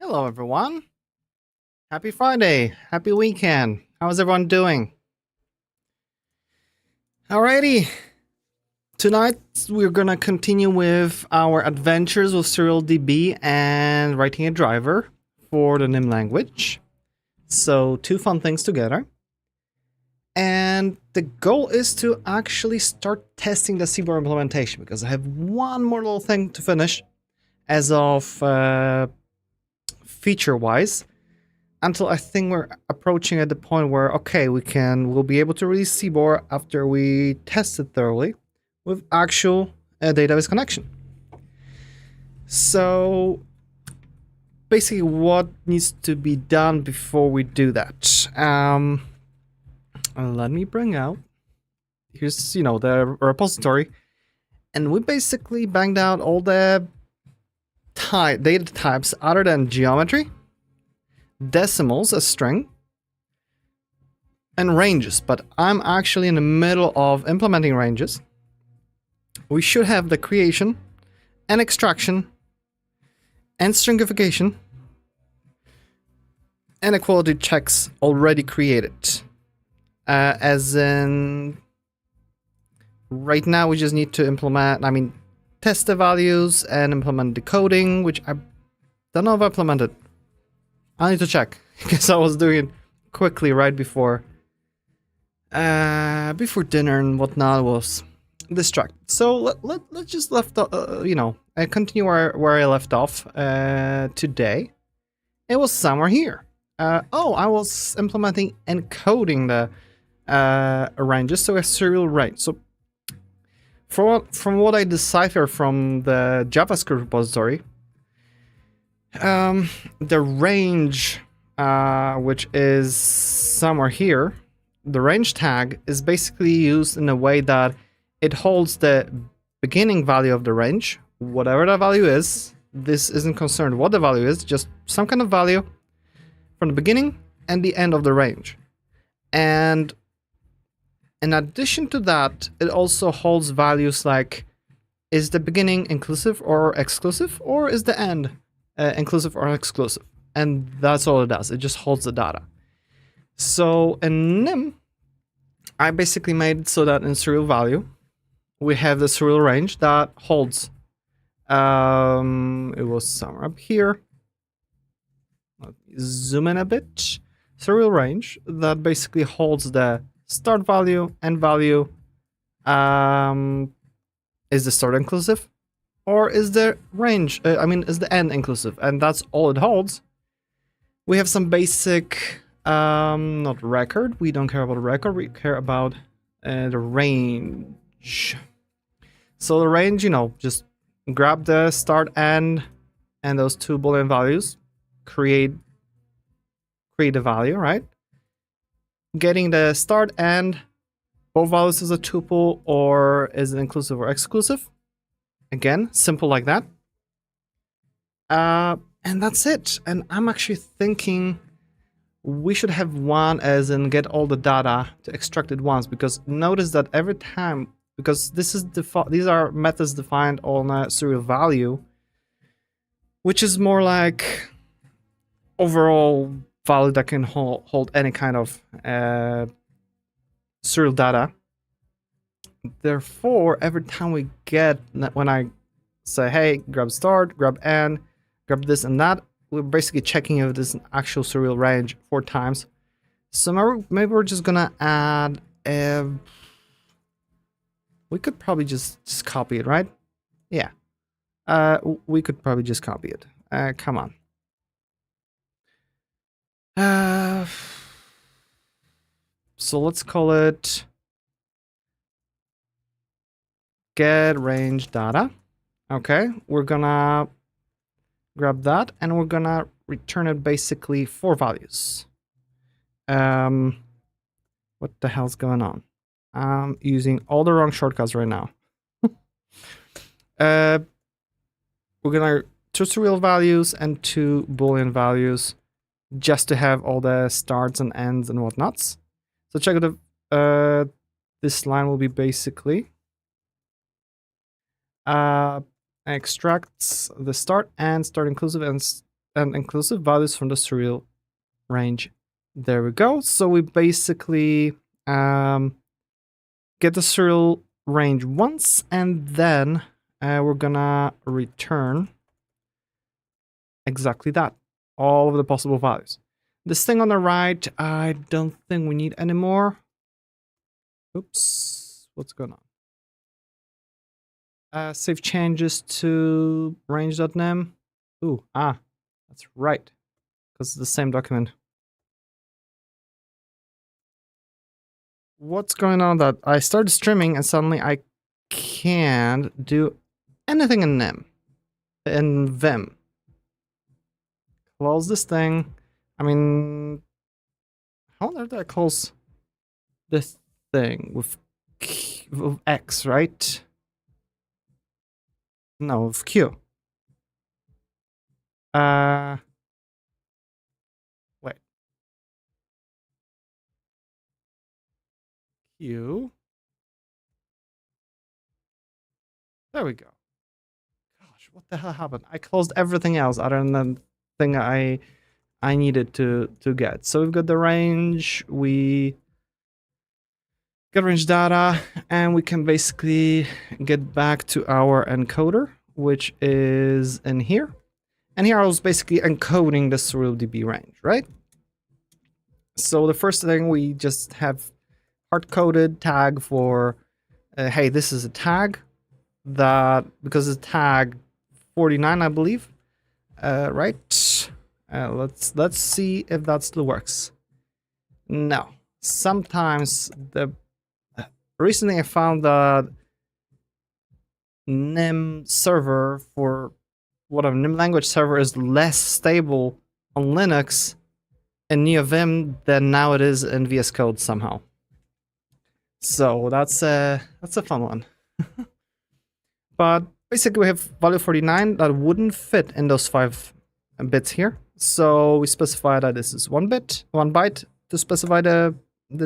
Hello, everyone. Happy Friday. Happy weekend. How's everyone doing? Alrighty. Tonight, we're going to continue with our adventures with SurrealDB and writing a driver for the NIM language. So, two fun things together. And the goal is to actually start testing the CBOR implementation because I have one more little thing to finish as of feature-wise. Until I think we're approaching at the point where, okay, we'll be able to release CBOR after we test it thoroughly with actual database connection. So basically what needs to be done before we do that? Let me bring out, here's, the repository, and we basically banged out all the data types other than geometry, decimals as string, and ranges, but I'm actually in the middle of implementing ranges. We should have the creation and extraction and stringification and equality checks already created. As in, right now we just need to test the values and implement decoding, which I don't know if I implemented. I need to check because I was doing it quickly right before dinner and whatnot. Was distracted. So let's just I continue where I left off today. It was somewhere here. I was implementing encoding the ranges, so a serial range. So from what I decipher from the JavaScript repository, the range, which is somewhere here, the range tag is basically used in a way that it holds the beginning value of the range, whatever the value is. This isn't concerned what the value is, just some kind of value from the beginning and the end of the range. And in addition to that, it also holds values like, is the beginning inclusive or exclusive, or is the end inclusive or exclusive? And that's all it does. It just holds the data. So in NIM, I basically made it so that in serial value, we have the serial range that holds. It was somewhere up here. Let me zoom in a bit. Serial range that basically holds the start value, end value. Is the start inclusive? Or is the range, is the end inclusive? And that's all it holds. We have some basic, not record. We don't care about the record. We care about the range. So the range, just grab the start, end, and those two Boolean values. Create a value, right? Getting the start, end, both values as a tuple, or is it inclusive or exclusive? Again, simple like that. And that's it. And I'm actually thinking we should have one as in get all the data to extract it once, because notice that every time, because these are methods defined on a serial value, which is more like overall value that can hold any kind of serial data. Therefore, every time we get, when I say, hey, grab start, grab end, grab this and that, we're basically checking if this is an actual serial range 4 times. So maybe we're just gonna add we could probably just copy it, right? Yeah. We could probably just copy it. Come on. So let's call it get range data. Okay, we're gonna grab that and we're gonna return it basically 4 values. What the hell's going on? I'm using all the wrong shortcuts right now. We're gonna 2 serial values and 2 Boolean values just to have all the starts and ends and whatnots. So check the this line will be basically extracts the start and start inclusive and inclusive values from the serial range. There we go. So we basically get the serial range once, and then we're gonna return exactly that, all of the possible values. This thing on the right, I don't think we need anymore. Oops, what's going on? Save changes to range.nem. Ooh, that's right, because it's the same document. What's going on that I started streaming and suddenly I can't do anything in Vim. Close this thing. I mean, how did I close this thing with X, right? No, with Q. Wait. Q. There we go. Gosh, what the hell happened? I closed everything else other than the thing I needed to get. So we've got the range, we get range data, and we can basically get back to our encoder, which is in here. And here I was basically encoding the SurrealDB range, right? So the first thing, we just have hard-coded tag for, hey, this is a tag that, because it's tag 49, I believe, right? Let's see if that still works. No, sometimes recently I found that NIM server for whatever NIM language server is less stable on Linux in NeoVim than now it is in VS Code somehow. So that's a fun one. But basically we have value 49 that wouldn't fit in those 5 bits here. So we specify that this is 1 byte to specify the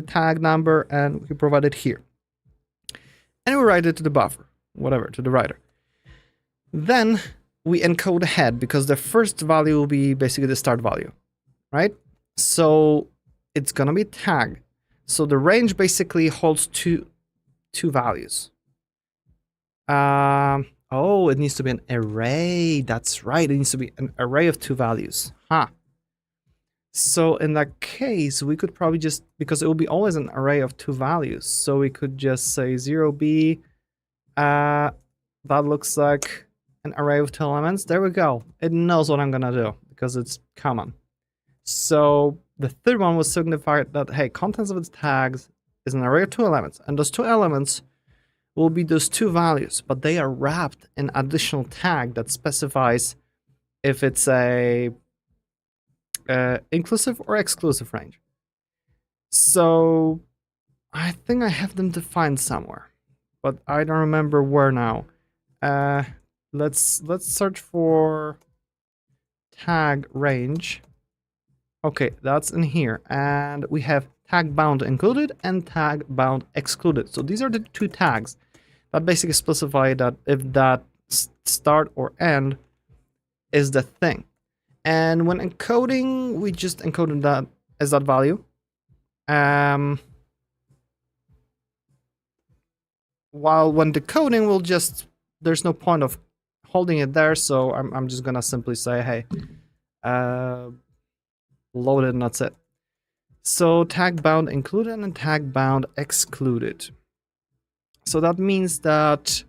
tag number, and we provide it here. And we write it to the buffer, whatever, to the writer. Then we encode ahead, because the first value will be basically the start value, right? So it's gonna be tag. So the range basically holds two values. Oh, it needs to be an array. That's right. It needs to be an array of 2 values. So in that case, we could probably just, because it will be always an array of 2 values. So we could just say 0b. That looks like an array of 2 elements. There we go. It knows what I'm gonna do because it's common. So the third one will signify that, hey, contents of its tags is an array of 2 elements, and those 2 elements will be those 2 values, but they are wrapped in additional tag that specifies if it's a inclusive or exclusive range. So I think I have them defined somewhere, but I don't remember where now. Let's search for tag range. Okay, that's in here, and we have tag bound included and tag bound excluded. So these are the 2 tags that basically specify that if that start or end is the thing. And when encoding, we just encoded that as that value. While when decoding, we'll just, there's no point of holding it there, so I'm just gonna simply say, hey, load it, and that's it. So tag bound included and tag bound excluded. So that means that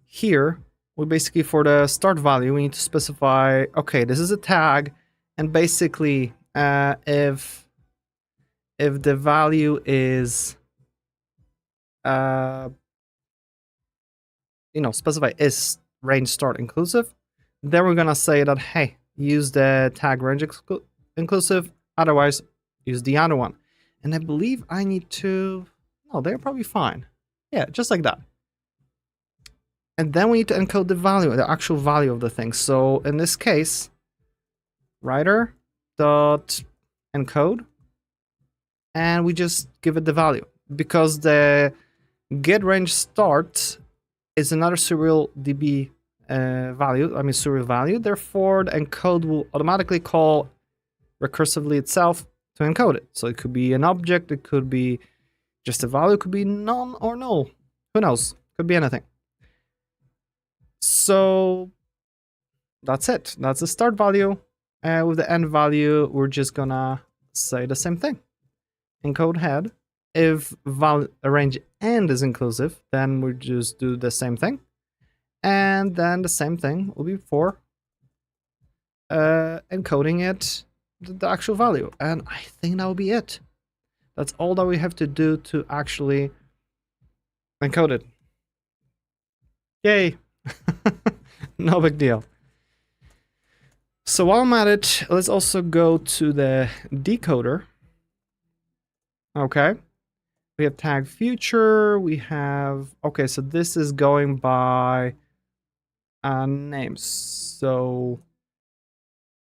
here, we basically, for the start value, we need to specify, okay, this is a tag, and basically, if the value is, specify is range start inclusive, then we're gonna say that, hey, use the tag range inclusive, otherwise use the other one. And I believe I need to, no, they're probably fine. Yeah, just like that. And then we need to encode the value, the actual value of the thing. So in this case, writer dot encode, and we just give it the value, because the get range start is another SurrealDB value, I mean serial value. Therefore, the encode will automatically call recursively itself to encode it. So it could be an object, it could be just a value, it could be none or null. Who knows? Could be anything. So that's it. That's the start value. With the end value, we're just gonna say the same thing. Encode head. If range end is inclusive, then we just do the same thing. And then the same thing will be for encoding it, the actual value. And I think that will be it. That's all that we have to do to actually encode it. Yay! No big deal. So while I'm at it, let's also go to the decoder. Okay. We have tag future. We have, okay, so this is going by names. So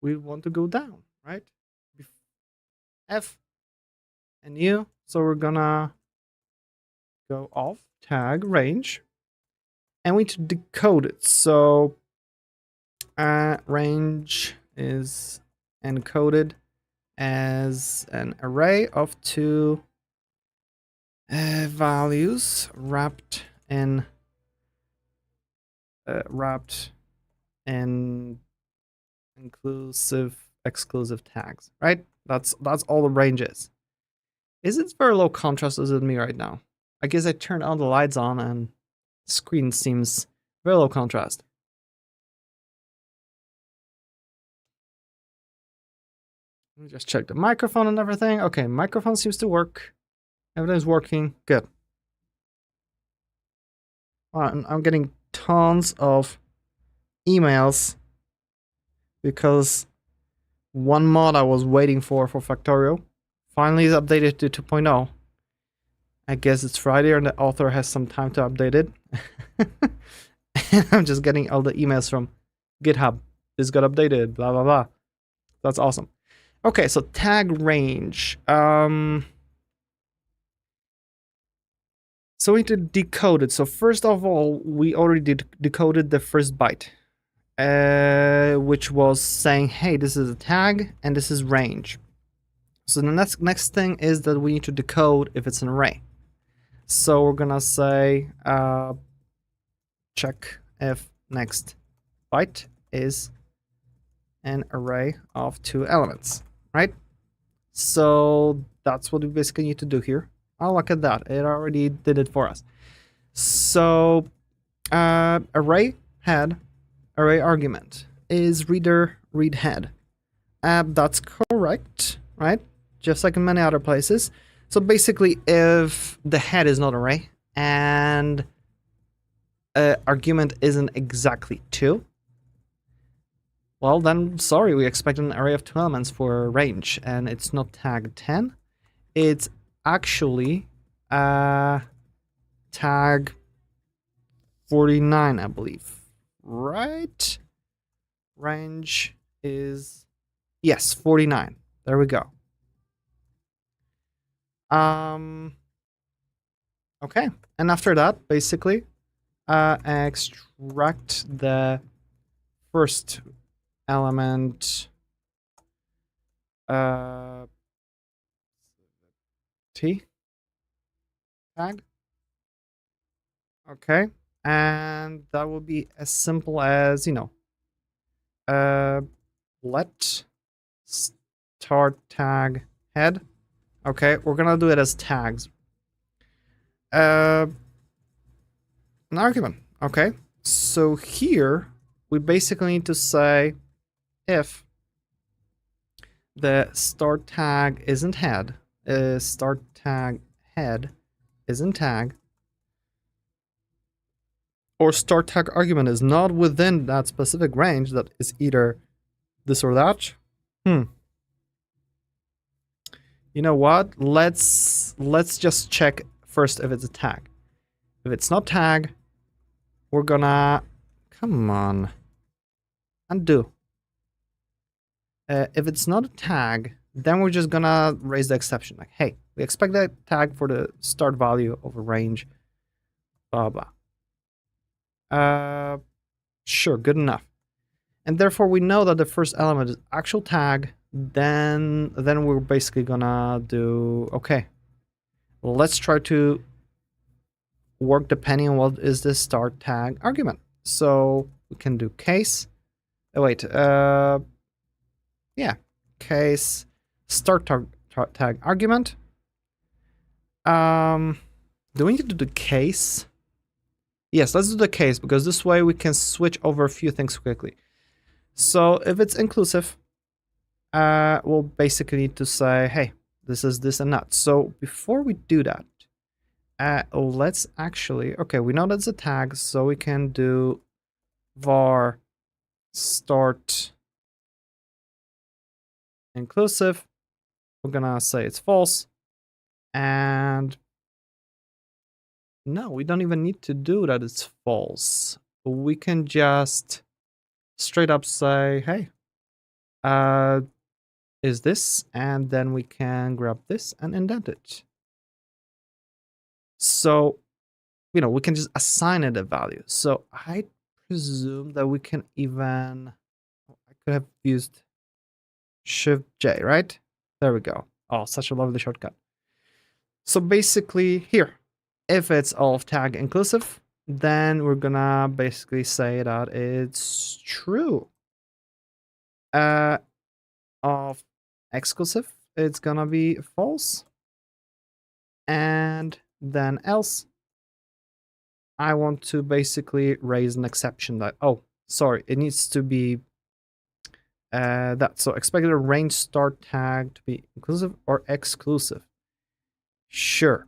we want to go down, right? F and U. So we're gonna go off tag range and we need to decode it. So range is encoded as an array of two values wrapped in exclusive tags, right? That's all the range is. Is it very low contrast? Is it me right now? I guess I turned all the lights on and the screen seems very low contrast. Let me just check the microphone and everything. Okay, microphone seems to work. Everything's working. Good. I'm getting tons of emails because one mod I was waiting for Factorio finally is updated to 2.0. I guess it's Friday and the author has some time to update it. And I'm just getting all the emails from GitHub. This got updated, blah, blah, blah. That's awesome. Okay, so tag range. So we need to decode it. So first of all, we already decoded the first byte, which was saying, hey, this is a tag and this is range. So the next thing is that we need to decode if it's an array. So we're gonna say check if next byte is an array of two elements, right? So that's what we basically need to do here. Oh, look at that. It already did it for us. So array head, array argument is reader read head. That's correct, right? Just like in many other places. So basically, if the head is not array and argument isn't exactly 2, well then, sorry, we expect an array of 2 elements for range, and it's not tag 10. It's actually tag 49, I believe, right? Range is, yes, 49. There we go. Okay, and after that, basically, extract the first element T tag. Okay, and that will be as simple as, you know, let start tag head. Okay, we're gonna do it as tags. An argument. Okay, so here we basically need to say if the start tag isn't head, start tag head isn't tag, or start tag argument is not within that specific range, that is either this or that. You know what? Let's just check first if it's a tag. If it's not tag, we're gonna, come on, undo. If it's not a tag, then we're just gonna raise the exception. Like, hey, we expect that tag for the start value of a range, blah, blah. Sure, good enough. And therefore we know that the first element is actual tag. Then we're basically gonna do, okay, let's try to work depending on what is the start tag argument. So we can do case. Oh wait, yeah, case start tag argument. Do we need to do the case? Yes, let's do the case, because this way we can switch over a few things quickly. So if it's inclusive, we'll basically need to say, hey, this is this and that. So before we do that, let's actually, okay, we know that's a tag, so we can do var start inclusive. We're gonna say it's false. And no, we don't even need to do that it's false. We can just straight up say, hey, is this, and then we can grab this and indent it. So, you know, we can just assign it a value. So I presume that we can even, I could have used Shift J, right? There we go. Oh, such a lovely shortcut. So basically here, if it's of tag inclusive, then we're gonna basically say that it's true. Of exclusive, it's gonna be false. And then else, I want to basically raise an exception that, oh, sorry, it needs to be that. So expected a range start tag to be inclusive or exclusive. Sure.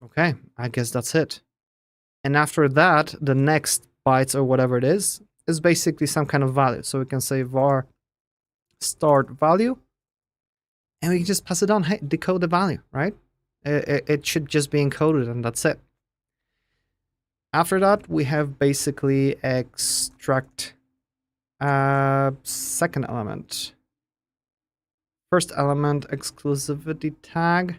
Okay, I guess that's it. And after that, the next bytes or whatever it is basically some kind of value. So we can say var start value, and we can just pass it on. Hey, decode the value, right? It should just be encoded, and that's it. After that, we have basically extract second element. First element, exclusivity tag.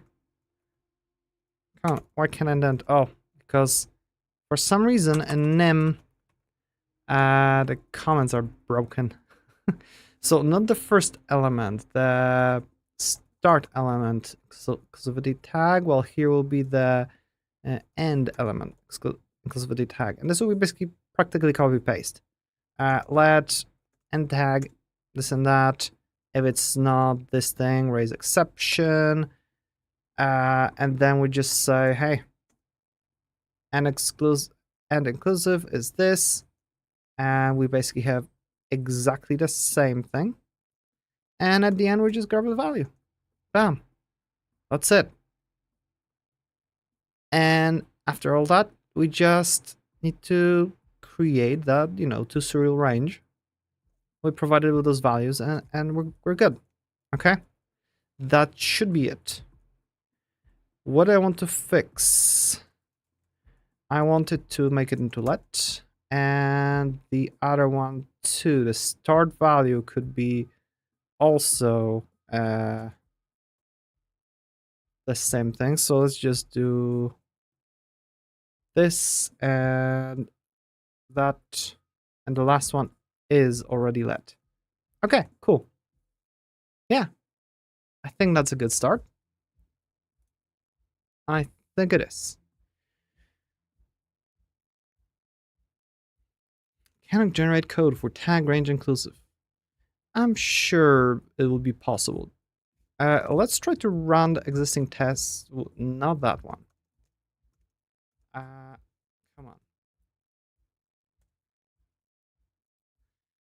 Oh, why can't I indent? Oh, because for some reason in nim, the comments are broken. So not the first element, the start element exclusivity tag. Well, here will be the end element exclusivity tag, and this will be basically practically copy paste. Let end tag this and that. If it's not this thing, raise exception, and then we just say, hey, and inclusive is this, and we basically have exactly the same thing. And at the end, we just grab the value. Bam. That's it. And after all that, we just need to create that, you know, to serial range. We provided with those values, and we're good. Okay? That should be it. What I want to fix, I wanted to make it into let, and the other one too, the start value could be also the same thing. So let's just do this and that, and the last one is already let. Okay, cool. Yeah, I think that's a good start. I think it is. Can I generate code for tag range inclusive? I'm sure it will be possible. Let's try to run the existing tests. Well, not that one. Come on.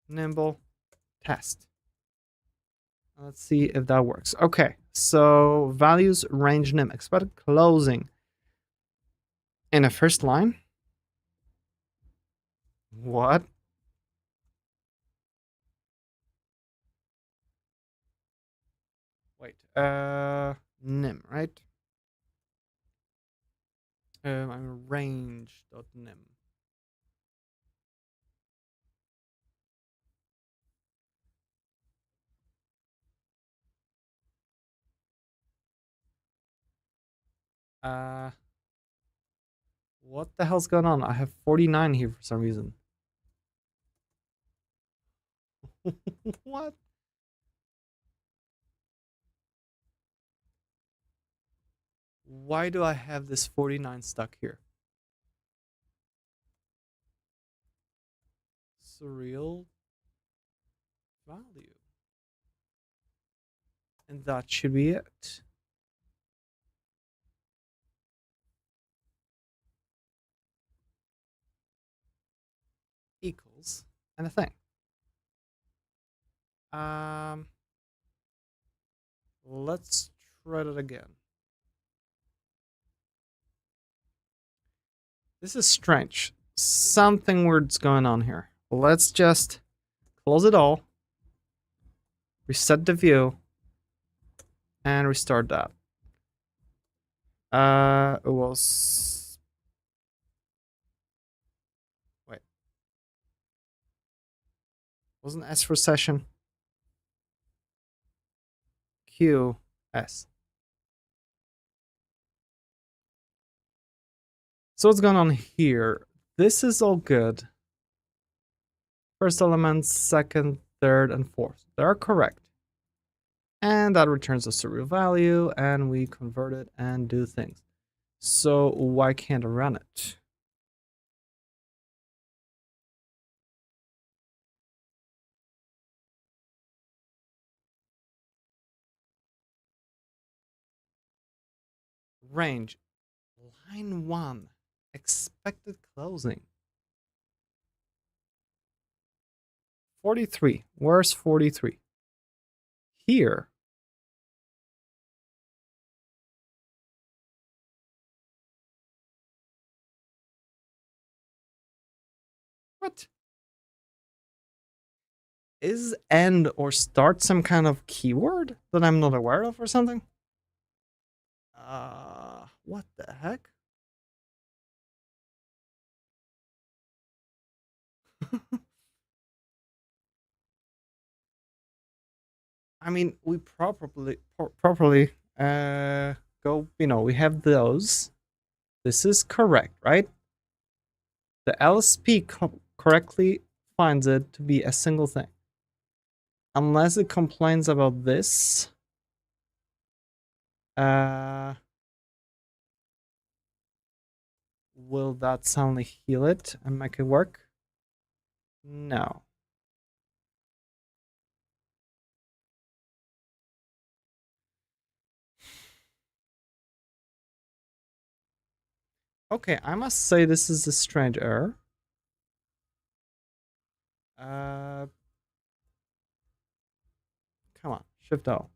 Nimble test. Let's see if that works. Okay, so values range nim expected closing in a first line. What? Wait, nim, right? I'm range.nim. What the hell's going on? I have 49 here for some reason. What? Why do I have this 49 stuck here? Surreal value. And that should be it. Equals and a thing. Let's try it again. This is strange. Something weird's going on here. Let's just close it all, reset the view, and restart that. It was... Wait. Wasn't S for session? Q, S. So what's going on here? This is all good. First element, second, third, and fourth. They're correct. And that returns a surreal value, and we convert it and do things. So why can't I run it? Range, line 1, expected closing. 43, where's 43? Here. What? Is end or start some kind of keyword that I'm not aware of or something? What the heck? I mean, we properly go, we have those. This is correct, right? The LSP correctly finds it to be a single thing. Unless it complains about this. Will that suddenly heal it and make it work? No. Okay, I must say this is a strange error. Come on, Shift O.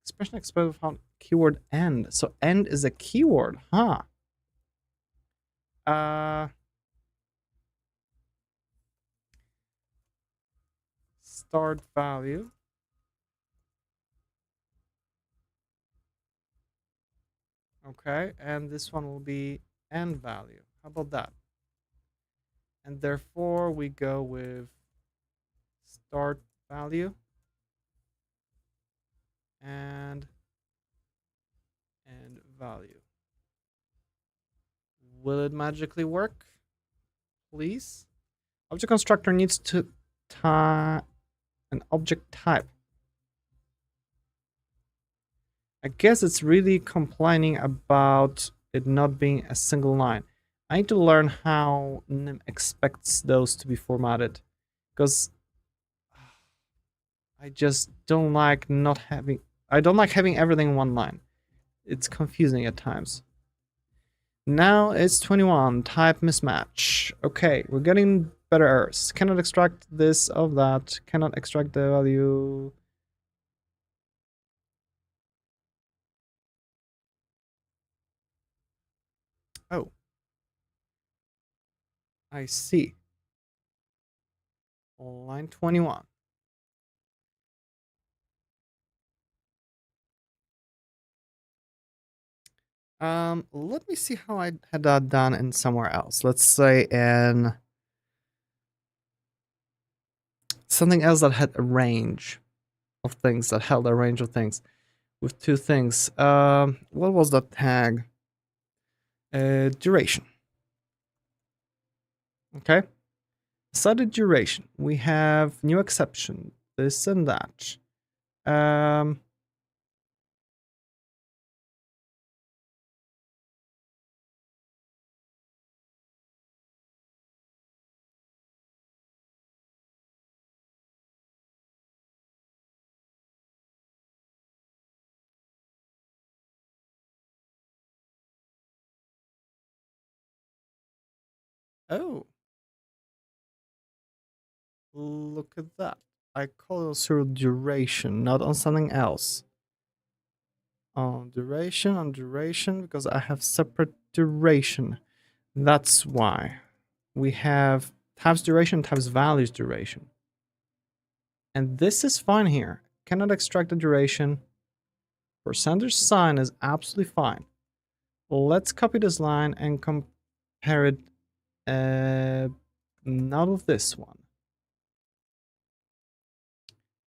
Expression expressed found keyword end. So end is a keyword, huh? Start value. Okay, and this one will be end value. How about that? And therefore we go with start value and end value. Will it magically work? Please. Object constructor needs to tie an object type. I guess it's really complaining about it not being a single line. I need to learn how nym expects those to be formatted, because I just don't like having everything in one line. It's confusing at times. Now it's 21, type mismatch. Okay, we're getting better errors. Cannot extract this of that, cannot extract the value. Oh. I see. Line 21. Let me see how I had that done in somewhere else. Let's say in something else that had a range of things, that held a range of things. with two things. What was that tag? Duration. Okay. Set the duration. We have new exception. This and that. Um, oh, look at that. I call it serial duration, not on something else. On duration, because I have separate duration. That's why we have tabs duration, tabs values duration. And this is fine here. Cannot extract the duration. Percentage sign is absolutely fine. Let's copy this line and compare it, not with this one.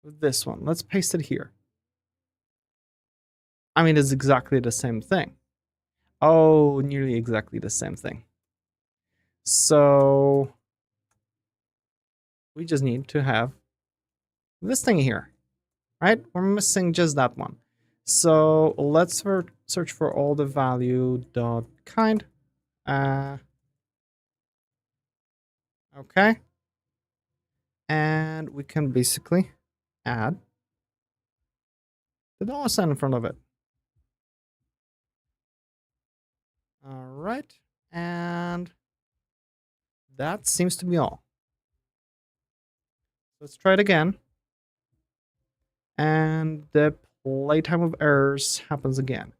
With this one. Let's paste it here. I mean, it's exactly the same thing. Oh, nearly exactly the same thing. So we just need to have this thing here, right? We're missing just that one. So let's search for all the value dot kind. Okay. And we can basically add the $sign in front of it. All right. And that seems to be all. Let's try it again. And the playtime of errors happens again.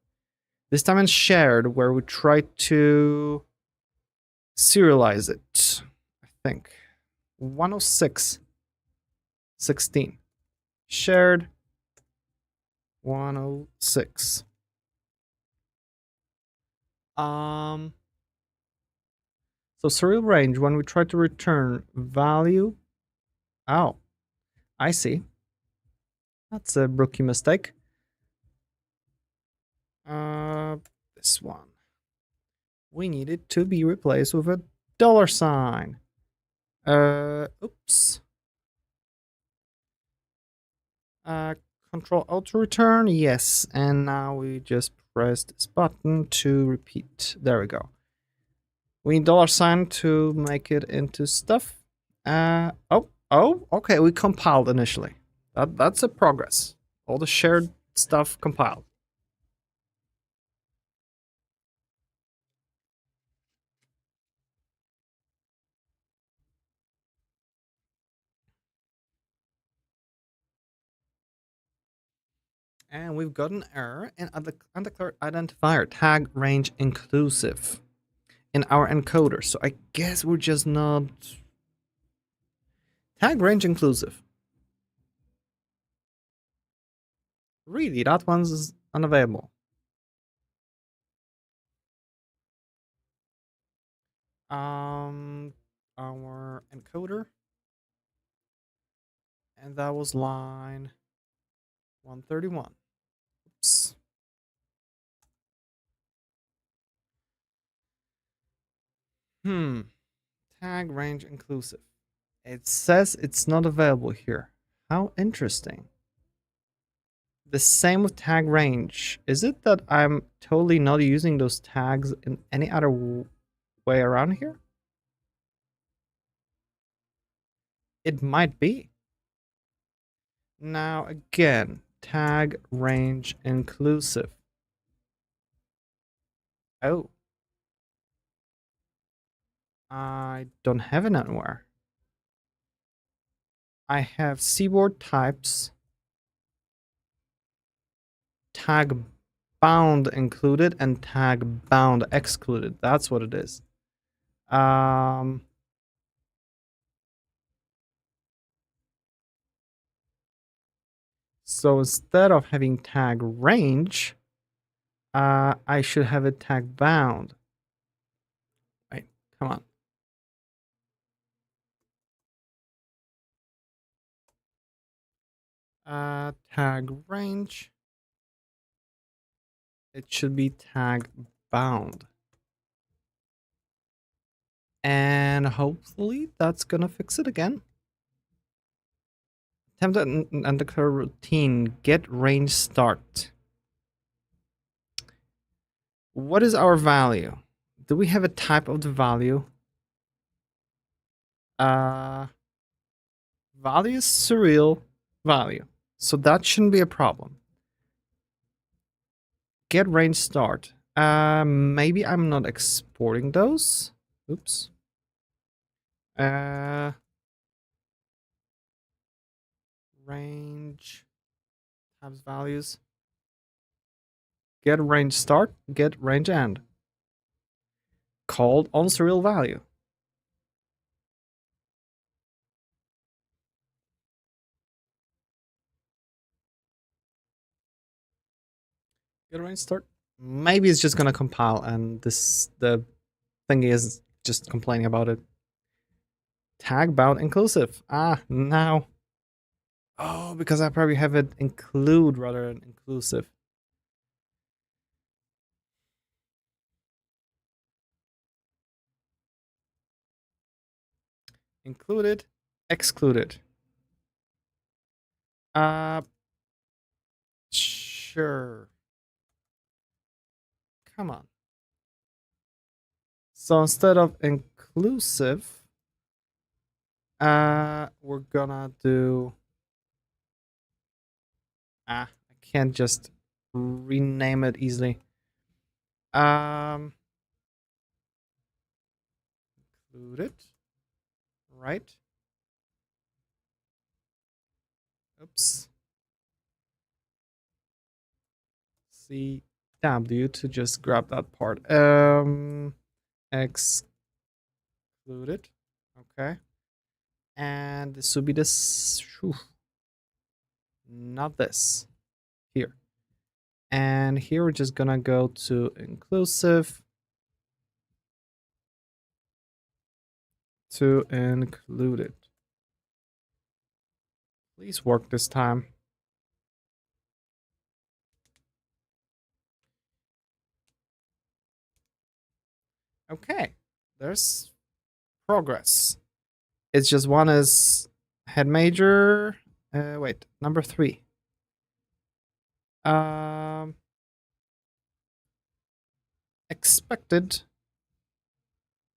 This time it's shared, where we try to serialize it. I think 106.16 shared 106. So serial range, when we try to return value. Oh, I see. That's a rookie mistake. This one. We need it to be replaced with a $sign. Oops. Control Alt return, yes. And now we just press this button to repeat. There we go. We need $sign to make it into stuff. Okay, we compiled initially. That's a progress. All the shared stuff compiled. And we've got an error in undeclared identifier tag range inclusive in our encoder. So I guess we're just not tag range inclusive. Really, that one's unavailable. Our encoder, and that was line 131. Oops. Tag range inclusive. It says it's not available here. How interesting. The same with tag range. Is it that I'm totally not using those tags in any other way around here? It might be. Now again, tag range inclusive. Oh. I don't have it anywhere. I have CBOR types, tag bound included, and tag bound excluded. That's what it is. So instead of having tag range, I should have it tag bound. Wait, come on. Tag range. It should be tag bound. And hopefully that's gonna fix it again. Attempt and declare routine. Get range start. What is our value? Do we have a type of the value? Value is surreal value. So that shouldn't be a problem. Get range start. Maybe I'm not exporting those. Oops. Range times values. Get range start, get range end. Called on surreal value. Get range start. Maybe it's just gonna compile and the thing is just complaining about it. Tag bound inclusive. Now. Oh, because I probably have it include rather than inclusive. Included, excluded. Sure. Come on. So instead of inclusive, we're gonna do. I can't just rename it easily. Included, right? Oops. CW to just grab that part. Excluded. Okay. And this would be this. Not this. Here. And here we're just gonna go to inclusive to included. Please work this time. Okay, there's progress. It's just one is head major. Wait, number 3. Expected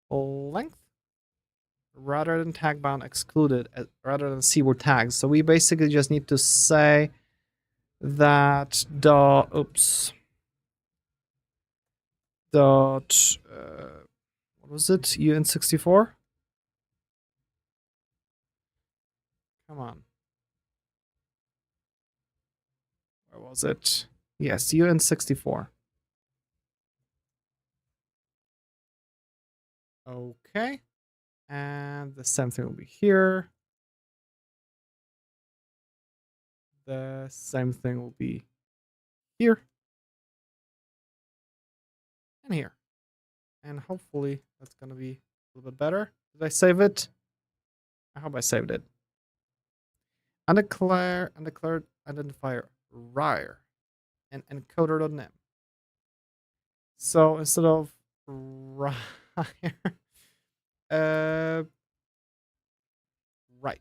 length rather than tag bound excluded rather than keyword tags. So we basically just need to say that what was it? UN64? Come on. Where was it? Yes, UN64. Okay. And the same thing will be here. The same thing will be here. And here. And hopefully that's going to be a little bit better. Did I save it? I hope I saved it. Undeclared identifier RIRE and encoder.nym. So instead of RIRE, right.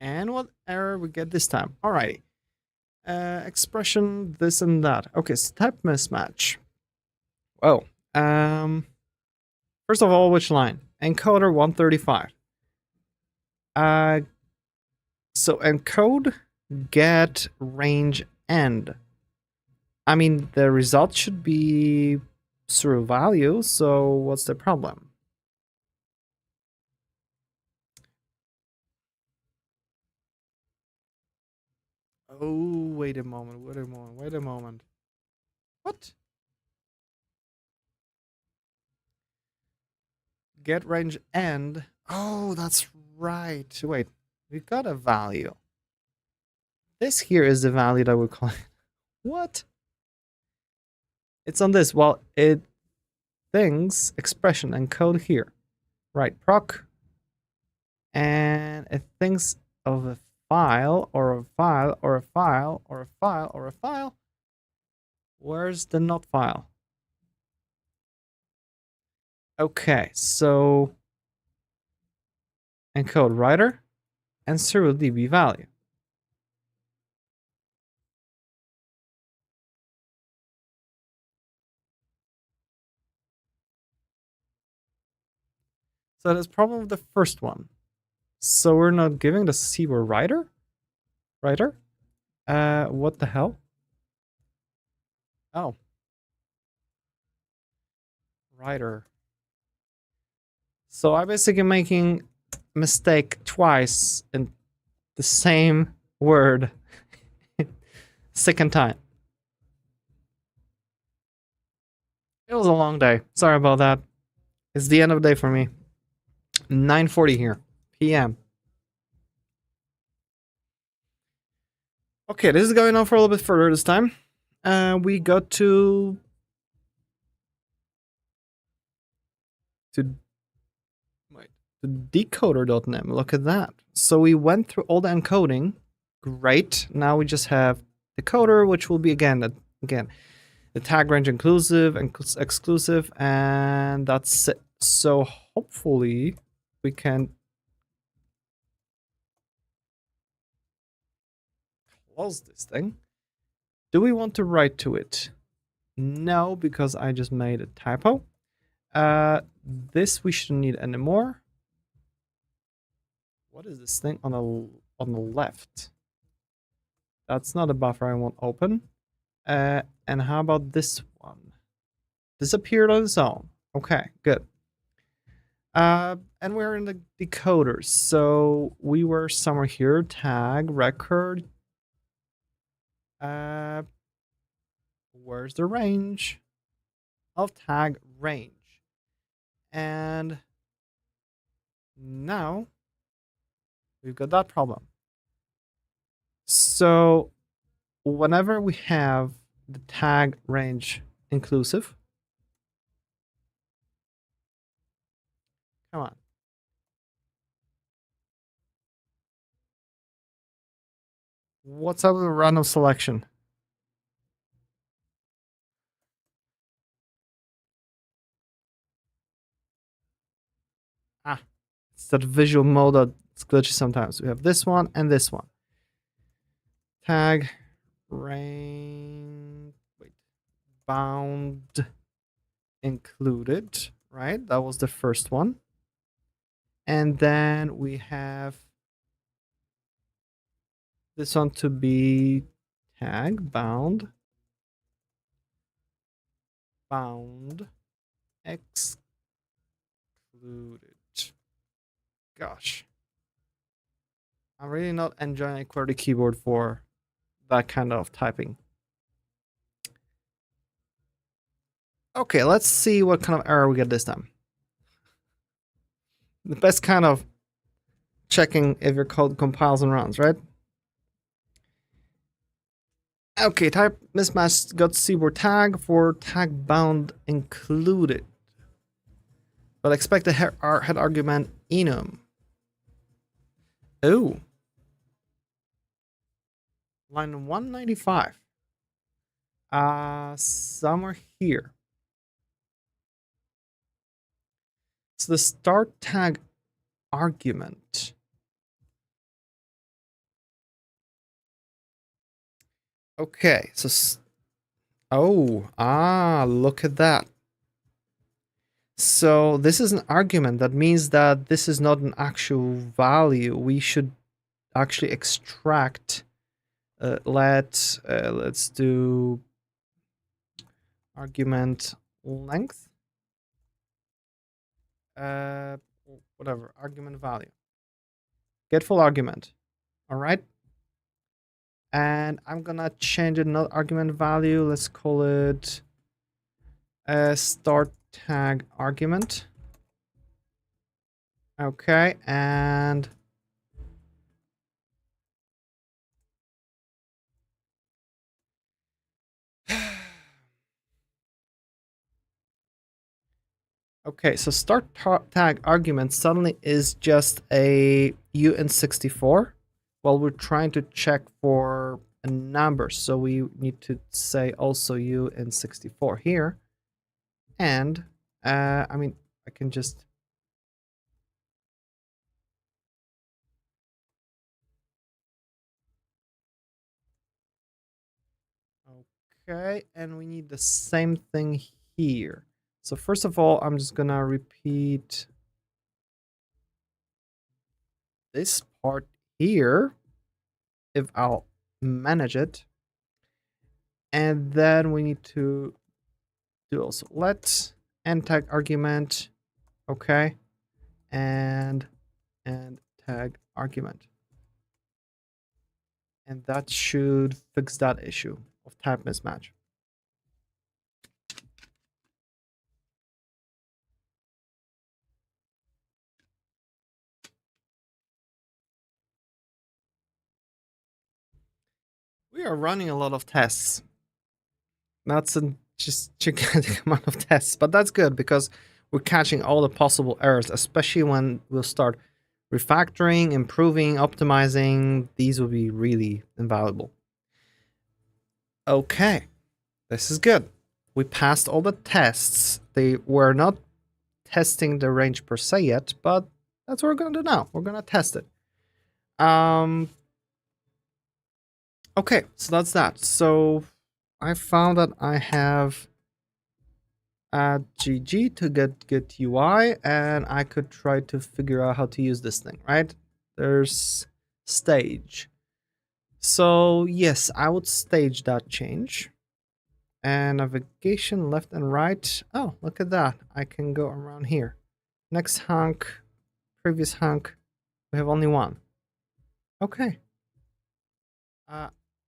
And what error we get this time? Alrighty. Expression, this and that. Okay, so type mismatch. Oh, first of all, which line? Encoder 135. So encode get range end. I mean, the result should be surreal value, so what's the problem? Oh, wait a moment. What? Get range end. Oh, that's right. Wait, we got a value. This here is the value that we're calling. What? It's on this. Well, it thinks expression encode here. Right, proc and it thinks of a file or a file or a file or a file or a file. Where's the not file? Okay, so encode writer and SurrealDB value. So that's probably the first one. So we're not giving the CBOR writer? What the hell? Oh. Writer. So I'm basically making mistake twice in the same word. Second time. It was a long day. Sorry about that. It's the end of the day for me. 9:40 here. PM. Okay, this is going on for a little bit further this time. We got to decoder.nem. Look at that. So we went through all the encoding. Great. Now we just have decoder, which will be again the tag range inclusive and exclusive, and that's it. So hopefully we can close this thing. Do we want to write to it? No, because I just made a typo. This we shouldn't need anymore. What is this thing on the left? That's not a buffer I want open. And how about this one? Disappeared on its own. Okay, good. And we're in the decoders. So we were somewhere here. Tag record. Where's the range of tag range? And now we've got that problem. So whenever we have the tag range inclusive, come on. What's up with the random selection? It's that visual mode that's glitchy sometimes. We have this one and this one. Tag range, bound included, right? That was the first one. And then we have this one to be tag bound excluded. Gosh, I'm really not enjoying QWERTY keyboard for that kind of typing. Okay, let's see what kind of error we get this time. The best kind of checking if your code compiles and runs, right? Okay, type mismatch got CBOR tag for tag bound included. But expect the head argument enum. Oh. Line 195. Somewhere here. So the start tag argument. Okay, so look at that. So this is an argument. That means that this is not an actual value. We should actually extract. Let's do argument length. Whatever, argument value. Get full argument. All right. And I'm gonna change another argument value. Let's call it start tag argument. Okay, and Okay, so start tag argument suddenly is just a UN64. Well, we're trying to check for a number, so we need to say also UN64 here. And I mean, I can just okay, and we need the same thing here. So first of all, I'm just gonna repeat this part here if I'll manage it. And then we need to do also let end tag argument, okay, and tag argument. And that should fix that issue of type mismatch. We are running a lot of tests. That's a just gigantic amount of tests, but that's good because we're catching all the possible errors, especially when we'll start refactoring, improving, optimizing. These will be really invaluable. Okay, this is good. We passed all the tests. They were not testing the range per se yet, but that's what we're gonna do now. We're gonna test it. Okay, so that's that. So I found that I have GG to get UI, and I could try to figure out how to use this thing, right? There's stage. So yes, I would stage that change. And navigation left and right. Oh, look at that. I can go around here. Next hunk, previous hunk. We have only one. Okay.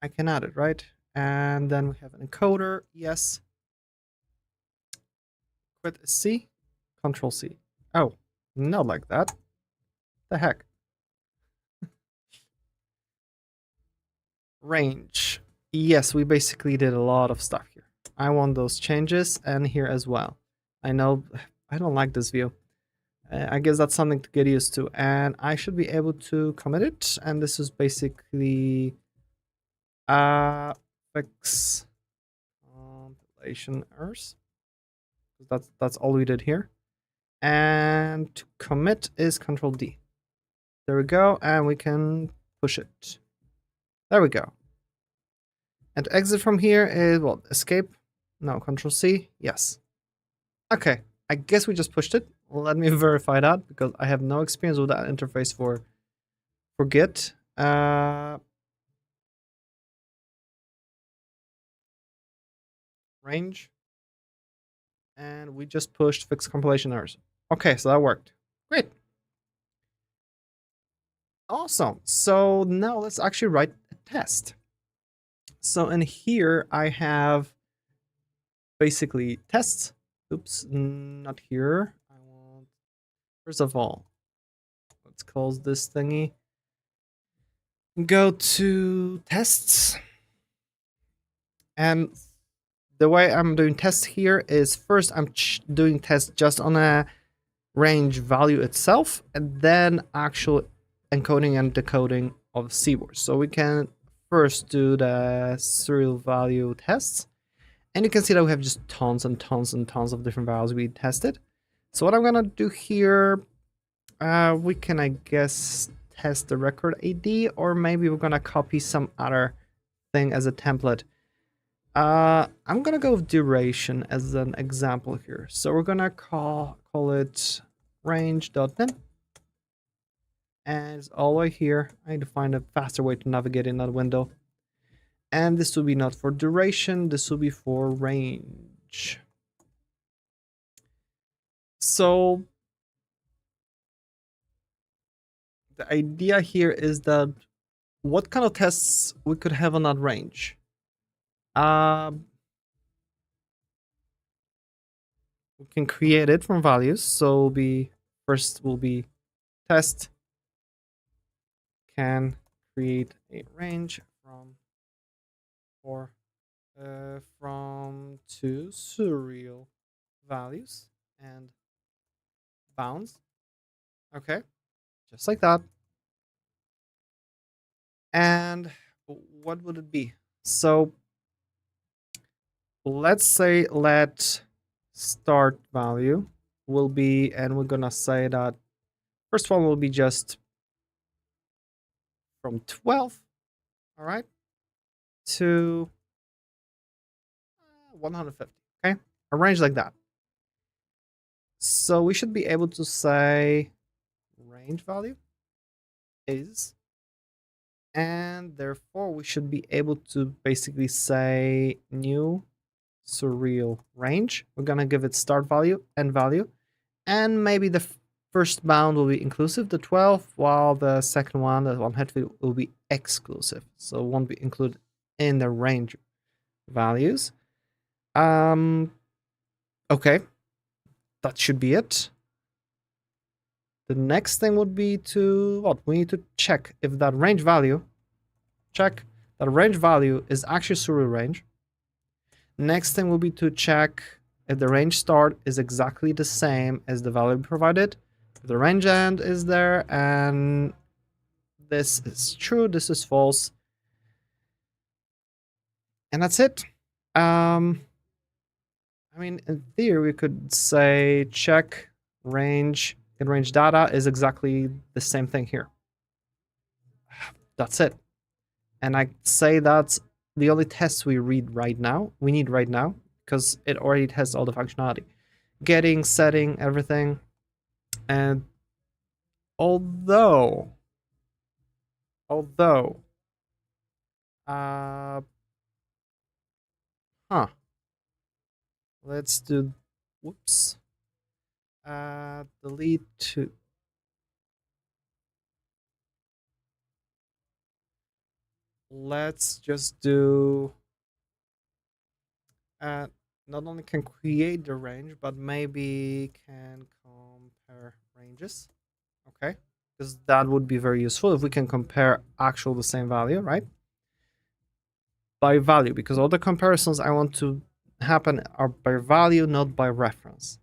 I can add it, right? And then we have an encoder. Yes. Quit C. Control C. Oh, not like that. The heck? Range. Yes, we basically did a lot of stuff here. I want those changes and here as well. I know I don't like this view. I guess that's something to get used to. And I should be able to commit it. And this is basically fix compilation errors. That's all we did here. And to commit is Control D. There we go, and we can push it. There we go. And to exit from here is what? Escape? No, Control C. Yes. Okay, I guess we just pushed it. Let me verify that because I have no experience with that interface for Git. Range. And we just pushed fix compilation errors. Okay, so that worked. Great. Awesome. So now let's actually write a test. So in here, I have basically tests. Oops, not here. I want, first of all, let's close this thingy. Go to tests. And the way I'm doing tests here is first I'm doing tests just on a range value itself, and then actual encoding and decoding of CBOR. So we can first do the serial value tests. And you can see that we have just tons and tons and tons of different values we tested. So what I'm gonna do here, we can, I guess, test the record ID, or maybe we're gonna copy some other thing as a template. I'm gonna go with duration as an example here. So we're gonna call it range.dim. And it's all the way here. I need to find a faster way to navigate in that window. And this will be not for duration, this will be for range. So the idea here is that what kind of tests we could have on that range. We can create it from values. So first will be test can create a range from two serial values, and bounds. Okay, just like that. And what would it be? So let's say let start value will be, and we're gonna say that first one will be just from 12, all right, to 150. Okay, arrange like that. So we should be able to say range value is, and therefore we should be able to basically say new surreal range. We're gonna give it start value, end value, and maybe the first bound will be inclusive, the 12, while the second one, the 150, will be exclusive, so it won't be included in the range values. Okay, that should be it. The next thing would be to what? We need to check if that range value, check that range value is actually surreal range. Next thing will be to check if the range start is exactly the same as the value provided. If the range end is there and this is true, this is false. And that's it. I mean, in theory, we could say check range and range data is exactly the same thing here. That's it. And I say that's the only test we need right now, because it already has all the functionality. Getting, setting, everything. And although, let's do, whoops, delete to, let's just do, not only can create the range, but maybe can compare ranges. Okay, because that would be very useful if we can compare actual the same value, right? By value, because all the comparisons I want to happen are by value, not by reference.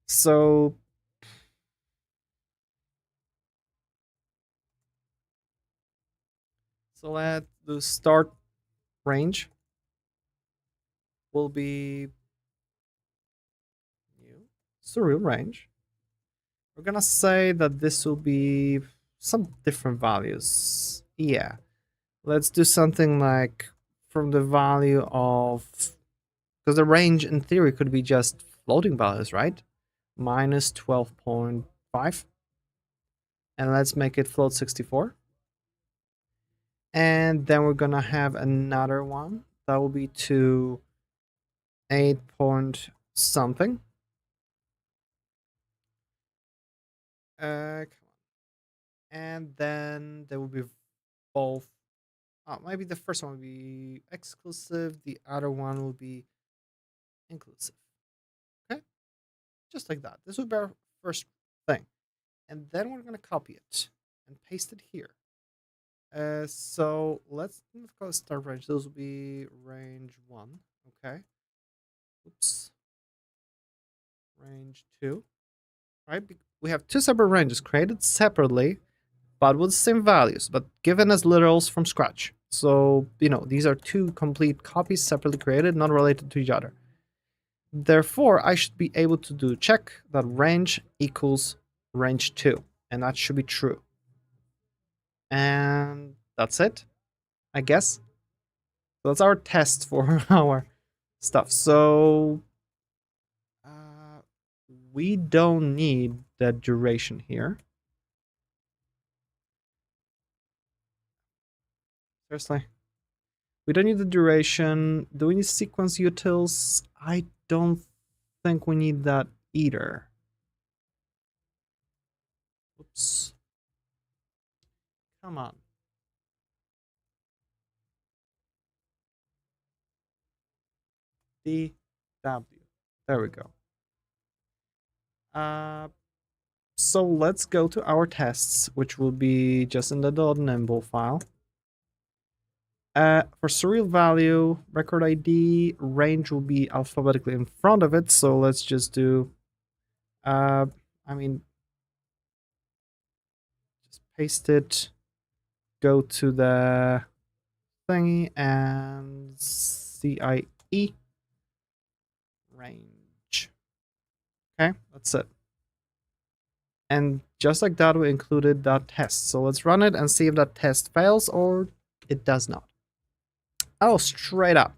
So let's do start range will be new surreal range. We're gonna say that this will be some different values. Yeah, let's do something like from the value of, because the range in theory could be just floating values, right? Minus 12.5. And let's make it float 64. And then we're gonna have another one that will be to 8 point something. Come on. And then there will be both. Oh, maybe the first one will be exclusive, the other one will be inclusive. Okay, just like that. This will be our first thing, and then we're gonna copy it and paste it here. So let's call it start range. Those will be range 1. Okay. Oops. Range 2. Right? We have two separate ranges created separately, but with the same values, but given as literals from scratch. So, these are two complete copies separately created, not related to each other. Therefore, I should be able to do check that range equals range 2, and that should be true. And that's it, I guess. So that's our test for our stuff. So we don't need that duration here. Seriously? We don't need the duration. Do we need sequence utils? I don't think we need that either. Oops. Come on. DW. There we go. So let's go to our tests, which will be just in the .nimble file. For surreal value, record ID, range will be alphabetically in front of it. So let's just do I mean, just paste it, go to the thingy and CIE range. Okay, that's it. And just like that, we included that test. So let's run it and see if that test fails or it does not. Oh, straight up.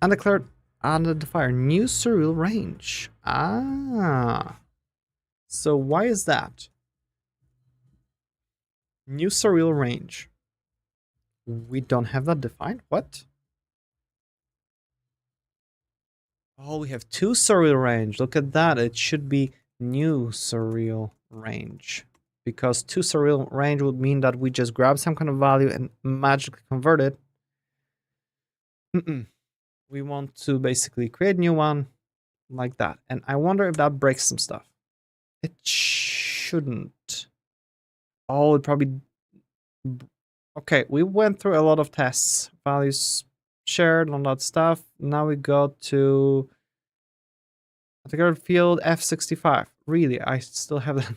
Undeclared identifier, new surreal range. Ah. So why is that? New surreal range. We don't have that defined. What? Oh, we have two surreal range. Look at that. It should be new surreal range. Because two surreal range would mean that we just grab some kind of value and magically convert it. We want to basically create a new one like that. And I wonder if that breaks some stuff. It shouldn't. Oh, it probably... Okay, we went through a lot of tests. Values shared, all that stuff. Now we go to... particular field F65. Really, I still have that.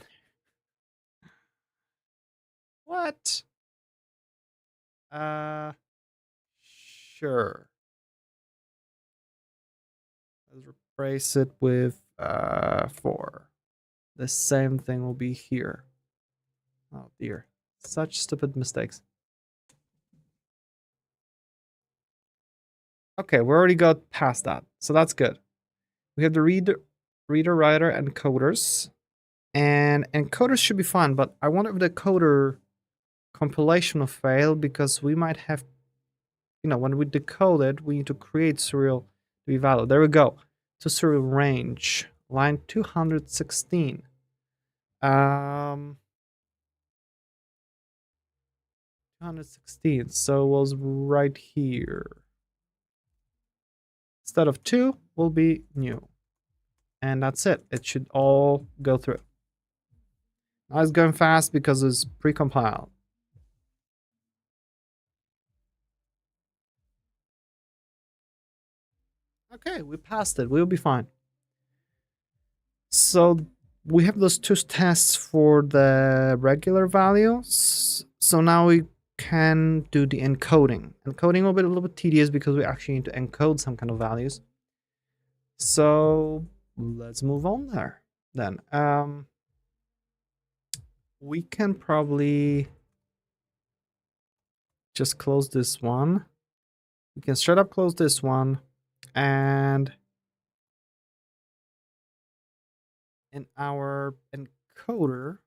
What? Sure. Let's replace it with 4. The same thing will be here. Oh dear. Such stupid mistakes. Okay, we already got past that, so that's good. We have the reader, writer, and coders. And encoders should be fine, but I wonder if the coder compilation will fail because we might have, you know, when we decode it, we need to create surreal DB value. There we go. To surreal range, line 216. 216. So it was right here. Instead of 2, will be new. And that's it. It should all go through. Now it's going fast because it's pre-compiled. Okay, we passed it. We'll be fine. So we have those 2 tests for the regular values. So now we can do the encoding. Encoding will be a little bit tedious because we actually need to encode some kind of values. So let's move on there then. We can probably just close this one. We can straight up close this one, and in our encoder,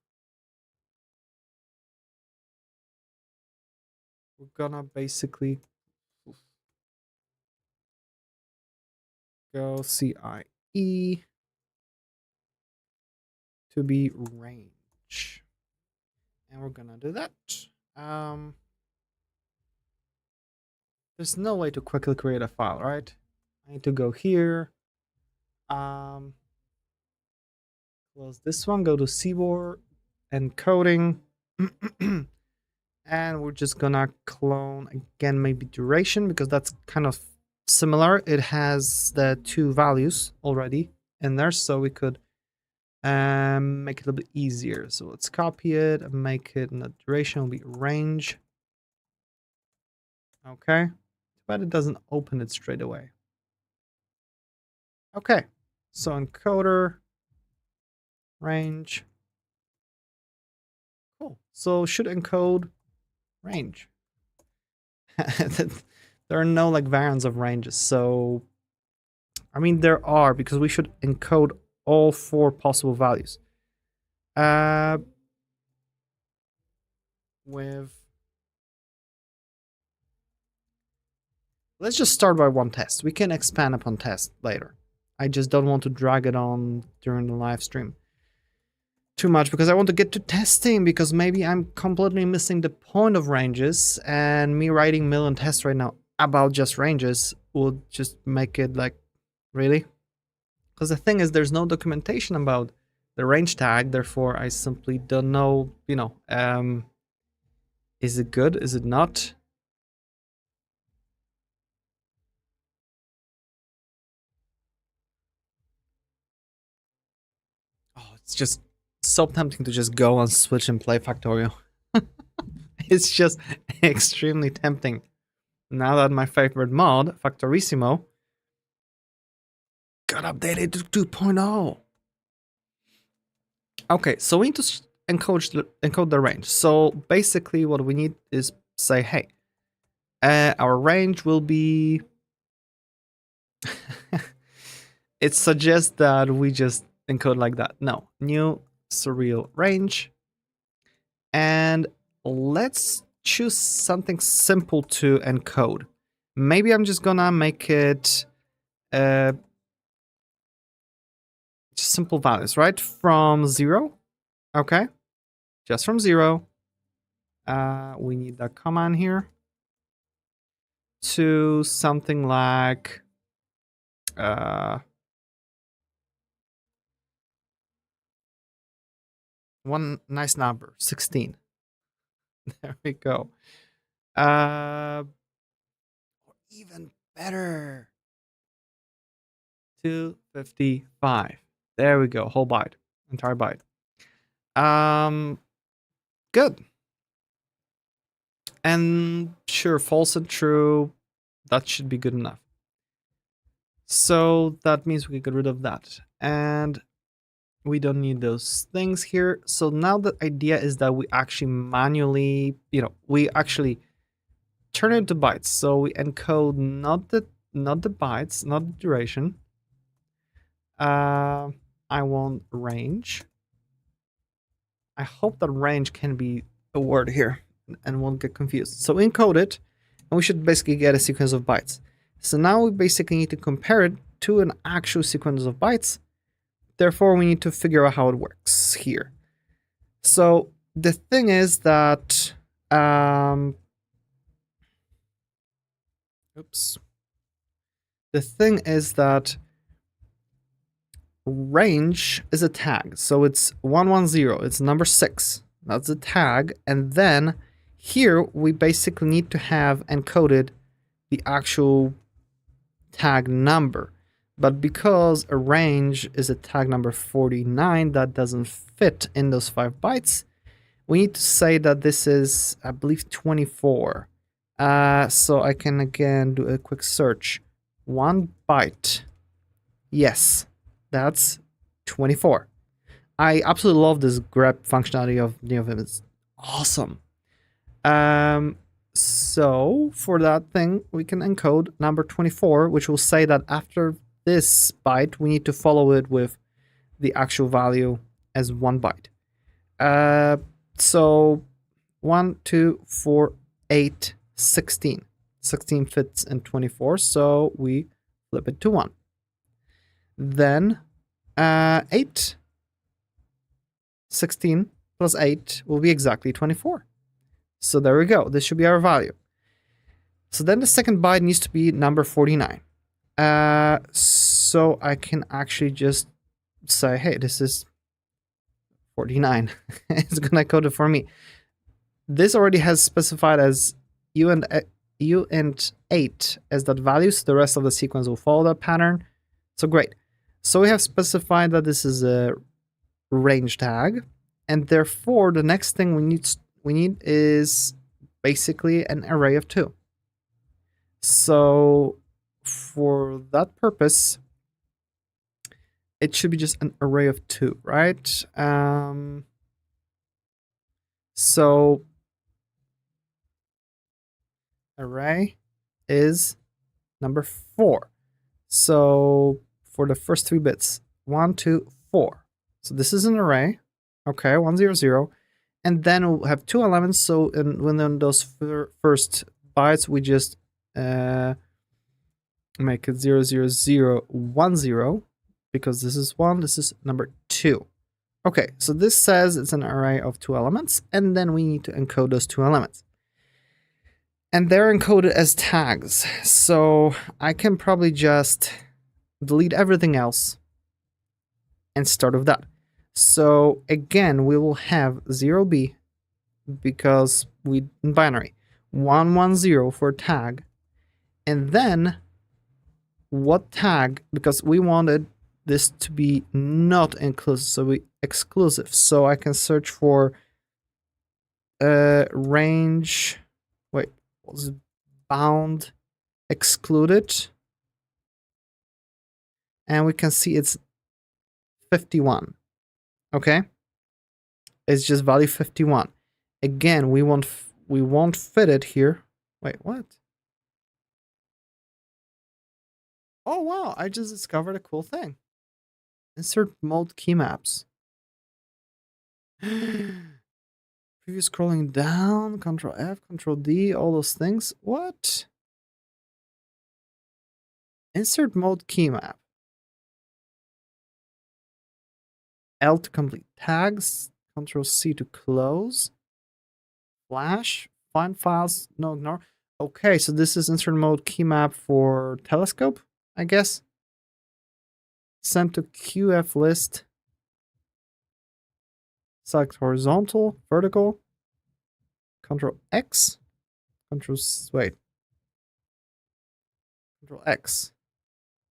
we're gonna basically go CIE to be range. And we're gonna do that. There's no way to quickly create a file, right? I need to go here. Close this one, go to CBOR, encoding. And we're just gonna clone again, maybe duration, because that's kind of similar. It has the 2 values already in there, so we could make it a little bit easier. So let's copy it and make it, and the duration will be range. Okay, but it doesn't open it straight away. Okay, so encoder range. Cool. So should encode range. There are no like variants of ranges, so I mean there are, because we should encode all 4 possible values. Let's just start by 1 test. We can expand upon test later. I just don't want to drag it on during the live stream too much, because I want to get to testing, because maybe I'm completely missing the point of ranges, and me writing a million tests right now about just ranges will just make it like, really? Because the thing is, there's no documentation about the range tag, therefore I simply don't know, you know, is it good, is it not? Oh, It's just so tempting to just go on Switch and play Factorio. It's just extremely tempting. Now that my favorite mod, Factorissimo, got updated to 2.0. Okay, so we need to encode the range. So basically what we need is say, hey, our range will be... It suggests that we just encode like that. No, new surreal range. And let's choose something simple to encode. Maybe I'm just gonna make it just simple values, right? From 0. Okay. Just from 0. We need that command here. To something like one nice number, 16. There we go. Even better. 255. There we go. Whole byte. Entire byte. Good. And sure, false and true. That should be good enough. So that means we can get rid of that. And we don't need those things here. So now the idea is that we actually manually, we actually turn it into bytes. So we encode not the bytes, not the duration. I want range. I hope that range can be a word here and won't get confused. So encode it, and we should basically get a sequence of bytes. So now we basically need to compare it to an actual sequence of bytes. Therefore, we need to figure out how it works here. So the thing is that, the thing is that range is a tag. So it's 110, it's number 6. That's a tag. And then here we basically need to have encoded the actual tag number. But because a range is a tag number 49 that doesn't fit in those 5 bytes, we need to say that this is, I believe, 24. So I can again do a quick search. 1 byte. Yes, that's 24. I absolutely love this grep functionality of NeoVim. It's awesome. So for that thing, we can encode number 24, which will say that after this byte, we need to follow it with the actual value as 1 byte. So 1, 2, 4, 8, 16. 16 fits in 24, so we flip it to 1. Then 8, 16 plus 8 will be exactly 24. So there we go. This should be our value. So then the second byte needs to be number 49. So I can actually just say, hey, this is 49. It's gonna code it for me. This already has specified as u and 8 as that value, so the rest of the sequence will follow that pattern. So great. So we have specified that this is a range tag, and therefore the next thing we need is basically an array of 2. So for that purpose, it should be just an array of 2, right? So array is number 4. So for the first 3 bits, 1, 2, 4. So this is an array. Okay, 1, 0, 0. And then we'll have 2 elements. So within those first bytes, we just make it 0, 0, 0, 1, 0. Because this is 1, this is number 2. Okay, so this says it's an array of 2 elements, and then we need to encode those 2 elements. And they're encoded as tags. So I can probably just delete everything else and start with that. So again, we will have 0b because we in binary, 110 for tag, and then what tag, because we wanted this to be not inclusive, so we exclusive. So I can search for range. Wait, was it bound excluded? And we can see it's 51. Okay, it's just value 51. Again, we won't fit it here. Wait, what? Oh wow, I just discovered a cool thing. Insert mode key maps. Previous scrolling down, Control F, Control D, all those things. What? Insert mode key map. L to complete tags, Control C to close. Flash, find files, no ignore. Okay, so this is insert mode key map for telescope, I guess. Send to QF list. Select horizontal, vertical. Control X. Control X.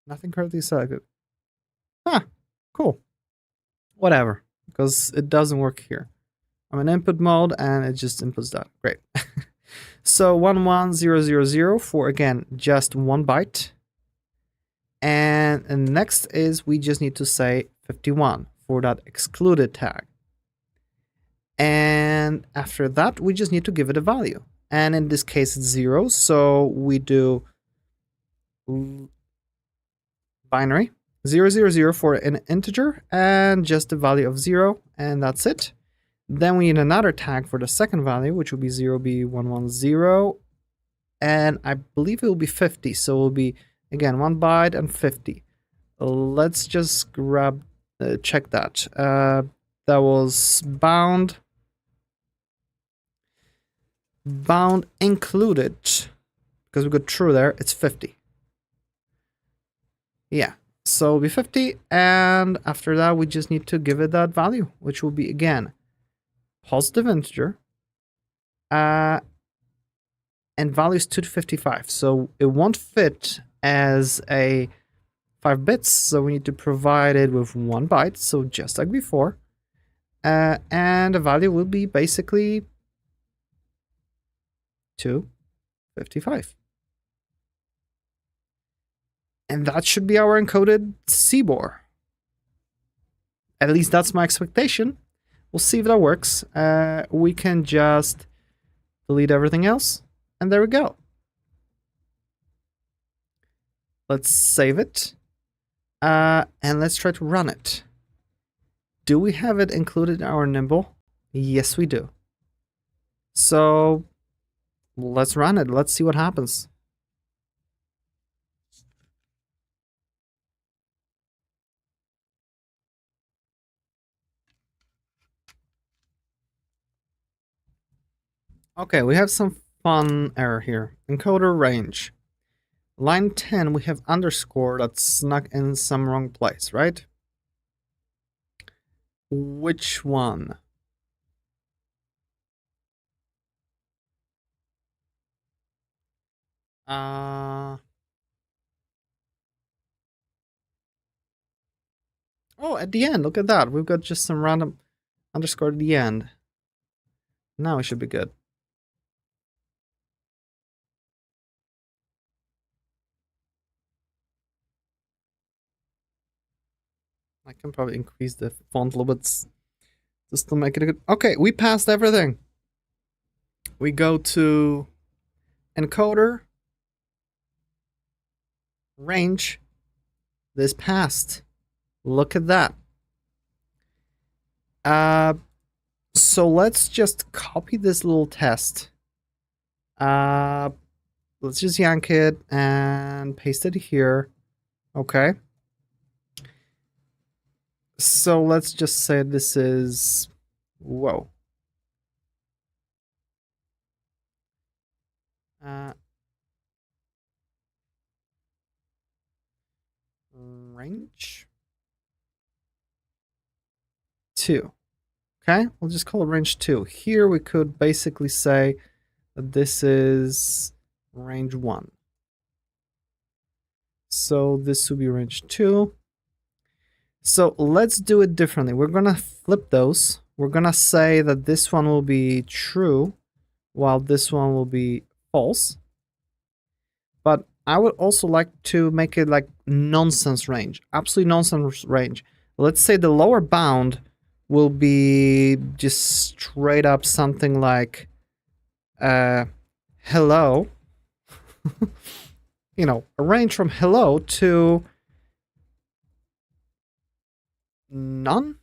Nothing currently selected. Ah, cool. Whatever, because it doesn't work here. I'm in input mode and it just inputs that. Great. So 11000 for, again, just 1 byte. And next is we just need to say 51 for that excluded tag. And after that, we just need to give it a value. And in this case, it's 0. So we do binary 000 for an integer and just the value of 0. And that's it. Then we need another tag for the second value, which will be 0b110. And I believe it will be 50. So it will be, again, 1 byte and 50. Let's just grab, check that. That was bound included, because we got true there, it's 50. Yeah, so it'll be 50, and after that we just need to give it that value, which will be, again, positive integer, and value is 2 to 55, so it won't fit as a 5 bits, so we need to provide it with 1 byte, so just like before, and the value will be basically 255. And that should be our encoded CBOR. At least that's my expectation. We'll see if that works. We can just delete everything else, and there we go. Let's save it, and let's try to run it. Do we have it included in our Nimble? Yes, we do. So let's run it. Let's see what happens. Okay, we have some fun error here. Encoder range. Line 10, we have underscore that's snuck in some wrong place, right? Which one? Oh, at the end, look at that. We've got just some random underscore at the end. Now it should be good. I can probably increase the font a little bit just to make it good. Okay, we passed everything. We go to encoder, range. This passed. Look at that. So let's just copy this little test. Let's just yank it and paste it here. Okay. So let's just say this is, whoa. Range 2. Okay, we'll just call it range 2. Here we could basically say that this is range 1. So this would be range 2. So let's do it differently. We're gonna flip those. We're gonna say that this one will be true while this one will be false. But I would also like to make it like nonsense range, absolute nonsense range. Let's say the lower bound will be just straight up something like hello. You know, a range from hello to none,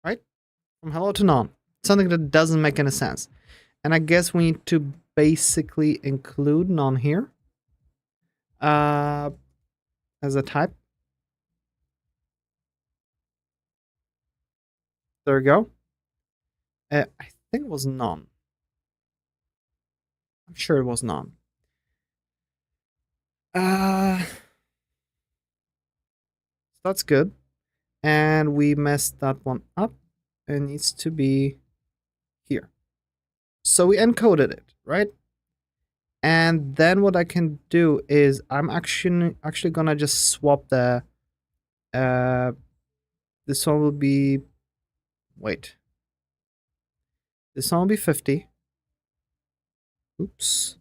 right? From hello to none. Something that doesn't make any sense. And I guess we need to basically include none here as a type. There we go. I think it was none. I'm sure it was none. That's good. And we messed that one up. It needs to be here. So we encoded it, right? And then what I can do is I'm actually gonna just swap the this one will be, wait, this one will be 50. Oops,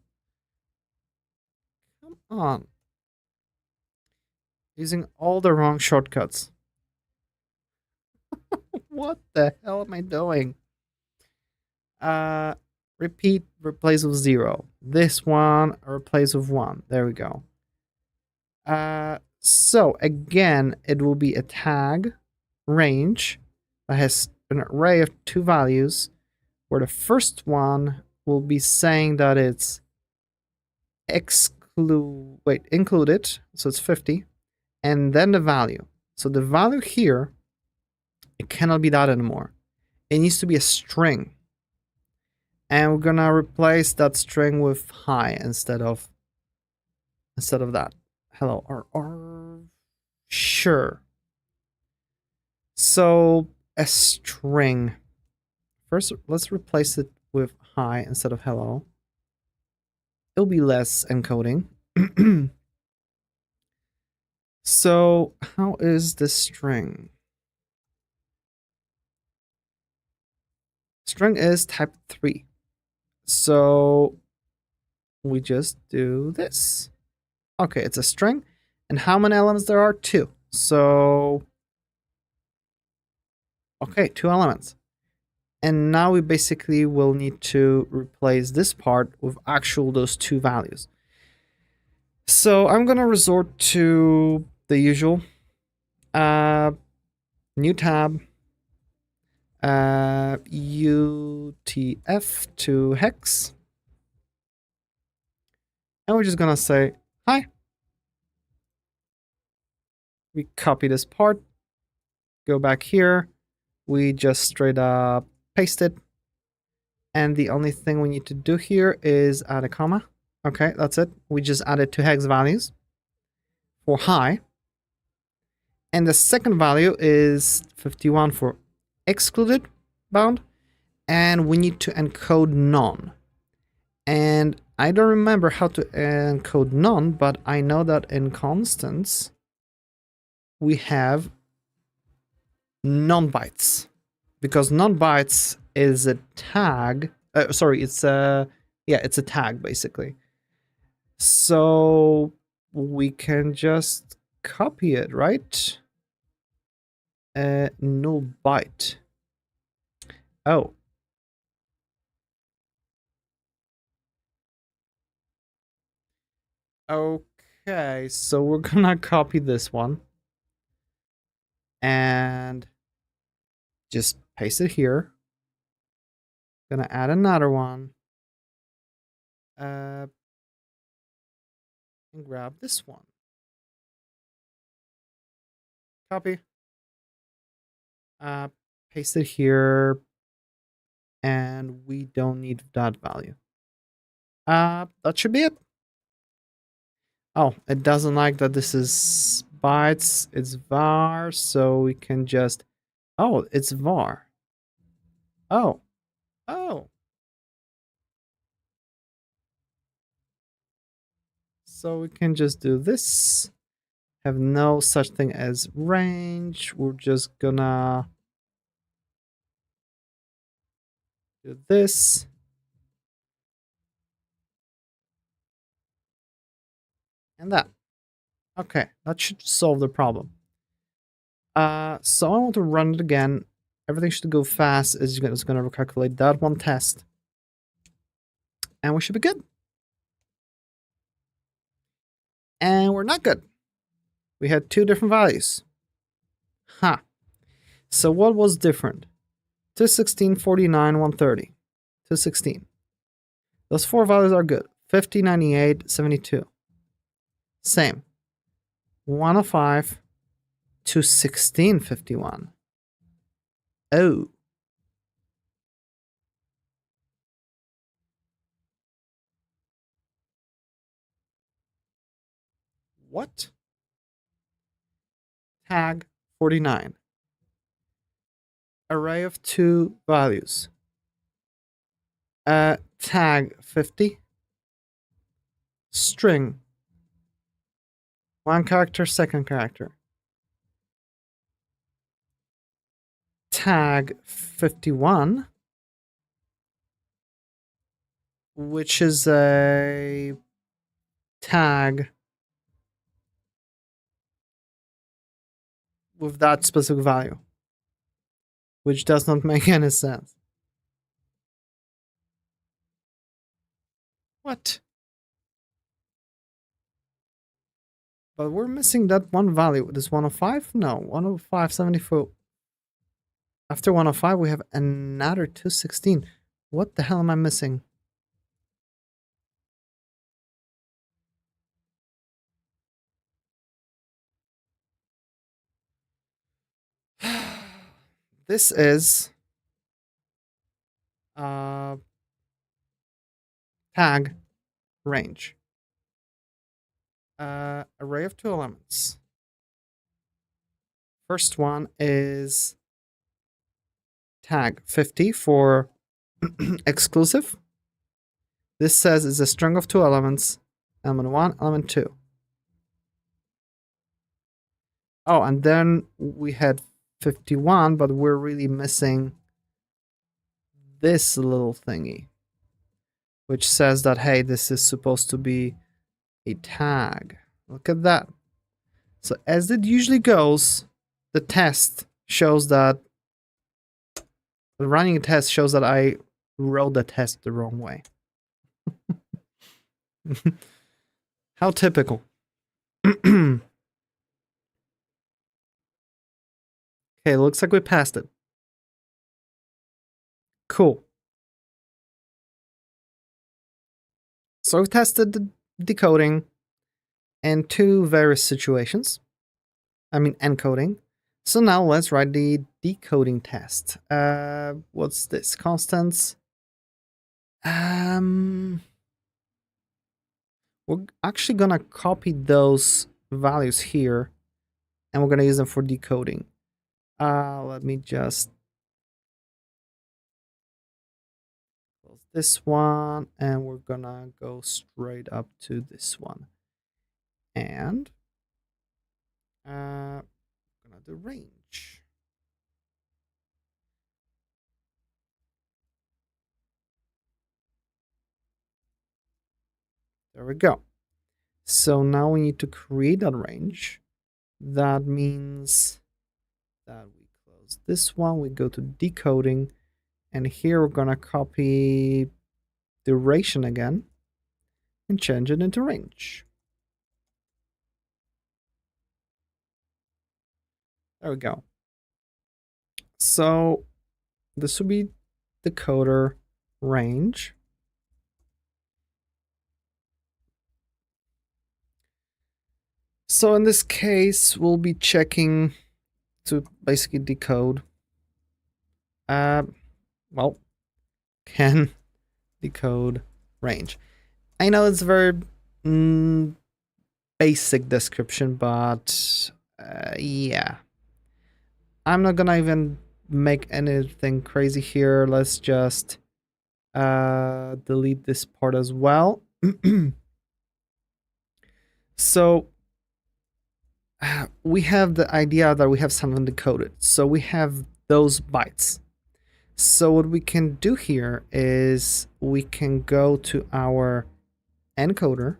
come on, using all the wrong shortcuts. What the hell am I doing? Repeat, replace with 0. This one replace with 1. There we go. So again, it will be a tag range that has an array of 2 values, where the first one will be saying that it's included, so it's 50, and then the value. So the value here, it cannot be that anymore. It needs to be a string. And we're gonna replace that string with hi instead of that. Hello, or sure. So a string. First, let's replace it with hi instead of hello. It'll be less encoding. So how is this string? String is type 3. So we just do this. Okay, it's a string. And how many elements there are? 2. So, okay, 2 elements. And now we basically will need to replace this part with actual those 2 values. So I'm gonna resort to the usual. New tab. UTF to hex. And we're just gonna say hi. We copy this part, go back here, we just straight up paste it, and the only thing we need to do here is add a comma. Okay, that's it. We just added 2 hex values for hi, and the second value is 51 for excluded bound, and we need to encode none. And I don't remember how to encode none, but I know that in constants we have non-bytes, because non-bytes is a tag. It's a tag basically. So we can just copy it, right? Null byte. Oh. Okay, so we're gonna copy this one and just paste it here. Gonna add another one. And grab this one. Copy. Paste it here. And we don't need that value. That should be it. Oh, it doesn't like that this is bytes, it's var, so we can just, oh, it's var. Oh. So we can just do this. have no such thing as range. We're just gonna do this. And that. Okay, that should solve the problem. So I want to run it again. Everything should go fast. It's going to recalculate that one test. And we should be good. And we're not good. We had two different values. Huh. So what was different? 216, 49, 130. 216. Those four values are good. 50, 98, 72. Same. 105, 216, 51. Oh. What? Tag 49. Array of two values. Tag 50. String. One character, second character. Tag 51, which is a tag with that specific value, which does not make any sense. What? But we're missing that one value. This 105? No, 105, 74. After 105, we have another 216. What the hell am I missing? This is tag range. Array of two elements. First one is tag 50 for exclusive. This says it's a string of two elements, element 1, element 2. Oh, and then we had 51, but we're really missing this little thingy, which says that, hey, this is supposed to be a tag. Look at that. So as it usually goes, the test shows that running a test shows that I wrote the test the wrong way. How typical. Okay, looks like we passed it. Cool. So we tested the decoding in two various situations. I mean encoding. So now let's write the decoding test. What's this? Constants. We're actually gonna copy those values here, and we're gonna use them for decoding. Let me just close this one, and we're gonna go straight up to this one, and we're gonna do range. There we go. So now we need to create that range. That means that we close this one, we go to decoding, and here we're gonna copy duration again and change it into range. There we go. So this will be decoder range. So in this case, we'll be checking to basically decode. Well, can decode range. I know it's a very basic description, but yeah. I'm not gonna even make anything crazy here. Let's just delete this part as well. So we have the idea that we have something decoded. So we have those bytes. So what we can do here is we can go to our encoder,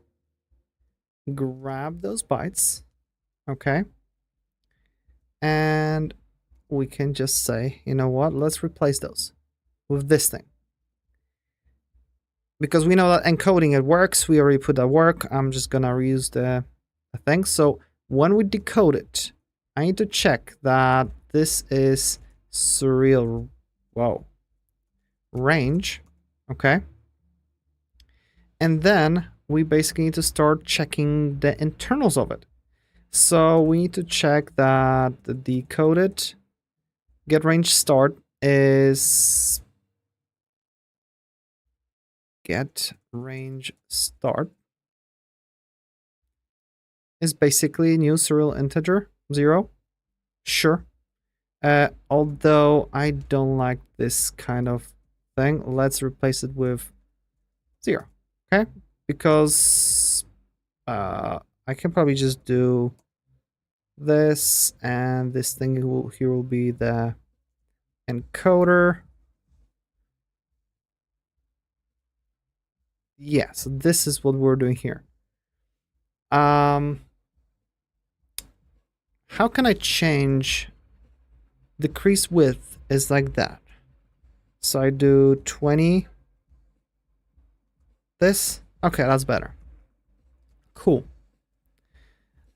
grab those bytes, okay? And we can just say, you know what, let's replace those with this thing. Because we know that encoding it works, we already put that work. I'm just gonna reuse the thing. So when we decode it, I need to check that this is surreal, range, okay? And then we basically need to start checking the internals of it. So we need to check that the decoded get range start is get range start is basically new serial integer 0. Sure. Although I don't like this kind of thing, let's replace it with 0. Okay, because I can probably just do this, and this thing here will be the encoder. Yeah, so this is what we're doing here. How can I change decrease width is like that? So I do 20 this. Okay, that's better. Cool.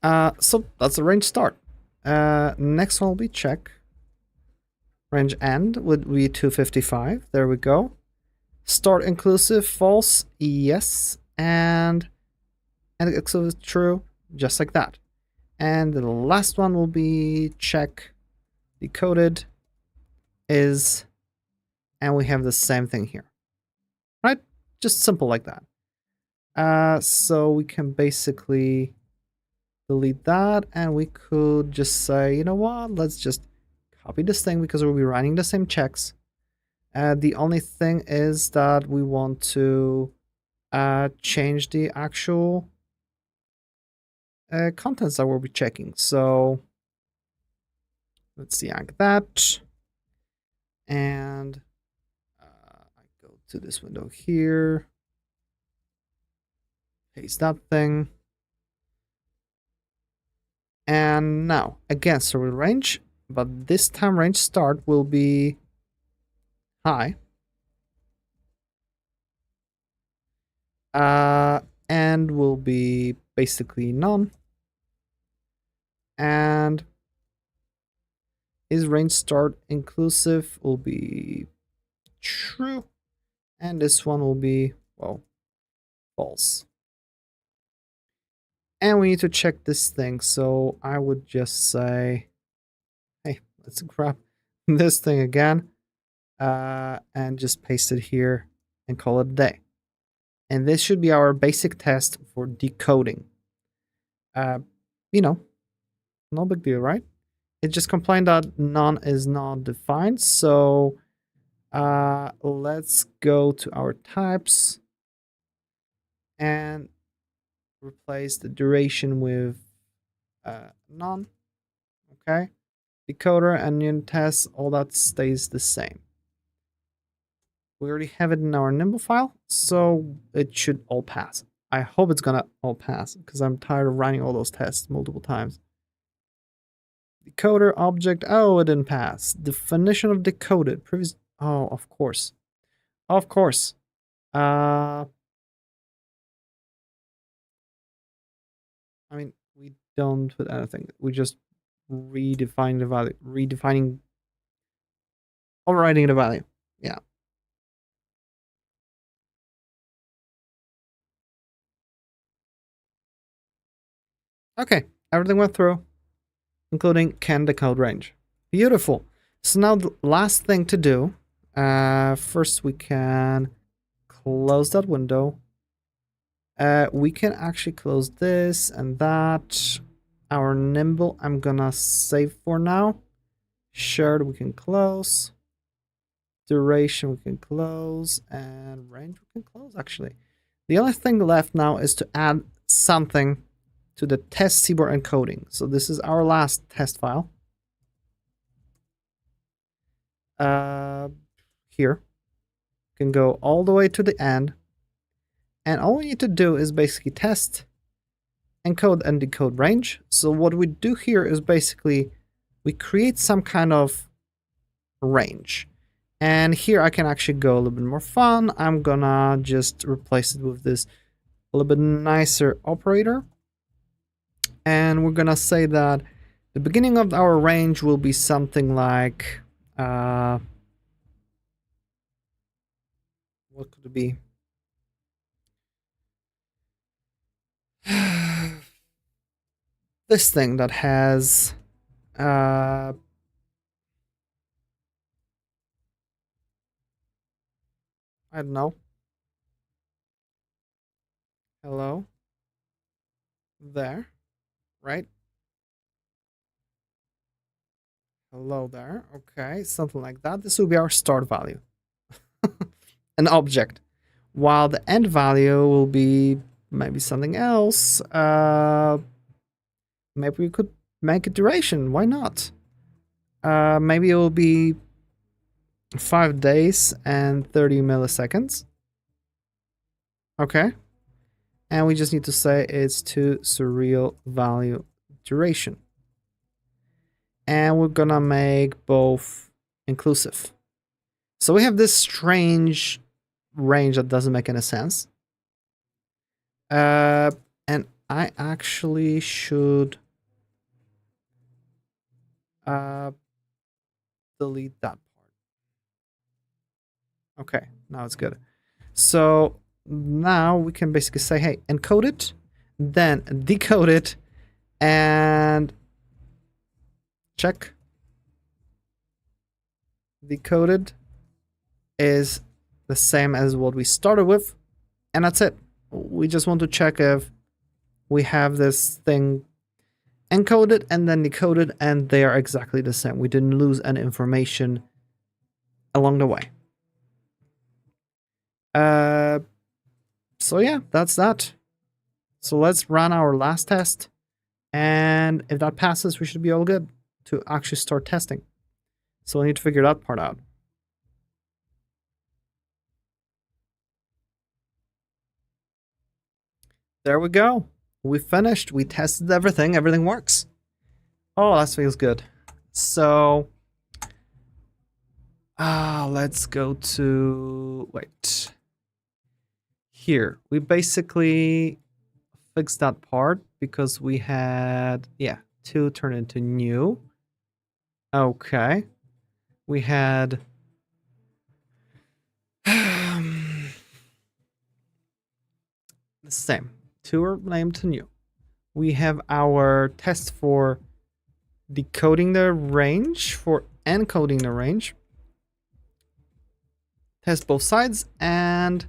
So that's the range start. Next one will be check. Range end would be 255. There we go. Start inclusive, false, yes, and exclusive, true, just like that. And the last one will be check decoded is, and we have the same thing here, right? Just simple like that. So we can basically delete that, and we could just say, you know what, let's just copy this thing because we'll be running the same checks. The only thing is that we want to change the actual contents that we'll be checking. So let's deactivate that, and I go to this window here, paste that thing, and now again, so we'll range, but this time range start will be high, and will be basically none, and is range start inclusive will be true, and this one will be, well, false. And we need to check this thing, so I would just say, hey, let's grab this thing again, and just paste it here and call it a day. And this should be our basic test for decoding. You know, no big deal, right? It just complained that none is not defined, so let's go to our types and replace the duration with none. Okay, decoder and unit test, all that stays the same. We already have it in our Nimble file, so it should all pass. I hope it's gonna all pass because I'm tired of running all those tests multiple times. Decoder object, oh, it didn't pass. Definition of decoded, previous, oh, of course. Of course. I mean, we don't put anything. We just redefine the value. Redefining, overriding the value. Yeah. Okay, everything went through, including can decode range. Beautiful. So now the last thing to do, first we can close that window. We can actually close this and that. Our Nimble, I'm gonna save for now. Shared, we can close. Duration, we can close. And range, we can close, actually. The only thing left now is to add something to the test CBOR encoding. So this is our last test file. Here. You can go all the way to the end. And all we need to do is basically test, encode, and decode range. So what we do here is basically we create some kind of range. And here I can actually go a little bit more fun. I'm gonna just replace it with this a little bit nicer operator. And we're gonna say that the beginning of our range will be something like, what could it be? This thing that has, I don't know. Hello. There. Right? Hello there. Okay, something like that. This will be our start value. An object. While the end value will be maybe something else. Maybe we could make a duration. Why not? Maybe it will be 5 days and 30 milliseconds. Okay. And we just need to say it's to surreal value duration. And we're gonna make both inclusive. So we have this strange range that doesn't make any sense. And I actually should delete that part. Okay, now it's good. So now we can basically say, hey, encode it, then decode it, and check. Decoded is the same as what we started with, and that's it. We just want to check if we have this thing encoded and then decoded, and they are exactly the same. We didn't lose any information along the way. So yeah, that's that. So let's run our last test, and if that passes, we should be all good to actually start testing. So I need to figure that part out. There we go. We finished. We tested everything. Everything works. Oh, that feels good. So, let's go to, wait. Here, we basically fixed that part because we had, yeah, to turn into new. Okay. We had the same. To are named to new. We have our test for decoding the range, for encoding the range. Test both sides, and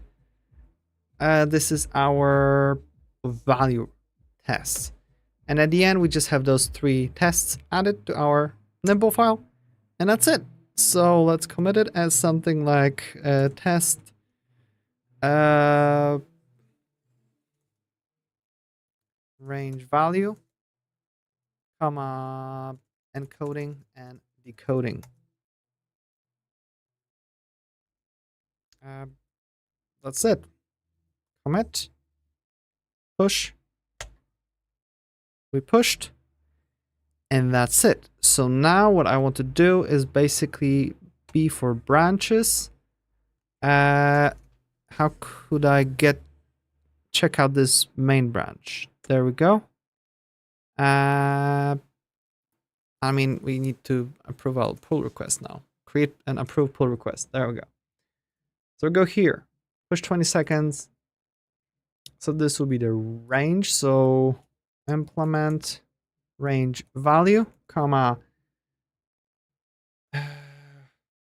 this is our value test. And at the end, we just have those 3 tests added to our Nimble file, and that's it. So let's commit it as something like test range value, comma, encoding and decoding. That's it. Commit, push. We pushed, and that's it. So now what I want to do is basically be for branches. How could I check out this main branch? There we go. I mean, we need to approve our pull request now. Create an approve pull request. There we go. So go here, push 20 seconds. So this will be the range. So implement range value, comma,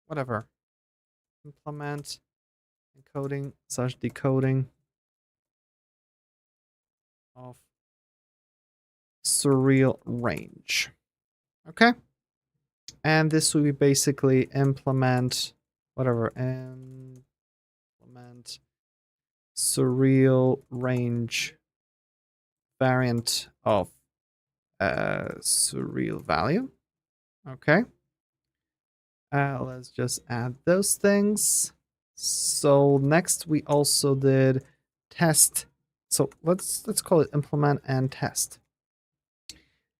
whatever. Implement encoding / decoding of surreal range. Okay. And this will be basically implement whatever, implement surreal range variant of surreal value. Okay. Let's just add those things. So next we also did test. So let's call it implement and test.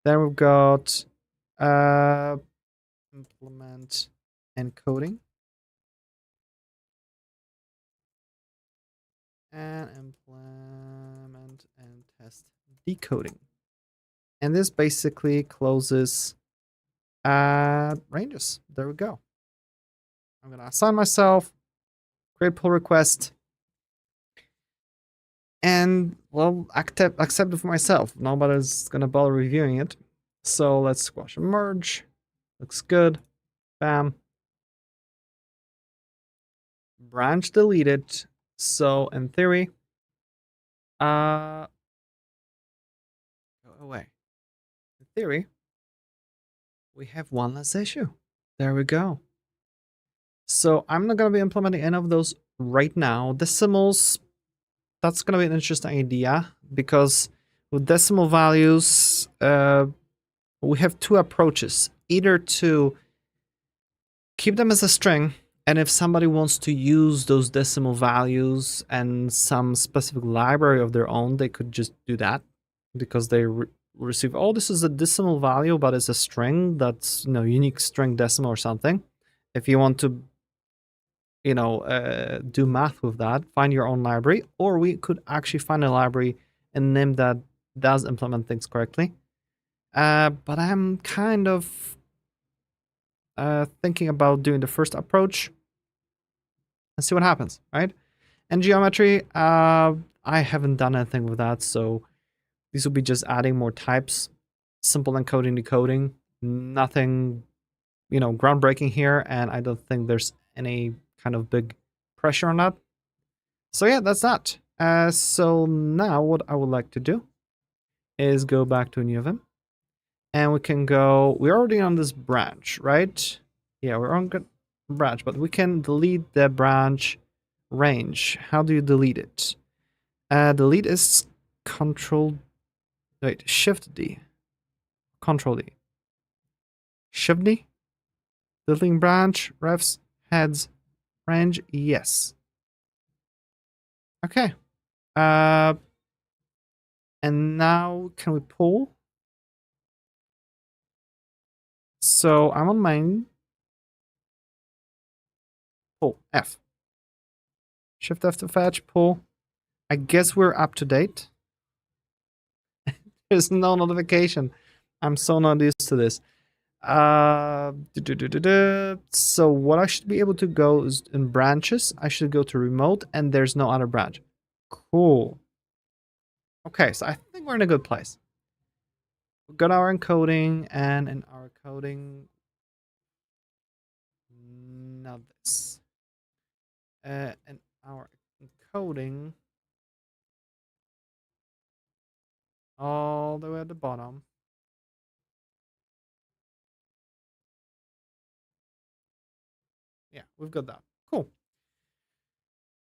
Then we've got implement encoding and implement and test decoding. And this basically closes ranges. There we go. I'm gonna assign myself, create pull request, and well, accept it for myself. Nobody's gonna bother reviewing it. So let's squash and merge. Looks good. Bam. Branch deleted. So in theory, go away. In theory, we have one less issue. There we go. So I'm not gonna be implementing any of those right now. Decimals, that's gonna be an interesting idea because with decimal values, we have two approaches. Either to keep them as a string, and if somebody wants to use those decimal values and some specific library of their own, they could just do that because they receive, oh, this is a decimal value, but it's a string that's, unique string decimal or something. If you want to, do math with that, find your own library, or we could actually find a library in NIM that does implement things correctly. But I'm kind of thinking about doing the first approach and see what happens, right? And geometry, I haven't done anything with that, so these will be just adding more types, simple encoding, decoding, nothing, groundbreaking here, and I don't think there's any kind of big pressure on that. So yeah, that's that. So now what I would like to do is go back to new vim, and we can go, we're already on this branch, right? Yeah, we're on good branch, but we can delete the branch range. How do you delete it? Delete is Shift D. Control D. Shift D. Deleting branch, refs, heads, range, yes. Okay. And now can we pull? So I'm on main. Pull, F. Shift F to fetch, pull. I guess we're up to date. There's no notification. I'm so not used to this. So what I should be able to go is in branches. I should go to remote, and there's no other branch. Cool. Okay, so I think we're in a good place. We've got our encoding, and in our coding, not this. In our encoding, all the way at the bottom. Yeah, we've got that. Cool.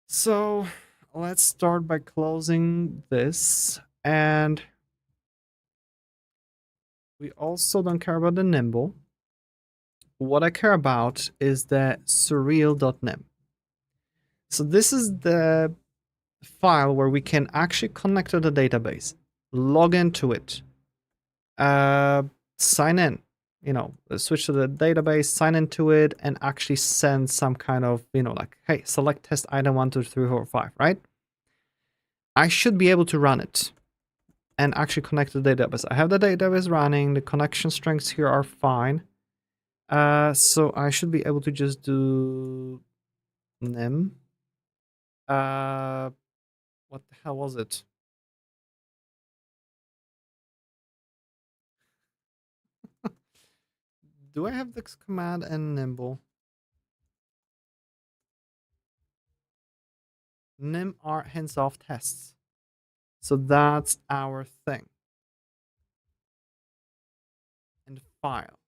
So let's start by closing this, and we also don't care about the nimble. What I care about is the surreal.nim. So this is the file where we can actually connect to the database, log into it, sign in, switch to the database, sign into it, and actually send some kind of, like, hey, select test item 1, 2, 3, 4, 5, right? I should be able to run it and actually connect to the database. I have the database running, the connection strengths here are fine. So I should be able to just do nim. What the hell was it? Do I have this command and nimble? Nim are hands off tests. So that's our thing. And file.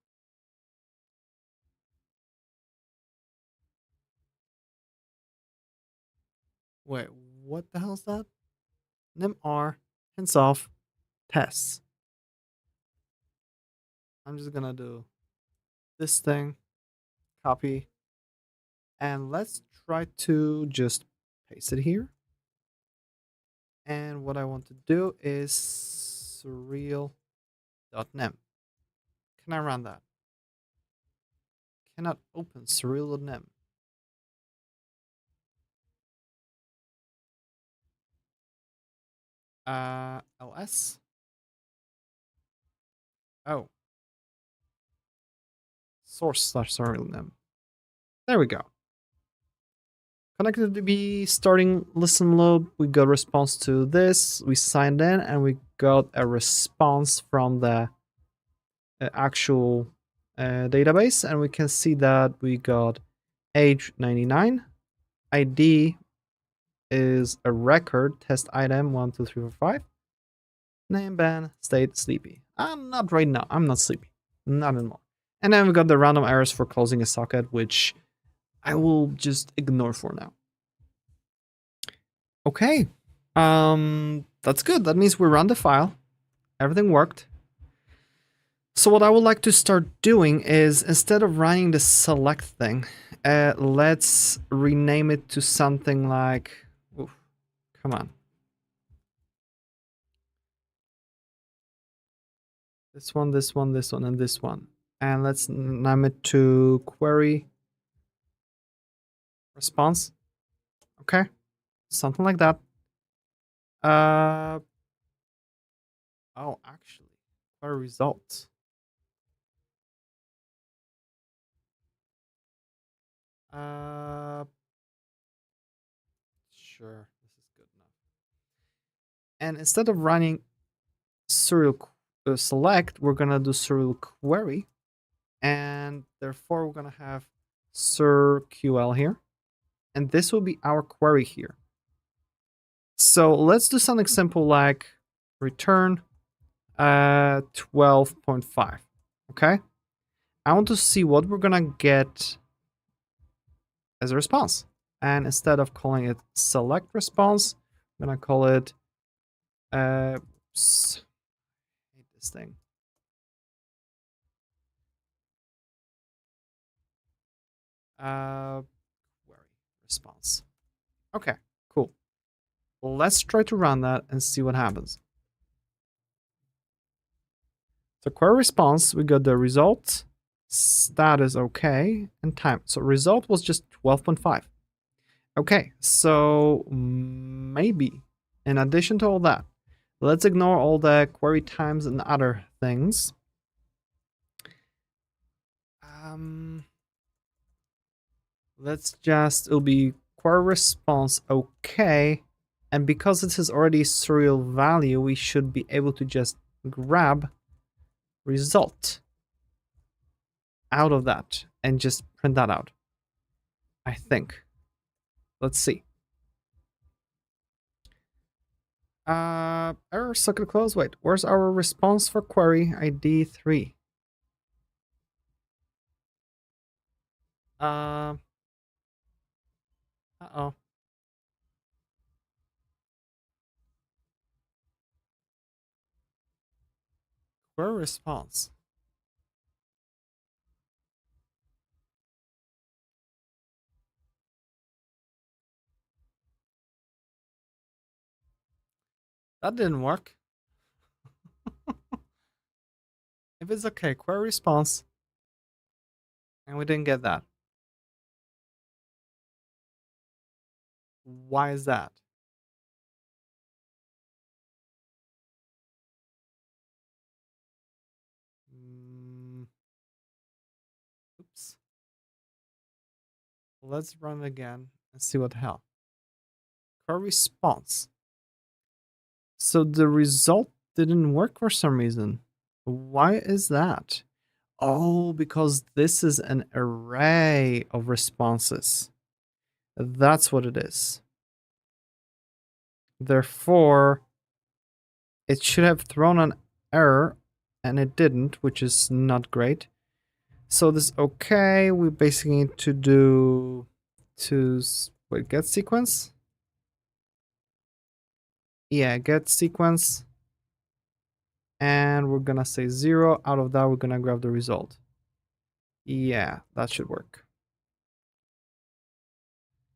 Wait, what the hell is that? Nim are hands off tests. I'm just gonna do this thing, copy, and let's try to just paste it here. And what I want to do is surreal.nem. Can I run that? Cannot open surreal.nem. ls. Oh. Source/surreal.nem. There we go. Connected to be starting listen loop. We got response to this. We signed in and we got a response from the actual database, and we can see that we got age 99, ID is a record, test item 1 2 3 4 5, name ban, state sleepy. I'm not right now. I'm not sleepy, not anymore. And then we got the random errors for closing a socket, which I will just ignore for now. Okay, that's good. That means we run the file. Everything worked. So what I would like to start doing is, instead of running the select thing, let's rename it to something like, oof, come on. This one, this one, this one, and this one. And let's name it to query response. Okay, something like that. Oh, actually, query results. Sure, this is good enough. And instead of running serial select, we're gonna do serial query, and therefore we're gonna have surql here, and this will be our query here. So let's do something simple like return 12.5. Okay, I want to see what we're gonna get as a response, and instead of calling it select response, I'm gonna call it I hate this thing. Query response. Okay, cool. Let's try to run that and see what happens. So query response, we got the result, status okay, and time. So result was just 12.5. Okay, so maybe in addition to all that, let's ignore all the query times and other things. Let's just, it'll be query response okay, and because it is already serial value, we should be able to just grab result out of that and just print that out, I think. Let's see. Error socket close. Wait, where's our response for query ID 3? Uh-oh. Query response. That didn't work. If it's okay, query response. And we didn't get that. Why is that? Oops. Let's run it again and see what the hell. Query response. So the result didn't work for some reason. Why is that? Oh, because this is an array of responses. That's what it is. Therefore, it should have thrown an error, and it didn't, which is not great. So this okay, we basically need to do wait, get sequence? Yeah, get sequence. And we're gonna say 0. Out of that, we're gonna grab the result. Yeah, that should work.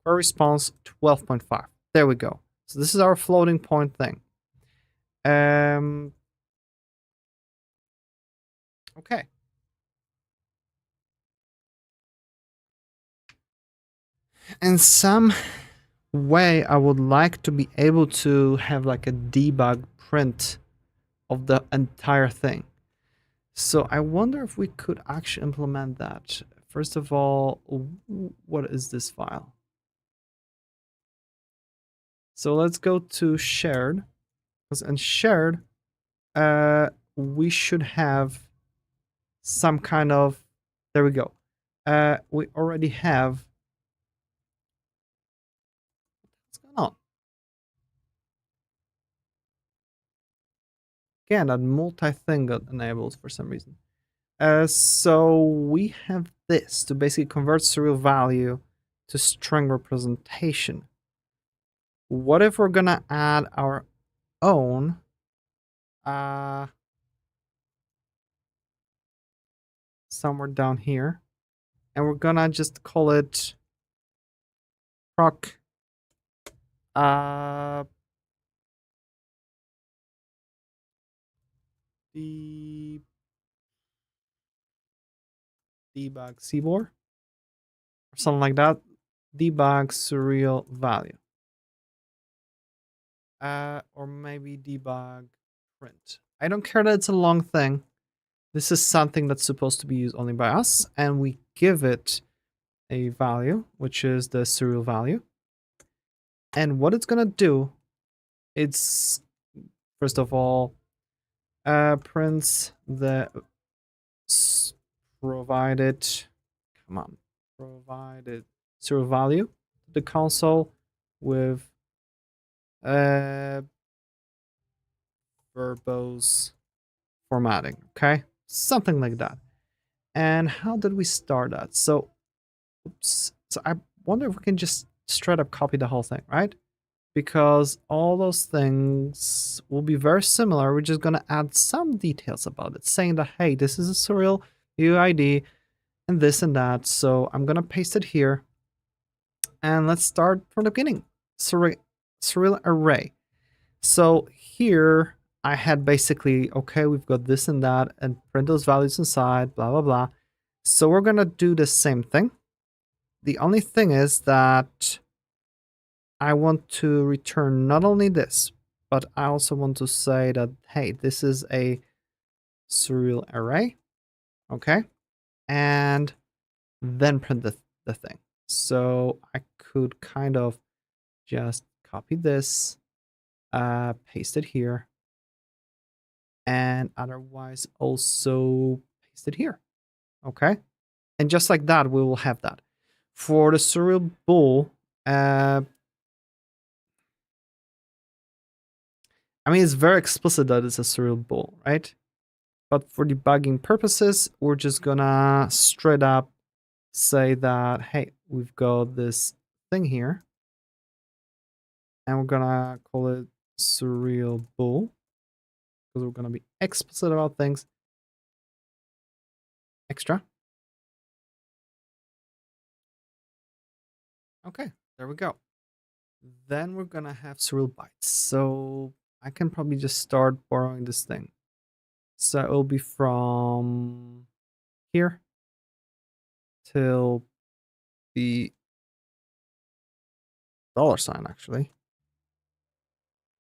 Query response 12.5. There we go. So this is our floating point thing. Okay. In some way, I would like to be able to have like a debug print of the entire thing. So I wonder if we could actually implement that. First of all, what is this file? So let's go to shared. Because in shared, we should have some kind of, there we go. We already have, what's going on? Again, that multi-thing got enabled for some reason. So we have this to basically convert serial value to string representation. What if we're gonna add our own somewhere down here, and we're gonna just call it proc the debug CBOR or something like that. Debug serial value. Or maybe debug print. I don't care that it's a long thing. This is something that's supposed to be used only by us, and we give it a value, which is the serial value. And what it's gonna do, it's first of all prints the provided, provided serial value to the console with verbose formatting, okay? Something like that. And how did we start that? So, oops. So I wonder if we can just straight up copy the whole thing, right? Because all those things will be very similar. We're just gonna add some details about it, saying that, hey, this is a serial UID and this and that. So I'm gonna paste it here. And let's start from the beginning. Serial array. So here I had basically, okay, we've got this and that, and print those values inside, blah, blah, blah. So we're going to do the same thing. The only thing is that I want to return not only this, but I also want to say that, hey, this is a serial array, okay? And then print the thing. So I could kind of just copy this, paste it here, and otherwise also paste it here, okay? And just like that, we will have that. For the serial bool, I mean, it's very explicit that it's a serial bool, right? But for debugging purposes, we're just gonna straight up say that, hey, we've got this thing here, and we're gonna call it serial bool, because we're gonna be explicit about things. Extra. Okay, there we go. Then we're gonna have serial bytes. So I can probably just start borrowing this thing. So it will be from here till the $, actually.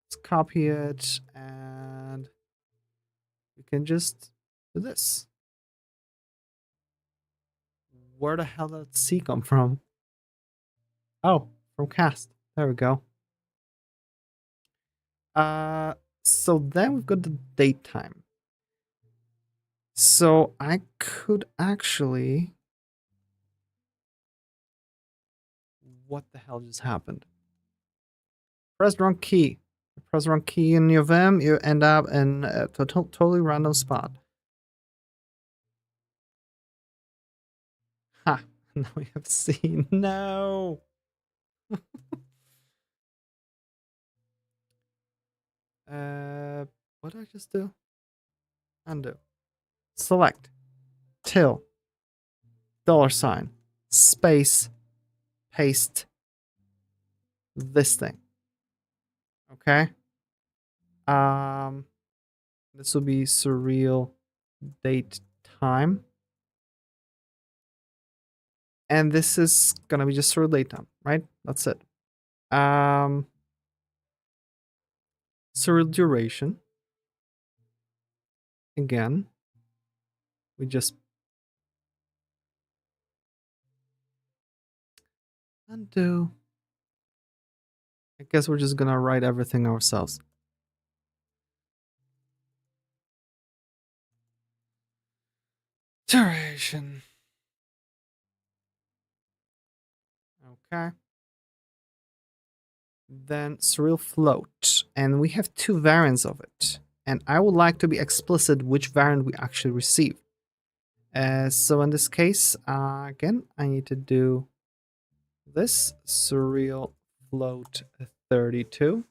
Let's copy it, and we can just do this. Where the hell did C come from? Oh, from cast. There we go. So then we've got the date time. So I could actually... What the hell just happened? Press the wrong key. Press the wrong key in your Vim, you end up in a totally random spot. Ha! Now we have C. No! What did I just do? Undo. Select. Till. $, space, paste this thing. Okay. This will be surreal date time. And this is gonna be just surreal date time, right? That's it. Surreal duration. Again, we just undo. I guess we're just gonna write everything ourselves. Duration. Okay. Then surreal float. And we have 2 variants of it. And I would like to be explicit which variant we actually receive. So in this case, again, I need to do this surreal float 32.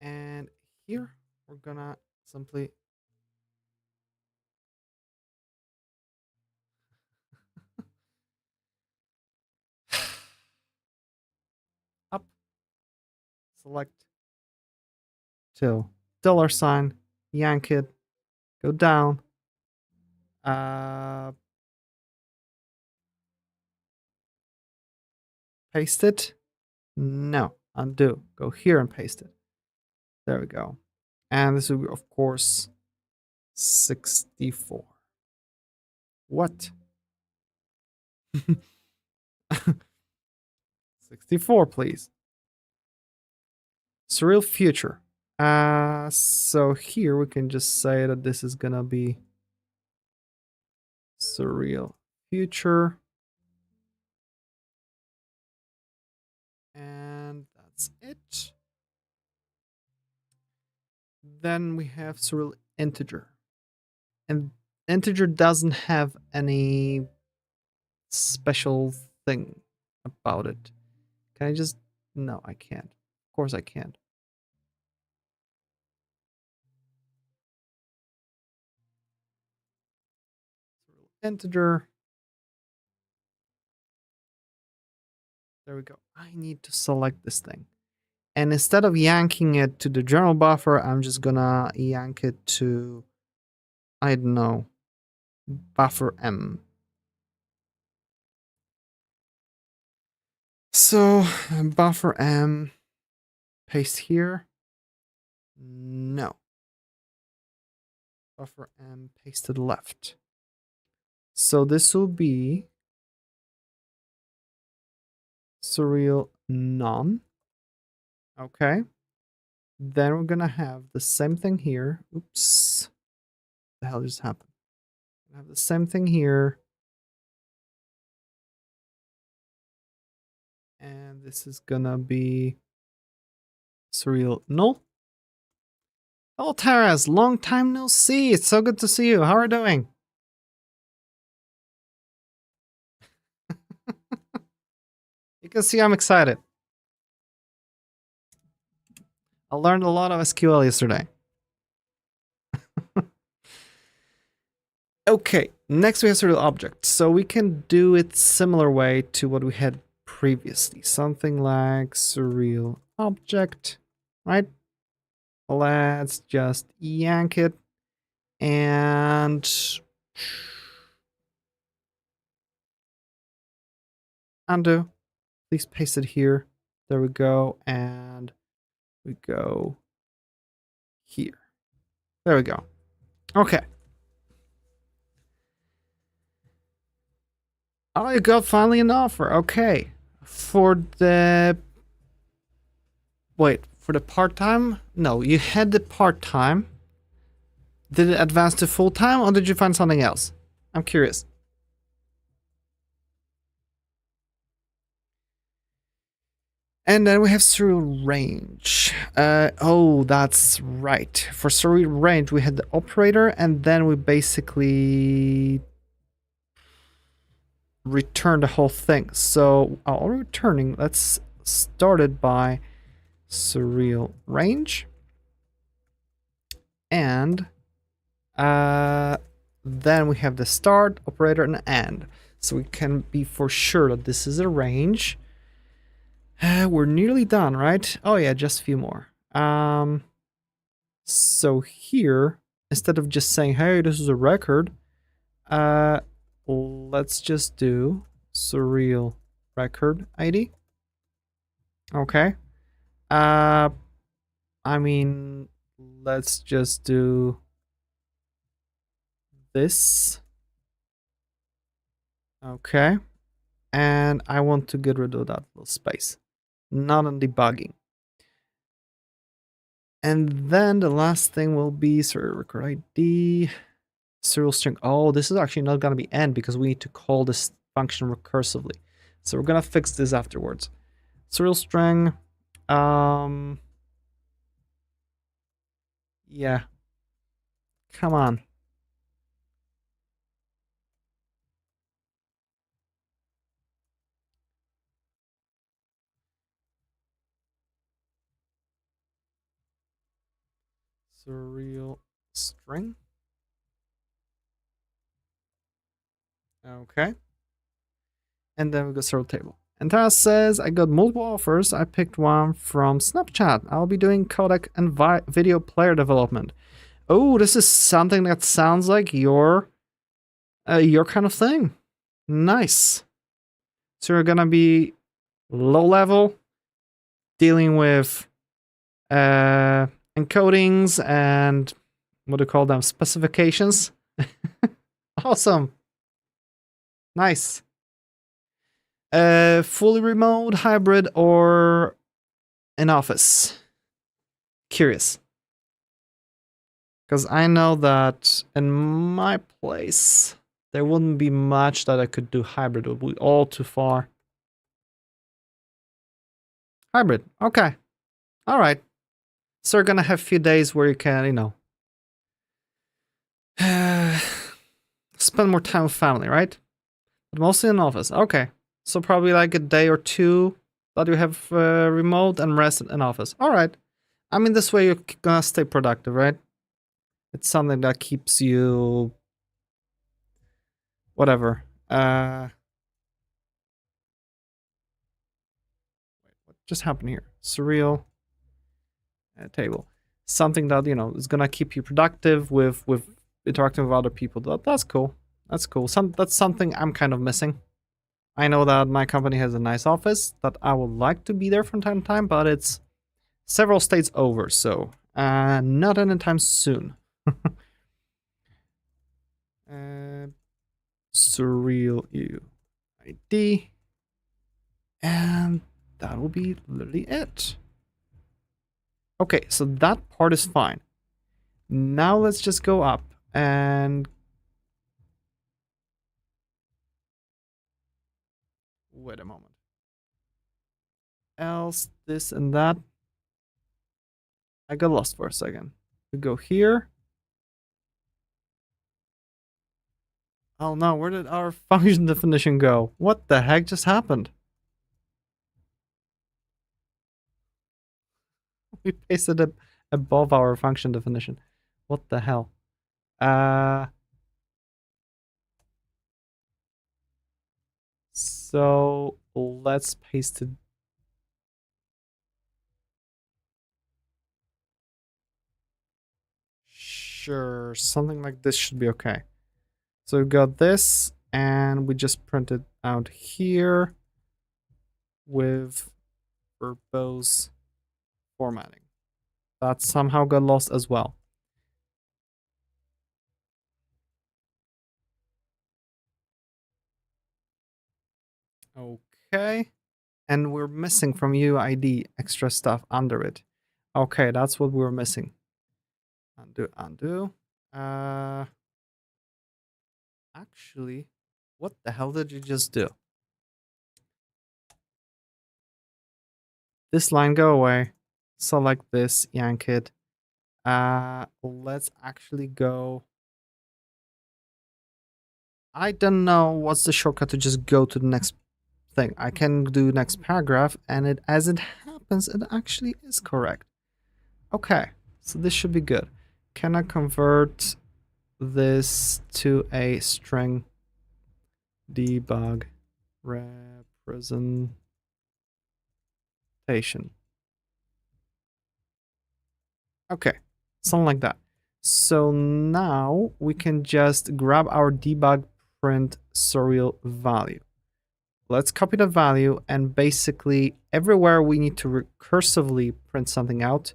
And here we're gonna simply up, select till $, yank it, go down, paste it. No, undo. Go here and paste it. There we go. And this will be, of course, 64. What? 64, please. Surreal future. So here we can just say that this is gonna be surreal future. And that's it. Then we have surreal integer. And integer doesn't have any special thing about it. Can I just... No, I can't. Of course I can't. Surreal integer. There we go. I need to select this thing. And instead of yanking it to the general buffer, I'm just gonna yank it to, I don't know, buffer M. So buffer M, paste here. No. Buffer M, paste to the left. So this will be surreal none. Okay. Then we're gonna have the same thing here. Oops. What the hell just happened? I have the same thing here. And this is gonna be surreal null. Oh, Taras, long time no see. It's so good to see you. How are you doing? You can see I'm excited. I learned a lot of SQL yesterday. Okay, next we have surreal object. So we can do it similar way to what we had previously. Something like surreal object, right? Let's just yank it and undo. Please paste it here. There we go. And we go here. There we go. Okay. Oh, you got finally an offer. Okay. For the... Wait, for the part-time? No, you had the part-time. Did it advance to full-time or did you find something else? I'm curious. And then we have surreal range. Oh, that's right. For surreal range, we had the operator and then we basically return the whole thing. So our returning, let's start it by surreal range. And then we have the start operator and end. So we can be for sure that this is a range. We're nearly done, right? Oh yeah, just a few more. So here, instead of just saying, hey, this is a record, let's just do surreal record ID. Okay. I mean, let's just do this. Okay. And I want to get rid of that little space. Not on debugging. And then the last thing will be serial record ID, serial string. Oh, this is actually not going to be end because we need to call this function recursively. So we're going to fix this afterwards. Serial string. Yeah. Come on. Serial string. Okay. And then we go serial table. And Tara says, I got multiple offers. I picked one from Snapchat. I'll be doing codec and video player development. Oh, this is something that sounds like your kind of thing. Nice. So you're gonna be low level, dealing with encodings and what do you call them? Specifications. Awesome. Nice. Fully remote, hybrid, or in office? Curious. Because I know that in my place, there wouldn't be much that I could do hybrid. It would be all too far. Hybrid. Okay. All right. So you're going to have a few days where you can, you know, spend more time with family, right? But mostly in office. Okay. So probably like a day or two that you have remote and rest in office. All right. I mean, this way you're going to stay productive, right? It's something that keeps you... whatever. Wait, what just happened here? Surreal table. Something that, you know, is gonna keep you productive with interacting with other people. That's cool. That's cool. That's something I'm kind of missing. I know that my company has a nice office that I would like to be there from time to time, but it's several states over, so not anytime soon. Surreal ID. And that will be literally it. Okay, so that part is fine. Now let's just go up and... wait a moment. Else, this and that. I got lost for a second. We go here. Oh no, where did our function definition go? What the heck just happened? We pasted it above our function definition. What the hell? So let's paste it. Sure, something like this should be okay. So we got this, and we just print it out here with verbose formatting. That somehow got lost as well. Okay. And we're missing from UID extra stuff under it. Okay, that's what we were missing. Undo. Actually, what the hell did you just do? This line go away. Select this, yank it. Let's actually go. I don't know what's the shortcut to just go to the next thing. I can do next paragraph, and as it happens, it actually is correct. Okay, so this should be good. Can I convert this to a string debug representation? Okay, something like that. So now we can just grab our debug print surreal value. Let's copy the value, and basically everywhere we need to recursively print something out,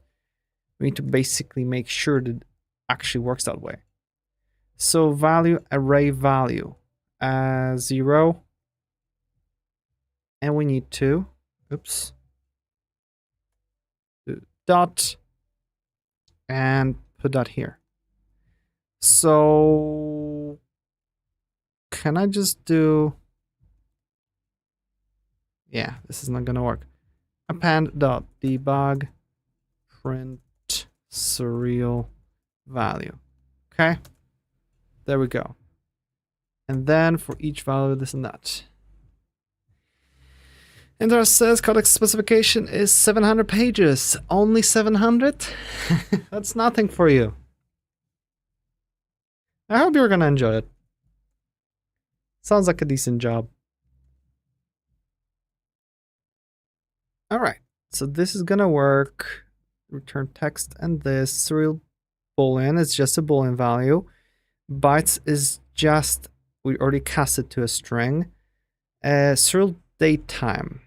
we need to basically make sure that it actually works that way. So value array value 0, and we need to do dot and put that here. So can I just do, yeah, this is not gonna work. Append dot debug print surreal value. Okay, there we go. And then for each value, this and that. And our says codex specification is 700 pages. Only 700? That's nothing for you. I hope you're gonna enjoy it. Sounds like a decent job. Alright, so this is gonna work. Return text and this. Surreal boolean is just a boolean value. Bytes is just, we already cast it to a string. Surreal datetime.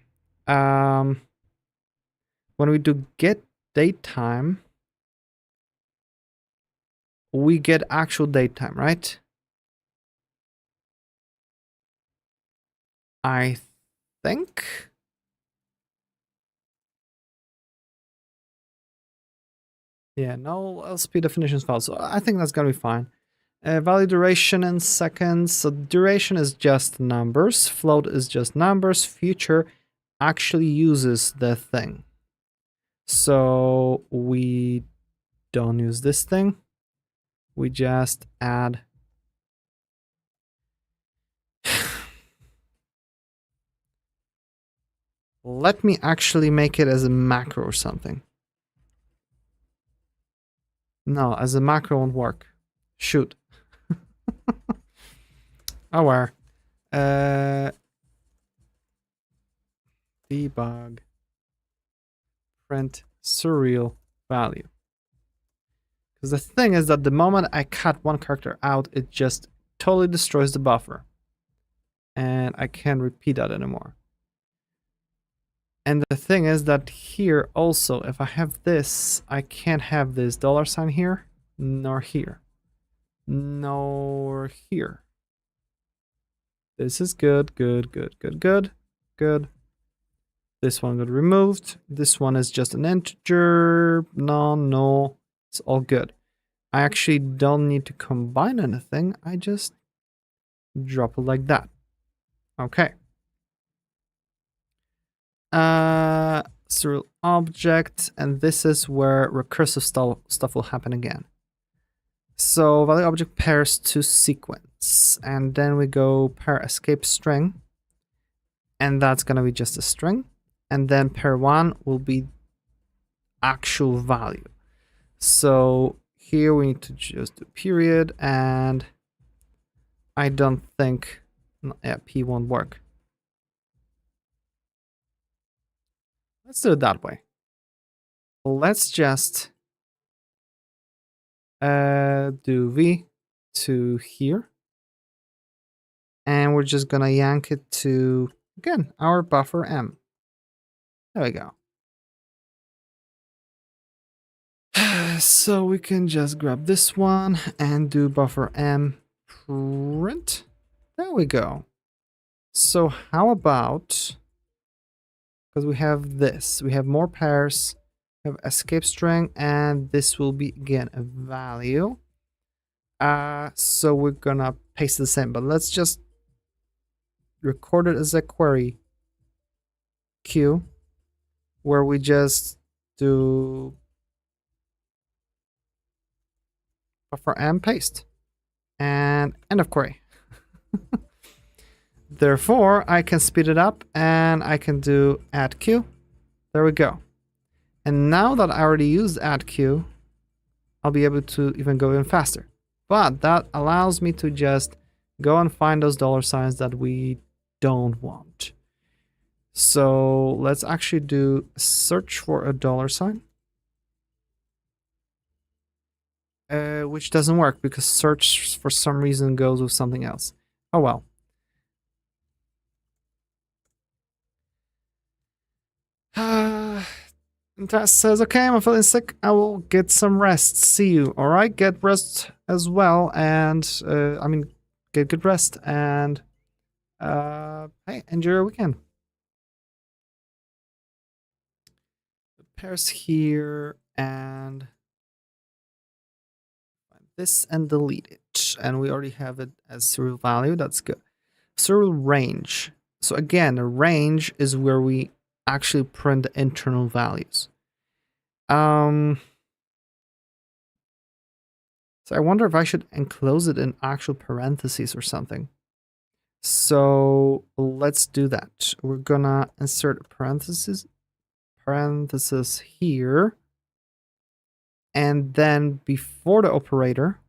When we do get datetime, we get actual datetime, right? I think. Yeah, no LSP definitions file, so I think that's gonna be fine. Value duration in seconds. So duration is just numbers, float is just numbers, future actually uses the thing. So we don't use this thing. We just add let me actually make it as a macro or something. No, as a macro won't work. Shoot. Oh, where? Debug print surreal value. Because the thing is that the moment I cut one character out, it just totally destroys the buffer. And I can't repeat that anymore. And the thing is that here also, if I have this, I can't have this $sign here, nor here, nor here. This is good, good, good, good, good, good. This one got removed. This one is just an integer. No, no, it's all good. I actually don't need to combine anything. I just drop it like that. Okay. Surreal object, and this is where recursive stuff will happen again. So value object pairs to sequence, and then we go pair escape string, and that's gonna be just a string, and then pair one will be actual value. So here we need to just do period, and I don't think, yeah, P won't work. Let's do it that way. Let's just do V to here. And we're just gonna yank it to, again, our buffer M. There we go. So we can just grab this one and do buffer M print. There we go. So how about, because we have this, we have more pairs, we have escape string, and this will be again a value. So we're gonna paste the same, but let's just record it as a query queue where we just do buffer M paste and end of query. Therefore, I can speed it up and I can do add queue. There we go. And now that I already used add queue, I'll be able to even go even faster. But that allows me to just go and find those $signs that we don't want. So let's actually do a search for a $sign. Which doesn't work because search for some reason goes with something else. Oh well. That says, okay, I'm feeling sick. I will get some rest. See you. All right, get rest as well, and get good rest, and hey, enjoy your weekend. The pairs here, and this, and delete it. And we already have it as serial value. That's good. Serial range. So again, a range is where we actually print the internal values. So I wonder if I should enclose it in actual parentheses or something. So let's do that. We're gonna insert a parenthesis here. And then before the operator,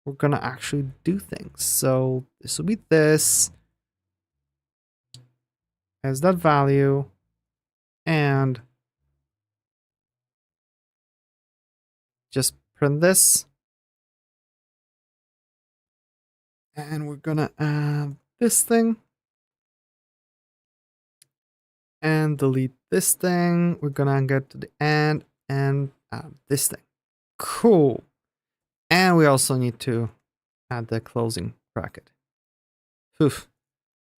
we're gonna actually do things. So this will be this as that value, and just print this. And we're gonna add this thing and delete this thing. We're gonna get to the end and add this thing. Cool. And we also need to add the closing bracket. Oof.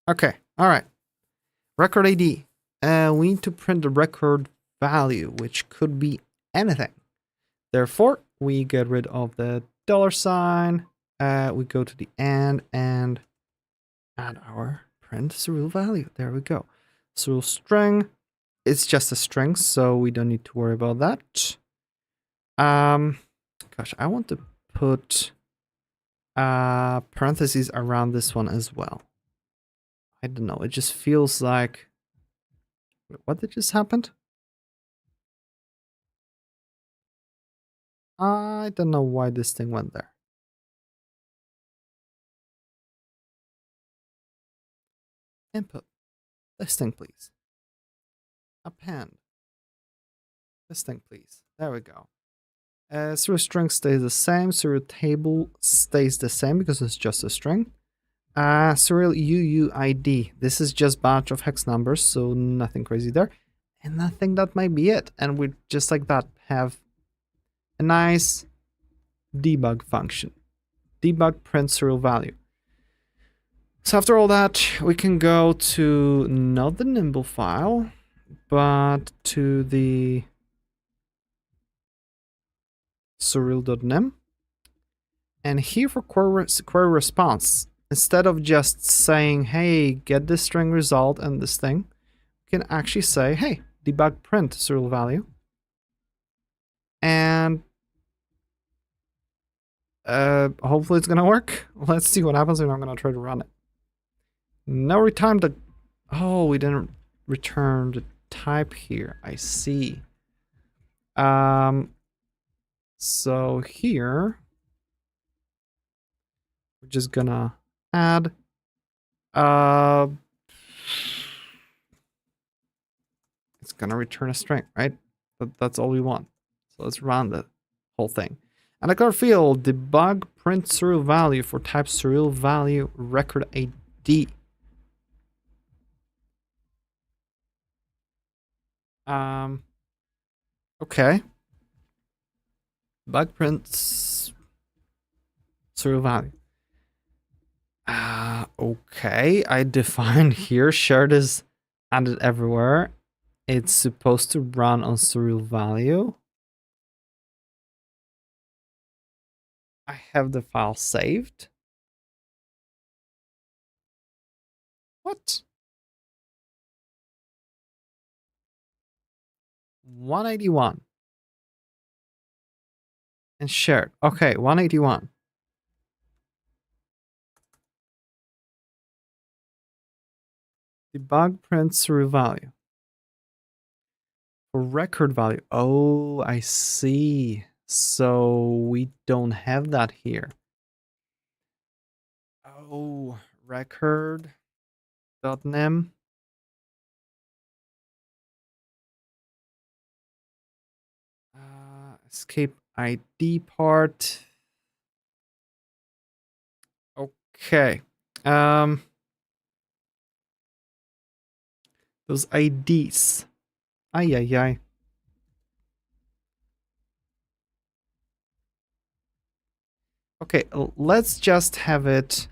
Okay, all right. Record ID. We need to print the record value, which could be anything. Therefore, we get rid of the $sign. We go to the end and add our print serial value. There we go. Serial string. It's just a string, so we don't need to worry about that. Gosh, I want to put parentheses around this one as well. I don't know. It just feels like... What did just happen? I don't know why this thing went there. Input. This thing, please. Append. This thing, please. There we go. Serial string stays the same. Serial table stays the same because it's just a string. Serial UUID. This is just batch of hex numbers, so nothing crazy there. And I think that might be it. And we just like that have a nice debug function. Debug print serial value. So after all that, we can go to not the Nimble file, but to the surreal.nym. And here for query response, instead of just saying, hey, get this string result and this thing, we can actually say, hey, debug print serial value. And hopefully it's going to work. Let's see what happens when I'm going to try to run it. Now we time the... Oh, we didn't return the type here. I see. So here, we're just gonna add it's gonna return a string, right? That's all we want. So let's run the whole thing. And I got field debug print serial value for type serial value record ID. Okay. Bug prints serial value. Okay, I defined here shared is added everywhere. It's supposed to run on serial value. I have the file saved. What? 181. And shared. Okay, 181. Debug print serial value. For record value. Oh, I see. So we don't have that here. Oh, record.nem. Escape ID part. Okay. Those IDs. Ay, ay, ay. Okay, let's just have it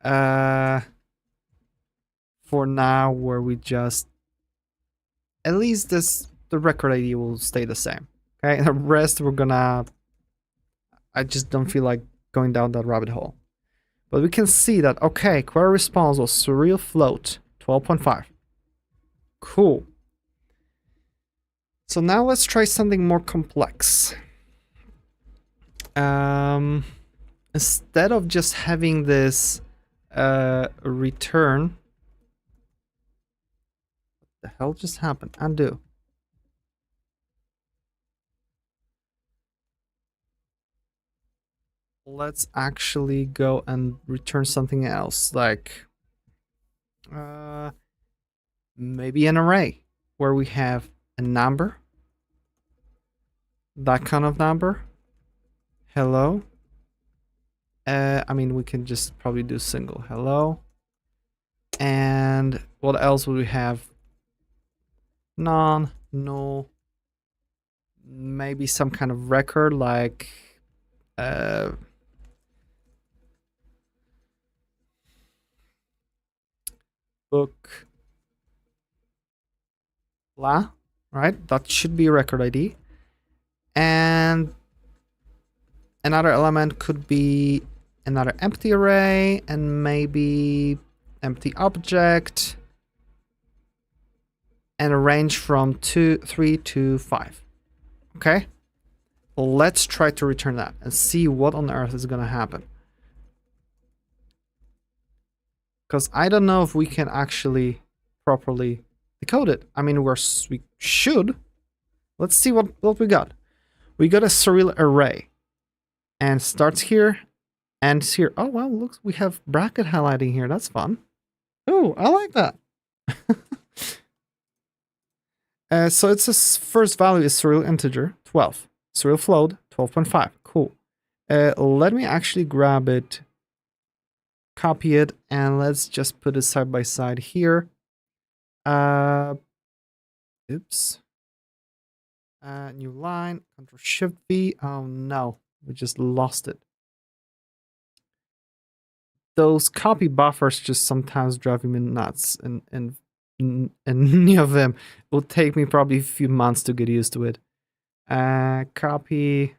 for now where we just at least the record ID will stay the same. Okay, the rest we're gonna I just don't feel like going down that rabbit hole. But we can see that okay, query response was surreal float 12.5. Cool. So now let's try something more complex. Instead of just having this return, what the hell just happened? Undo. Let's actually go and return something else, like maybe an array where we have a number, that kind of number. Hello. I mean, we can just probably do single hello. And what else would we have? None, null, maybe some kind of record like book blah, right? That should be a record ID. And another element could be another empty array and maybe empty object and a range from 3 to 5. Okay? Let's try to return that and see what on earth is gonna happen. Because I don't know if we can actually properly decode it. I mean, we should. Let's see what we got. We got a surreal array. And starts here, ends here. Oh, well, looks, we have bracket highlighting here. That's fun. Oh, I like that. So its first value is surreal integer, 12. Surreal float, 12.5. Cool. Let me actually grab it, copy it, and let's just put it side by side here. Oops. New line, Ctrl-Shift-V. Oh no, we just lost it. Those copy buffers just sometimes drive me nuts, and any of them will take me probably a few months to get used to it. Copy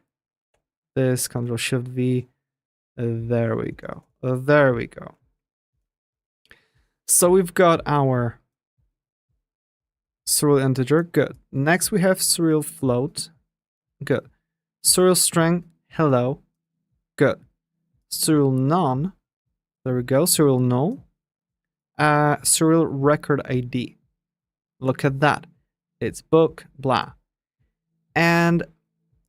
this, Ctrl-Shift-V. There we go. There we go. So we've got our surreal integer. Good. Next we have surreal float. Good. Surreal string. Hello. Good. Surreal none. There we go. Surreal null. Surreal record ID. Look at that. It's book, blah. And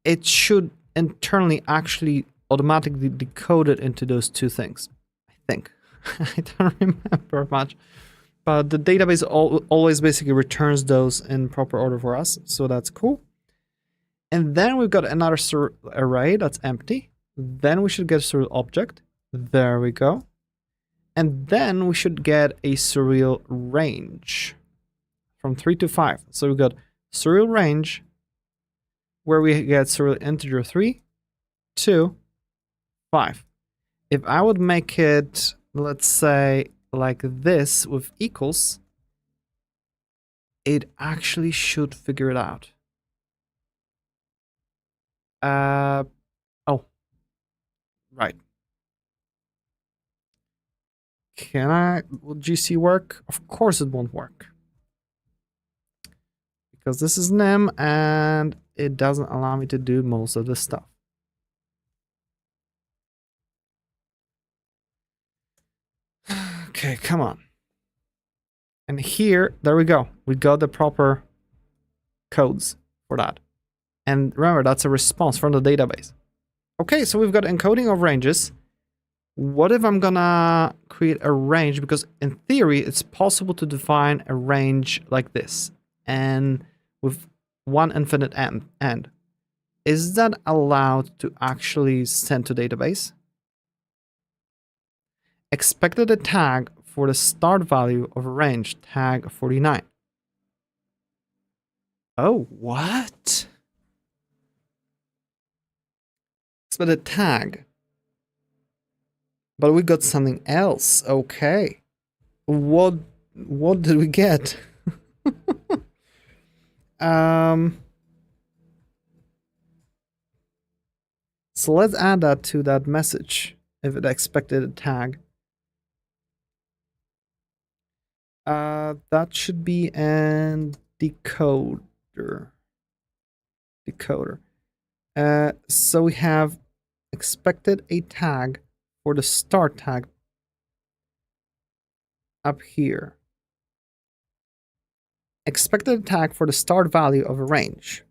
it should internally actually automatically decode it into those two things. I think. I don't remember much. But the database always basically returns those in proper order for us. So that's cool. And then we've got another array that's empty. Then we should get a surreal object. There we go. And then we should get a surreal range from 3 to 5. So we've got surreal range where we get surreal integer 3, 2, 5. If I would make it, let's say, like this with equals, it actually should figure it out. Oh, right. Will GC work? Of course it won't work. Because this is NEM and it doesn't allow me to do most of this stuff. Okay, come on. And here, there we go. We got the proper codes for that. And remember, that's a response from the database. Okay, so we've got encoding of ranges. What if I'm gonna create a range? Because in theory, it's possible to define a range like this, and with one infinite end. Is that allowed to actually send to database? Expected a tag for the start value of a range, tag 49. Oh, what? Expected tag. But we got something else. Okay. What did we get? So let's add that to that message if it expected a tag. That should be an decoder. So we have expected a tag for the start tag up here. Expected a tag for the start value of a range.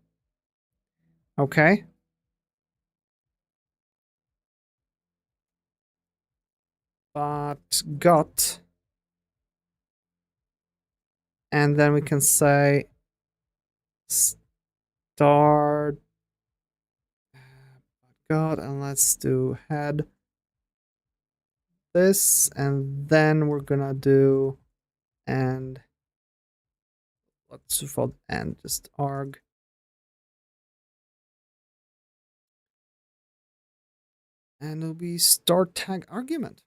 Okay. But got, and then we can say start got, and let's do head this, and then we're gonna do and what's default and just arg. And it'll be start tag argument.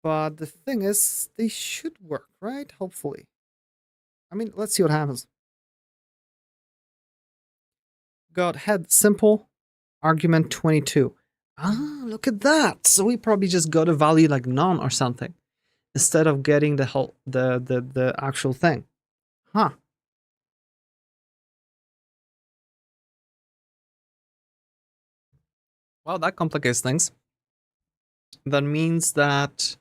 But the thing is, they should work, right? Hopefully. I mean, let's see what happens. Got head simple, argument 22. Ah, look at that. So we probably just got a value like none or something instead of getting the whole the actual thing. Huh. Well, that complicates things. That means that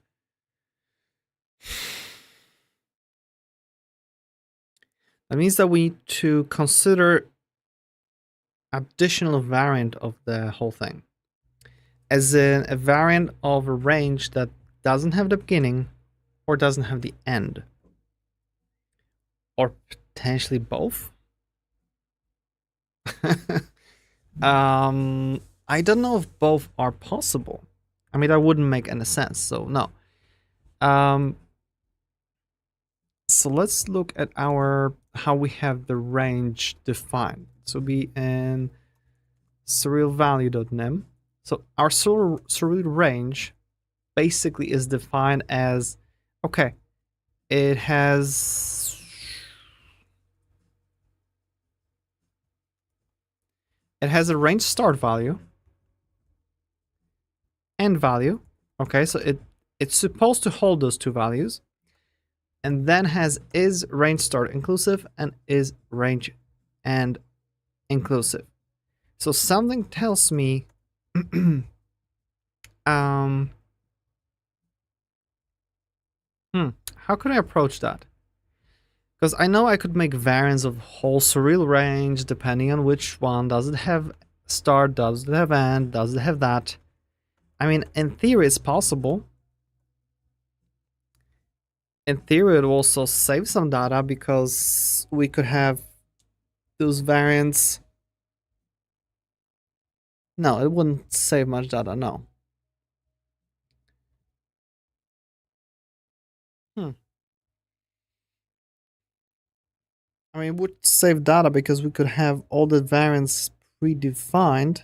we need to consider additional variant of the whole thing, as in a variant of a range that doesn't have the beginning or doesn't have the end, or potentially both. I don't know if both are possible. I mean, that wouldn't make any sense, so no. So let's look at how we have the range defined. So be in SurrealValue.nym. So our surreal range basically is defined as, okay, it has a range start value, end value. Okay, so it's supposed to hold those two values, and then has is range start inclusive and is range end inclusive. So something tells me how could I approach that? Because I know I could make variants of whole surreal range depending on which one. Does it have start? Does it have end? Does it have that? I mean, in theory, it's possible. In theory, it will also save some data because we could have those variants. No, it wouldn't save much data, no. I mean, it would save data because we could have all the variants predefined.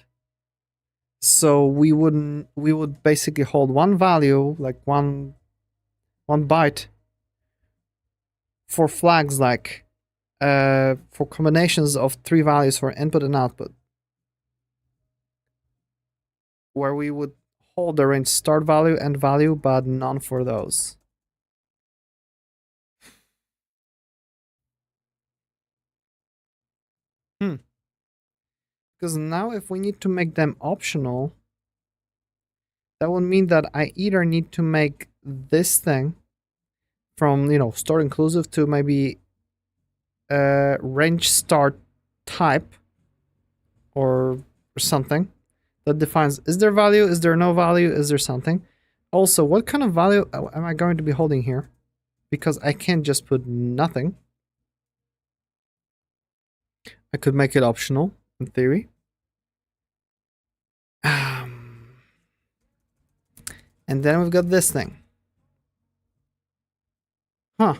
So we would basically hold one value, like one byte, for flags like for combinations of 3 values for input and output, where we would hold the range start value, end value, but none for those. Because now if we need to make them optional, that would mean that I either need to make this thing from, start inclusive to maybe range start type or something that defines, is there value, is there no value, is there something. Also, what kind of value am I going to be holding here? Because I can't just put nothing. I could make it optional in theory. And then we've got this thing. Huh.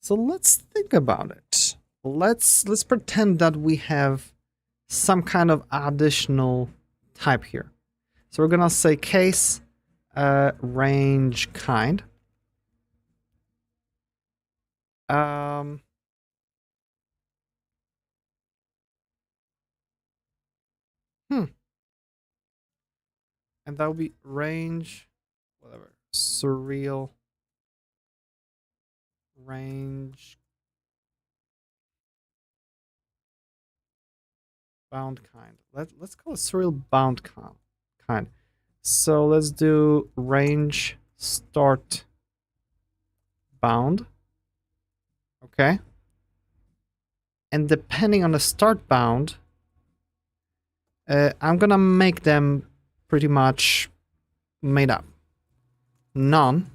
So let's think about it. Let's pretend that we have some kind of additional type here. So we're gonna say case range kind. And that will be range, whatever, surreal range bound kind. Let's call it surreal bound kind. So let's do range start bound. Okay. And depending on the start bound, I'm gonna make them pretty much made up. None.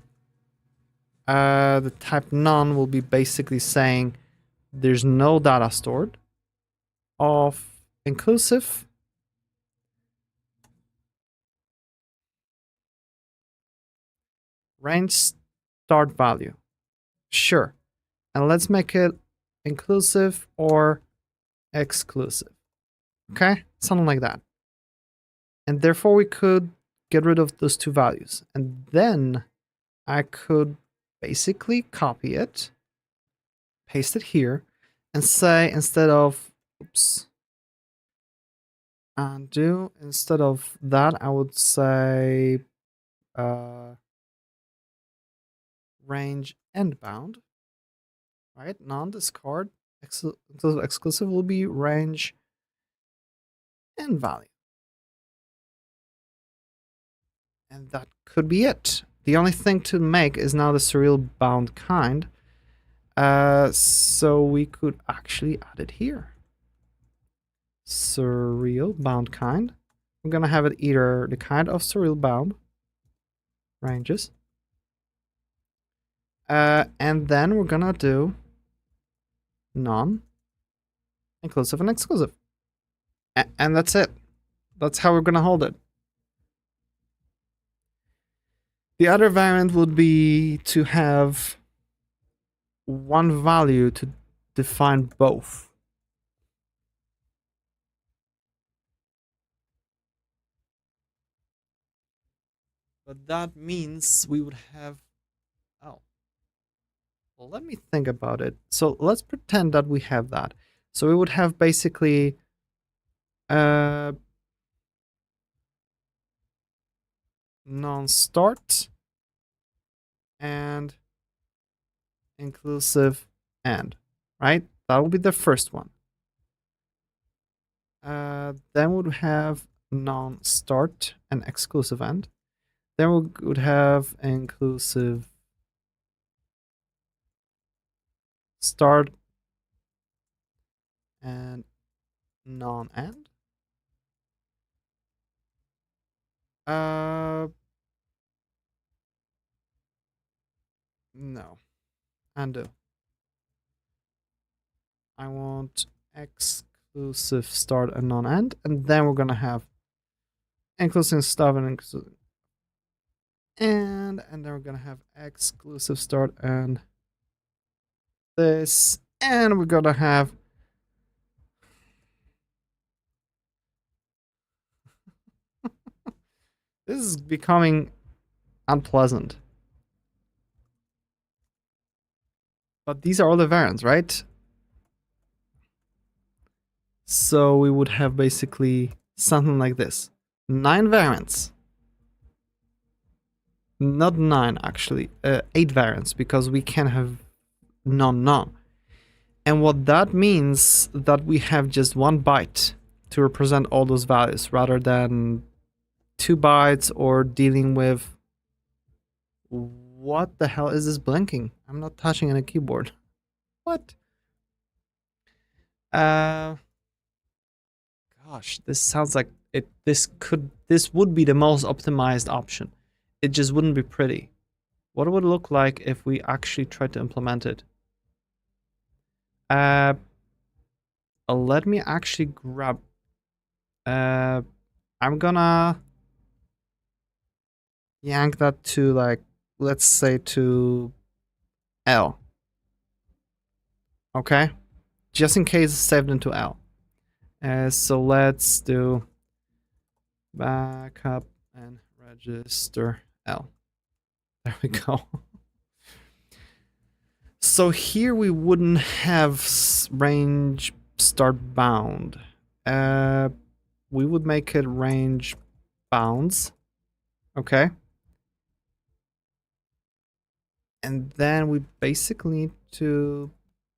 The type none will be basically saying there's no data stored. Of inclusive. Range start value. Sure. And let's make it inclusive or exclusive. Okay? Something like that. And therefore we could get rid of those two values. And then I could basically copy it, paste it here, and say instead of, oops, undo, instead of that, I would say range end bound, right? Non-discard, exclusive will be range end value. And that could be it. The only thing to make is now the surreal bound kind. So we could actually add it here. Surreal bound kind. I'm gonna have it either the kind of surreal bound ranges. And then we're gonna do non, inclusive, and exclusive. And that's it. That's how we're gonna hold it. The other variant would be to have one value to define both. But that means we would have, oh, well, let me think about it. So let's pretend that we have that. So we would have basically non-start and inclusive and, right? That would be the first one. Then we would have non-start and exclusive end. Then we would have inclusive start and non-end. No. Undo. I want exclusive start and non-end, and then we're gonna have inclusive start and inclusive and then we're gonna have exclusive start and this, and we're gonna have this is becoming unpleasant. But these are all the variants, right? So we would have basically something like this. 9 variants. Not 9, actually. 8 variants, because we can have non. And what that means that we have just 1 byte to represent all those values, rather than 2 bytes or dealing with What the hell is this blinking? I'm not touching any keyboard. What? Gosh, this sounds like it. This would be the most optimized option. It just wouldn't be pretty. What would it look like if we actually tried to implement it? Let me actually grab. I'm gonna yank that to, like, let's say to L. Okay, just in case it's saved into L. So let's do backup and register L. There we go. So here we wouldn't have range start bound. We would make it range bounds. Okay. And then we basically need to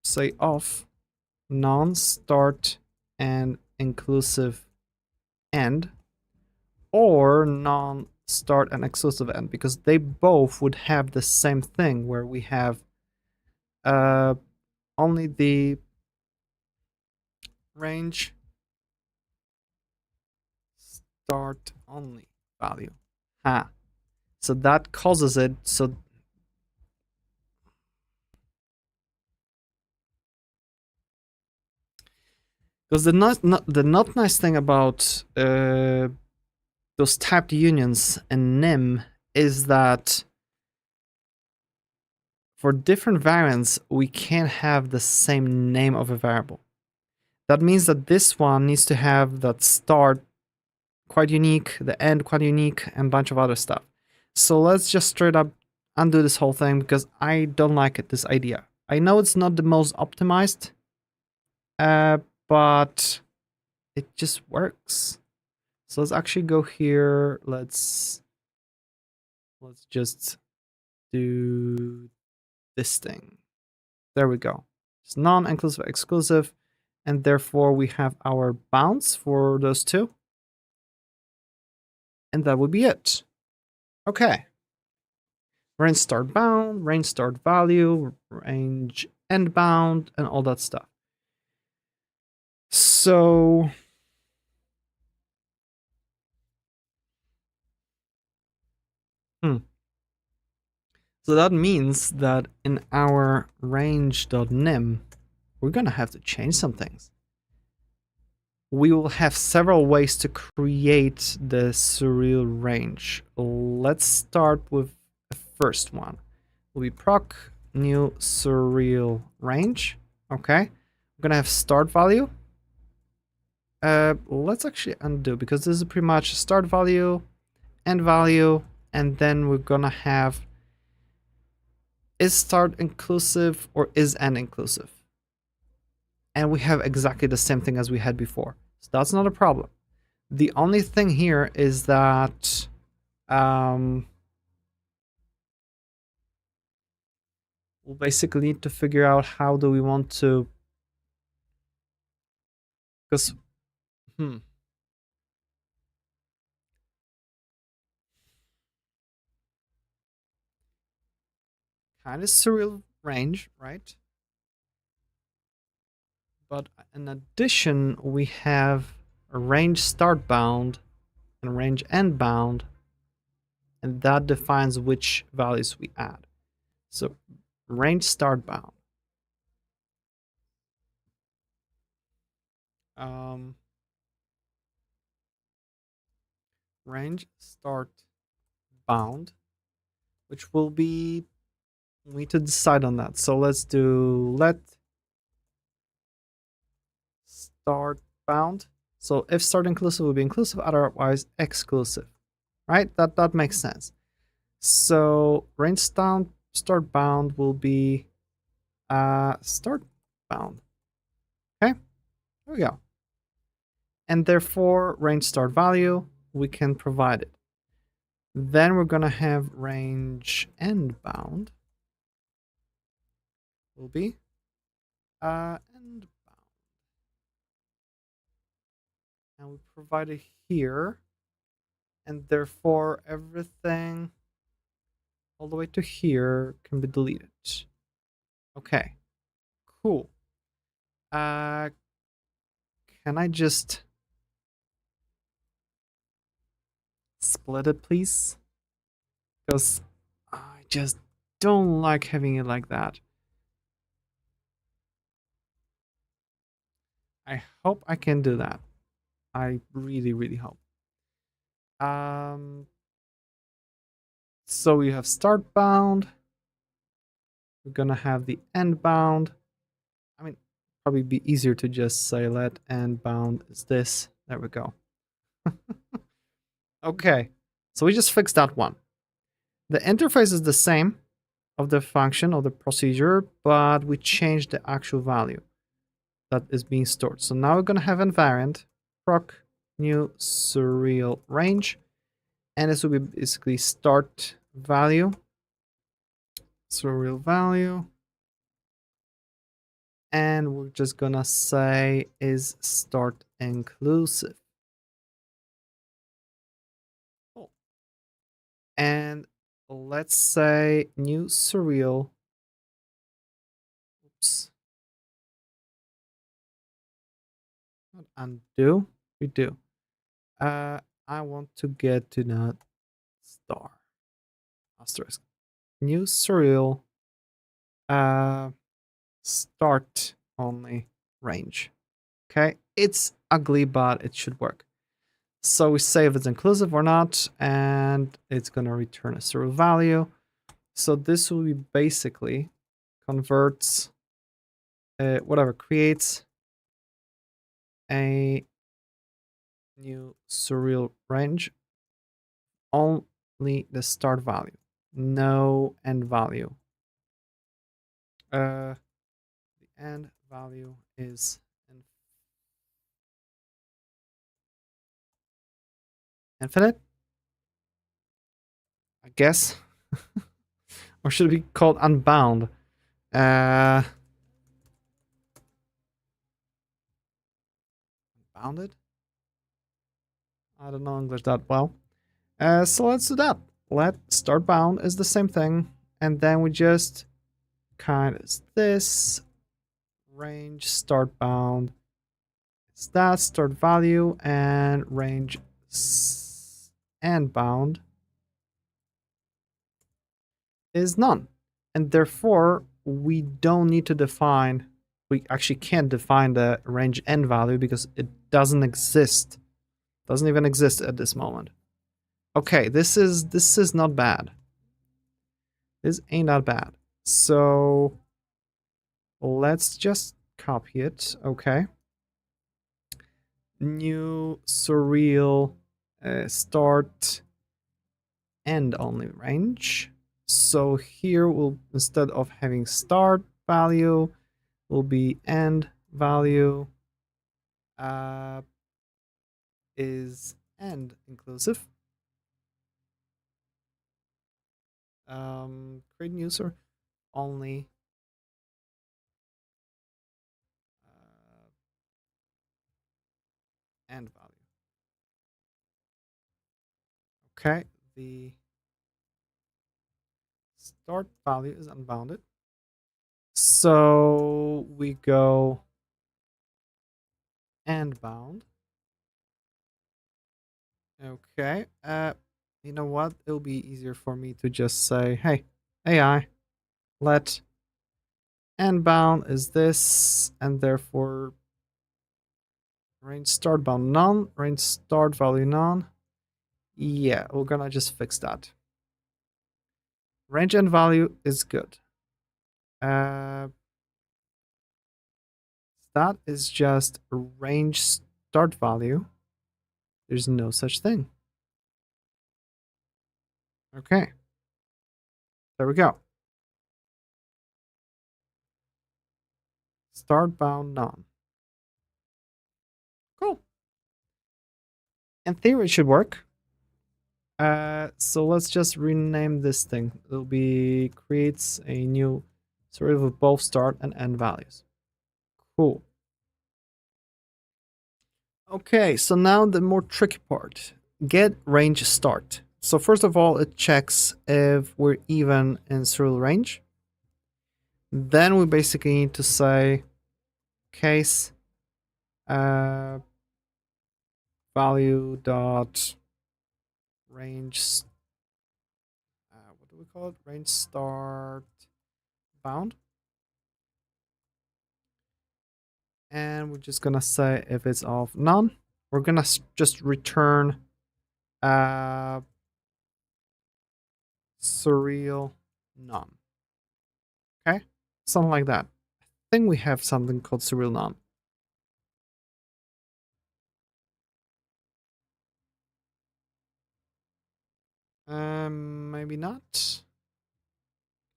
say off non-start and inclusive end, or non-start and exclusive end, because they both would have the same thing where we have only the range start only value. So that causes it so because the not nice thing about those typed unions in NIM is that for different variants we can't have the same name of a variable. That means that this one needs to have that start quite unique, the end quite unique, and a bunch of other stuff. So let's just straight up undo this whole thing because I don't like it, this idea. I know it's not the most optimized, but it just works. So let's actually go here. Let's just do this thing. There we go. It's non-inclusive, exclusive, and therefore we have our bounds for those two. And that would be it. Okay. Range start bound, range start value, range end bound, and all that stuff. So so that means that in our range.nim, we're gonna have to change some things. We will have several ways to create the surreal range. Let's start with the first one. Will be proc new surreal range. Okay, we're gonna have start value. Let's actually undo, because this is pretty much start value, end value, and then we're gonna have is start inclusive or is end inclusive. And we have exactly the same thing as we had before. So that's not a problem. The only thing here is that we'll basically need to figure out how do we want to, because kind of surreal range, right? But in addition, we have a range start bound and range end bound, and that defines which values we add. So range start bound. Range start bound, which will be, we need to decide on that. So let's do let start bound. So if start inclusive will be inclusive, otherwise exclusive, right? That makes sense. So range start bound will be start bound. Okay, there we go. And therefore range start value, we can provide it. Then we're gonna have range end bound will be end bound, and we provide it here, and therefore everything all the way to here can be deleted. Okay, cool. Can I just split it, please? Because I just don't like having it like that. I hope I can do that. I really, really hope. So we have start bound. We're gonna have the end bound. I mean, probably be easier to just say let end bound is this. There we go. Okay, so we just fixed that one. The interface is the same of the function of the procedure, but we changed the actual value that is being stored. So now we're gonna have invariant proc new surreal range, and this will be basically start value, surreal value, and we're just gonna say is start inclusive. Cool. And let's say new surreal. Oops. Undo. We do. I want to get to that star. Asterisk. New surreal. Start only range. Okay, it's ugly, but it should work. So we say if it's inclusive or not, and it's gonna return a surreal value. So this will be basically converts whatever, creates a new surreal range, only the start value, no end value. The end value is infinite, I guess. Or should it be called unbound? Bounded? I don't know English that well. So let's do that. Let start bound is the same thing, and then we just kind of this range start bound. It's that start value and range and bound is none, and therefore we don't need to define. We actually can't define the range end value because it doesn't exist. Doesn't even exist at this moment. Okay, this is not bad. This ain't that bad. So let's just copy it. Okay. New surreal start end only range. So here we'll, instead of having start value, will be end value is end inclusive. Create user only end value. Okay, the start value is unbounded. So we go end bound. Okay. You know what? It'll be easier for me to just say, hey, AI, let end bound is this, and therefore range start bound none, range start value none. Yeah, we're gonna just fix that. Range end value is good. That is just range start value. There's no such thing. Okay. There we go. Start bound none. Cool. In theory, it should work. So let's just rename this thing. It'll be creates a new sort of both start and end values. Cool. Okay, so now the more tricky part. Get range start. So first of all, it checks if we're even in serial range. Then we basically need to say case value dot range. What do we call it? Range start bound. And we're just gonna say if it's of none, we're gonna just return surreal none. Okay, something like that. I think we have something called surreal none. Maybe not.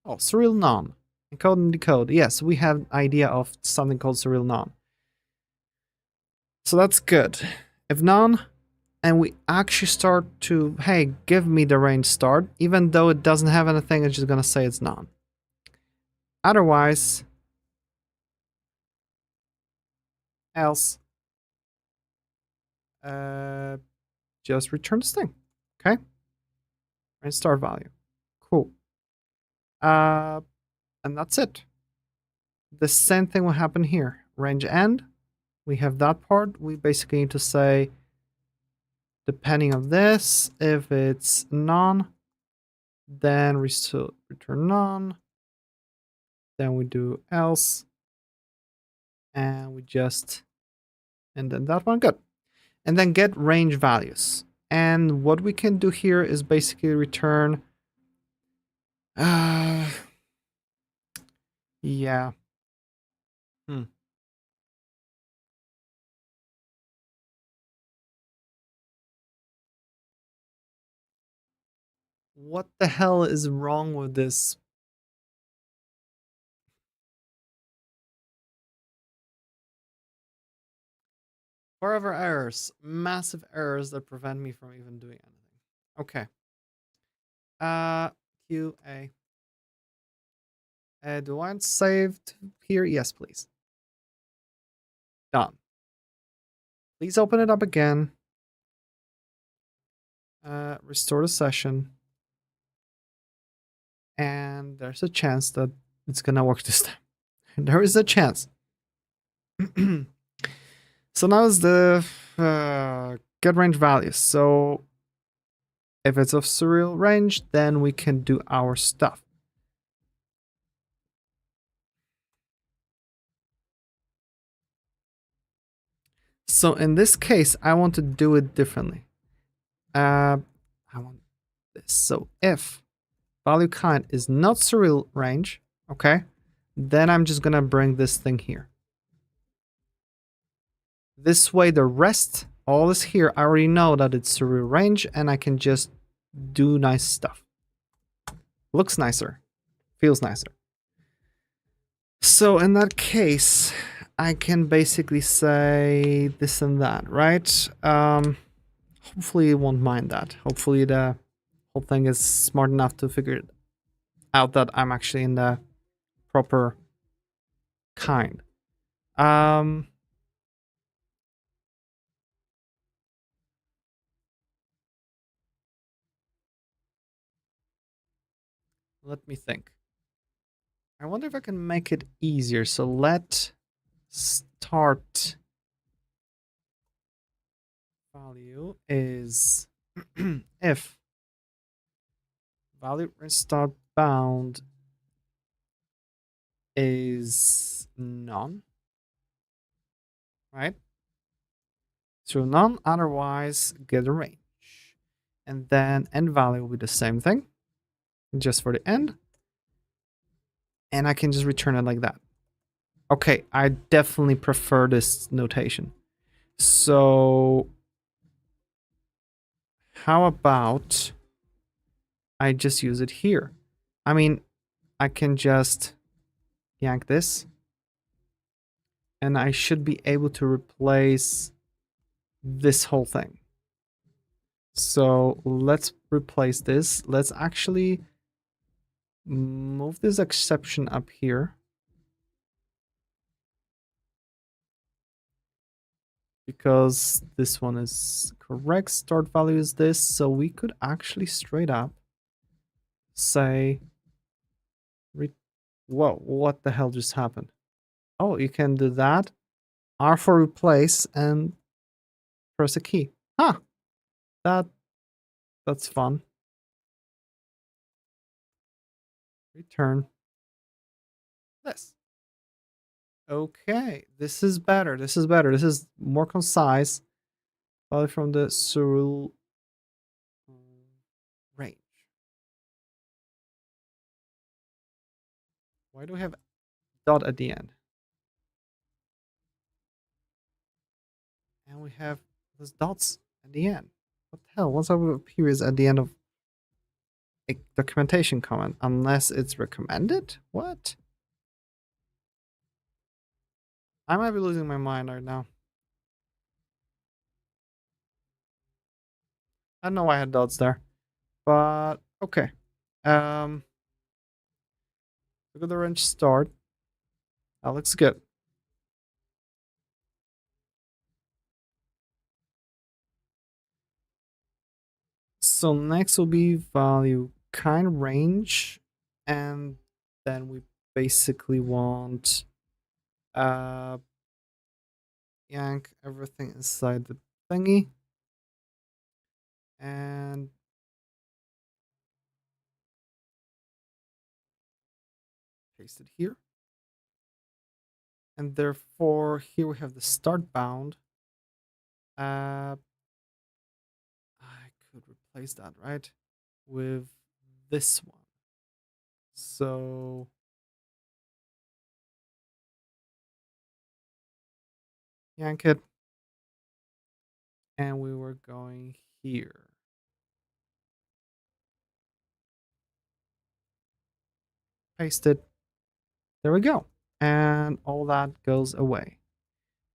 Oh, surreal none. Encode and decode. Yes, we have an idea of something called surreal none. So that's good. If none, and we actually start to, hey, give me the range start, even though it doesn't have anything, it's just gonna say it's none. Otherwise, else, just return this thing. Okay? Range start value. Cool. And that's it. The same thing will happen here. Range end, we have that part. We basically need to say, depending on this, if it's none, then return none. Then we do else, and we just, and then that one, good. And then get range values. And what we can do here is basically return, yeah. What the hell is wrong with this? Forever errors. Massive errors that prevent me from even doing anything. Okay. QA. Do I want saved here? Yes, please. Done. Please open it up again. Restore the session. And there's a chance that it's gonna work this time. There is a chance. So now is the get range values. So if it's of serial range, then we can do our stuff. So in this case, I want to do it differently. I want this. So if value kind is not serial range, okay, then I'm just gonna bring this thing here. This way, the rest, all this here, I already know that it's serial range, and I can just do nice stuff. Looks nicer, feels nicer. So in that case, I can basically say this and that, right? Hopefully it won't mind that. Hopefully the whole thing is smart enough to figure out that I'm actually in the proper kind. Let me think. I wonder if I can make it easier. So let start value is if value start bound is none, right? True none, otherwise get a range. And then end value will be the same thing, just for the end. And I can just return it like that. Okay, I definitely prefer this notation. So how about I just use it here? I mean, I can just yank this, and I should be able to replace this whole thing. So let's replace this. Let's actually move this exception up here. because this one is correct. Start value is this, so we could actually straight up say, whoa, what the hell just happened? Oh, you can do that. R for replace and press a key. Huh, that's fun. Return this. Okay, this is better. This is better. This is more concise. Probably from the Surreal range. Why do we have dot at the end? And we have those dots at the end. What the hell? What's up with periods at the end of a documentation comment? Unless it's recommended? What? I might be losing my mind right now. I don't know why I had dots there. But okay. Look at the range start. That looks good. So next will be value kind range, and then we basically want yank everything inside the thingy and paste it here. And therefore here we have the start bound. I could replace that, right, with this one. So yank it, and we were going here. Paste it. There we go. And all that goes away.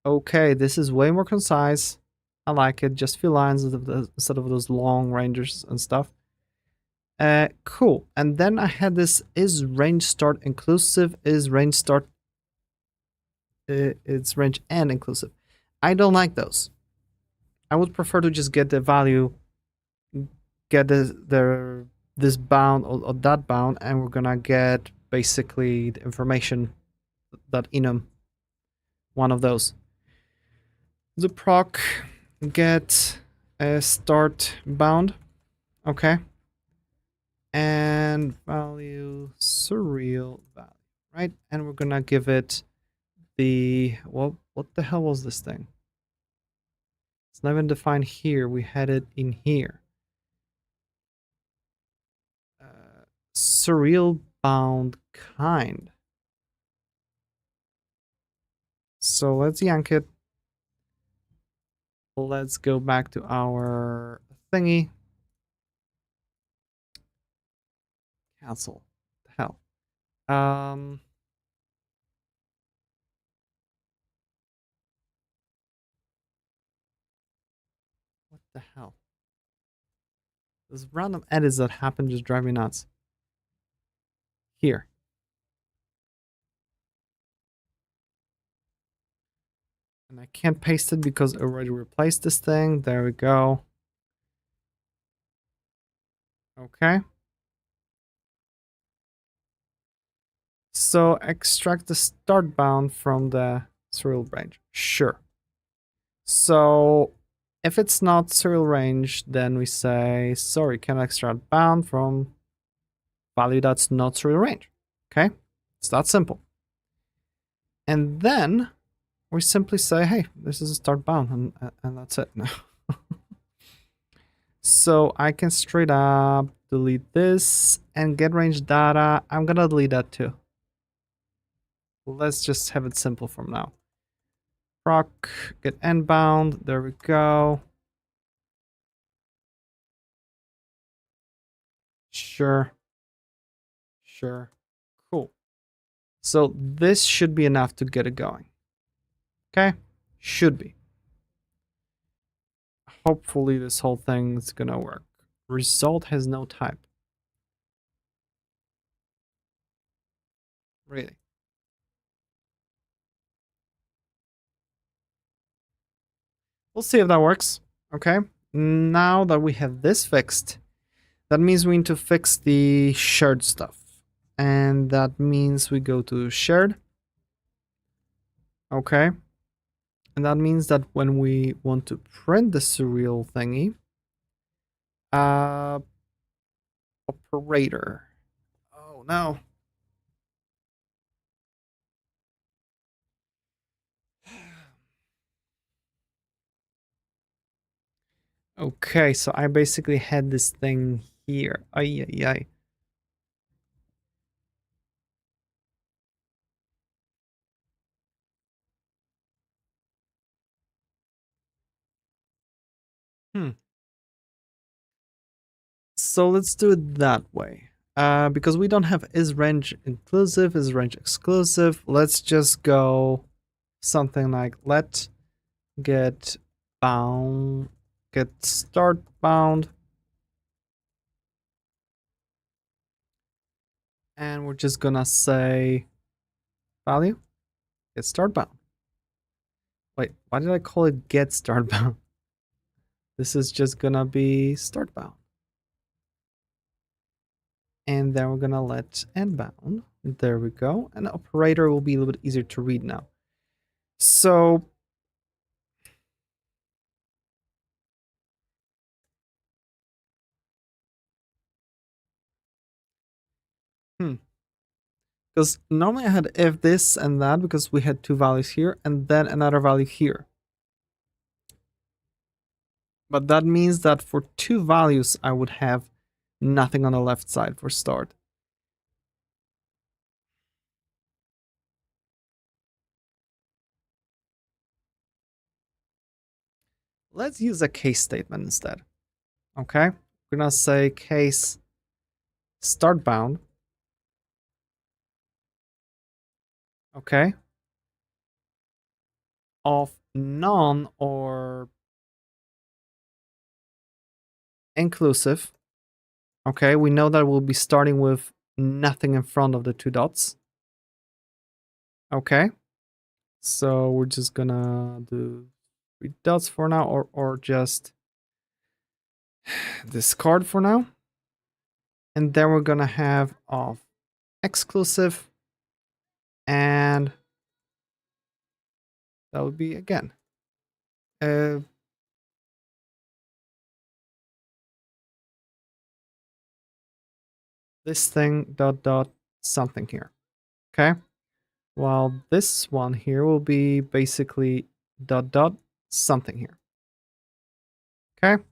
Okay, this is way more concise. I like it. Just few lines instead of those long ranges and stuff. Cool. And then I had this is range start inclusive, is range start it's range and inclusive. I don't like those. I would prefer to just get the value, get this bound or that bound, and we're gonna get basically the information that enum, one of those. The proc get a start bound, okay, and value surreal value, right? And we're gonna give it the well, what the hell was this thing? It's not even defined here. We had it in here. Surreal bound kind. So let's yank it. Let's go back to our thingy. Cancel. The hell. What the hell? Those random edits that happen just drive me nuts. Here. And I can't paste it because I already replaced this thing. There we go. Okay. So extract the start bound from the serial range. Sure. So if it's not serial range, then we say, sorry, can I extract bound from value that's not serial range. Okay. It's that simple. And then we simply say, hey, this is a start bound, and that's it. So I can straight up delete this and get range data. I'm gonna delete that too. Let's just have it simple from now. Proc, get end bound. There we go. Sure. Sure. Cool. So this should be enough to get it going. Okay? Should be. Hopefully this whole thing is gonna work. Result has no type. Really. We'll see if that works. Okay. Now that we have this fixed, that means we need to fix the shared stuff. And that means we go to shared. Okay. And that means that when we want to print the surreal thingy, operator. Oh no. Okay, so I basically had this thing here. Ay, ay, ay. So let's do it that way. Because we don't have is range inclusive, is range exclusive. Let's just go something like let get bound, get start bound. And we're just gonna say value, get start bound. Wait, why did I call it get start bound? This is just gonna be start bound. And then we're gonna let end bound. There we go. And the operator will be a little bit easier to read now. So because normally I had if this and that because we had two values here and then another value here. But that means that for two values, I would have nothing on the left side for start. Let's use a case statement instead. Okay, we're gonna say case start bound. Okay, of none or inclusive. Okay, we know that we'll be starting with nothing in front of the two dots. Okay, so we're just gonna do 3 dots for now, or just discard for now. And then we're gonna have of exclusive, and that would be again this thing dot dot something here. Okay, while this one here will be basically dot dot something here. Okay,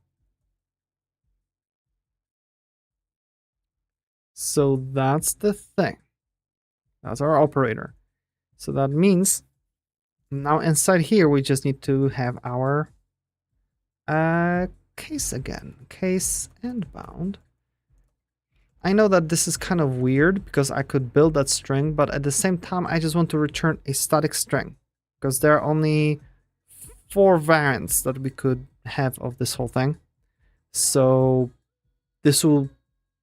so that's the thing. That's our operator. So that means now inside here we just need to have our case again, case and bound. I know that this is kind of weird because I could build that string, but at the same time I just want to return a static string because there are only 4 variants that we could have of this whole thing. So this will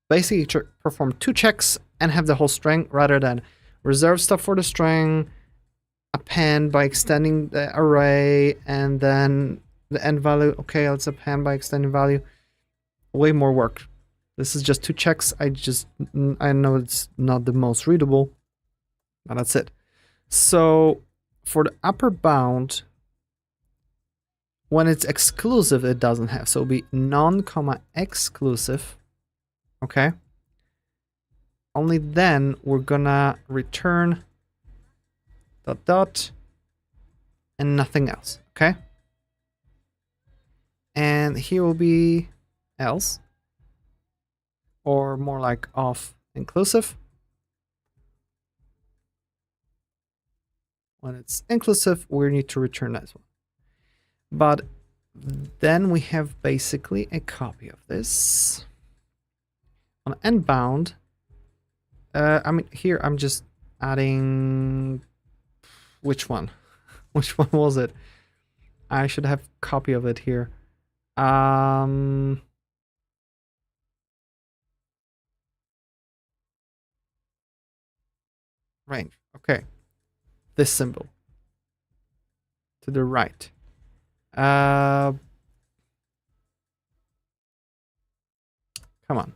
basically perform 2 checks and have the whole string rather than reserve stuff for the string, append by extending the array, and then the end value. Okay, let's append by extending value. Way more work. This is just 2 checks. I know it's not the most readable, but that's it. So for the upper bound, when it's exclusive, it doesn't have. So it'll be non, exclusive. Okay. Only then we're gonna return dot dot and nothing else. Okay. And here will be else, or more like of inclusive. When it's inclusive, we need to return that one. But then we have basically a copy of this. On end bound, I mean, here I'm just adding, which one? Which one was it? I should have a copy of it here. Range. Okay. This symbol. To the right. Uh, come on.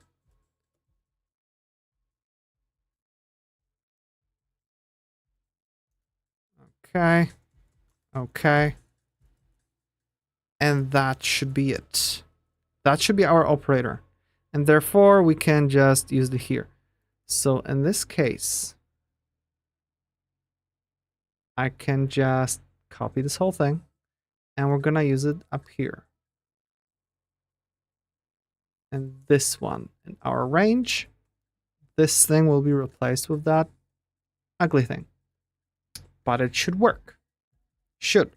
Okay. Okay. And that should be it. That should be our operator. And therefore, we can just use the here. So in this case, I can just copy this whole thing, and we're gonna use it up here. And this one in our range, this thing will be replaced with that ugly thing. But it should work. Should.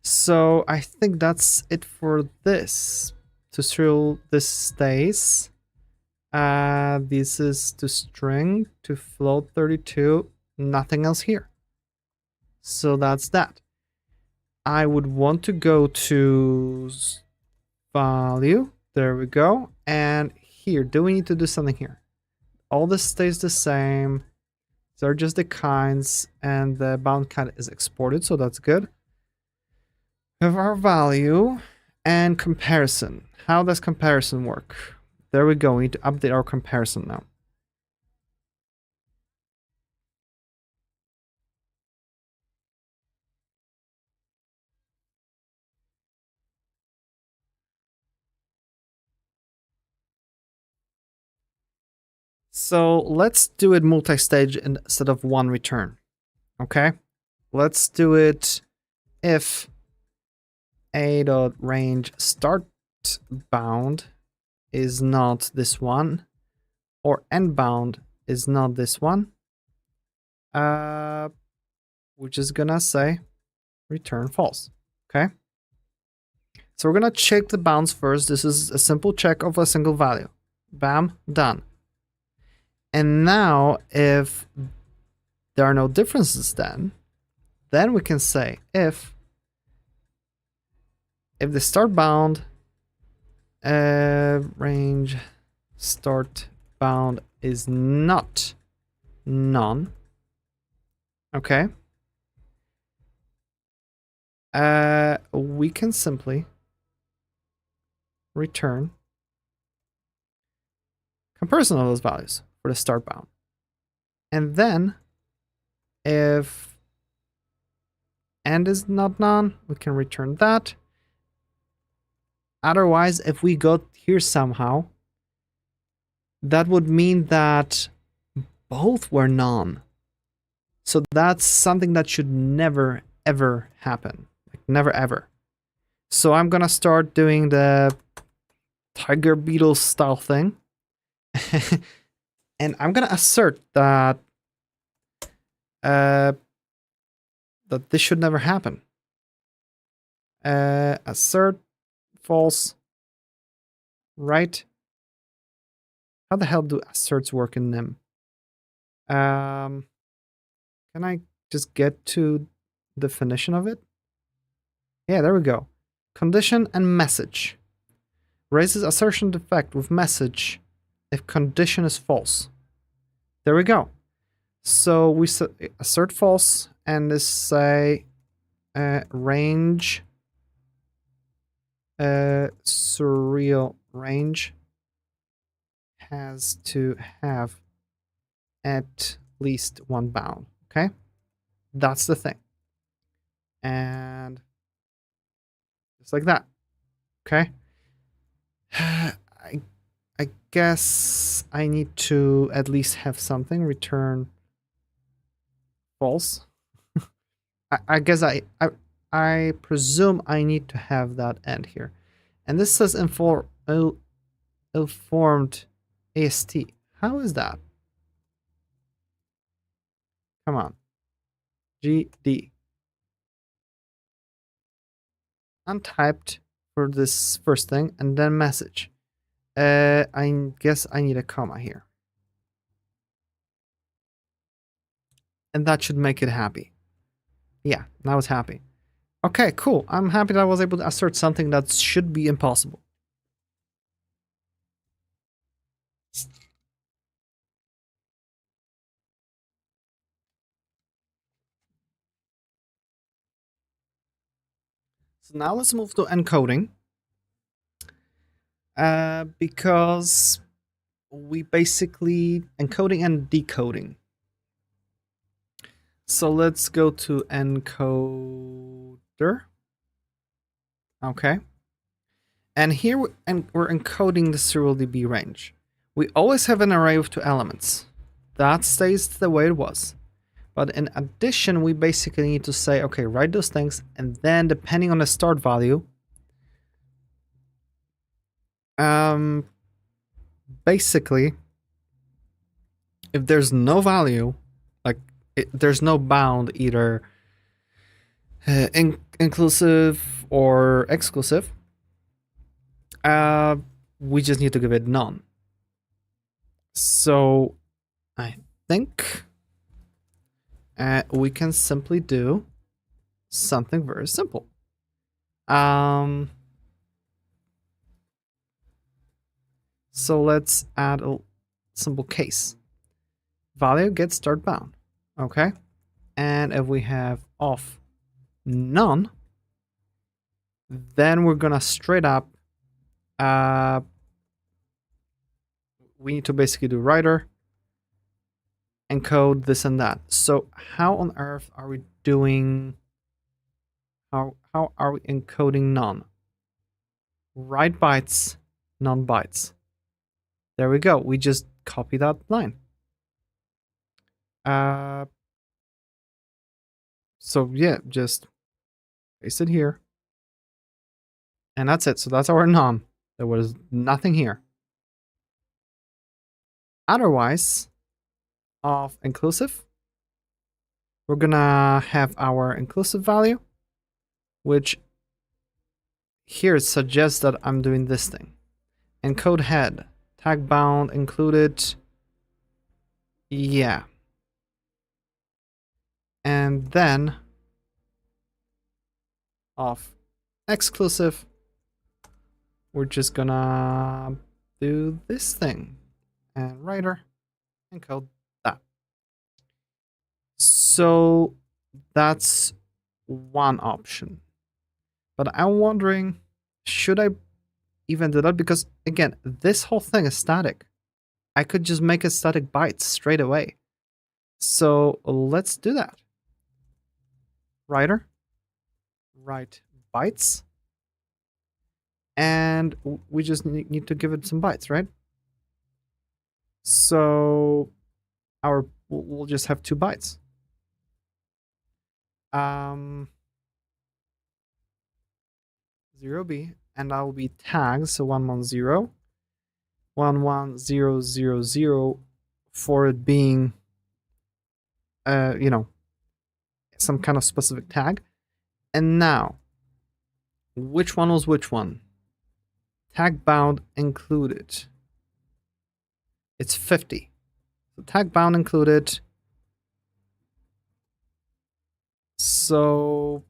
So I think that's it for this. To serial, this stays. This is to string, to float 32, nothing else here. So that's that. I would want to go to value. There we go. And here, do we need to do something here? All this stays the same. They're just the kinds, and the bound kind is exported, so that's good. We have our value and comparison. How does comparison work? There we go. We need to update our comparison now. So let's do it multi-stage instead of one return. Okay? Let's do it if a.range start bound is not this one, or end bound is not this one. We're just gonna say return false. Okay? So we're gonna check the bounds first. This is a simple check of a single value. Bam, done. And now if there are no differences then we can say if the start bound range start bound is not none, okay, we can simply return comparison of those values for the start bound. And then if end is not none, we can return that. Otherwise, if we go here somehow, that would mean that both were none. So that's something that should never, ever happen. Like, never, ever. So I'm gonna start doing the Tiger Beetle style thing. And I'm gonna assert that that this should never happen. Assert false, right? How the hell do asserts work in NIM? Can I just get to definition of it? Yeah, there we go. Condition and message. Raises assertion defect with message if condition is false. There we go. So we assert false and this say range surreal range has to have at least one bound. Okay, that's the thing. And just like that. Okay. I guess I need to at least have something return false. I guess I presume I need to have that end here. And this says ill-formed AST. How is that? Come on. GD. Untyped for this first thing and then message. I guess I need a comma here. And that should make it happy. Yeah, now it's happy. Okay, cool. I'm happy that I was able to assert something that should be impossible. So So now let's move to encoding. Because we basically encoding and decoding. So let's go to encoder. Okay. And here we're encoding the SurrealDB range. We always have an array of 2 elements. That stays the way it was. But in addition, we basically need to say, okay, write those things, and then depending on the start value, basically, if there's no value, like there's no bound either inclusive or exclusive, we just need to give it none. So I think we can simply do something very simple. So let's add a simple case. Value gets start bound. Okay. And if we have off none, then we're gonna straight up we need to basically do writer, encode this and that. So how on earth are we doing, how are we encoding none? Write bytes, none bytes. There we go. We just copy that line. So yeah, just paste it here. And that's it. So that's our none. There was nothing here. Otherwise, of inclusive, we're gonna have our inclusive value, which here suggests that I'm doing this thing. Encode head, tag bound included. Yeah. And then of exclusive, we're just gonna do this thing. And writer, encode that. So that's one option. But I'm wondering, should I even do that? Because again, this whole thing is static. I could just make a static byte straight away. So let's do that. Writer, write bytes. And we just need to give it some bytes, right? So we'll just have 2 bytes. 0b, and that will be tags, so 110, 11000 for it being, you know, some kind of specific tag. And now, which one was which one? Tag bound included. It's 50. So tag bound included. So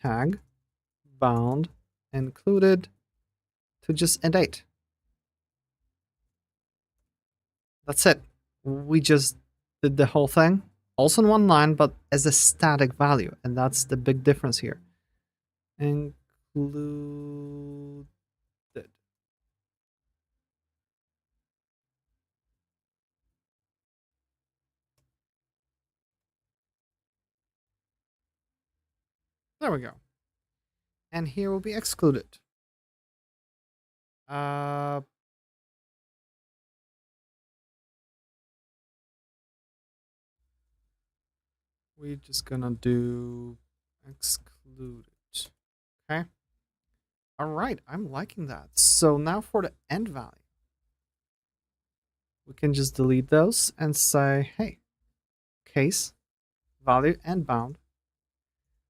tag bound included to just int 8. That's it. We just did the whole thing, also in one line, but as a static value, and that's the big difference here. Included. There we go. And here will be excluded. We're just gonna do excluded. Okay. All right, I'm liking that. So now for the end value, we can just delete those and say, hey, case, value, and bound.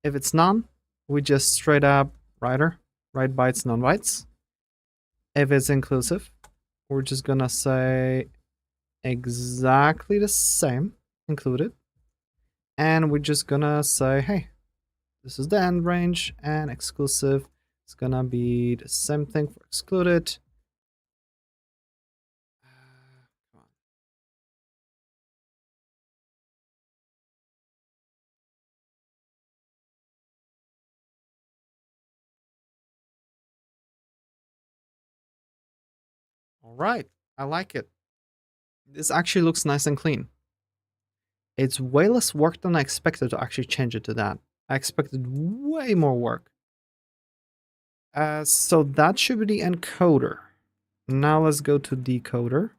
If it's none, we just straight up writer, write bytes, non bytes. If it's inclusive, we're just gonna say exactly the same, included. And we're just gonna say, hey, this is the end range, and exclusive is gonna be the same thing for excluded. All right, I like it. This actually looks nice and clean. It's way less work than I expected to actually change it to that. I expected way more work. So that should be the encoder. Now let's go to decoder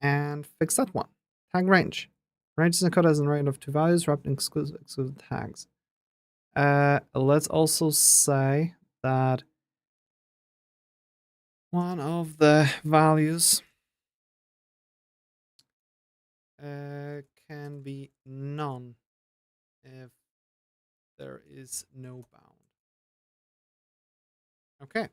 and fix that one. Tag range. Range is encoded as an array of two values wrapped in exclusive tags. Let's also say that one of the values can be none if there is no bound. Okay.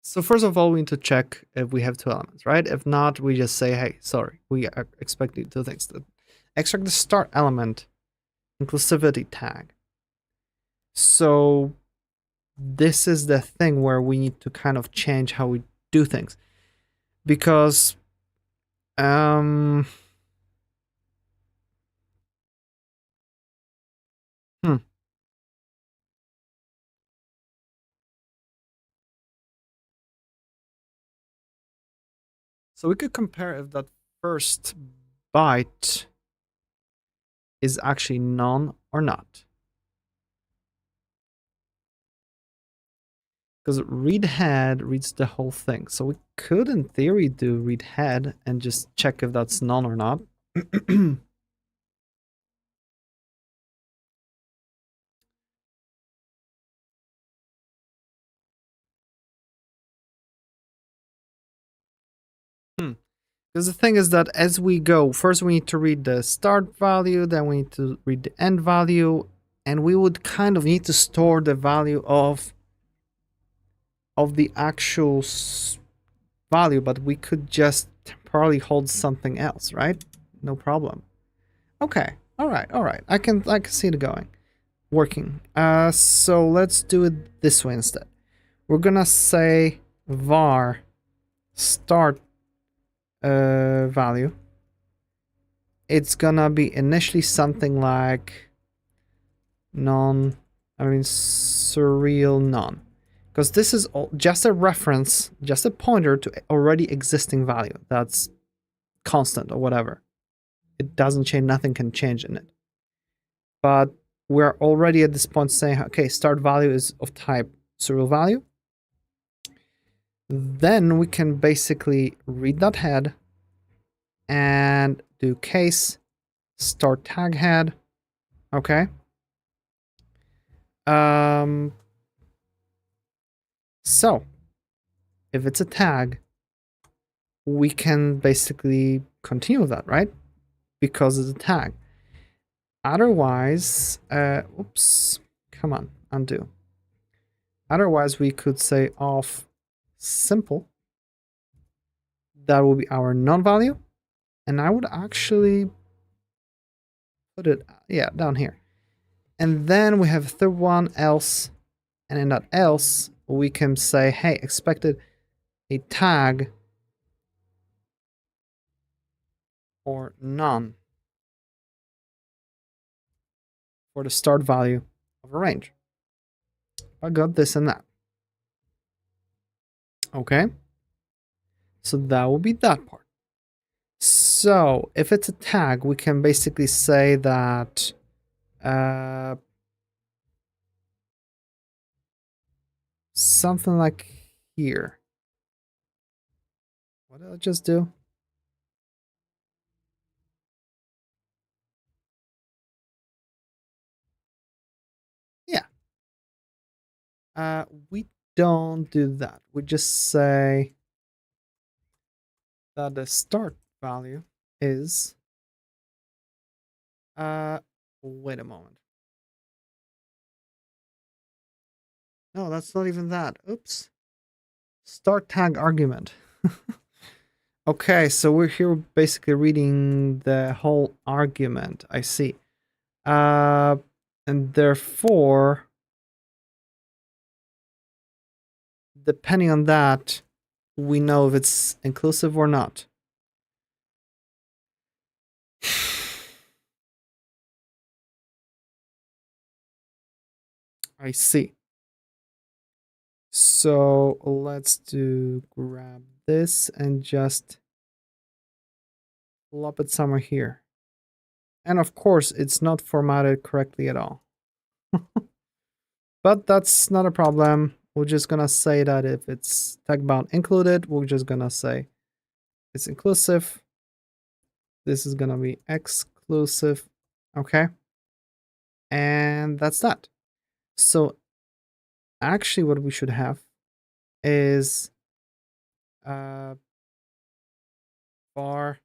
So first of all, we need to check if we have two elements, right? If not, we just say, hey, sorry, we are expecting two things. Extract the start element inclusivity tag. So this is the thing where we need to kind of change how we do things. Because So we could compare if that first byte is actually none or not. Because read head reads the whole thing. So we could, in theory, do read head and just check if that's none or not. Because the thing is that as we go, first we need to read the start value, then we need to read the end value, and we would kind of need to store the value of the actual value, but we could just temporarily hold something else, right? No problem. Okay, all right. I can see it working. So let's do it this way instead. We're gonna say var start value. It's gonna be initially something like surreal none, because this is just a reference, just a pointer to already existing value that's constant or whatever. It doesn't change, nothing can change in it. But we're already at this point saying, okay, start value is of type surreal value. Then we can basically read that head and do case start tag head. Okay. So if it's a tag, we can basically continue with that, right? Because it's a tag. Otherwise, oops, come on, undo. Otherwise, we could say off simple. That will be our non-value. And I would actually put it, yeah, down here. And then we have a third one, else. And in that else, we can say, hey, expected a tag or none for the start value of a range. I got this and that. Okay. So that will be that part. So if it's a tag, we can basically say that something like here. What did I just do? Yeah. We don't do that. We just say that the start value is wait a moment. No, that's not even that. Oops. Start tag argument. Okay, so we're here basically reading the whole argument. I see. And therefore, depending on that, we know if it's inclusive or not. I see. So let's grab this and just plop it somewhere here. And of course, it's not formatted correctly at all. But that's not a problem. We're just gonna say that if it's tag bound included, we're just gonna say it's inclusive. This is gonna be exclusive. Okay. And that's that. So actually what we should have is bar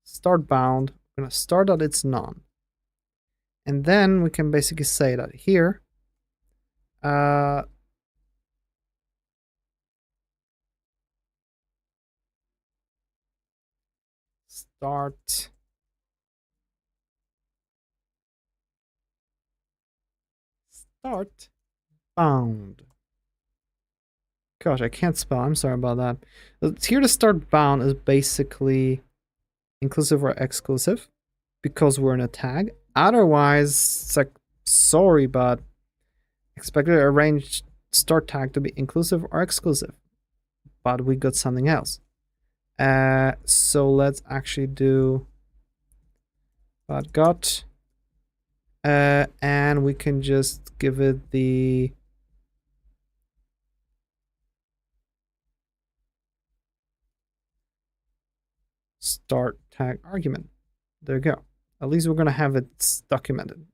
start bound. We're gonna start that it's none. And then we can basically say that here start bound. Gosh, I can't spell. I'm sorry about that. Here the start bound is basically inclusive or exclusive because we're in a tag. Otherwise, it's like, sorry, but expected a range start tag to be inclusive or exclusive. But we got something else. So let's actually do but got and we can just give it the start tag argument. There you go. At least we're gonna have it documented.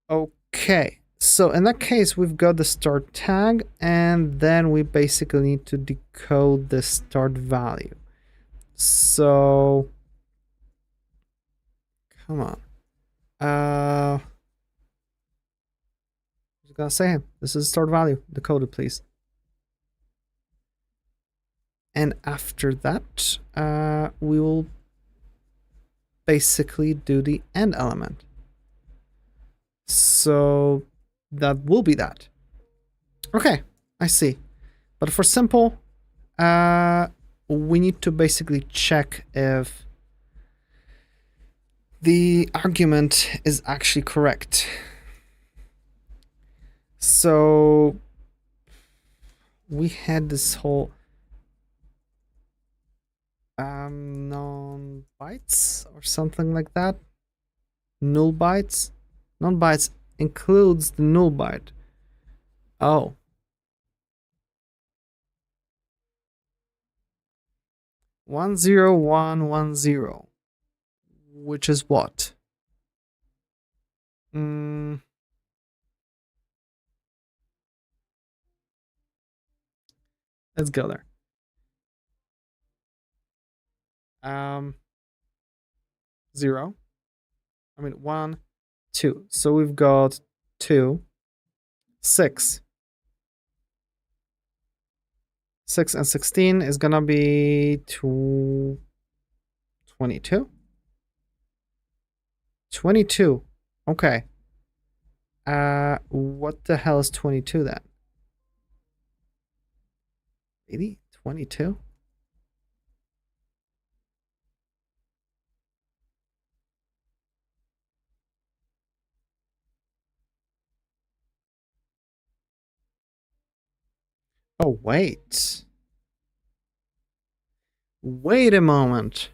Okay, so in that case we've got the start tag, and then we basically need to decode the start value. So come on. I was gonna say this is start value. Decode it, please. And after that, we will basically do the end element. So that will be that. Okay, I see. But for simple, we need to basically check if the argument is actually correct. So we had this whole non-bytes or something like that. Null bytes. Non-bytes includes the null byte. Oh. One zero one one zero. Which is what? Let's go there. 0. I mean 1, 2. So we've got 2, 6. 6 and 16 is gonna be 22. 22. Okay. What the hell is 22 then? 80? 22? Oh, wait. Wait a moment.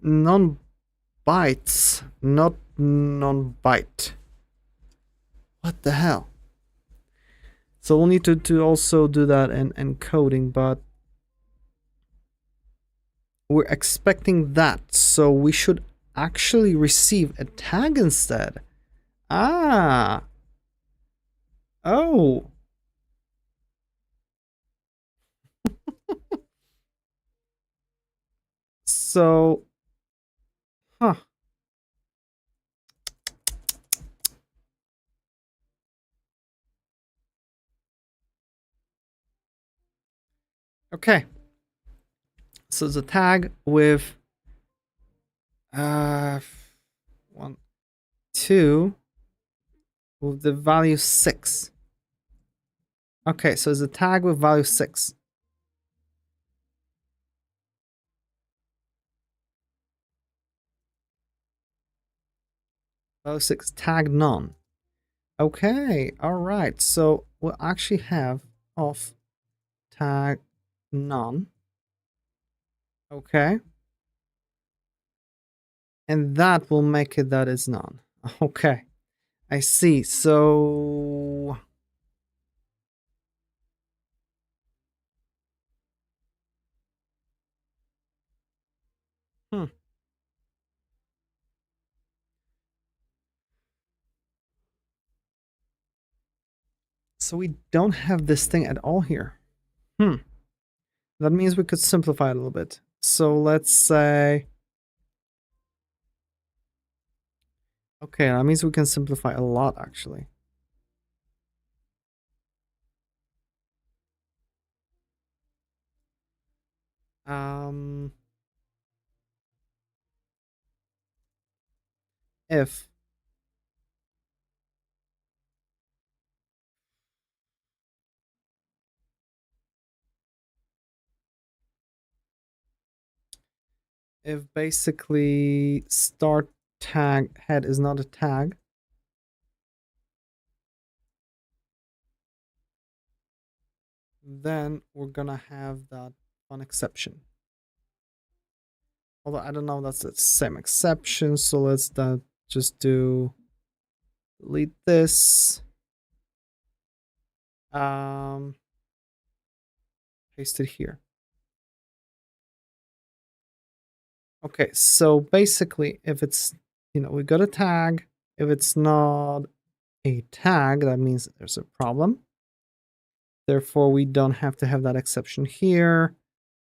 Non-bytes, not non-byte. What the hell? So we'll need to also do that in encoding, but we're expecting that. So we should actually receive a tag instead. Ah. Oh. So, huh. Okay. So it's a tag with 1, 2 with the value 6. Okay, so it's a tag with value 6. Value 6 tag none. Okay, all right. So we'll actually have of tag none. Okay. And that will make it that is none. Okay. I see. So so we don't have this thing at all here. That means we could simplify it a little bit. So let's say, okay, that means we can simplify a lot actually. If basically start tag head is not a tag, then we're gonna have that one exception. Although I don't know that's the same exception, so let's just do delete this. Paste it here. Okay, so basically if it's, we got a tag, if it's not a tag, that means there's a problem. Therefore, we don't have to have that exception here.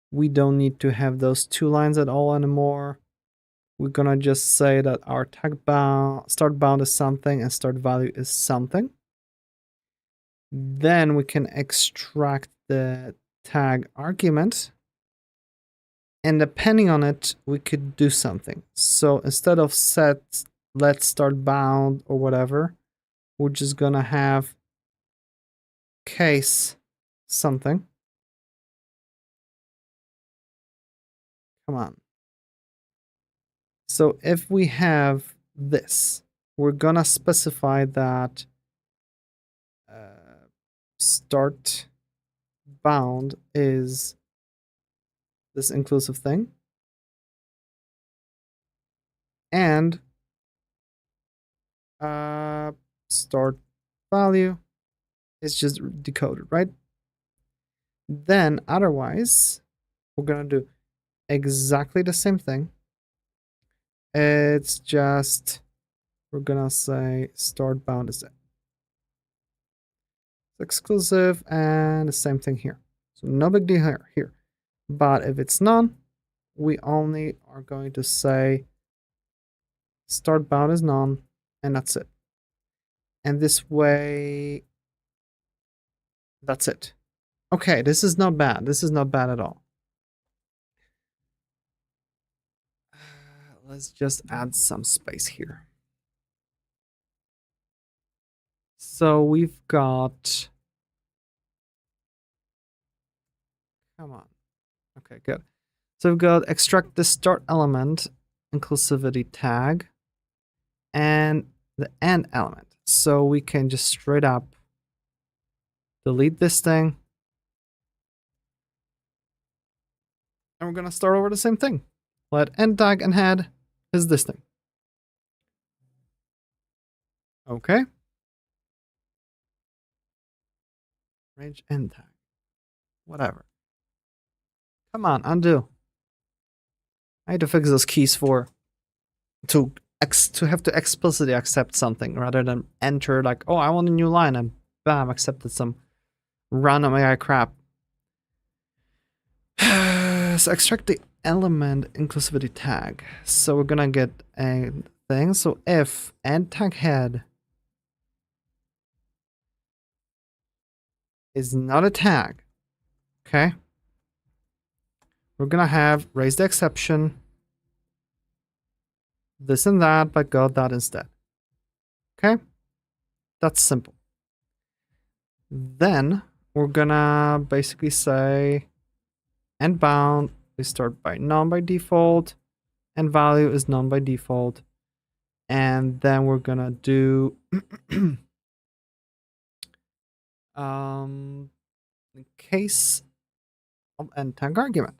We don't need to have those two lines at all anymore. We're gonna just say that our tag bound, start bound is something and start value is something. Then we can extract the tag argument. And depending on it, we could do something. So instead of set let's start bound or whatever, we're just gonna have case something. Come on. So if we have this, we're gonna specify that start bound is this inclusive thing, and start value is just decoded, right? Then otherwise, we're gonna do exactly the same thing. It's just we're gonna say start bound is exclusive, and the same thing here. So no big deal here. But if it's none, we only are going to say start bound is none, and that's it. And this way, that's it. Okay, this is not bad. This is not bad at all. Let's just add some space here. So we've got, come on. Okay, good. So we've got extract the start element, inclusivity tag, and the end element. So we can just straight up delete this thing. And we're gonna start over the same thing. Let end tag and head is this thing. Okay. Range end tag. Whatever. Come on, undo. I had to fix those keys to have to explicitly accept something rather than enter like, oh, I want a new line, and bam, accepted some random AI crap. So extract the element inclusivity tag. So we're gonna get a thing. So if end tag head is not a tag, okay, we're gonna have raise the exception, this and that, but got that instead. Okay, that's simple. Then we're gonna basically say end bound, we start by none by default, and value is none by default. And then we're gonna do in case of end tag argument.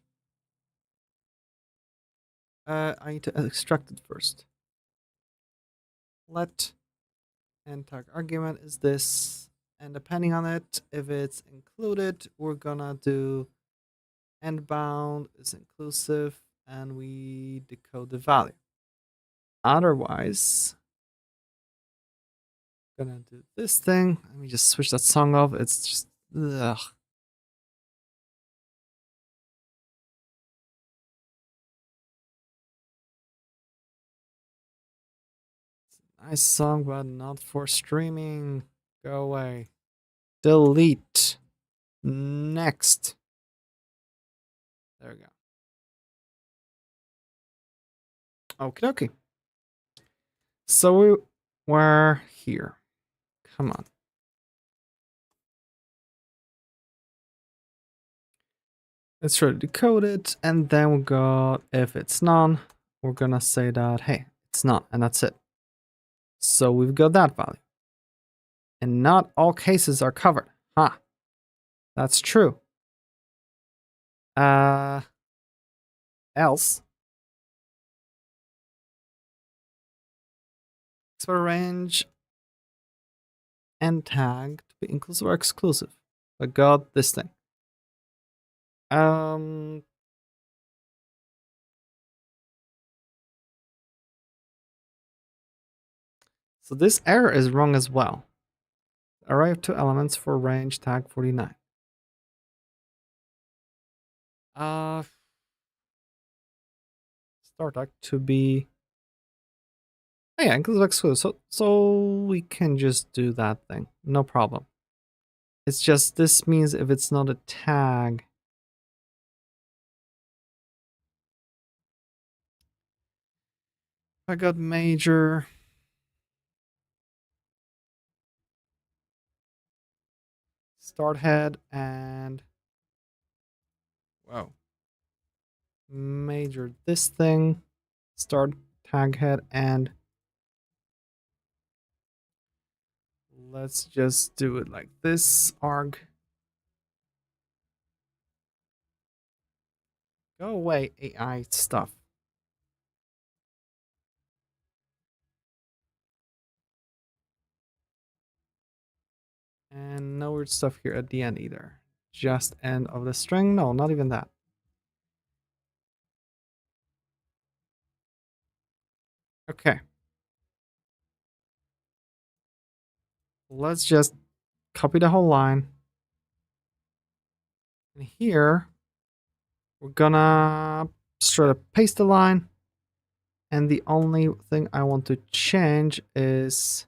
I need to extract it first. Let end tag argument is this, and depending on it, if it's included, we're gonna do end bound is inclusive, and we decode the value. Otherwise, gonna do this thing. Let me just switch that song off. It's just ugh. It's a nice song, but not for streaming. Go away. Delete. Next. There we go. Okie dokie. So we're here. Come on. Let's try to decode it, and then we got if it's none, we're gonna say that hey, it's none, and that's it. So we've got that value. And not all cases are covered. Huh. That's true. Else expect range and tag to be inclusive or exclusive. I got this thing. So this error is wrong as well. Array of 2 elements for range tag 49. Start tag to be yeah, inclusive exclusive. So we can just do that thing. No problem. It's just this means if it's not a tag. I got major. Start head and wow. Major this thing. Start tag head and let's just do it like this. Arg. Go away, AI stuff. And no weird stuff here at the end either. Just end of the string. No, not even that. Okay. Let's just copy the whole line. And here, we're gonna straight up paste the line. And the only thing I want to change is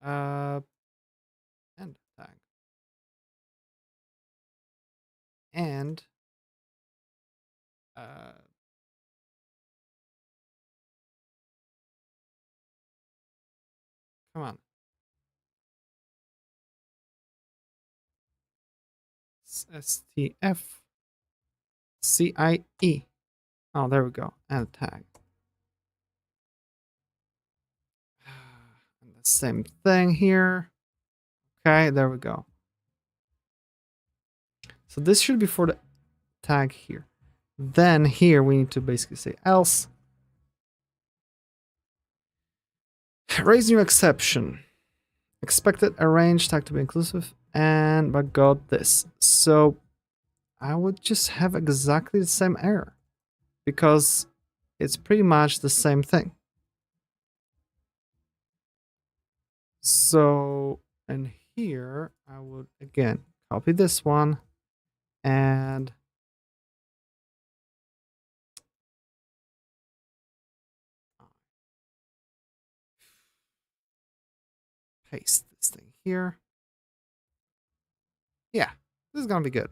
end tag. And come on. STF CIE. Oh, there we go. And tag. And the same thing here. Okay, there we go. So this should be for the tag here. Then here we need to basically say else. Raise new exception. Expected arrange tag to be inclusive. And but got this. So I would just have exactly the same error. Because it's pretty much the same thing. So, and here I would again copy this one and paste this thing here. Yeah, this is gonna be good.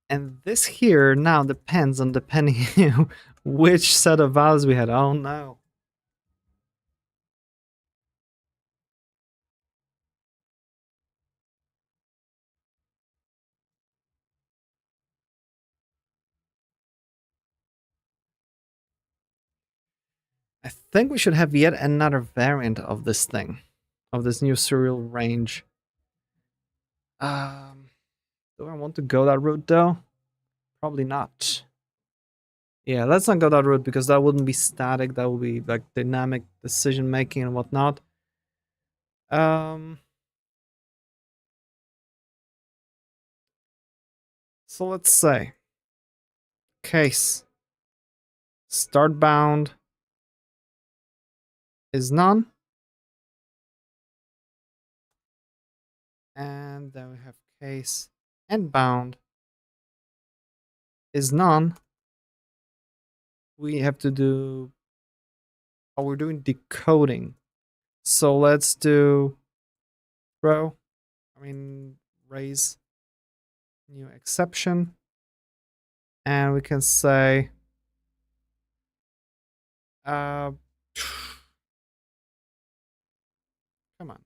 And this here now depends on depending which set of values we had. Oh no. think we should have yet another variant of this thing, of this new serial range. Do I want to go that route though? Probably not. Yeah, let's not go that route because that wouldn't be static. That would be like dynamic decision making and whatnot. So let's say case start bound is none. And then we have case end bound is none. We have to do, oh, we're doing decoding. So let's do raise new exception. And we can say, come on.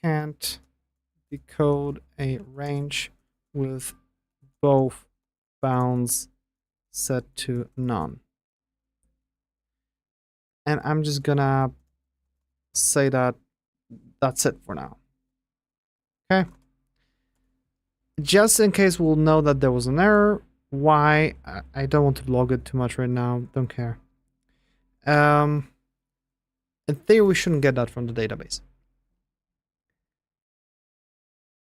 Can't decode a range with both bounds set to none. And I'm just gonna say that that's it for now. Okay. Just in case we'll know that there was an error. Why? I don't want to log it too much right now. Don't care. In theory, we shouldn't get that from the database.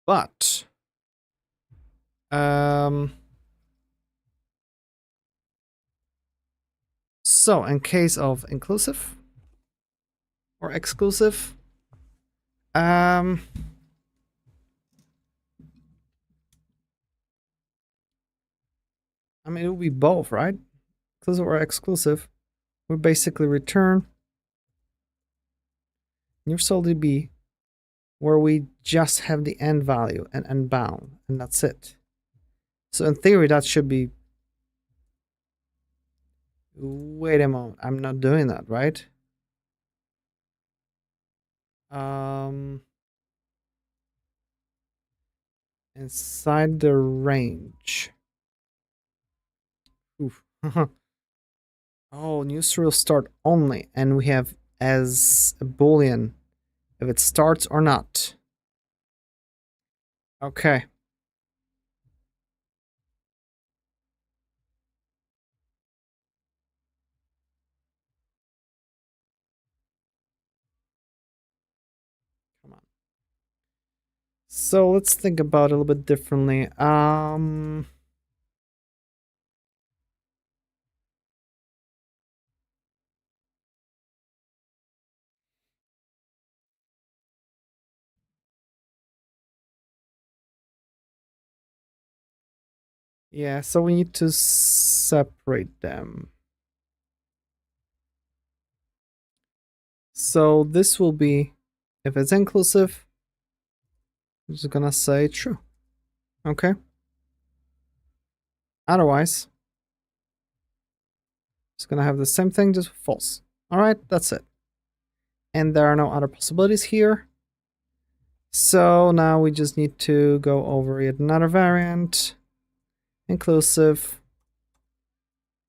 But so in case of inclusive or exclusive, I mean, it will be both, right? Inclusive or exclusive. We basically return new SurrealDB where we just have the end value and unbound, and that's it. So in theory, that should be. Wait a moment, I'm not doing that, right? Inside the range. Oof. Oh, new serial start only, and we have as a boolean if it starts or not. Okay. Come on. So let's think about it a little bit differently. Yeah, so we need to separate them. So this will be, if it's inclusive, I'm just gonna say true. Okay. Otherwise, it's gonna have the same thing, just false. All right, that's it. And there are no other possibilities here. So now we just need to go over yet another variant. Inclusive.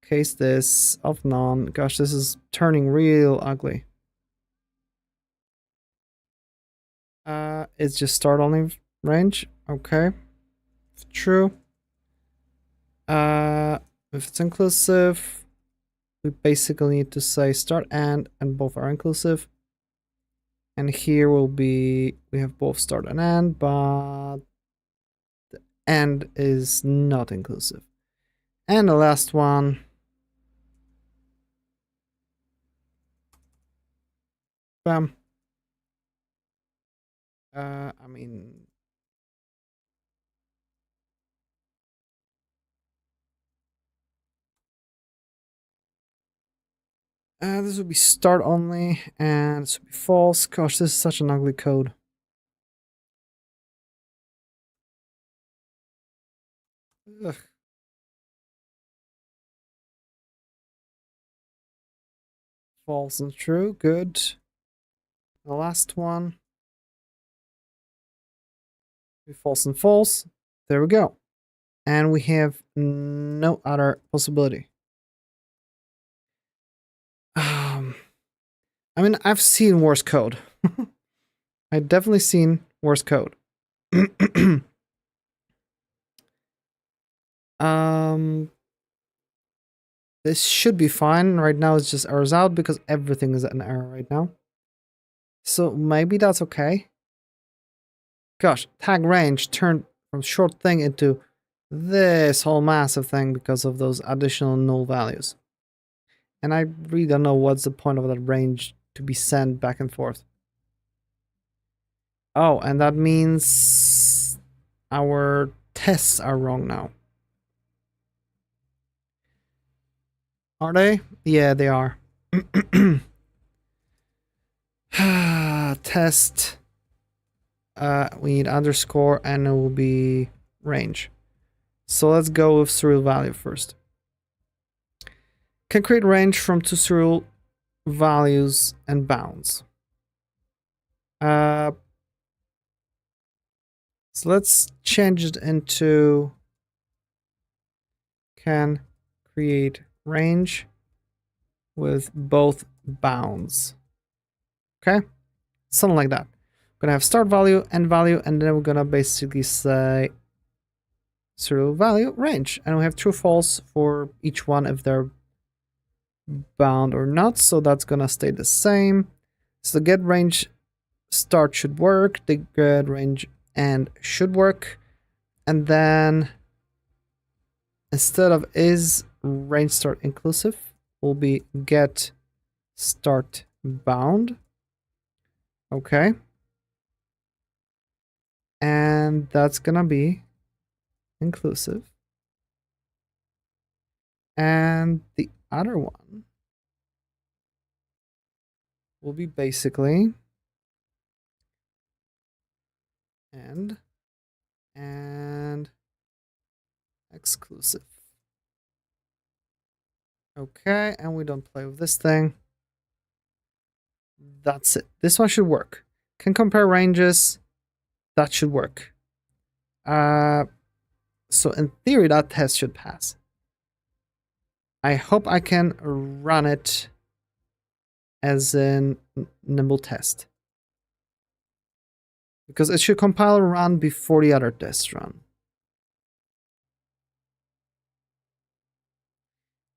Case this of none. Gosh, this is turning real ugly. It's just start only range. Okay. True. If it's inclusive, we basically need to say start and both are inclusive. And here will be, we have both start and end, but the end is not inclusive. And the last one. Bam. I mean, this would be start only, and this would be false. Gosh, this is such an ugly code. Ugh. False and true, good. The last one. False and false. There we go. and we have no other possibility. I mean, I've seen worse code. I've definitely seen worse code. This should be fine. Right now it's just errors out because everything is an error right now. So maybe that's okay. Gosh, tag range turned from short thing into this whole massive thing because of those additional null values. And I really don't know what's the point of that range to be sent back and forth. Oh, and that means our tests are wrong now. Are they? Yeah, they are. Test. We need underscore and it will be range. So let's go with serial value first. Can create range from two serial values and bounds. So let's change it into can create range with both bounds. Okay, something like that. We're gonna have start value, end value, and then we're gonna basically say serial value range, and we have true false for each one if they're bound or not. So that's gonna stay the same. So the get range start should work, the get range end should work, and then instead of is range start inclusive will be get start bound. Okay, and that's gonna be inclusive, and the other one will be basically and exclusive. Okay, and we don't play with this thing. That's it. This one should work. Can compare ranges. That should work. So in theory, that test should pass. I hope I can run it as a nimble test. Because it should compile and run before the other tests run.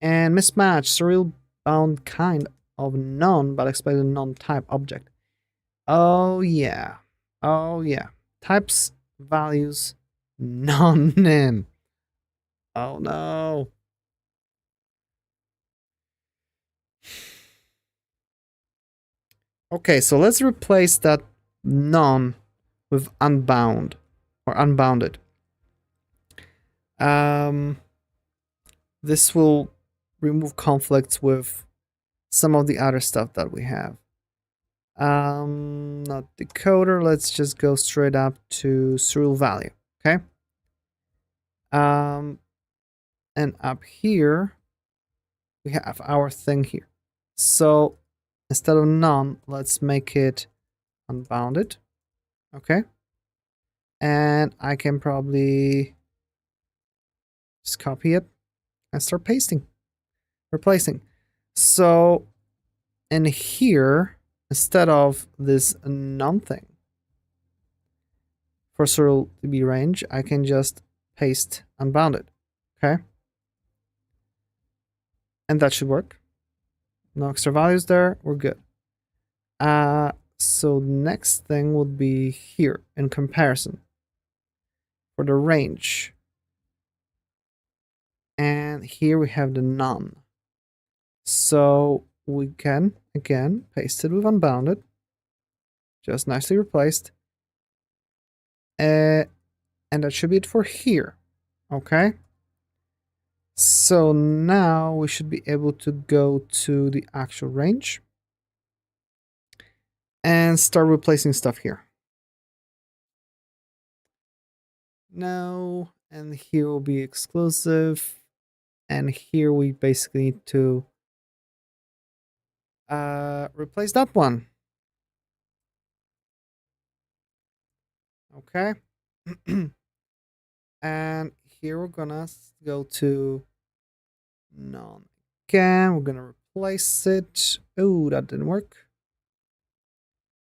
And mismatch, serial bound kind of none, but expect a non-type object. Oh yeah. Oh yeah. Types, values, none. Oh no. Okay, so let's replace that none with unbound or unbounded. This will remove conflicts with some of the other stuff that we have. Not decoder. Let's just go straight up to serial value. Okay. And up here we have our thing here. So instead of none, let's make it unbounded. Okay. And I can probably just copy it and start pasting, replacing. So in here, instead of this none thing for SurrealDB range, I can just paste unbounded. Okay. And that should work. No extra values there. We're good. So next thing would be here in comparison for the range. And here we have the none. So we can again paste it with unbounded. Just nicely replaced. And that should be it for here. Okay. So now we should be able to go to the actual range and start replacing stuff here. No, and here will be exclusive, and here we basically need to replace that one. Okay. And here we're gonna go to none again. We're gonna replace it. Oh, that didn't work.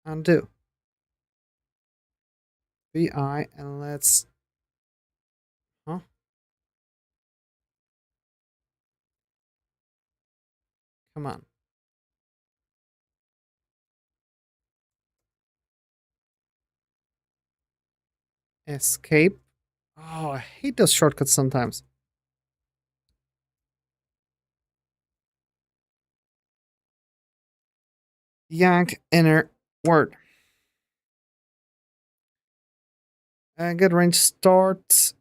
Undo. VI, and let's, huh? Come on. Escape. Oh, I hate those shortcuts sometimes. Yank inner word. Get range start.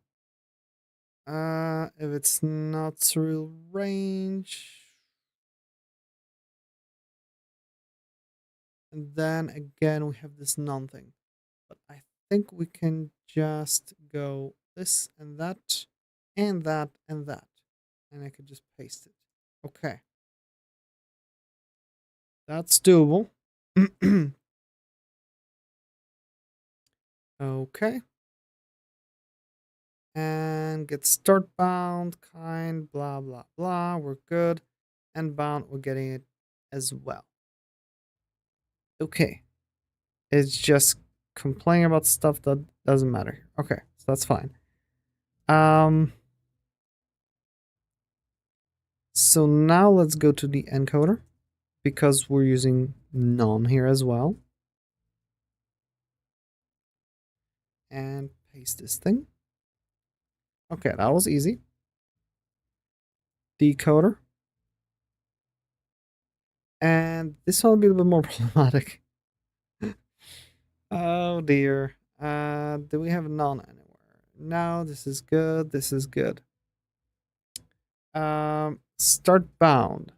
If it's not serial range. And then again, we have this non thing. But I think we can just go this and that, and that, and that. And I could just paste it. Okay. That's doable. Okay. And get start bound, kind, blah, blah, blah. We're good. And bound, we're getting it as well. Okay. It's just complaining about stuff that doesn't matter. Okay, so that's fine. So now let's go to the encoder because we're using none here as well. And paste this thing. Okay, that was easy. Decoder. And this one will be a little bit more problematic. Oh dear. Do we have none anywhere? No, this is good. This is good. Start bound.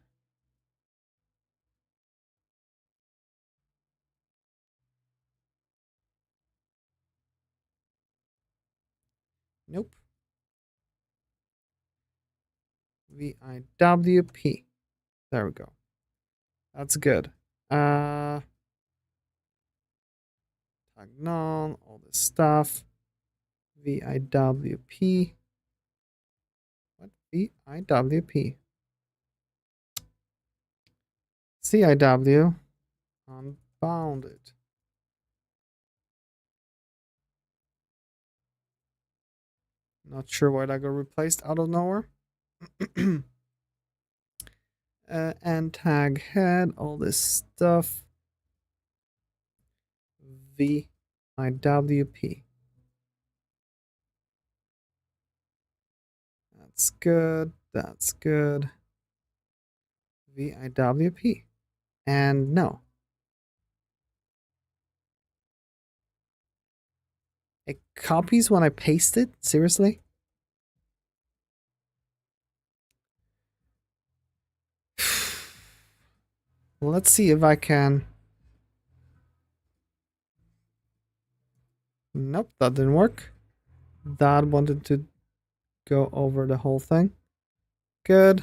Nope. VIWP. There we go. That's good. Tag none, all this stuff. VIWP. What? VIWP. CIW. Unbounded. Not sure why that got replaced out of nowhere. And tag head, all this stuff. VIWP. That's good. That's good. VIWP. And no. It copies when I paste it? Seriously? Let's see if I can. Nope, that didn't work. That wanted to go over the whole thing. Good.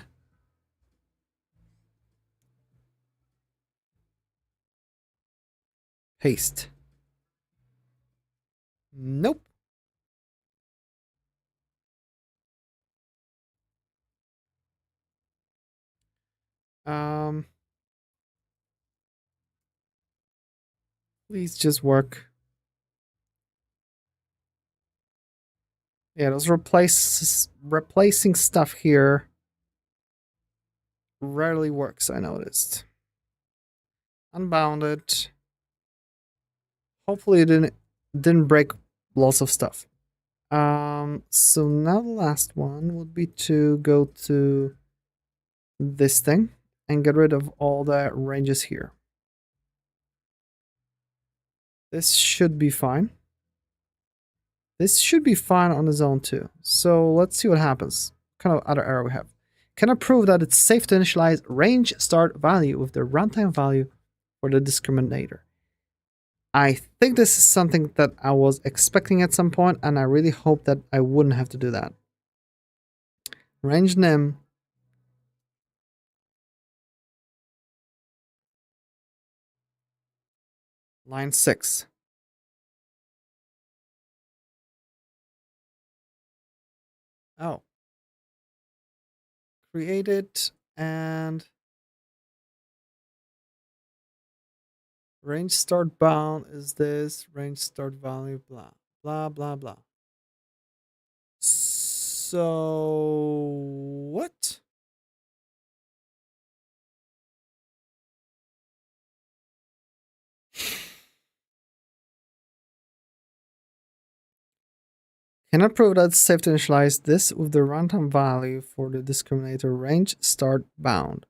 Paste. Nope. Please just work. Yeah, those replacing stuff here rarely works, I noticed. Unbounded. Hopefully it didn't break lots of stuff. So now the last one would be to go to this thing and get rid of all the ranges here. This should be fine. This should be fine on its own too. So let's see what happens. What kind of other error we have? Can I prove that it's safe to initialize range start value with the runtime value for the discriminator? I think this is something that I was expecting at some point, and I really hope that I wouldn't have to do that. Range nim. Line 6. Oh. Create it and range start bound is this. Range start value, blah, blah, blah, blah. So what? Cannot prove that it's safe to initialize this with the runtime value for the discriminator range start bound.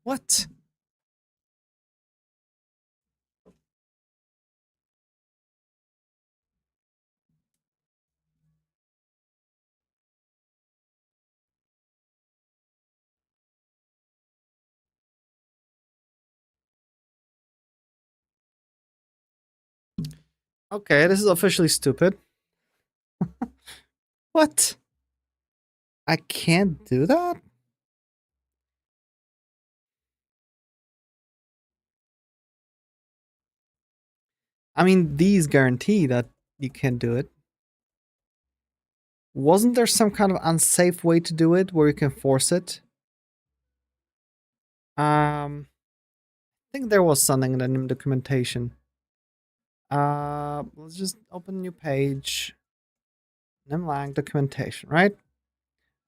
What? Okay, this is officially stupid. What? I can't do that? I mean, these guarantee that you can do it. Wasn't there some kind of unsafe way to do it where you can force it? I think there was something in the documentation. Let's just open a new page. Nimlang documentation, right?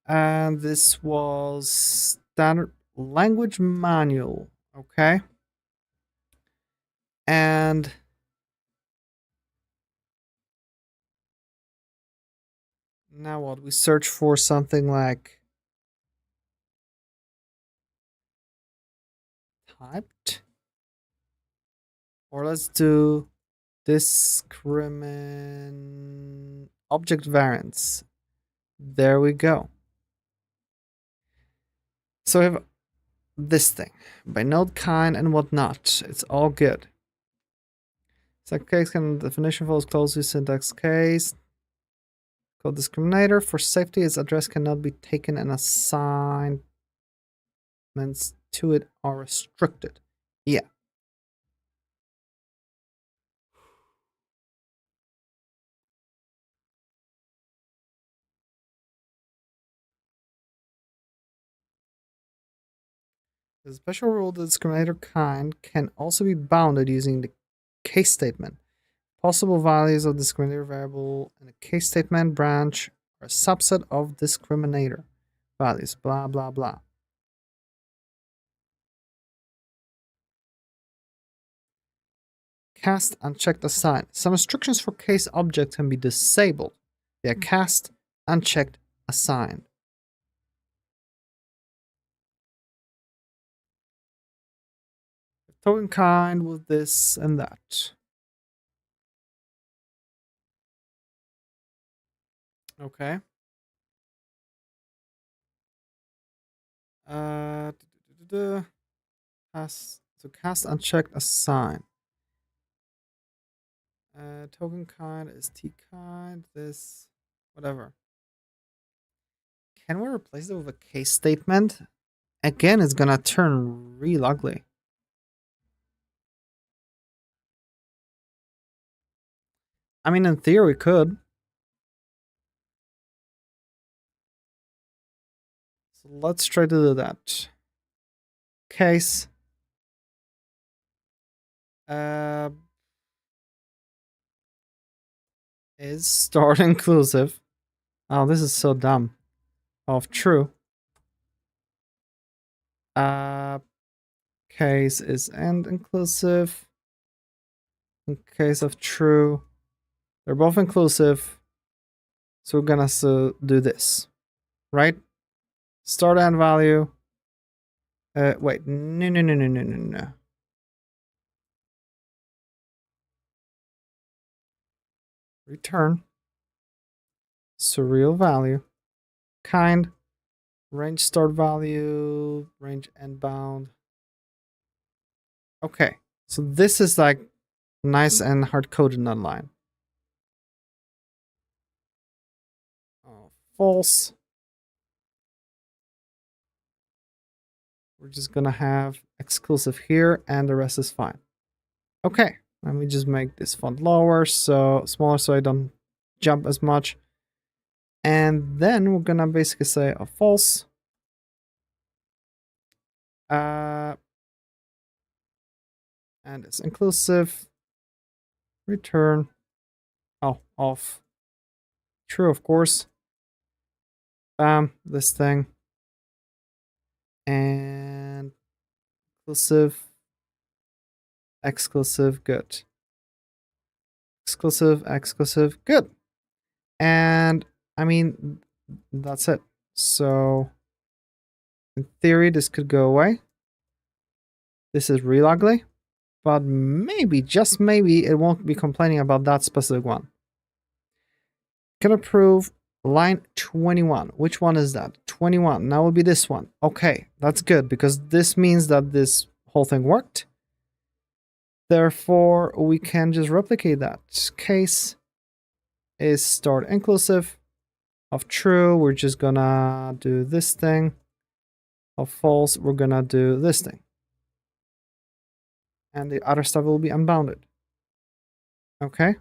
And this was standard language manual, okay? And now what? We search for something like typed, or let's do discrimin object variants. There we go. So we have this thing by node kind and whatnot. It's all good. Syntax case can definition follows closely syntax case. Code discriminator for safety. Its address cannot be taken and assignments to it are restricted. Yeah. The special rule the discriminator kind can also be bounded using the case statement. Possible values of discriminator variable in a case statement branch are a subset of discriminator values, blah, blah, blah. Cast unchecked assign. Some restrictions for case objects can be disabled. They are cast, unchecked, assigned. Token kind with this and that. Okay. Cast unchecked assign. Token kind is T kind. This, whatever. Can we replace it with a case statement? Again, it's gonna turn real ugly. I mean, in theory, we could. So let's try to do that. Case. Is start inclusive. Oh, this is so dumb. Of true. Case is end inclusive. In case of true, they're both inclusive. So we're gonna do this, right? Start end value. Wait, no. Return surreal value, kind, range start value, range end bound. Okay, so this is like nice and hard coded in that line. Oh, false. we're just gonna have exclusive here and the rest is fine. Okay, let me just make this font lower, so smaller, so I don't jump as much. And then we're gonna basically say a false. And it's inclusive. Return. Oh, off. True, of course. Bam, this thing. And exclusive. Exclusive, good. Exclusive, good. And I mean, that's it. So in theory, this could go away. This is real ugly, but maybe, just maybe, it won't be complaining about that specific one. Can approve line 21. Which one is that? 21. Now will be this one. Okay, that's good because this means that this whole thing worked. Therefore, we can just replicate that. Case is start inclusive. Of true, we're just gonna do this thing. Of false, we're gonna do this thing. And the other stuff will be unbounded. Okay.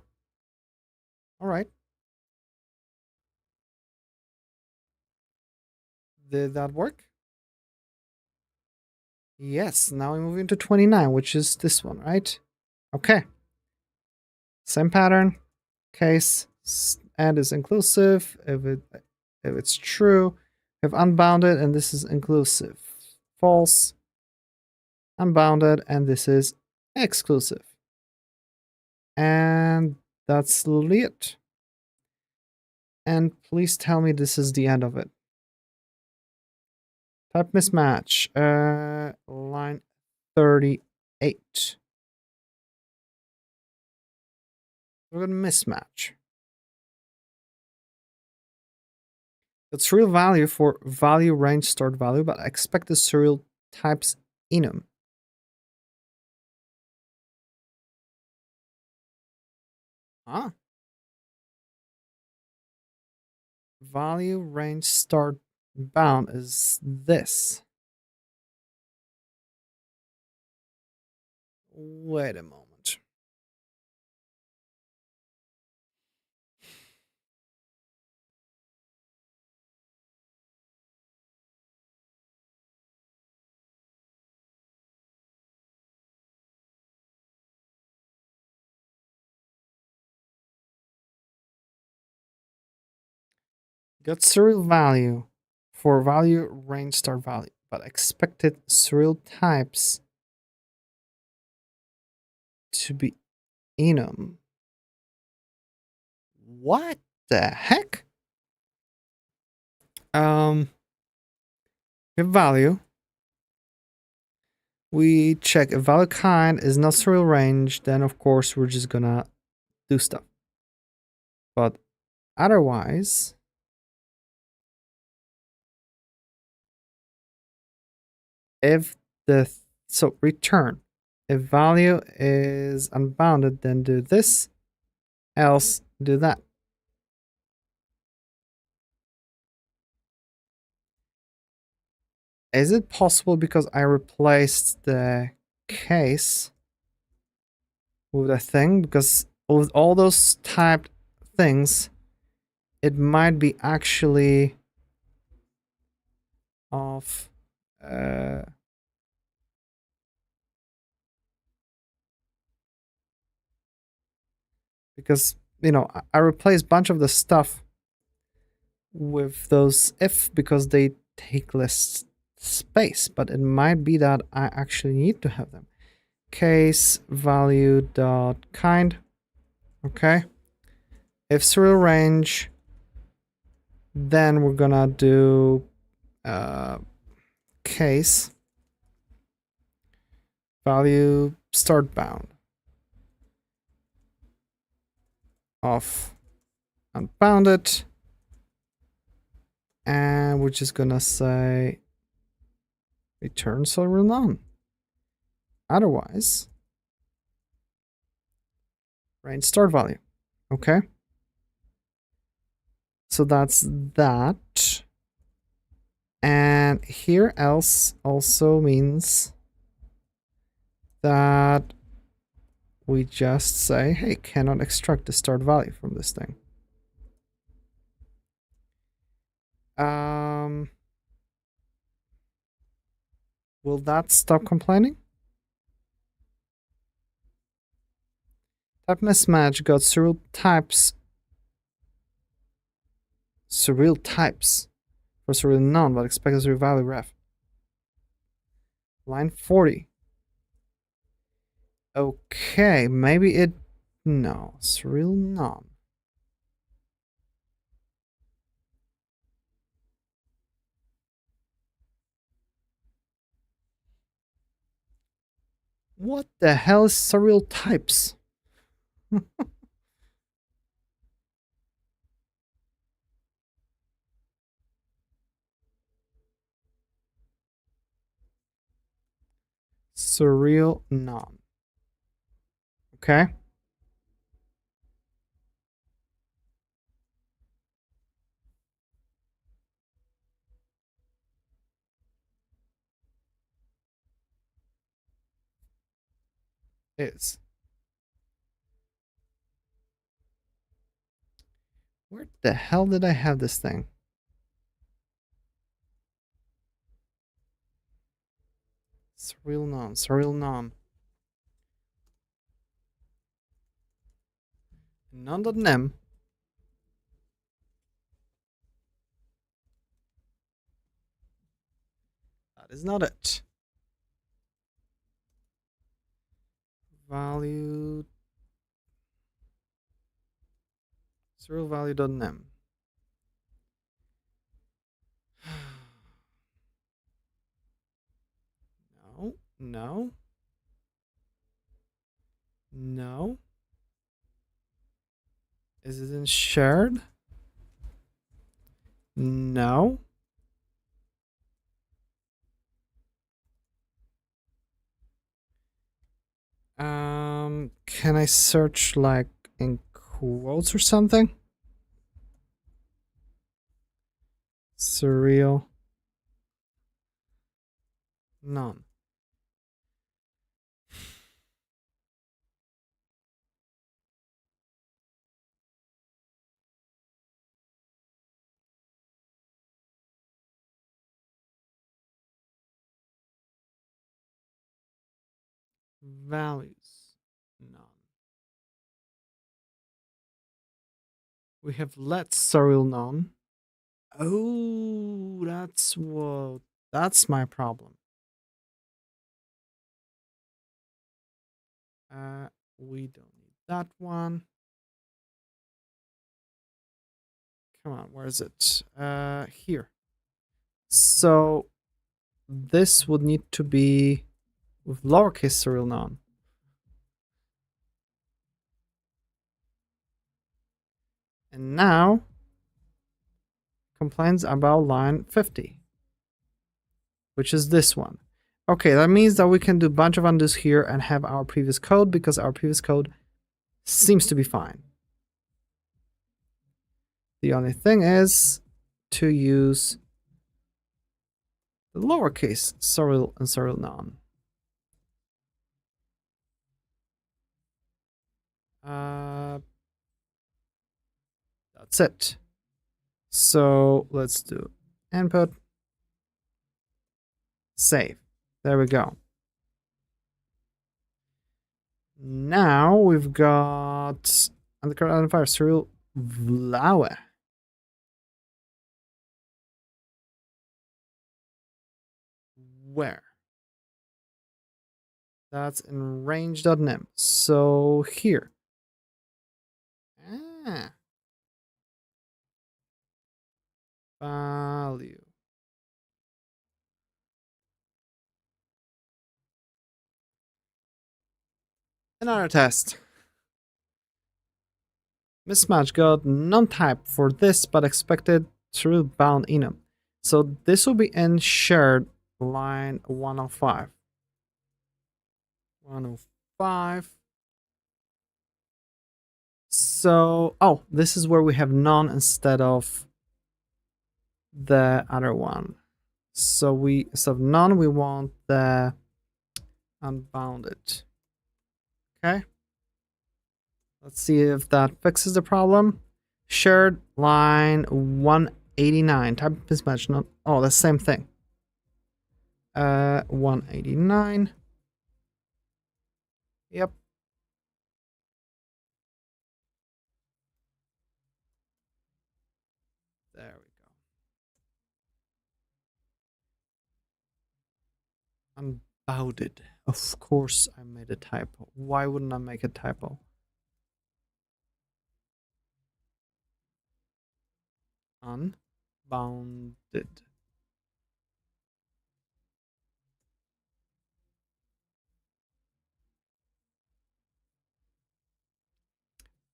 All right. Did that work? Yes, now we move into 29, which is this one, right? Okay. Same pattern. Case and is inclusive if it's true. If unbounded and this is inclusive. False. Unbounded and this is exclusive. And that's literally it. And please tell me this is the end of it. Type mismatch. Line 38. We're gonna mismatch. It's real value for value range start value, but expected serial types enum. Ah. Value range start bound is this. Wait a moment. Got serial value for value range start value, but expected serial types to be enum. What the heck? Give value. We check if value kind is not serial range, then of course we're just gonna do stuff. But otherwise, if so return. If value is unbounded, then do this, else do that. Is it possible because I replaced the case with a thing? Because with all those typed things, it might be actually of because, you know, I replaced a bunch of the stuff with those if because they take less space, but it might be that I actually need to have them. Case value dot kind. Okay. If serial range, then we're gonna do case value start bound of unbounded, and we're just gonna say return serial none. Otherwise, range start value. Okay. So that's that. And And here else also means that we just say, hey, cannot extract the start value from this thing. Will that stop complaining? Type mismatch got surreal types for surreal none, but expected surreal value ref. Line 40. Okay, maybe it... No, surreal none. What the hell is surreal types? Surreal none. Okay. Is. Where the hell did I have this thing? Surreal none, surreal none. None.nem. That is not it. Value. Surreal value.nem. No, no. No. Is it in shared? No. Can I search like in quotes or something? Surreal. None. Values. None. We have let surreal none. Oh, that's my problem. We don't need that one. Come on, where is it? Here. So this would need to be with lowercase surreal none. And now complains about line 50, which is this one. Okay, that means that we can do a bunch of undos here and have our previous code, because our previous code seems to be fine. The only thing is to use the lowercase surreal and surreal none. That's it. So let's do input, save. There we go. Now we've got under current identifier surreal vlaue. Where? That's in range.nem. So here. Value. Another test. Mismatch got non-type for this, but expected through bound enum. So this will be in shared line 105. 105. So, oh, this is where we have none instead of the other one. So we, instead of none, we want the unbounded. Okay. Let's see if that fixes the problem. Shared line 189. Type of mismatch. Not. Oh, the same thing. 189. Yep. There we go. Unbounded. Of course I made a typo. Why wouldn't I make a typo? Unbounded.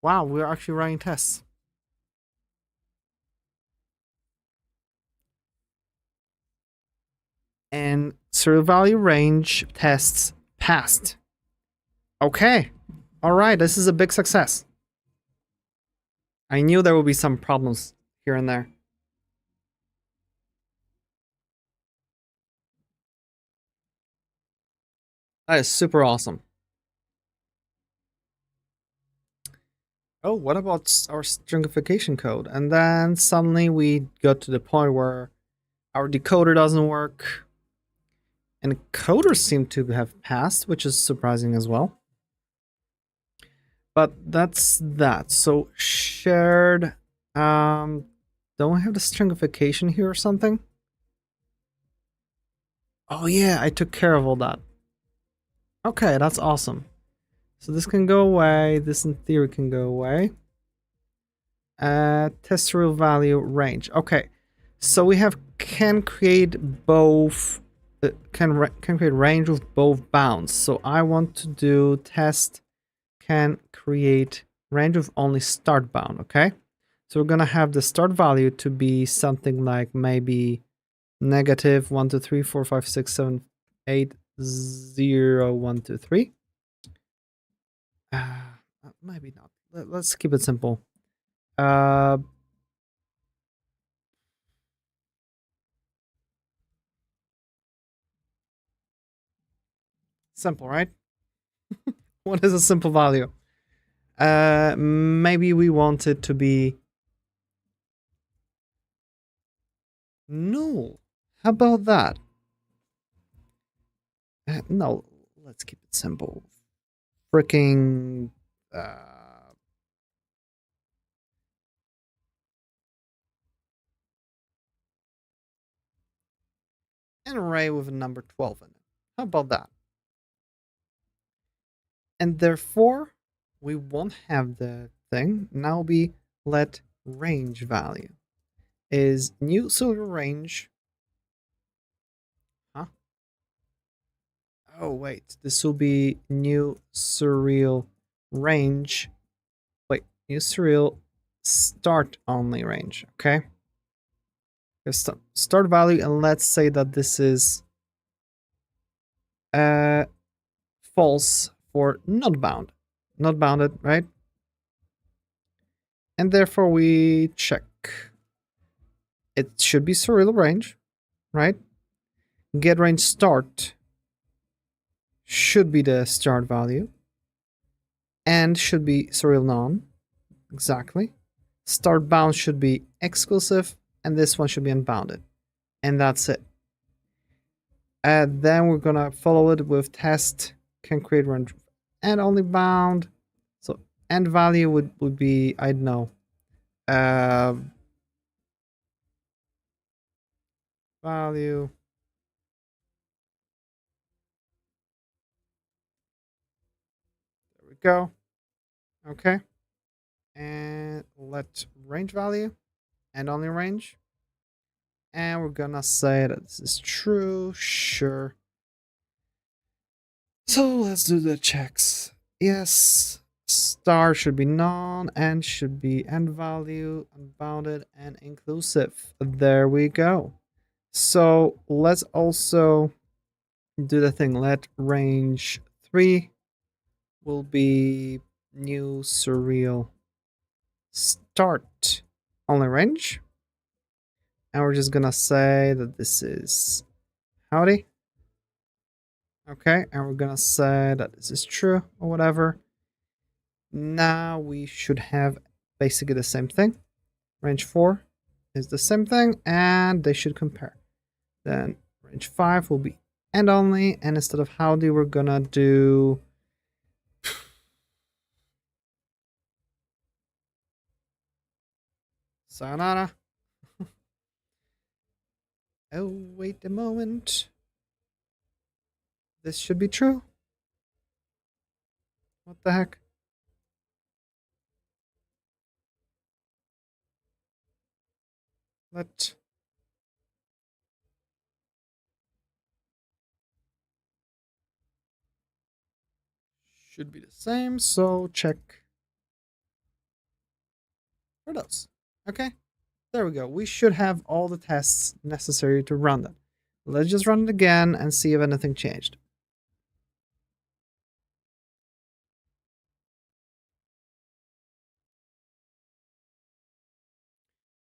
Wow, we're actually running tests. And serial value range tests passed. Okay. All right, this is a big success. I knew there would be some problems here and there. That is super awesome. Oh, what about our stringification code? And then suddenly we got to the point where our decoder doesn't work. And coders seem to have passed, which is surprising as well. But that's that. So shared, don't we have the stringification here or something? Oh yeah, I took care of all that. Okay, that's awesome. So this can go away. This in theory can go away. Test real value range. Okay, so we have can create both. Can create range with both bounds. So I want to do test can create range with only start bound. Okay, so we're gonna have the start value to be something like maybe negative 1 2 3 4 5 6 7 8 0 1 2 3. Maybe not. Let's keep it simple. Simple, right? What is a simple value? Maybe we want it to be null. How about that? No, let's keep it simple. Freaking an array with a number 12 in it. How about that? And therefore, we won't have the thing. Now be let range value is new serial range. Huh? Oh, wait. This will be new serial range. Wait, new serial start only range. Okay. Start value, and let's say that this is false for not bound. Not bounded, right? And therefore we check. It should be serial range, right? Get range start should be the start value. And should be serial none. Exactly. Start bound should be exclusive, and this one should be unbounded. And that's it. And then we're gonna follow it with test can create range and only bound. So end value would be, I don't know, value. There we go. Okay. And let range value and only range. And we're gonna say that this is true. Sure. So let's do the checks. Yes. Star should be none and should be end value, unbounded, and inclusive. There we go. So let's also do the thing. Let range 3 will be new surreal start only range. And we're just gonna say that this is howdy. Okay, and we're gonna say that this is true or whatever. Now we should have basically the same thing. Range 4 is the same thing, and they should compare. Then range 5 will be and only, and instead of howdy, we're gonna do sayonara. Oh, wait a moment. This should be true. What the heck? Let should be the same, so check for those. Okay, there we go. We should have all the tests necessary to run that. Let's just run it again and see if anything changed.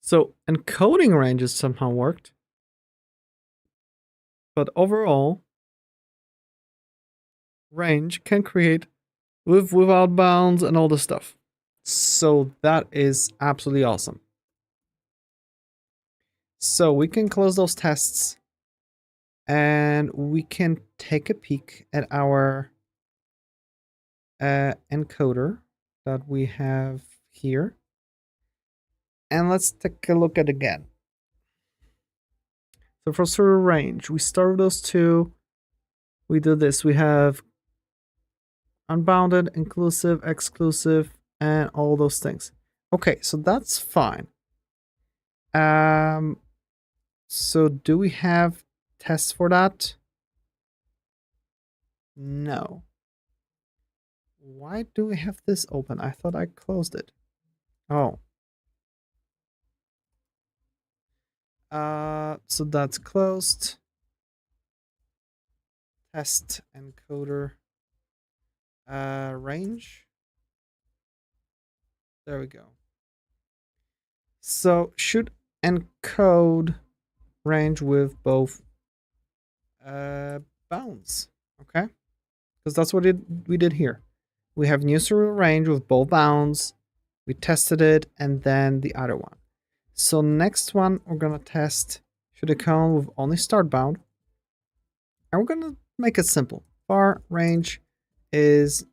So encoding ranges somehow worked, but overall, range can create without bounds and all the stuff. So that is absolutely awesome. So we can close those tests and we can take a peek at our encoder that we have here. And let's take a look at it again. So for serial range, we start with those two. We do this. We have unbounded, inclusive, exclusive, and all those things. Okay, so that's fine. So do we have tests for that? No. Why do we have this open? I thought I closed it. Oh. So that's closed. Test encoder range. There we go. So should encode range with both bounds, okay? Because that's what we did here. We have new serial range with both bounds. We tested it, and then the other one. So next one, we're gonna test should encode with only start bound. And we're gonna make it simple. Var range is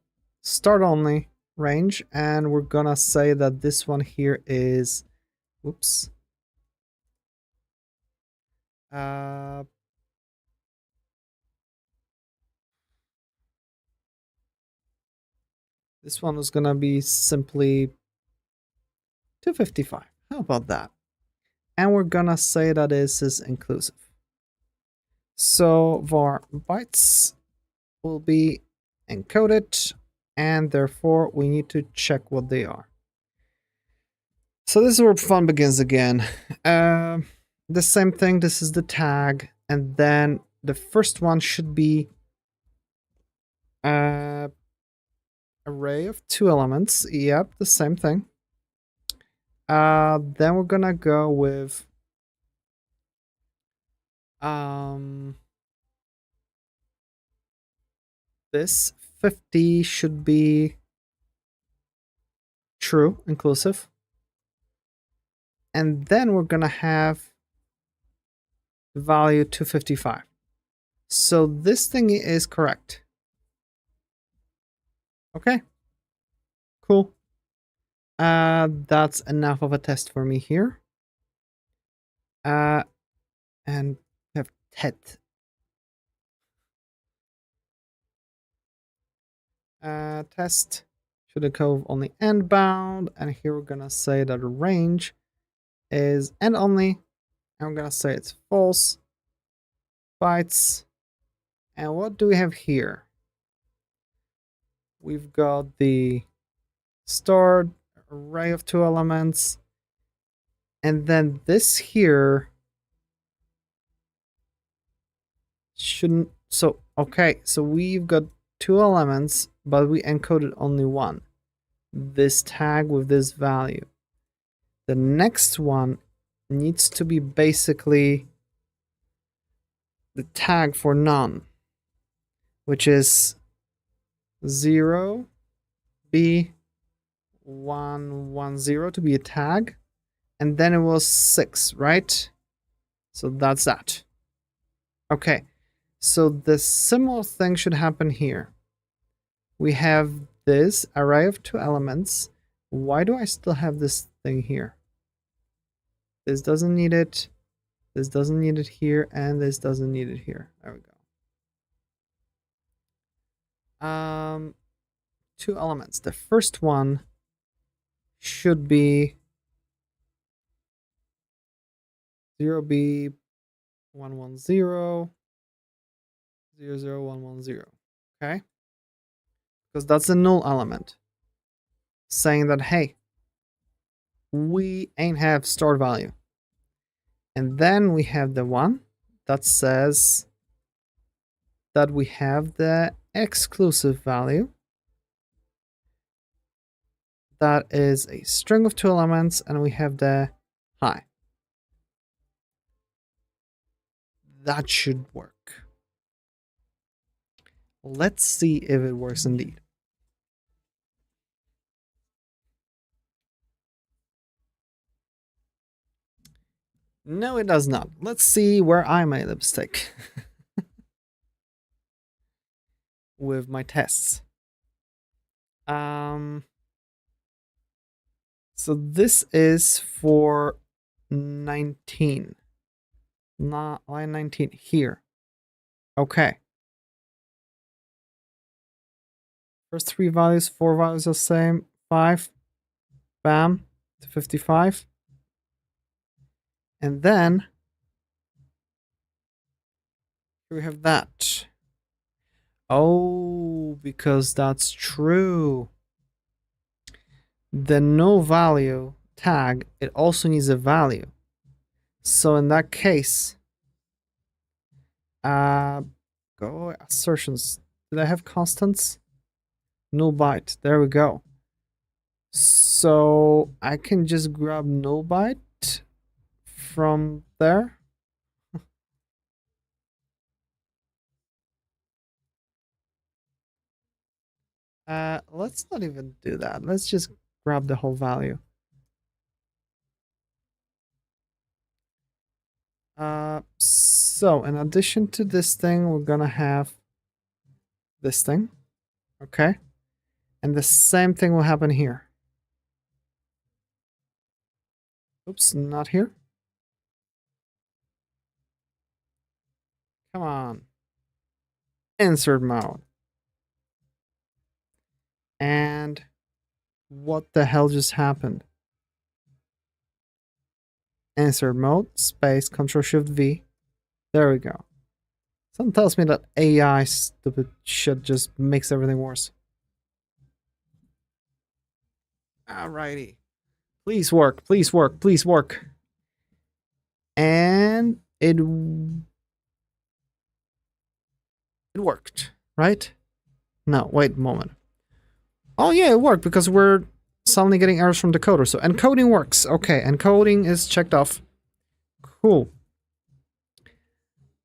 start only range, and we're gonna say that this one here is, whoops. This one is gonna be simply 255. How about that? And we're gonna say that this is inclusive. So var bytes will be encoded, and therefore we need to check what they are. So this is where fun begins again. The same thing, this is the tag, and then the first one should be array of 2 elements. Yep, the same thing. Then we're gonna go with this 50 should be true, inclusive. And then we're gonna have the value 255. So this thing is correct. Okay, cool. That's enough of a test for me here. And we have TET. Test should encode only end bound, and here we're gonna say that the range is end only, and we're gonna say it's false. Bytes. And what do we have here? We've got the start array of 2 elements, and then this here shouldn't. So okay, so we've got 2 elements, but we encoded only one. This tag with this value. The next one needs to be basically the tag for none, which is 0B110 to be a tag, and then it was 6, right? So that's that. Okay, so the similar thing should happen here. We have this array of 2 elements. Why do I still have this thing here? This doesn't need it, this doesn't need it here, and this doesn't need it here. There we go. 2 elements. The first one should be 0B110 00110. Okay? Because that's a null element saying that, hey, we ain't have stored value. And then we have the one that says that we have the exclusive value. That is a string of 2 elements, and we have the hi. That should work. Let's see if it works indeed. No, it does not. Let's see where I made a mistake with my tests. So this is for 19. Not line 19 here. Okay. First 3 values, 4 values are the same. 5. Bam. To 55. And then here we have that. Oh, because that's true. The no value tag, it also needs a value. So in that case, go assertions. Did I have constants? Null byte. There we go. So I can just grab null byte from there. Let's not even do that. Let's just grab the whole value. So in addition to this thing, we're gonna have this thing. Okay. And the same thing will happen here. Oops, not here. Come on. Insert mode. And what the hell just happened? Insert mode, space, Ctrl-Shift-V. There we go. Something tells me that AI stupid shit just makes everything worse. Alrighty. Please work, please work, please work. And it worked, right? No, wait a moment. Oh yeah, it worked because we're suddenly getting errors from decoder. So encoding works. Okay, encoding is checked off. Cool.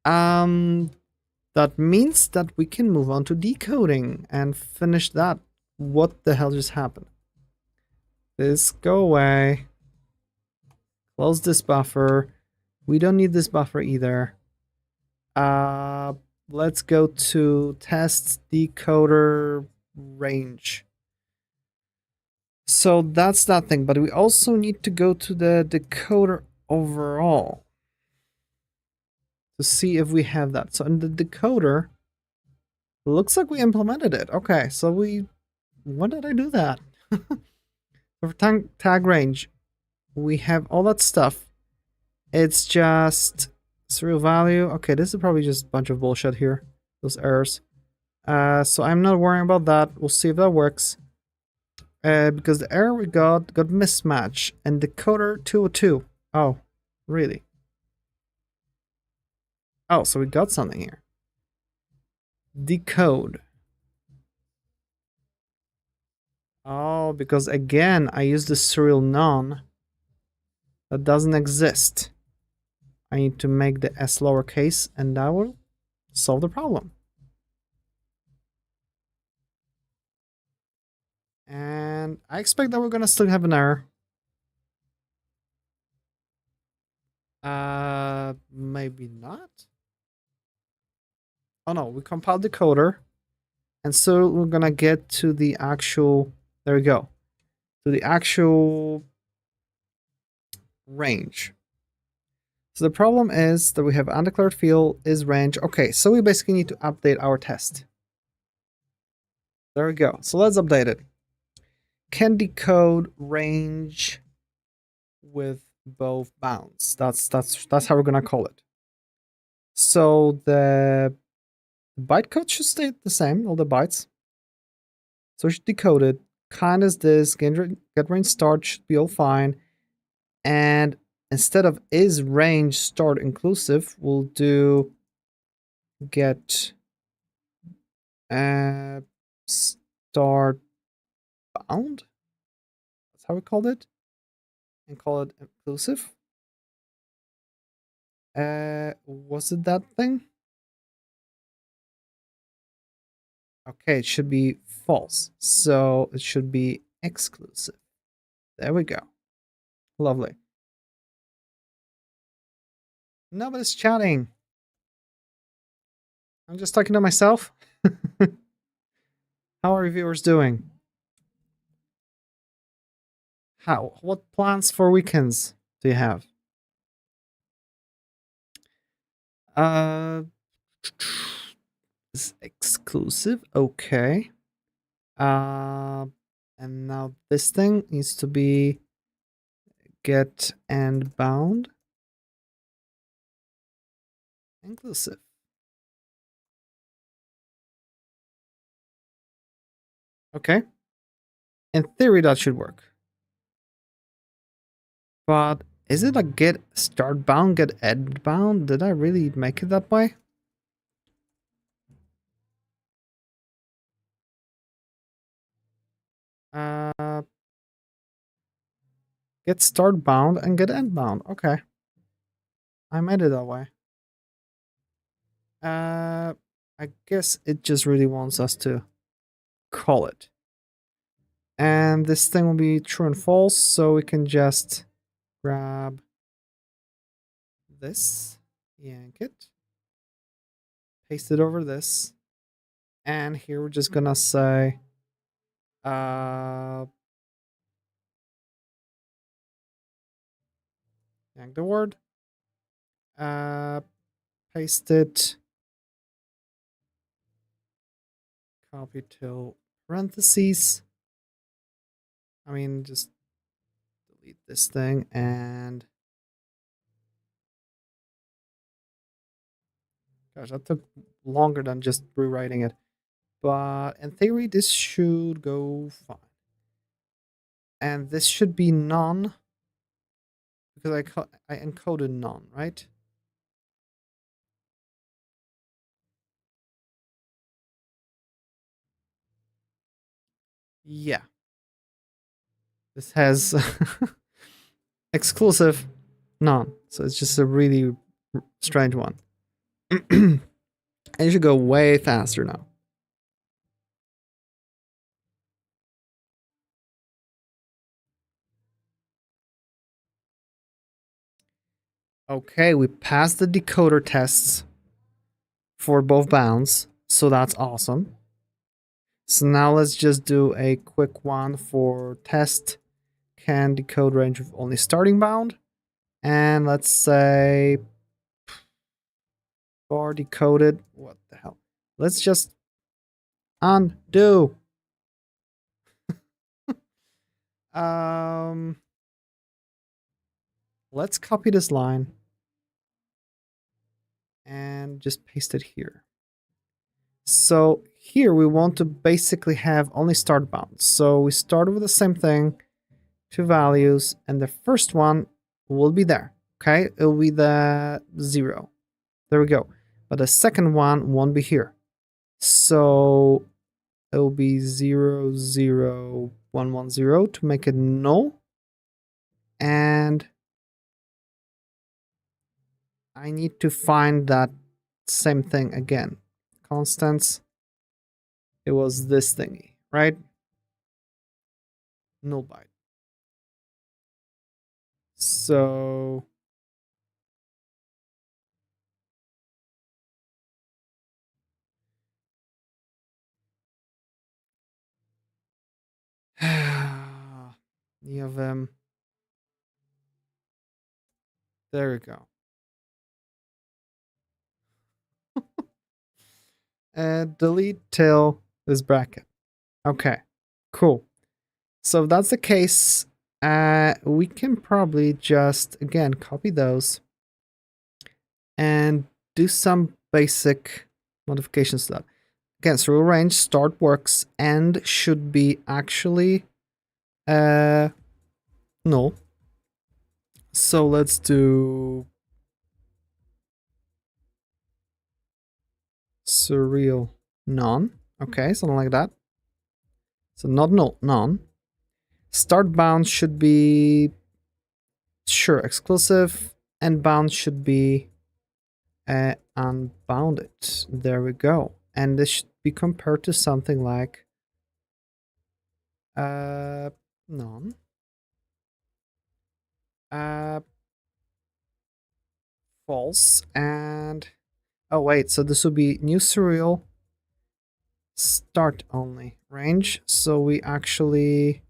That means that we can move on to decoding and finish that. What the hell just happened? This, go away. Close this buffer. We don't need this buffer either. Let's go to test decoder range. So that's that thing, but we also need to go to the decoder overall to see if we have that. So in the decoder, it looks like we implemented it. Okay, so when did I do that? For tag range, we have all that stuff. It's just serial value. Okay, this is probably just a bunch of bullshit here, those errors. So I'm not worrying about that. We'll see if that works. Because the error we got mismatch and decoder 202. Oh, really? Oh, so we got something here. Decode. Oh, because again, I used the serial none that doesn't exist. I need to make the s lowercase, and that will solve the problem. And I expect that we're gonna still have an error. Maybe not. Oh no, we compiled the coder, and so we're gonna get to the actual. There we go. To the actual range. So the problem is that we have undeclared field is range. Okay, so we basically need to update our test. There we go. So let's update it. Can decode range with both bounds. That's how we're gonna call it. So the bytecode should stay the same, all the bytes. So we should decode it. Kind as this, get range start should be all fine. And instead of is range start inclusive, we'll do get start bound. That's how we called it. And call it inclusive. Was it that thing? Okay, it should be false. So it should be exclusive. There we go. Lovely. Nobody's chatting. I'm just talking to myself. How are viewers doing? What plans for weekends do you have? Is exclusive, okay. And now this thing needs to be get and bound inclusive. Okay. In theory, that should work. But is it a get start bound, get end bound? Did I really make it that way? Get start bound and get end bound. Okay. I made it that way. I guess it just really wants us to call it. And this thing will be true and false, so we can just grab this, yank it, paste it over this, and here we're just gonna say yank the word, paste it, copy till parentheses. I mean, just delete this thing and gosh, that took longer than just rewriting it. But in theory, this should go fine. And this should be none because I encoded none, right? Yeah. This has exclusive none. So it's just a really strange one. And you should go way faster now. Okay, we passed the decoder tests for both bounds, so that's awesome. So now let's just do a quick one for test can decode range with only starting bound. And let's say bar decoded. What the hell? Let's just undo. Let's copy this line and just paste it here. So here we want to basically have only start bounds. So we start with the same thing, two values, and the first one will be there. Okay, it will be the 0. There we go. But the second one won't be here. So it will be 0, 0, 1, 1, 0 to make it null. And I need to find that same thing again. Constants. It was this thingy, right? Null byte. So you have there we go. Delete till this bracket. Okay, cool. So if that's the case, we can probably just again copy those and do some basic modifications to that. Again, through range start works and should be actually null. So let's do surreal none. Okay, something like that. So not null, none. Start bound should be sure exclusive, and bound should be unbounded. There we go. And this should be compared to something like none. False. And oh wait, so this will be new serial start only range. So we actually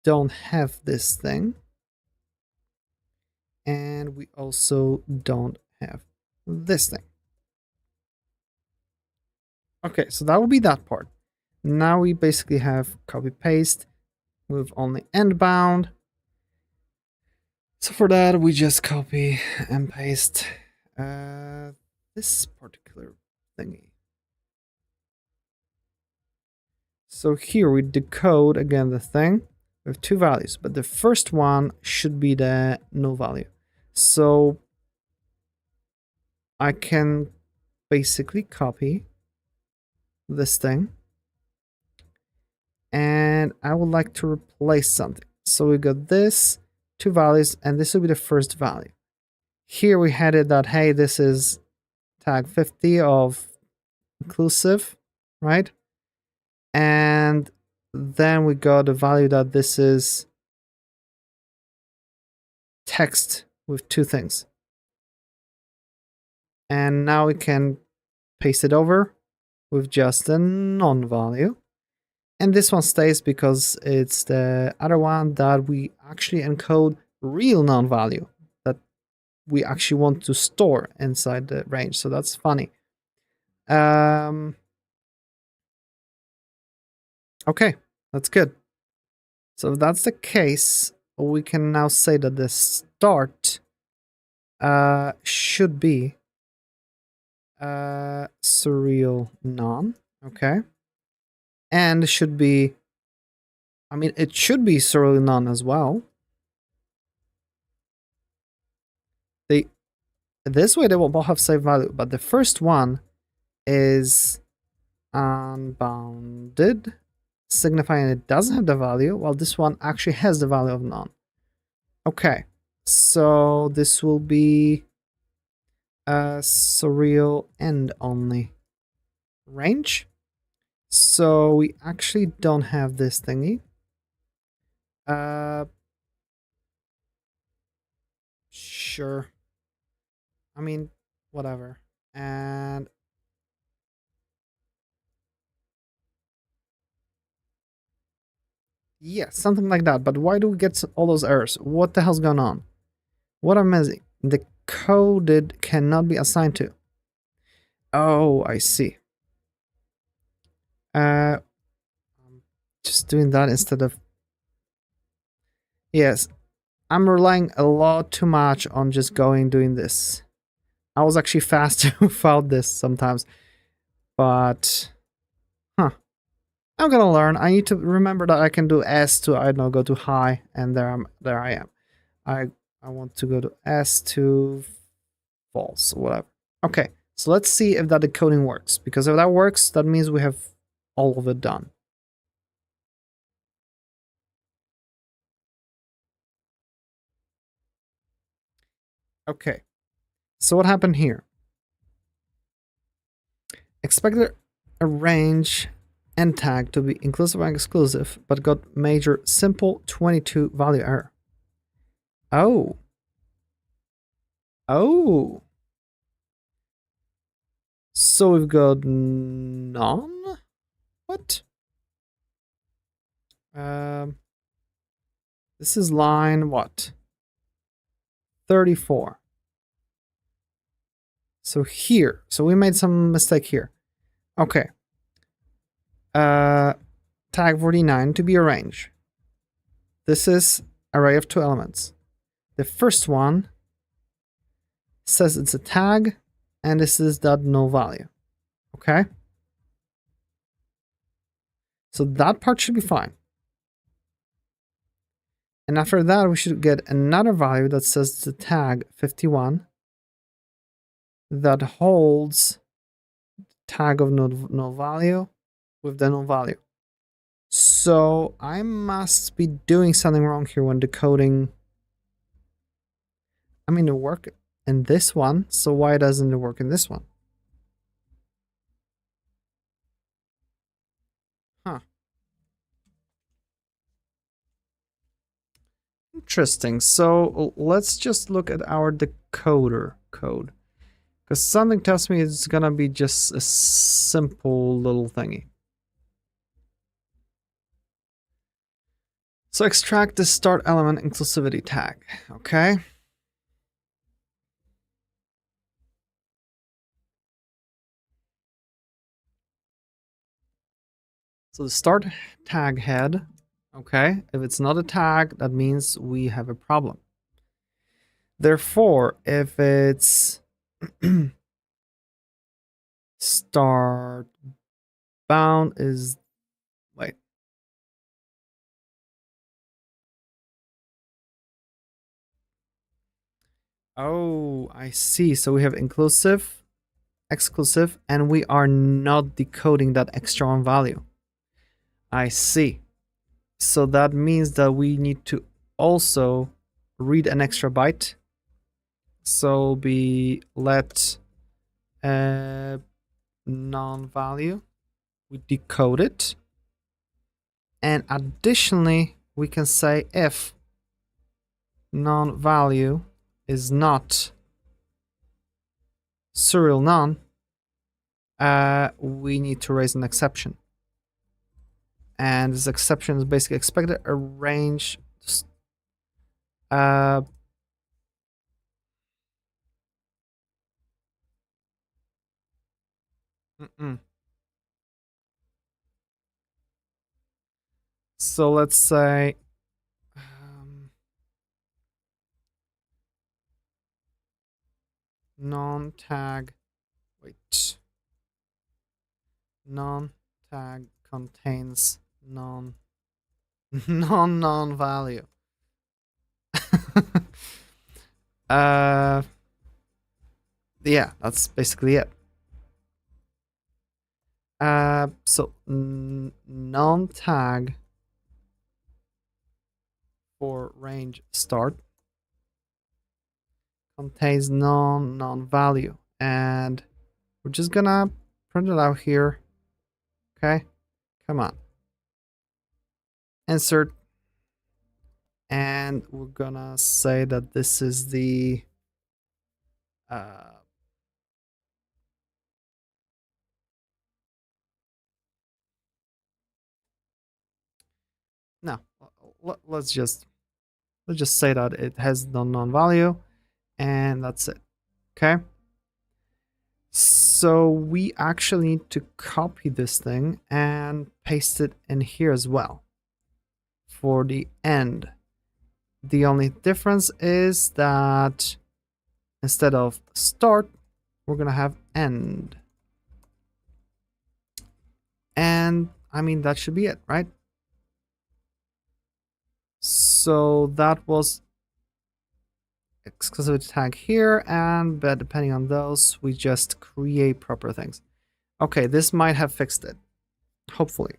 don't have this thing. And we also don't have this thing. Okay, so that will be that part. Now we basically have copy paste with only end bound. So for that, we just copy and paste this particular thingy. So here we decode again the thing with two values, but the first one should be the null value. So I can basically copy this thing and I would like to replace something. So we got this, two values, and this will be the first value. Here we had it that, hey, this is tag 50 of inclusive, right? And then we got a value that this is text with two things. And now we can paste it over with just a non-value. And this one stays because it's the other one that we actually encode real non-value that we actually want to store inside the range. So that's funny. Okay, that's good. So if that's the case, we can now say that the start should be surreal none. Okay. And should be, I mean, it should be surreal none as well. This way they will both have same value, but the first one is unbounded, signifying it doesn't have the value, while this one actually has the value of none. Okay, so this will be a surreal end only range. So we actually don't have this thingy. Sure. I mean, whatever. And yeah, something like that. But why do we get all those errors? What the hell's going on? What I'm missing? The coded cannot be assigned to. Oh, I see. Just doing that instead of... Yes, I'm relying a lot too much on just doing this. I was actually faster without this sometimes. But... Huh. I'm gonna learn. I need to remember that I can do S to, I don't know, go to high, and there I am. I want to go to S to false, or whatever. Okay, so let's see if that decoding works, because if that works, that means we have all of it done. Okay, So what happened here? Expected a range end tag to be inclusive and exclusive, but got major simple 22 value error. Oh. Oh. So we've got none? What? This is line what? 34. So here. So we made some mistake here. Okay. Tag 49 to be a range. This is array of 2 elements. The first one says it's a tag, and this is that no value. Okay? So that part should be fine. And after that, we should get another value that says it's a tag 51 that holds tag of no value with the no value. So I must be doing something wrong here when decoding. I mean, it worked in this one, so why doesn't it work in this one? Huh. Interesting. So let's just look at our decoder code. Because something tells me it's gonna be just a simple little thingy. So extract the start element inclusivity tag, okay? So the start tag head, okay? If it's not a tag, that means we have a problem. Therefore, if it's start bound is, wait. Oh, I see. So we have inclusive, exclusive, and we are not decoding that extra one value. I see. So that means that we need to also read an extra byte. So be let non-value. We decode it. And additionally, we can say if non-value is not surreal none, we need to raise an exception. And this exception is basically expected a range. So let's say non-tag, wait, non-tag contains non-value. Yeah, that's basically it. So non-tag for range start contains non-value, and we're just gonna print it out here. Okay, come on, insert, and we're gonna say that this is the no, let's just say that it has the non-value, and that's it. Okay. So we actually need to copy this thing and paste it in here as well for the end. The only difference is that instead of start, we're gonna have end. And I mean, that should be it, right? So that was exclusive tag here, and but depending on those, we just create proper things. Okay, this might have fixed it, hopefully.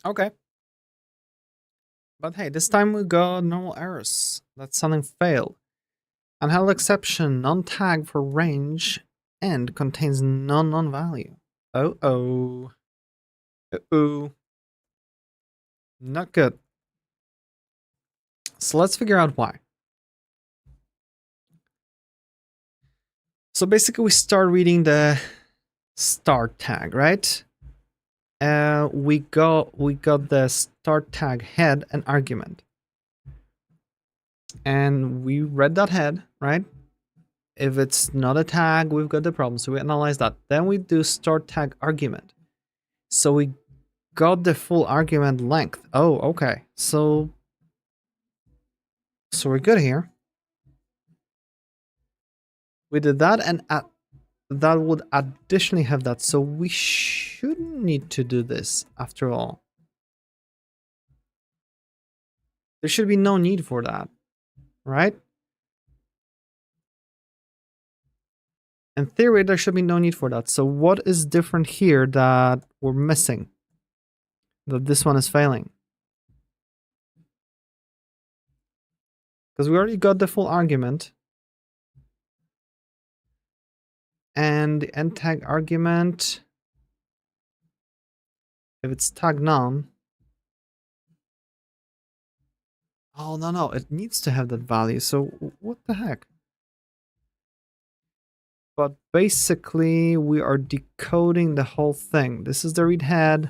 Okay. But hey, this time we got normal errors. That something failed. Unheld exception, non-tag for range and contains non-value. Oh. Uh-oh. Not good. So let's figure out why. So basically we start reading the start tag, right? We got the start tag head and argument. And we read that head, right? If it's not a tag, we've got the problem. So we analyze that. Then we do start tag argument. So we got the full argument length. Oh, okay. So we're good here. We did that, and that would additionally have that. So we shouldn't need to do this after all. There should be no need for that, right? In theory, there should be no need for that. So what is different here that we're missing? That this one is failing? Because we already got the full argument. And the end tag argument, if it's tag none. Oh, no, it needs to have that value. So what the heck? But basically, we are decoding the whole thing. This is the read head.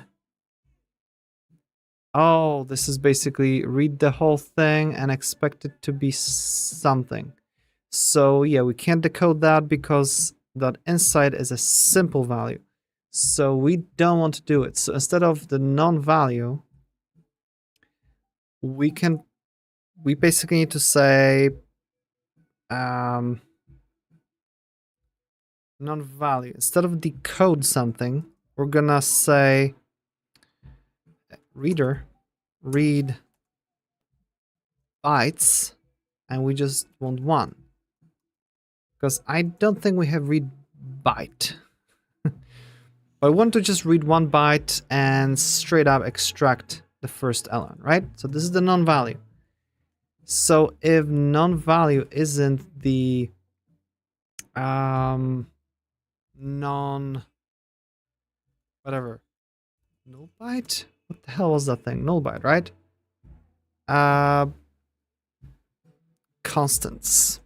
Oh, this is basically read the whole thing and expect it to be something. So yeah, we can't decode that because that inside is a simple value. So we don't want to do it. So instead of the non-value, we basically need to say non-value. Instead of decode something, we're gonna say reader read bytes, and we just want 1. Because I don't think we have read byte. But I want to just read 1 byte and straight up extract the first element, right? So this is the non-value. So if non-value isn't the whatever, null byte? What the hell was that thing? Null byte, right? Constants.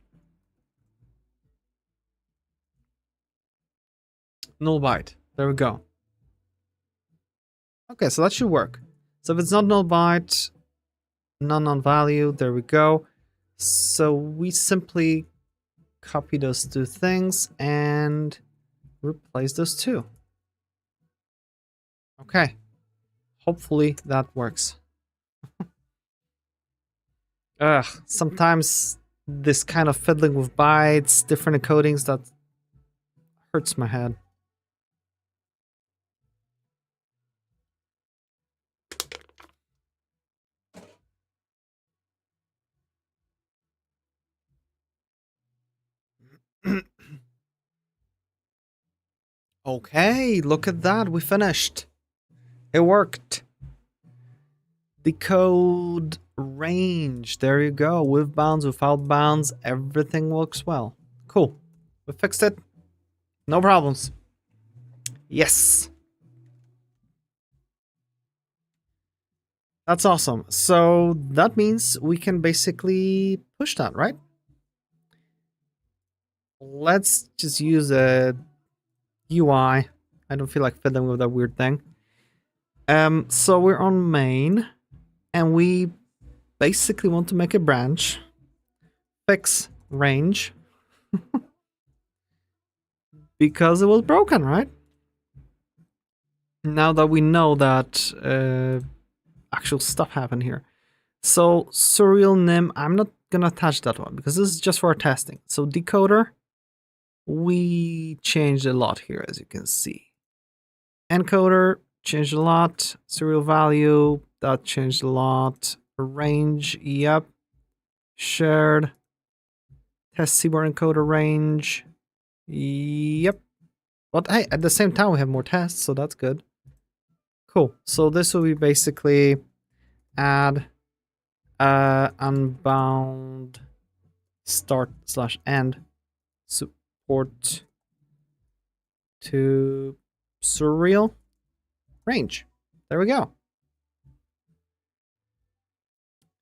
Null byte. There we go. Okay, so that should work. So if it's not null byte, non-value, there we go. So we simply copy those 2 things and replace those 2. Okay. Hopefully that works. Sometimes this kind of fiddling with bytes, different encodings, that hurts my head. Okay, look at that. We finished. It worked. Decode range. There you go. With bounds, without bounds, everything works well. Cool. We fixed it. No problems. Yes. That's awesome. So that means we can basically push that, right? Let's just use a UI. I don't feel like fiddling with that weird thing. So we're on main, and we basically want to make a branch. Fix range. Because it was broken, right? Now that we know that actual stuff happened here. So SurrealDB, I'm not gonna touch that one because this is just for our testing. So decoder, we changed a lot here, as you can see. Encoder changed a lot. Serial value, that changed a lot. Range, yep. Shared. Test CBOR encoder range. Yep. But hey, at the same time we have more tests, so that's good. Cool. So this will be basically add unbound start slash end support to surreal range. There we go.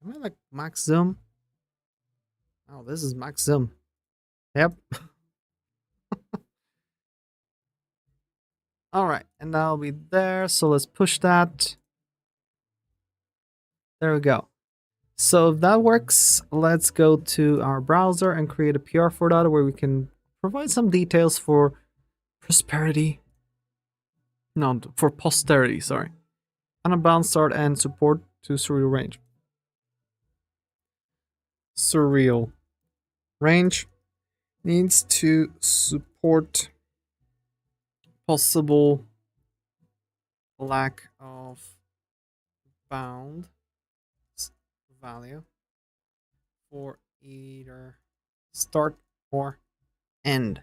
Am I like max zoom? Oh, this is max zoom. Yep. All right, and that'll be there. So let's push that. There we go. So if that works, let's go to our browser and create a PR for that where we can provide some details for prosperity. No, for posterity, sorry. Unbound start and support to surreal range. Surreal range needs to support possible lack of bound value for either start or end.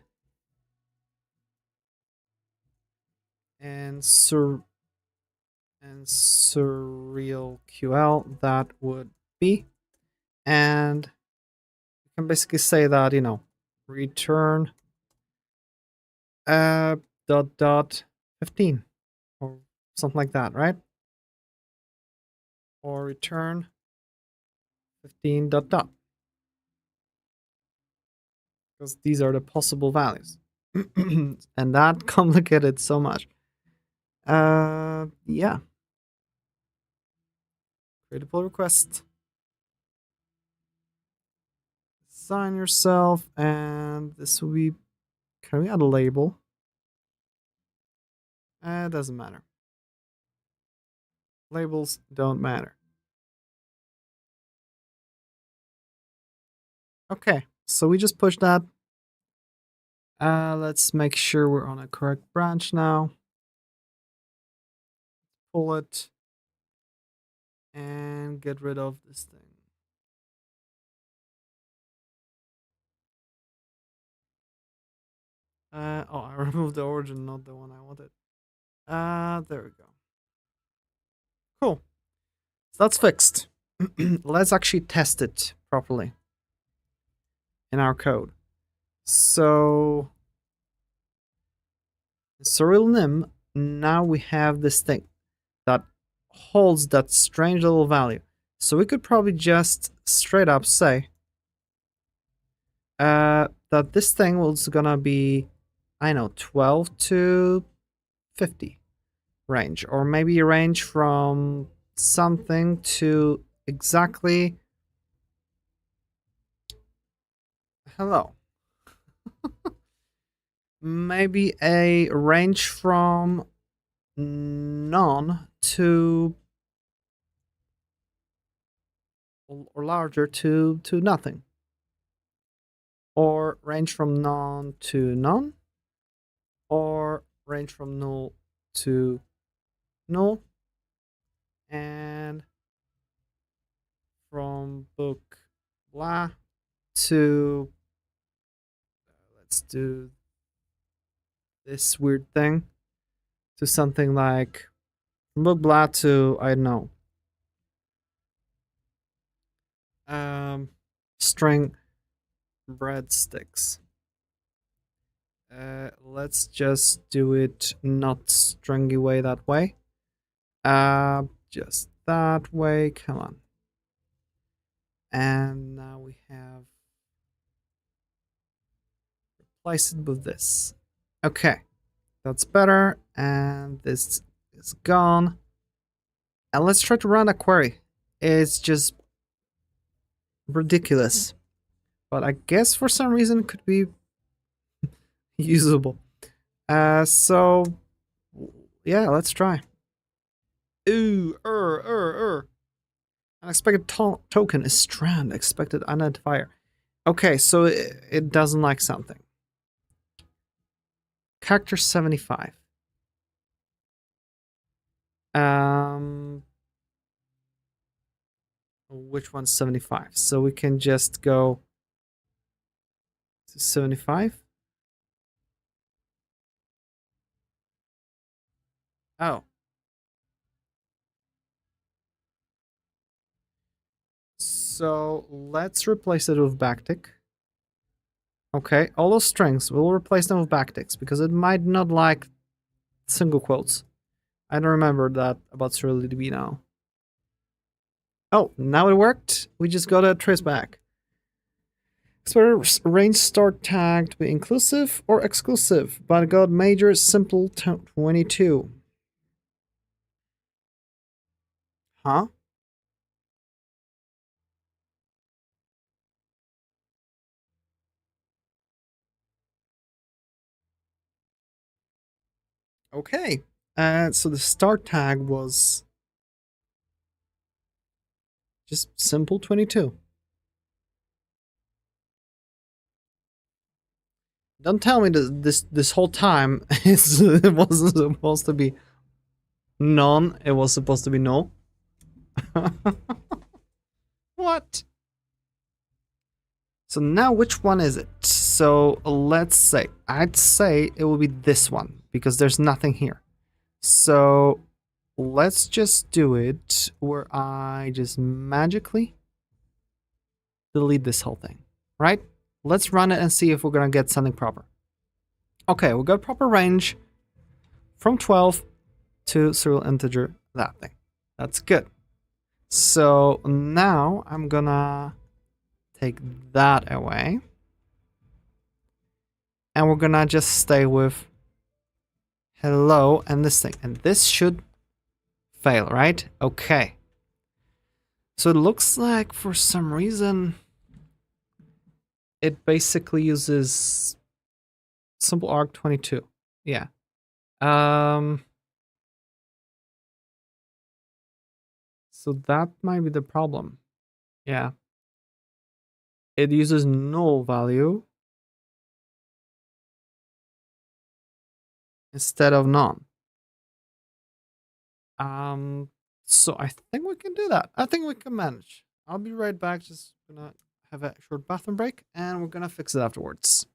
And surreal QL that would be, and you can basically say that, you know, return dot 15 or something like that, right? Or return 15 dot dot, because these are the possible values. And that complicated so much. Yeah. Create a pull request. Sign yourself, and this will be. Can we add a label? It doesn't matter. Labels don't matter. Okay, so we just pushed that. Let's make sure we're on a correct branch now. Pull it and get rid of this thing. Oh, I removed the origin, not the one I wanted. There we go. Cool. So that's fixed. Let's actually test it properly in our code. So, SurrealNim, now we have this thing that holds that strange little value. So we could probably just straight up say that this thing was gonna be, I know, 12 to 50 range, or maybe a range from something to exactly hello. Maybe a range from none to or larger to nothing, or range from none to none, or range from null to null, and from book blah to let's do this weird thing to something like from book blah to, I don't know, string breadsticks. Let's just do it not stringy way that way. Just that way. Come on. And now we have replaced it with this. Okay, that's better. And this is gone. And let's try to run a query. It's just ridiculous, but I guess for some reason it could be usable. So yeah, let's try. Ooh, Unexpected token is strand. Expected identifier. Okay, so it doesn't like something. Character 75. Which one's 75? So we can just go to 75. Oh. So let's replace it with backtick. Okay, all those strings, we'll replace them with backticks because it might not like single quotes. I don't remember that about SurrealDB now. Oh, now it worked. We just got a trace back. Expect range start tag to be inclusive or exclusive, but it got major simple 22. Huh? Okay. So the start tag was just simple 22. Don't tell me that this whole time it wasn't supposed to be none. It was supposed to be no. What? So now which one is it? So let's say, I'd say it will be this one because there's nothing here. So let's just do it where I just magically delete this whole thing, right? Let's run it and see if we're gonna get something proper. Okay, we got proper range from 12 to serial integer, that thing. That's good. So now I'm gonna take that away. And we're gonna just stay with hello and this thing. And this should fail, right? Okay. So it looks like for some reason it basically uses simple arg22. Yeah. So that might be the problem. Yeah. It uses null value instead of none. So I think we can do that. I think we can manage. I'll be right back. Just gonna have a short bathroom break and we're gonna fix it afterwards.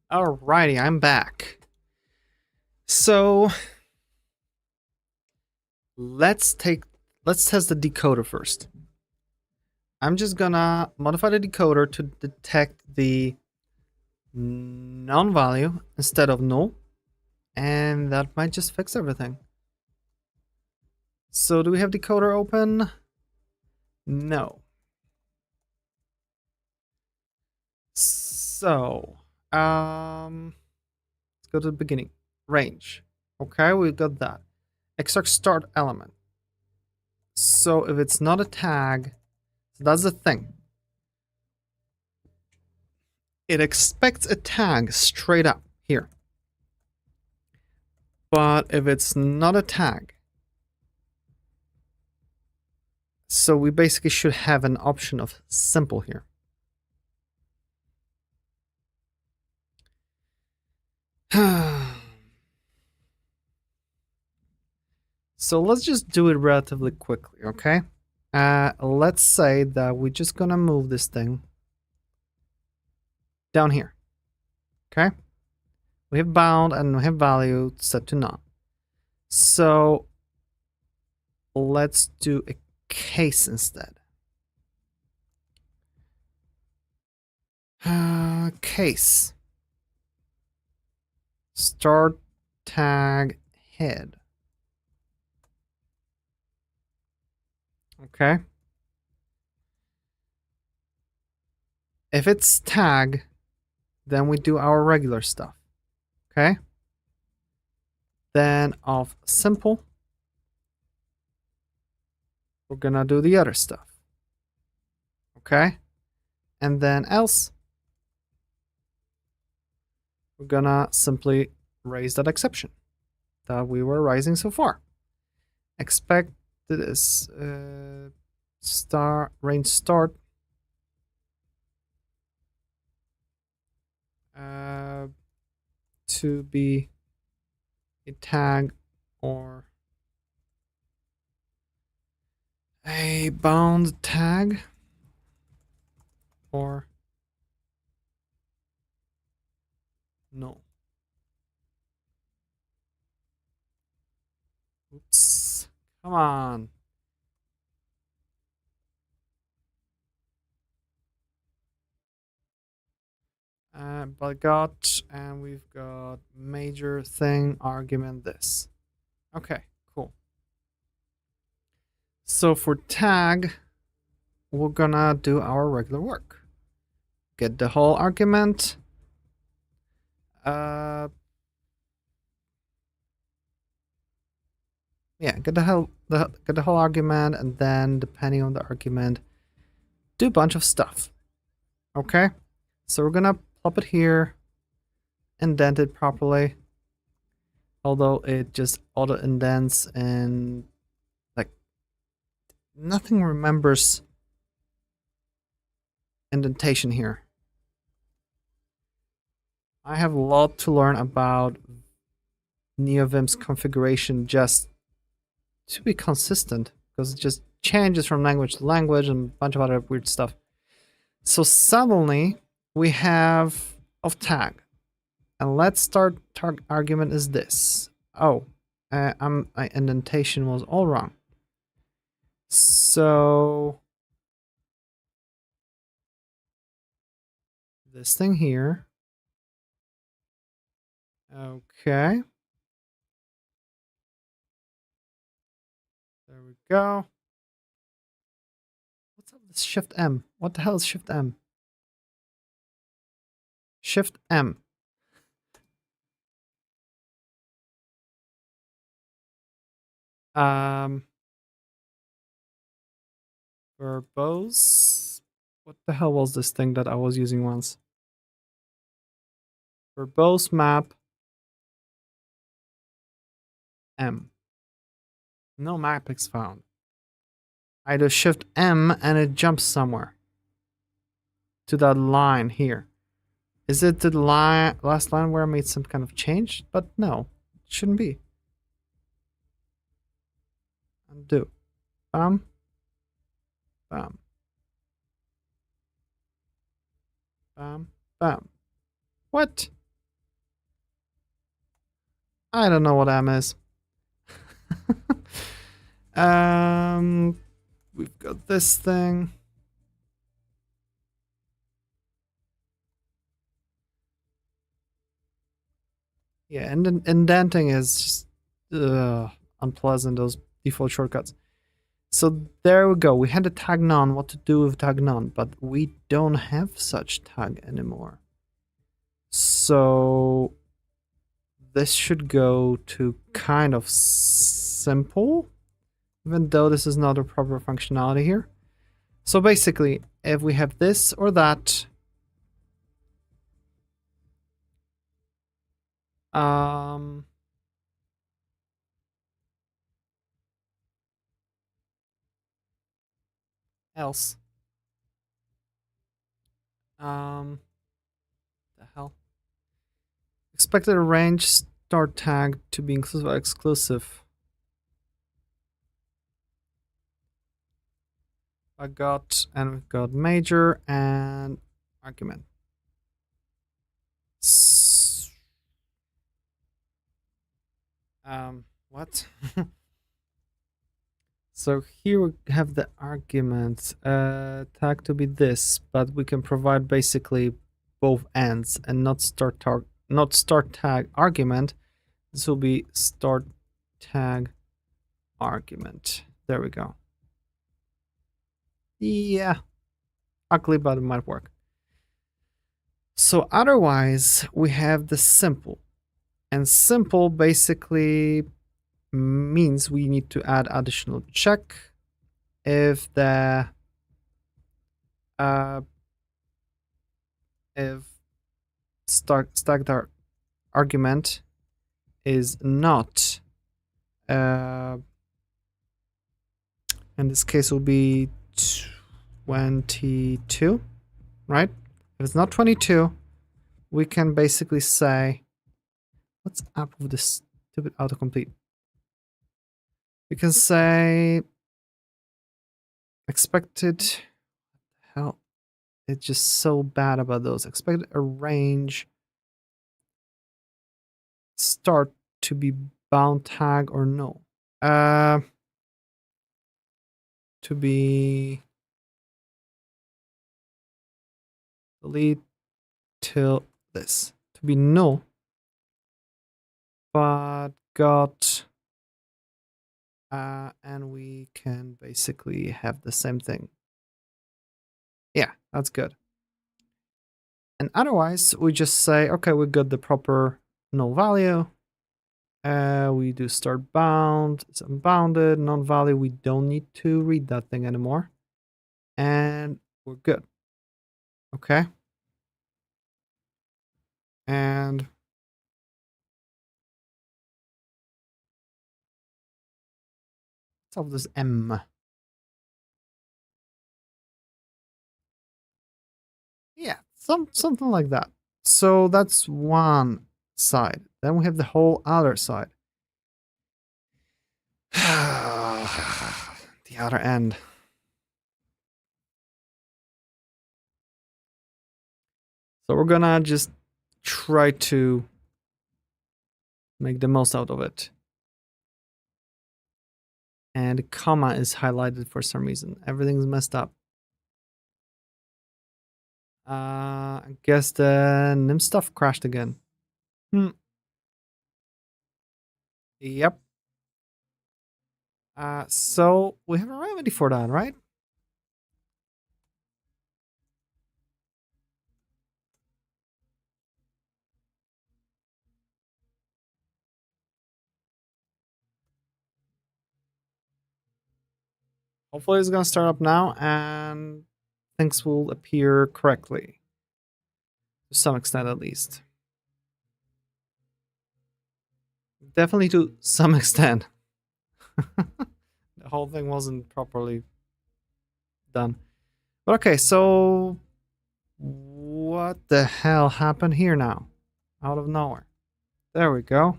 Alrighty, I'm back. So let's test the decoder first. I'm just gonna modify the decoder to detect the non-value instead of null, and that might just fix everything. So do we have decoder open? No. So, let's go to the beginning. Range. Okay, we got that. Extract start element. So if it's not a tag, that's the thing. It expects a tag straight up here. But if it's not a tag, so we basically should have an option of simple here. So let's just do it relatively quickly, okay? Let's say that we're just gonna move this thing down here, okay? We have bound and we have value set to none. So let's do a case instead. Case. Start tag head. Okay. If it's tag, then we do our regular stuff. Okay. Then of simple, we're gonna do the other stuff. Okay. And then else, we're gonna simply raise that exception that we were raising so far. Expect this range start to be a tag or a bound tag or no. Oops. Come on. But got, and we've got major thing argument this. Okay, cool. So for tag, we're gonna do our regular work. Get the whole argument. Yeah, get the whole argument, and then depending on the argument, do a bunch of stuff. Okay, so we're gonna plop it here, indent it properly. Although it just auto indents and like nothing remembers indentation here. I have a lot to learn about NeoVim's configuration just to be consistent, because it just changes from language to language and a bunch of other weird stuff. So suddenly we have of tag, and let's start tag argument is this. Oh, my indentation was all wrong. So this thing here. Okay. There we go. What's up with Shift M? What the hell is Shift M? Shift M. Verbose. What the hell was this thing that I was using once? Verbose map M. No map is found. I do Shift M and it jumps somewhere to that line here. Is it the last line where I made some kind of change? But no, it shouldn't be. Undo. Bam. Bam. Bam. Bam. What? I don't know what M is. We've got this thing. Yeah, and then indenting is just unpleasant, those default shortcuts. So there we go. We had a tag none, what to do with tag none, but we don't have such tag anymore. So this should go to kind of simple, even though this is not a proper functionality here. So basically, if we have this or that, um, else, the hell, expected a range start tag to be inclusive or exclusive. I got, and we've got major and argument. What? So here we have the argument tag to be this, but we can provide basically both ends and not start tag argument. This will be start tag argument. There we go. Yeah, ugly, but it might work. So otherwise, we have the simple, and simple basically means we need to add additional check if the if stacked argument is not in this case will be 22, right? If it's not 22, we can basically say, what's up with this stupid autocomplete? We can say expected, hell, it's just so bad about those. Expected a range start to be bound tag or no. To be delete till this. To be null, but got and we can basically have the same thing. Yeah, that's good. And otherwise, we just say, okay, we got the proper null value. We do start bound, it's unbounded, non-value. We don't need to read that thing anymore. And we're good. Okay. And let's have this M. Yeah, something like that. So that's one side. Then we have the whole other side. The other end. So we're gonna just try to make the most out of it. And comma is highlighted for some reason. Everything's messed up. I guess the nim stuff crashed again. Yep. So we have a remedy for that, right? Hopefully it's gonna start up now and things will appear correctly. To some extent at least. Definitely to some extent. The whole thing wasn't properly done. But okay, so what the hell happened here now? Out of nowhere. There we go.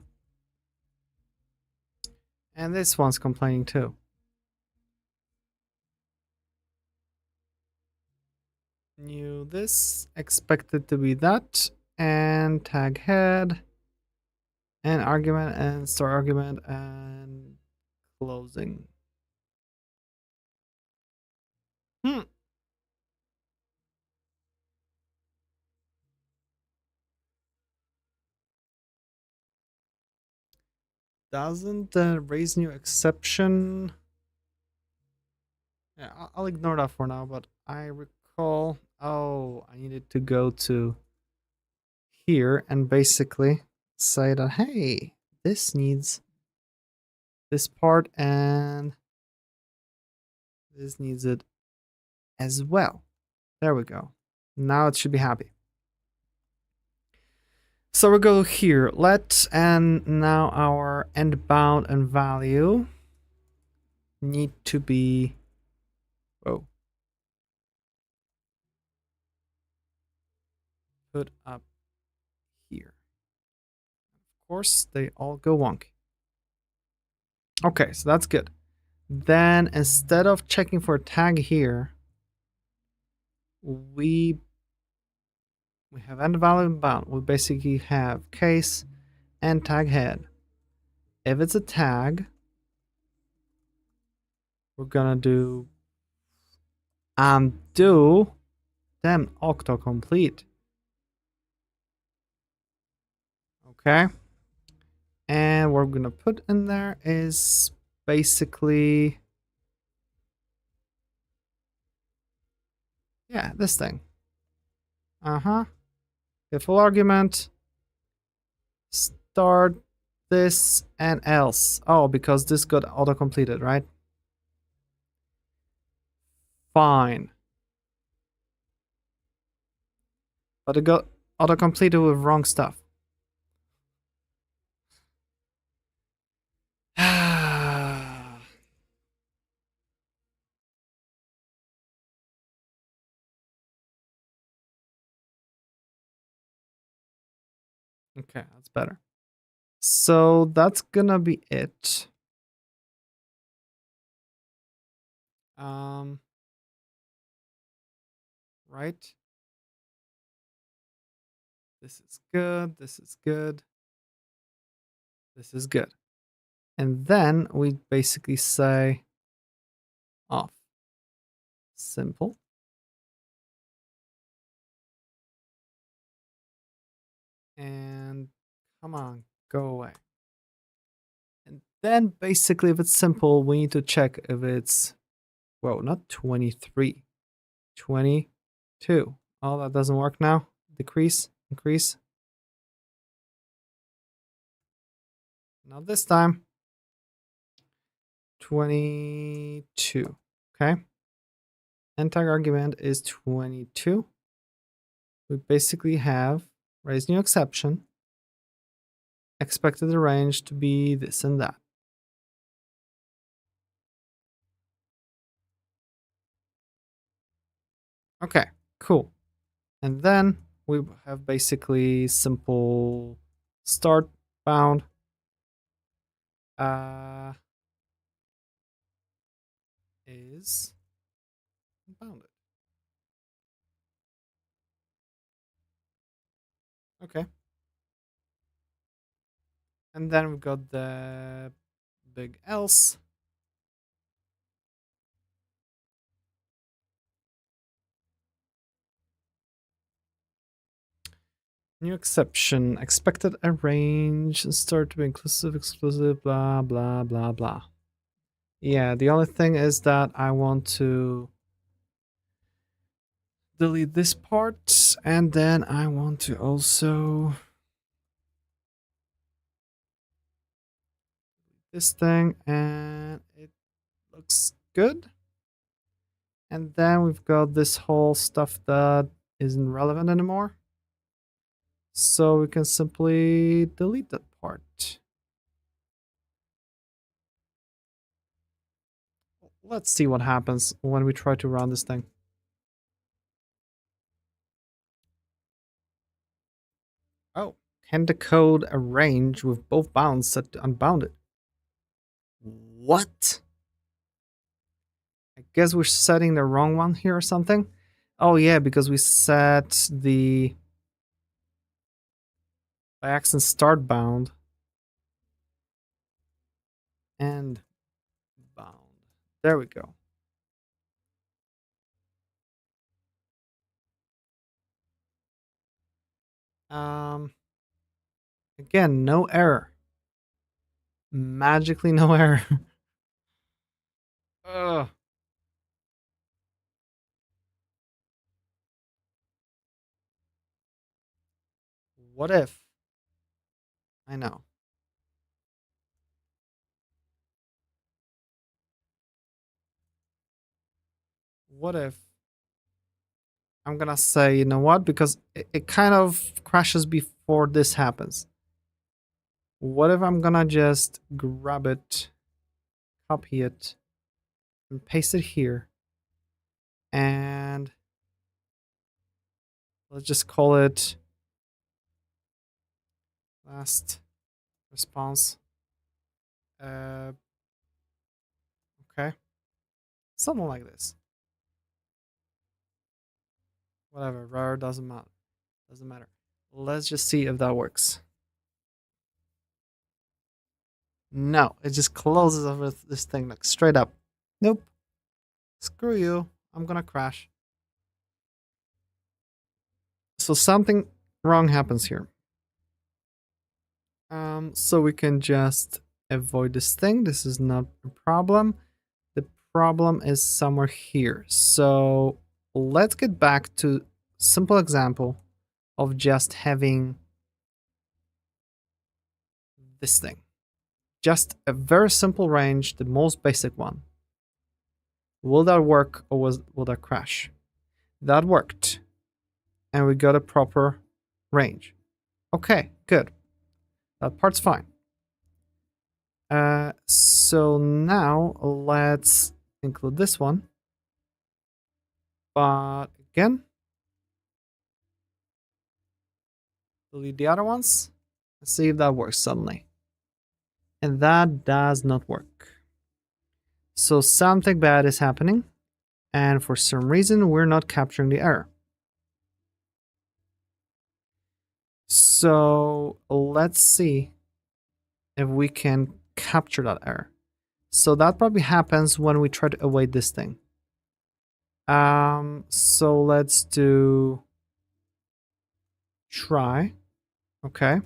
And this one's complaining too. New this, expected to be that, and tag head, and argument, and start argument, and closing. doesn't the raise new exception? Yeah, I'll ignore that for now, but I recall, oh, I needed to go to here and basically say that, hey, this needs this part and this needs it as well. There we go. Now it should be happy. So we go here. And now our end bound and value need to be, whoa, put up here. Of course, they all go wonky. Okay, so that's good. Then instead of checking for a tag here, we have end value and bound. We basically have case and tag head. If it's a tag, we're gonna do undo them autocomplete. Okay. And what we're gonna put in there is basically, yeah, this thing. The full argument, start this and else. Oh, because this got auto-completed, right? Fine. But it got auto-completed with wrong stuff. Okay, that's better. So that's gonna be it. Right? This is good, this is good, this is good. And then we basically say off. Simple. And come on, go away. And then basically, if it's simple, we need to check if it's, whoa, not 23, 22. Oh, that doesn't work now. Decrease, increase. Not this time. 22. Okay. End tag argument is 22. We basically have raise new exception. Expected the range to be this and that. Okay, cool. And then we have basically simple start bound. Is bounded. Okay. And then we've got the big else. New exception. Expected a range. Start to be inclusive, exclusive, blah, blah, blah, blah. Yeah, the only thing is that I want to delete this part. And then I want to also this thing. And it looks good. And then we've got this whole stuff that isn't relevant anymore. So we can simply delete that part. Let's see what happens when we try to run this thing. Oh, can the code arrange with both bounds set to unbounded? What? I guess we're setting the wrong one here or something. Oh yeah, because we set the by accident start bound and bound. There we go. Again, no error. Magically no error. Ugh. What if? I know. What if I'm gonna say, you know what? Because it kind of crashes before this happens. What if I'm gonna just grab it, copy it, and paste it here? And let's just call it last response. Okay. Something like this. Whatever, rare doesn't matter. Doesn't matter. Let's just see if that works. No, it just closes over this thing like straight up. Nope. Screw you. I'm gonna crash. So something wrong happens here. So we can just avoid this thing. This is not a problem. The problem is somewhere here. So let's get back to simple example of just having this thing. Just a very simple range, the most basic one. Will that work or will that crash? That worked. And we got a proper range. Okay, good. That part's fine. So now let's include this one. But again, delete the other ones. Let's see if that works suddenly. And that does not work. So something bad is happening. And for some reason, we're not capturing the error. So let's see if we can capture that error. So that probably happens when we try to await this thing. So let's do try. Okay.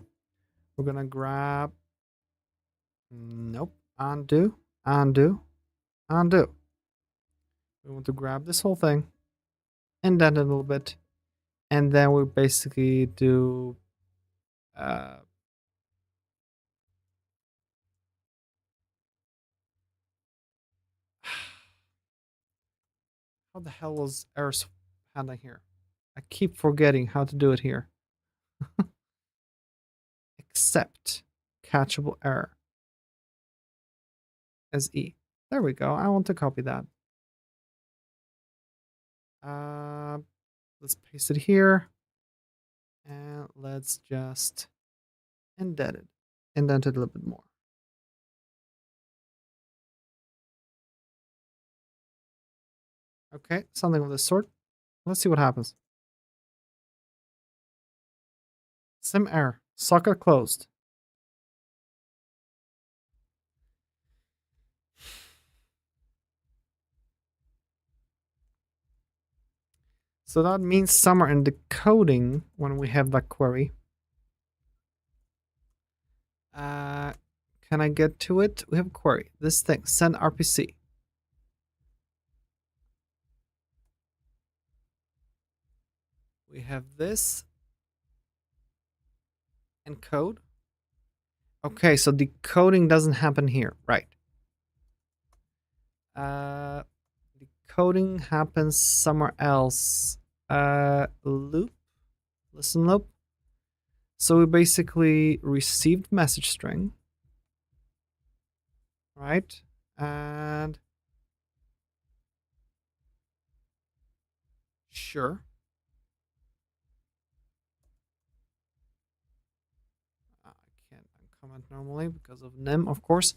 We're gonna grab, nope, undo, undo, undo. We want to grab this whole thing, indent it a little bit, and then we basically do how the hell was errors handling here? I keep forgetting how to do it here. Except catchable error as E. There we go. I want to copy that. Let's paste it here. And let's just indent it a little bit more. Okay, something of this sort. Let's see what happens. Same error. Socket closed. So that means somewhere in the coding, when we have that query, can I get to it? We have a query. This thing, send RPC. We have this encode. Okay, so decoding doesn't happen here, right? Decoding happens somewhere else. Loop, listen loop. So we basically received message string, right? And sure. I can't uncomment normally because of nym, of course.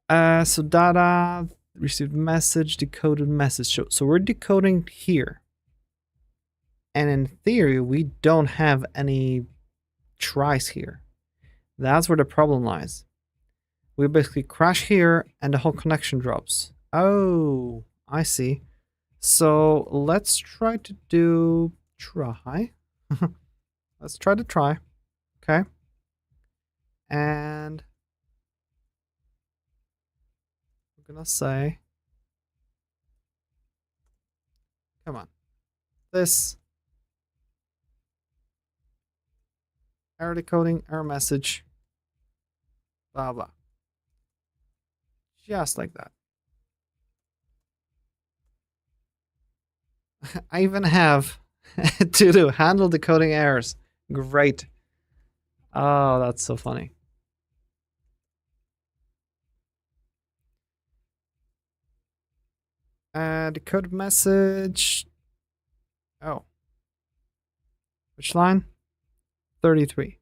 So data, received message, decoded message. So we're decoding here. And in theory, we don't have any tries here. That's where the problem lies. We basically crash here and the whole connection drops. Oh, I see. So let's try to do try. Let's try to try. Okay. And gonna say, come on, this error decoding, error message, blah blah. Just like that. I even have to do handle decoding errors. Great. Oh, that's so funny. Decode message. Oh. Which line? 33.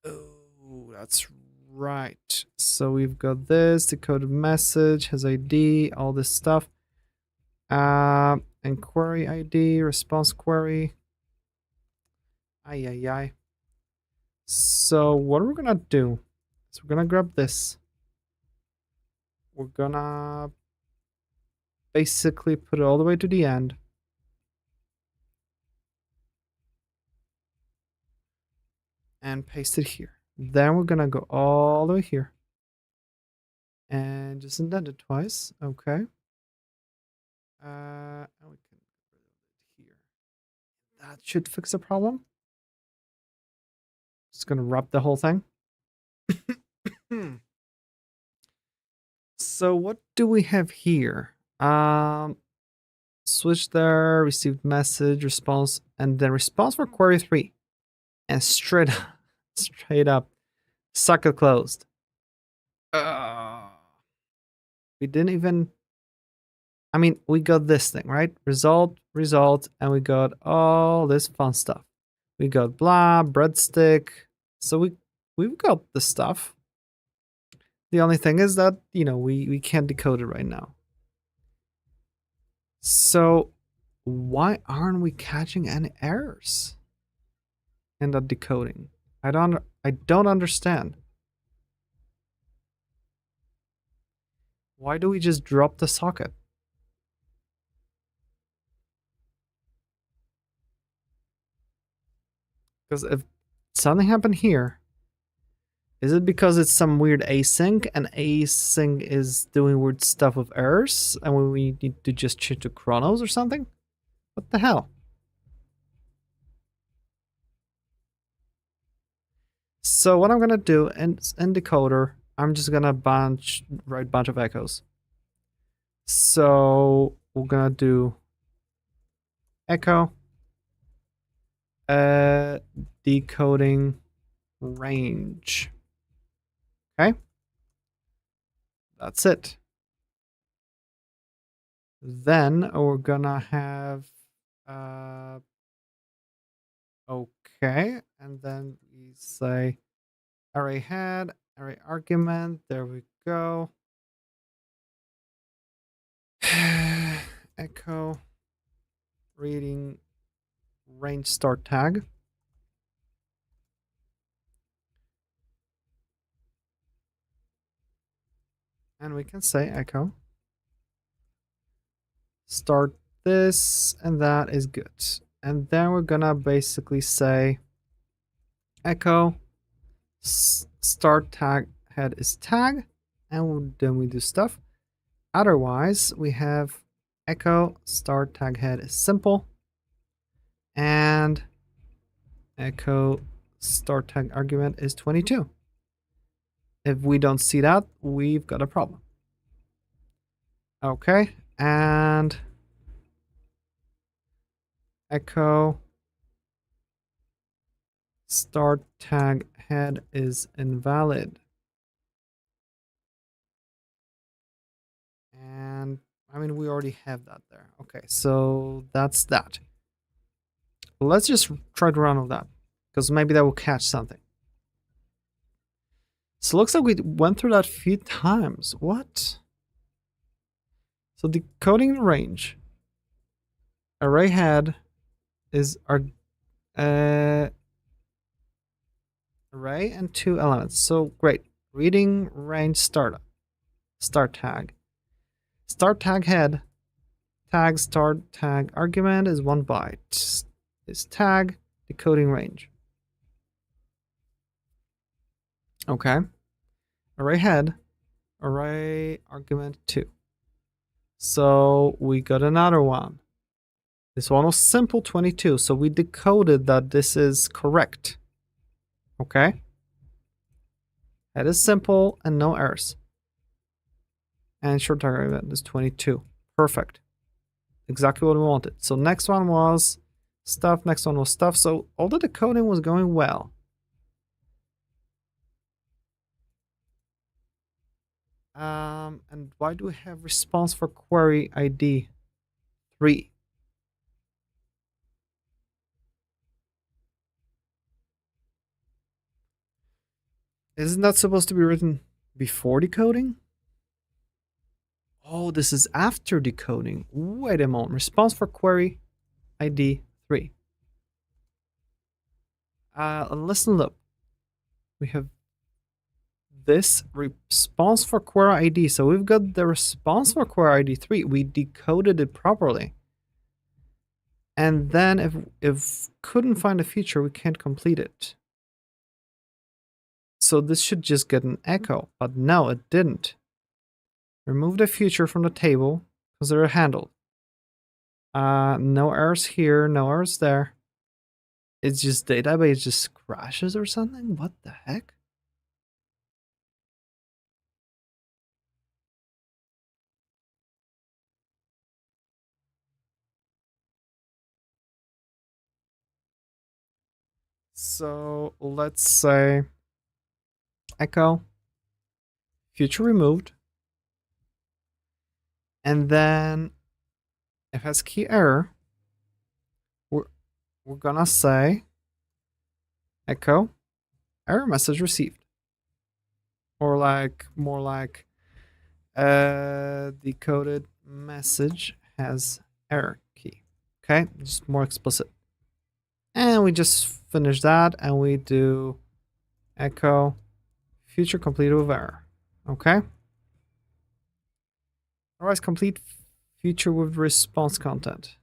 Oh, that's right. So we've got this decoded message, has ID, all this stuff. And query ID, response query. Ay. So what we're gonna do is we're gonna grab this. We're gonna basically put it all the way to the end. And paste it here. Then we're gonna go all the way here. And just indent it twice. Okay. And we can put it here. That should fix the problem. Just gonna wrap the whole thing. So what do we have here? Switch there, received message, response, and then response for query 3. And straight up, socket closed. We didn't even, I mean, we got this thing, right? Result, and we got all this fun stuff. We got blah, breadstick. So we've got the stuff. The only thing is that, you know, we can't decode it right now. So why aren't we catching any errors in that decoding? I don't understand. Why do we just drop the socket? Because if something happened here, is it because it's some weird async and async is doing weird stuff with errors and we need to just change to chronos or something? What the hell? So what I'm gonna do in decoder, I'm just gonna write a bunch of echoes. So we're gonna do echo decoding range. Okay, that's it. Then we're gonna have okay, and then we say array head, array argument. There we go. Echo reading range start tag. And we can say echo start this, and that is good. And then we're gonna basically say echo start tag head is tag, and then we do stuff. Otherwise, we have echo start tag head is simple, and echo start tag argument is 22. If we don't see that, we've got a problem. Okay, and echo start tag head is invalid. And I mean, we already have that there. Okay, so that's that. Let's just try to run with that, because maybe that will catch something. So it looks like we went through that a few times. What? So decoding the range. Array head is our array and 2 elements. So great. Reading range start tag. Start tag head. Tag start tag argument is 1 byte. Is tag decoding range. Okay. array head, array argument 2. So we got another one. This one was simple 22, so we decoded that this is correct. Okay? That is simple and no errors. And short argument is 22. Perfect. Exactly what we wanted. So next one was stuff, next one was stuff. So all the decoding was going well. And why do we have response for query ID 3? Isn't that supposed to be written before decoding? Oh, this is after decoding. Wait a moment. Response for query ID 3. Listen up. We have this response for query ID. So we've got the response for query ID 3. We decoded it properly. And then if couldn't find a feature, we can't complete it. So this should just get an echo, but no, it didn't. Remove the feature from the table because they're handled. No errors here, no errors there. It's just database just crashes or something? What the heck? So let's say echo feature removed, and then if it has key error, we're gonna say echo error message received, or more like decoded message has error key. Okay, just more explicit. And we just finish that, and we do echo feature completed with error. Okay. Otherwise, complete feature with response content.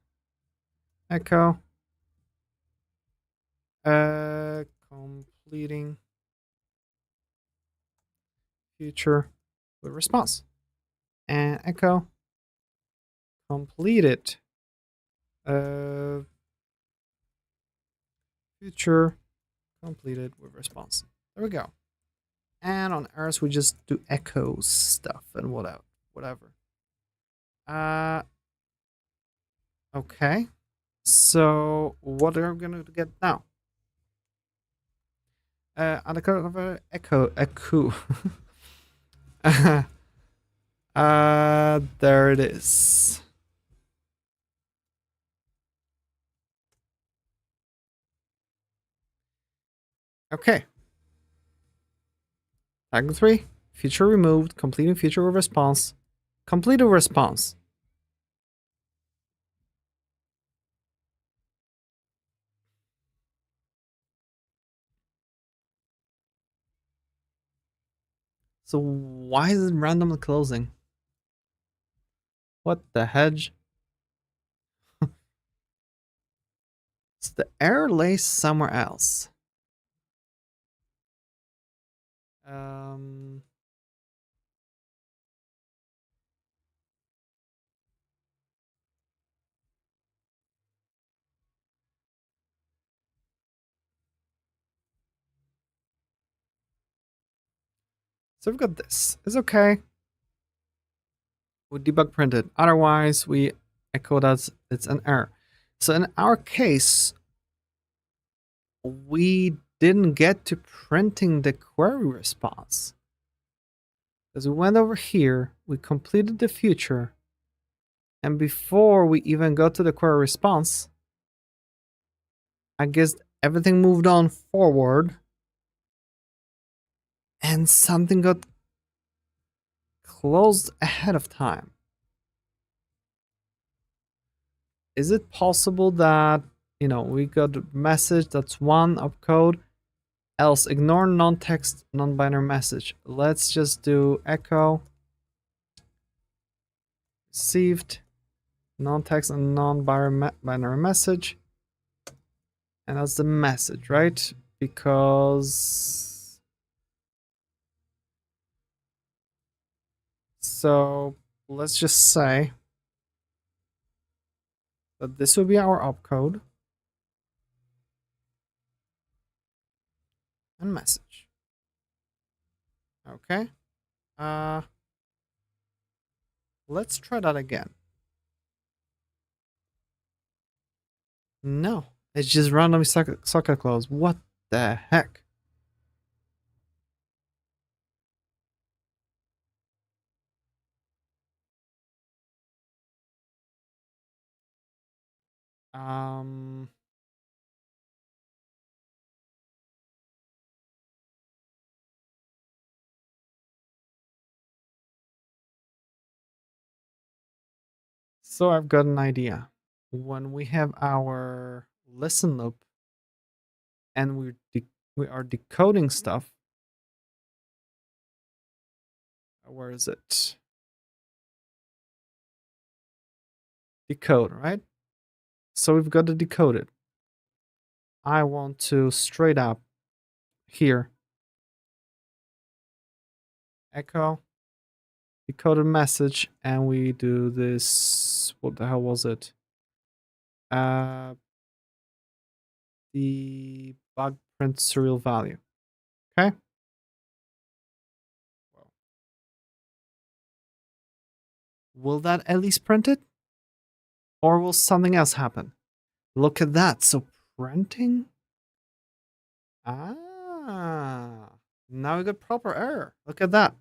Echo completing feature with response. And echo completed feature completed with response. There we go. And on errors, we just do echo stuff and whatever. Okay. So what are we gonna get now? On the code of echo. There it is. Okay. Tag 3, feature removed, completing feature with response, completed response. So why is it randomly closing? What the hedge? So the error lays somewhere else. So we've got this. It's okay. We debug printed. Otherwise, we echo that it's an error. So in our case, we didn't get to printing the query response. Because we went over here, we completed the feature, and before we even got to the query response, I guess everything moved on forward, and something got closed ahead of time. Is it possible that, we got a message that's one opcode, else ignore non-text, non-binary message. Let's just do echo received non-text and non-binary message. And that's the message, right? Because So let's just say that this will be our opcode and message. Okay. Let's try that again. No, it's just randomly socket close. What the heck? Um, so I've got an idea. When we have our listen loop and we are decoding stuff, where is it? Decode, right? So we've got to decode it. I want to straight up here echo decoded message, and we do this. What the hell was it? The bug print serial value. Okay. Will that at least print it? Or will something else happen? Look at that. So printing? Ah. Now we got proper error. Look at that.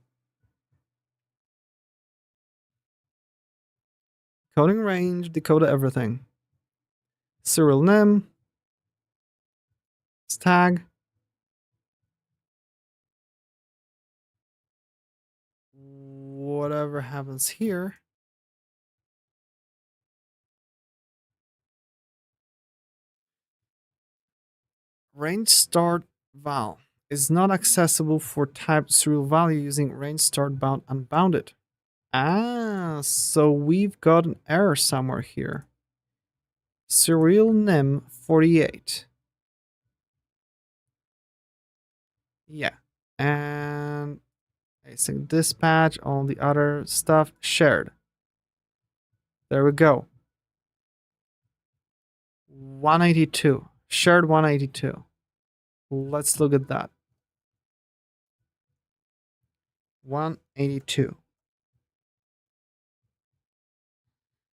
Coding range, decode everything. Serial name. Tag. Whatever happens here. Range start val is not accessible for typed serial value using range start bound unbounded. Ah, so we've got an error somewhere here. Serial nim 48. Yeah. And async dispatch, all the other stuff shared. There we go. 182. Shared 182. Let's look at that. 182.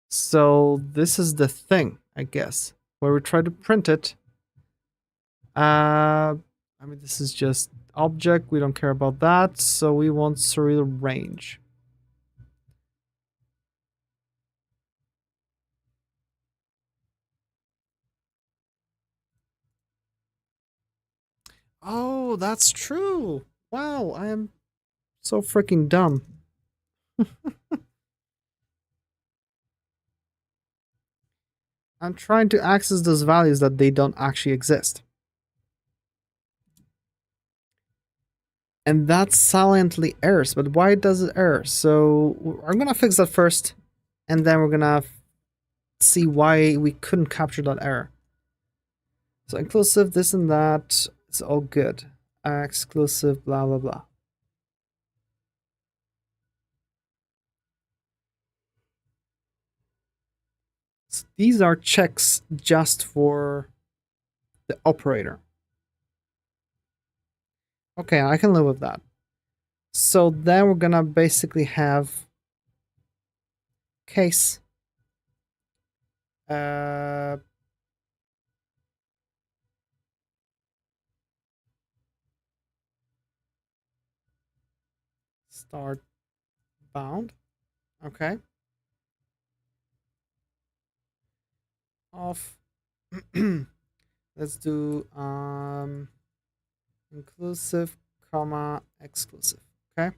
So this is the thing, I guess, where we try to print it. I mean, this is just object. We don't care about that. So we want serial range. Oh, that's true. Wow, I am so freaking dumb. I'm trying to access those values that they don't actually exist. And that silently errors, but why does it error? So I'm gonna fix that first, and then we're gonna see why we couldn't capture that error. So inclusive, this and that, it's all good. Exclusive, blah, blah, blah. So these are checks just for the operator. Okay, I can live with that. So then we're gonna basically have case. Start bound. Okay. Off. Let's do inclusive, comma, exclusive. Okay.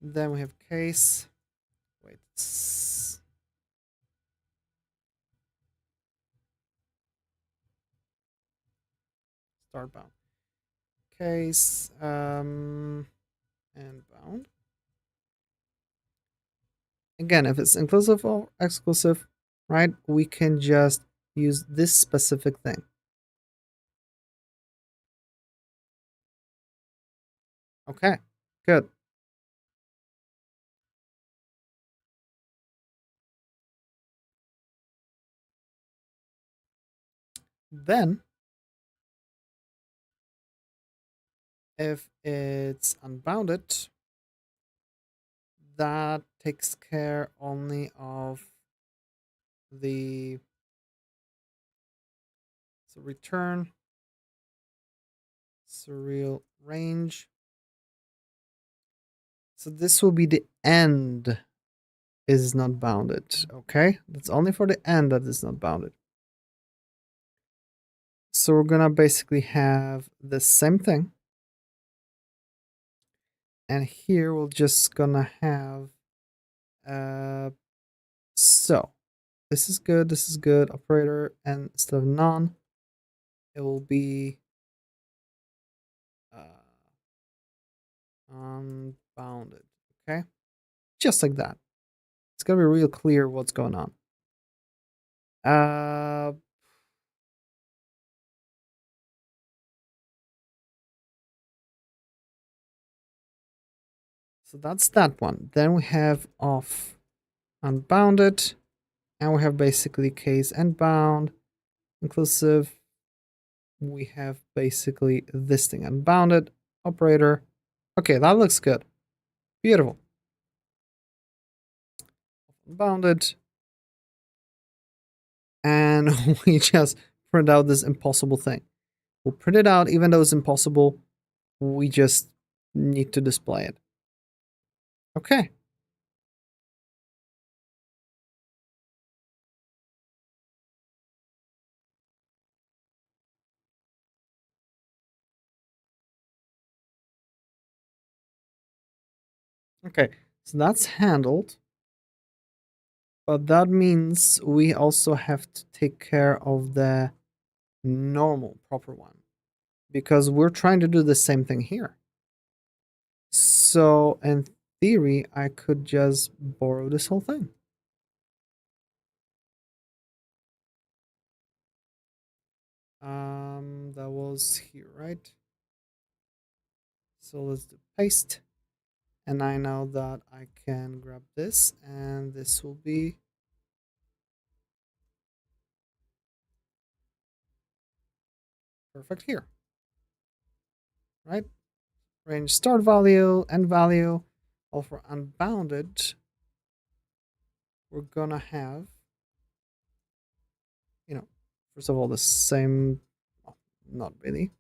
Then we have case. Wait. Start bound. Case and bound. Again, if it's inclusive or exclusive, right, we can just use this specific thing. Okay, good. Then, if it's unbounded, that takes care only of the return surreal range. So this will be the end is not bounded. Okay, that's only for the end that is not bounded. So we're gonna basically have the same thing, and here we're just gonna have so this is good operator, and instead of none it will be unbounded. Okay, just like that. It's gonna be real clear what's going on. So that's that one. Then we have off unbounded, and we have basically case and bound inclusive. We have basically this thing unbounded operator. Okay, that looks good. Beautiful. Unbounded. And we just print out this impossible thing. We'll print it out even though it's impossible. We just need to display it. Okay. Okay, so that's handled. But that means we also have to take care of the normal proper one, because we're trying to do the same thing here. So in theory, I could just borrow this whole thing. That was here, right? So let's do paste. And I know that I can grab this, and this will be perfect here, right? Range start value, end value. All for unbounded, we're gonna have, first of all, the same, well, not really.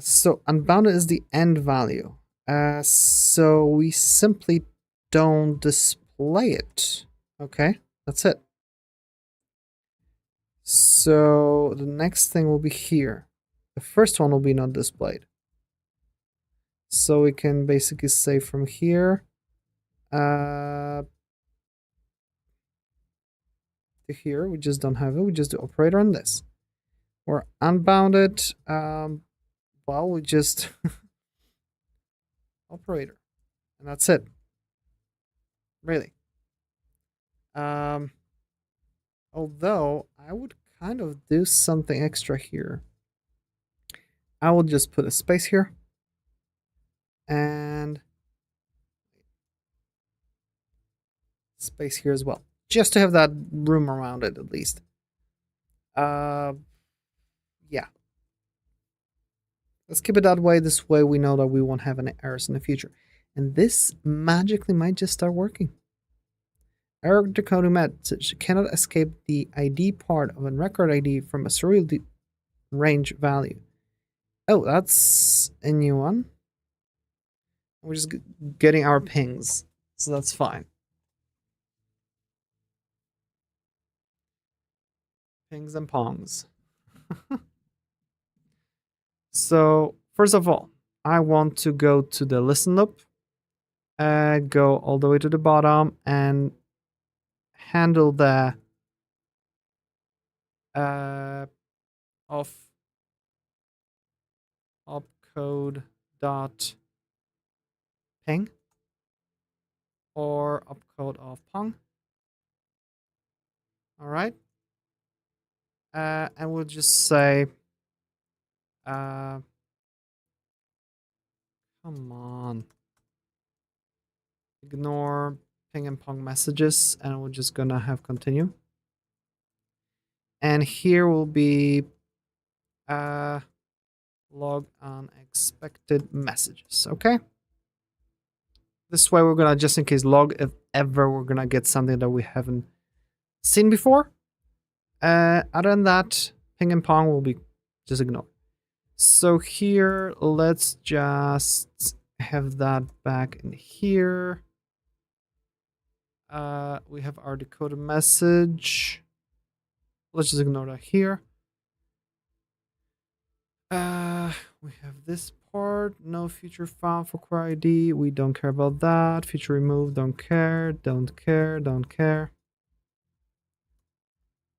So unbounded is the end value. So we simply don't display it. Okay, that's it. So the next thing will be here. The first one will be not displayed. So we can basically say from here to here, we just don't have it. We just do operator on this. Or unbounded, well, we just operator, and that's it. Really. Although I would kind of do something extra here. I will just put a space here and space here as well, just to have that room around it at least. Yeah. Let's keep it that way. This way we know that we won't have any errors in the future. And this magically might just start working. Error decoding message cannot escape the ID part of a record ID from a serial range value. Oh, that's a new one. We're just getting our pings, so that's fine. Pings and pongs. So, first of all, I want to go to the listen loop, go all the way to the bottom, and handle the of opcode dot ping or opcode of pong. All right. And we'll just say, come on, ignore ping and pong messages, and we're just gonna have continue. And here will be log unexpected messages. Okay. This way we're gonna, just in case, log if ever we're gonna get something that we haven't seen before. Other than that, ping and pong will be just ignored. So here, let's just have that back in here. We have our decoded message. Let's just ignore that here. We have this part. No feature found for query ID. We don't care about that. Feature removed. Don't care. Don't care. Don't care.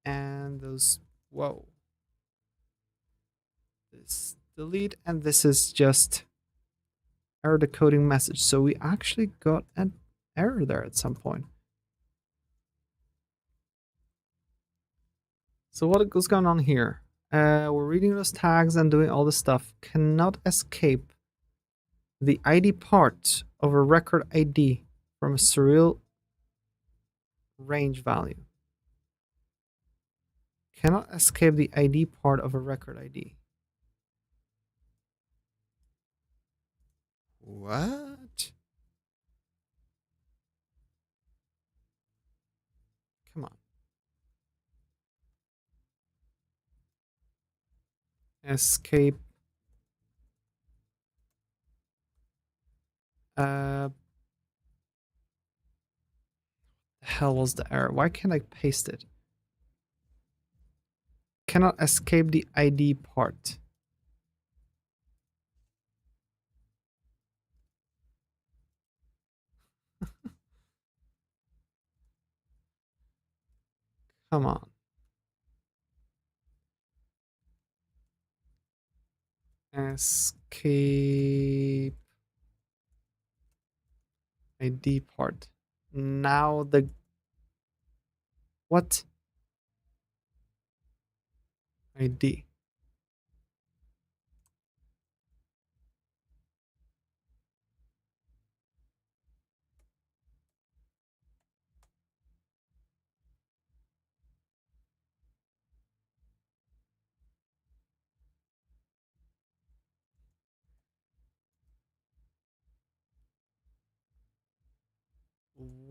And those. Whoa. This delete, and this is just error decoding message. So we actually got an error there at some point. So what's going on here? We're reading those tags and doing all this stuff. Cannot escape the ID part of a record ID from a surreal range value. Cannot escape the ID part of a record ID. What? Come on. Escape. The hell was the error? Why can't I paste it? Cannot escape the ID part. Come on. Escape ID part. Now the what? ID.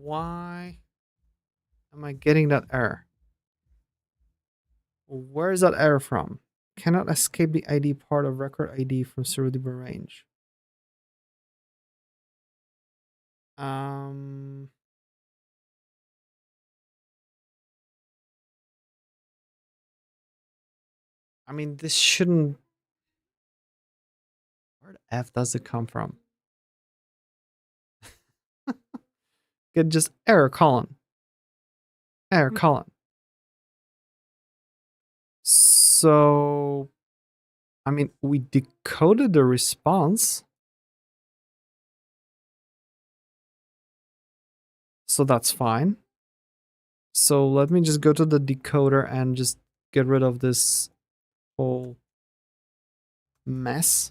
Why am I getting that error? Where is that error from? Cannot escape the ID part of record ID from SurrealDB range. I mean, this shouldn't. Where the F does it come from? Get just error colon. Error colon. So, I mean, we decoded the response. So that's fine. So let me just go to the decoder and just get rid of this whole mess.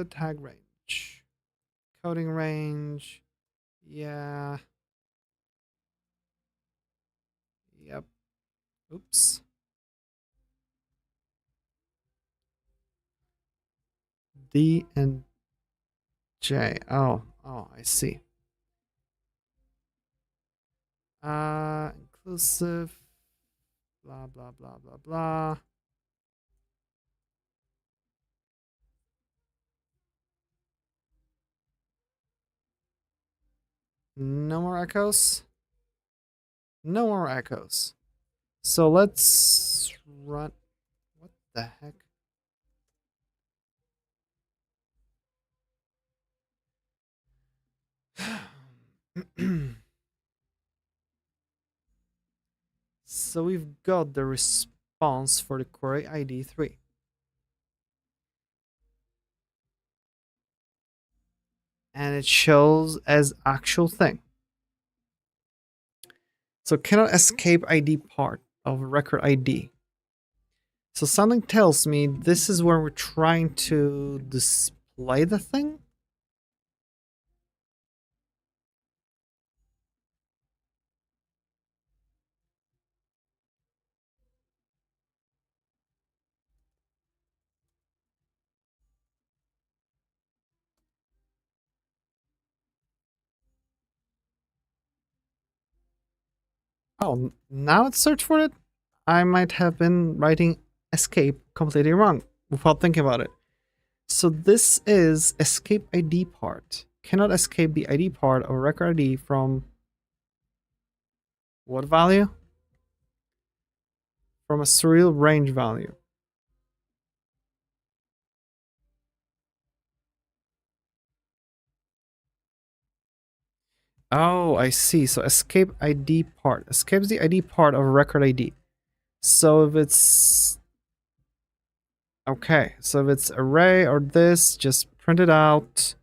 Tag range. Coding range. Yeah. Yep. Oops. D and J. Oh, I see. Inclusive. Blah, blah, blah, blah, blah. No more echoes. No more echoes. So let's run. What the heck? So we've got the response for the query ID 3. And it shows as actual thing. So cannot escape ID part of record ID. So something tells me this is where we're trying to display the thing. Oh, now it's search for it? I might have been writing escape completely wrong without thinking about it. So this is escape ID part. Cannot escape the ID part of record ID from what value? From a surreal range value. Oh, I see. So escape ID part. Escapes the ID part of a record ID. So if it's... Okay, so if it's array or this, just print it out.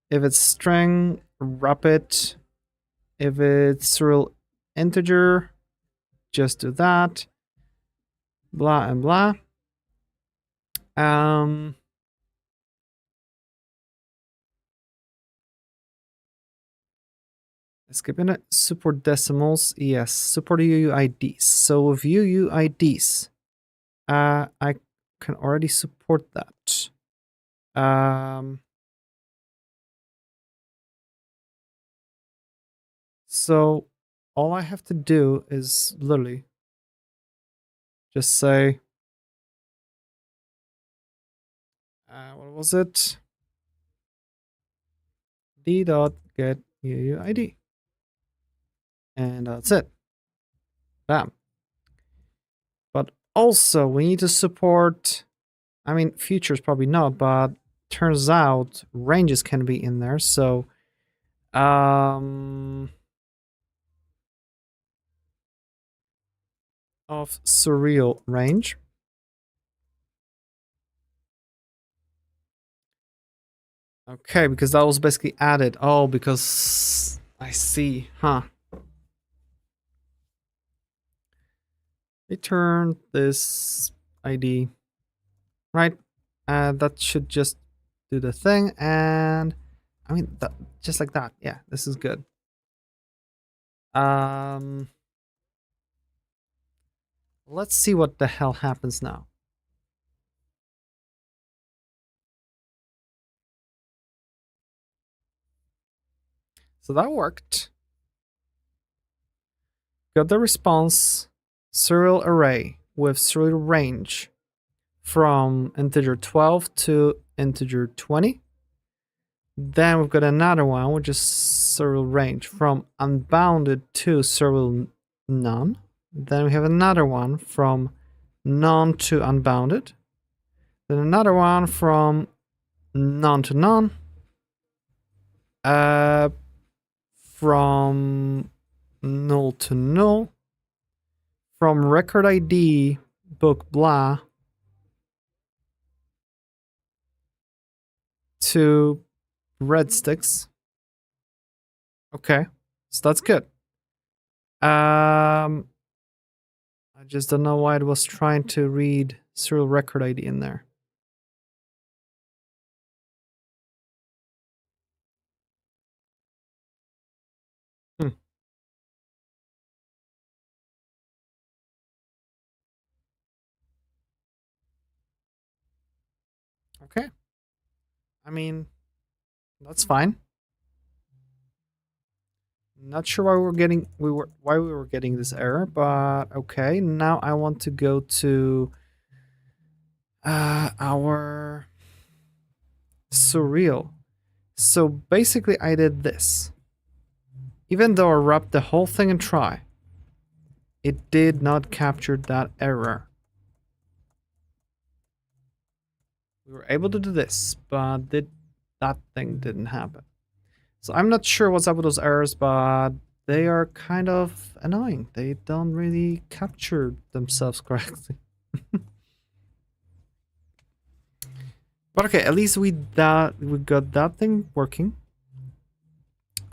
If it's string, wrap it. If it's surreal integer, just do that. Blah and blah. Skipping it. Support decimals. Yes, support UUIDs. So with UUIDs, I can already support that. So all I have to do is literally just say, what was it? d.get UUID. And that's it. Bam. But also we need to support, I mean, futures probably not, but turns out ranges can be in there. So, of surreal range. Okay, because that was basically added. Oh, because I see, huh? Return this ID, right? That should just do the thing, and I mean, that, just like that. Yeah, this is good. Let's see what the hell happens now. So that worked. Got the response serial array with serial range from integer 12 to integer 20. Then we've got another one, which is serial range from unbounded to serial none. Then we have another one from none to unbounded. Then another one from none to none. From null to null. From record ID book blah to red sticks. Okay, so that's good. I just don't know why it was trying to read serial record ID in there. Okay. I mean, that's fine. Not sure why we were getting this error, but okay. Now I want to go to our surreal. So basically, I did this. Even though I wrapped the whole thing in try, it did not capture that error. We were able to do this, but that thing didn't happen. So I'm not sure what's up with those errors, but they are kind of annoying. They don't really capture themselves correctly. But okay, at least we got that thing working.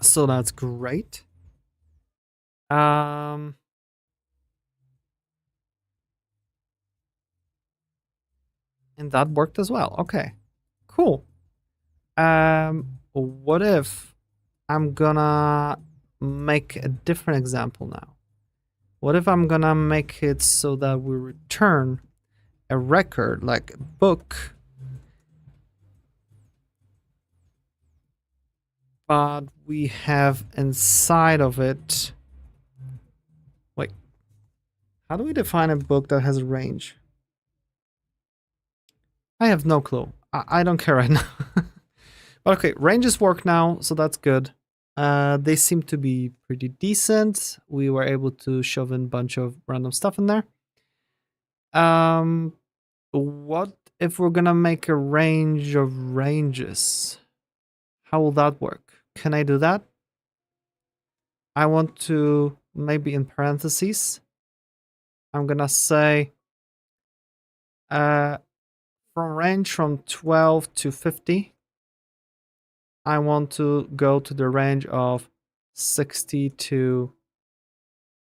So that's great. And that worked as well. Okay, cool. What if I'm gonna make a different example now? What if I'm gonna make it so that we return a record, like a book, but we have inside of it... Wait, how do we define a book that has a range? I have no clue. I don't care right now. But okay, ranges work now, so that's good. They seem to be pretty decent. We were able to shove in a bunch of random stuff in there. What if we're gonna make a range of ranges? How will that work? Can I do that? I want to, maybe in parentheses, I'm gonna say from range from 12 to 50, I want to go to the range of 60 to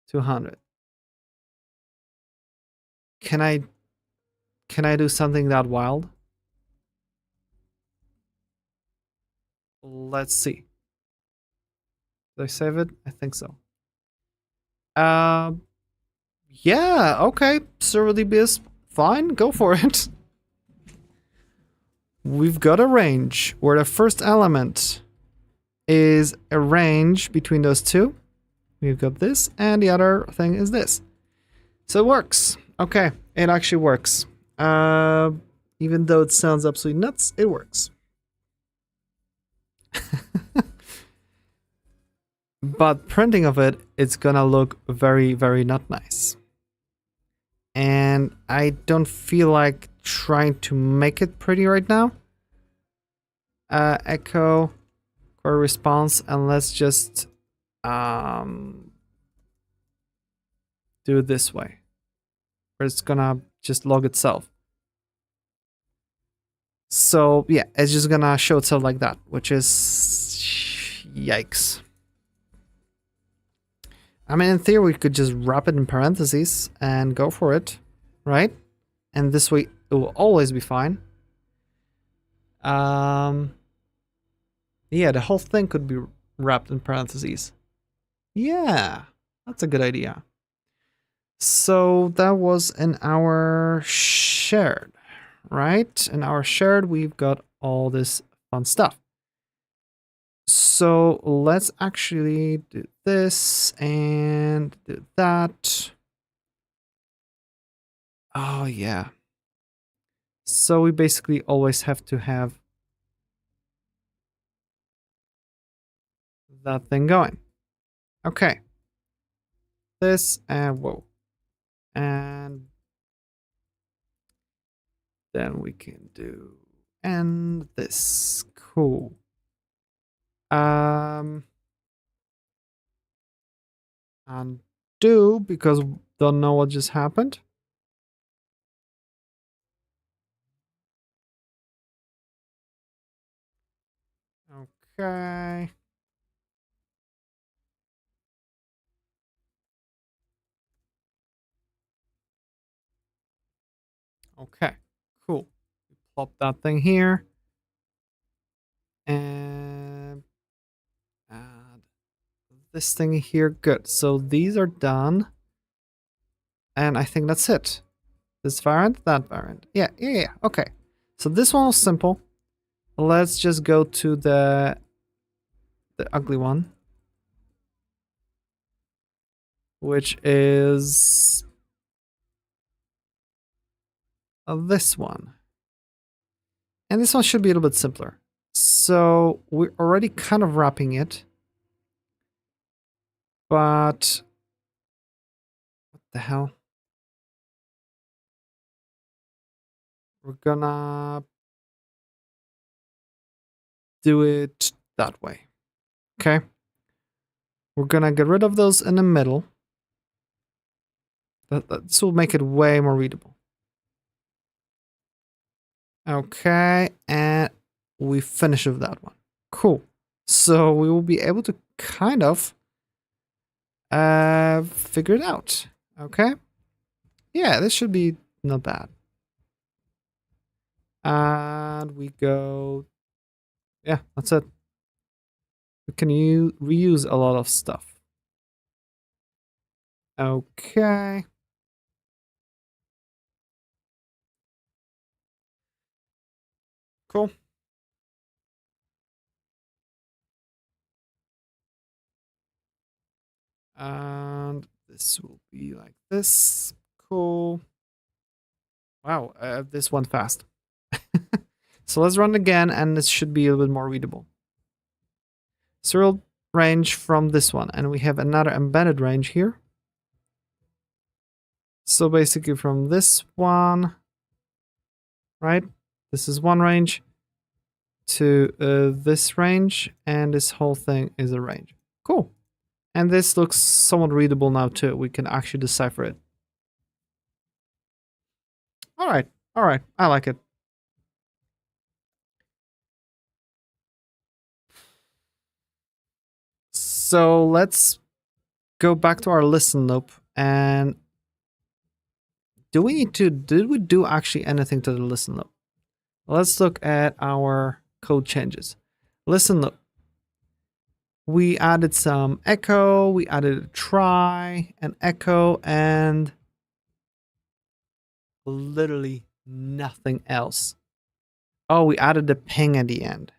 200. Can I do something that wild? Let's see. Did I save it? I think so. Yeah, okay. SurrealDB is fine. Go for it. We've got a range where the first element is a range between those two. We've got this, and the other thing is this. So it works. Okay, it actually works. Even though it sounds absolutely nuts, it works. But printing of it, it's gonna look very, very not nice. And I don't feel like trying to make it pretty right now. Echo query response, and let's just do it this way, where it's gonna just log itself. So yeah, it's just gonna show itself like that, which is yikes. I mean, in theory, we could just wrap it in parentheses and go for it, right? And this way, it will always be fine. Yeah, the whole thing could be wrapped in parentheses. Yeah, that's a good idea. So that was in our shared, right? In our shared, we've got all this fun stuff. So let's actually do this and do that. Oh, yeah. So we basically always have to have that thing going. Okay. This and whoa. And then we can do and this. Cool. Undo, because don't know what just happened. Okay. Okay, cool. Plop that thing here. And add this thing here. Good. So these are done. And I think that's it. This variant, that variant. Yeah. Okay. So this one was simple. Let's just go to the ugly one, which is this one. And this one should be a little bit simpler. So we're already kind of wrapping it. But what the hell? We're gonna do it that way. Okay. We're gonna get rid of those in the middle. This will make it way more readable. Okay, and we finish with that one. Cool. So we will be able to kind of figure it out. Okay. Yeah, this should be not bad. And we go, yeah, that's it. We can reuse a lot of stuff. Okay. Cool. And this will be like this. Cool. Wow, this went fast. So let's run again, and this should be a little bit more readable. Serial range from this one, and we have another embedded range here. So basically from this one, right? This is one range to this range, and this whole thing is a range. Cool. And this looks somewhat readable now too. We can actually decipher it. All right. All right. I like it. So let's go back to our listen loop, and did we do actually anything to the listen loop? Let's look at our code changes. Listen loop. We added some echo, we added a try, an echo, and literally nothing else. Oh, we added the ping at the end.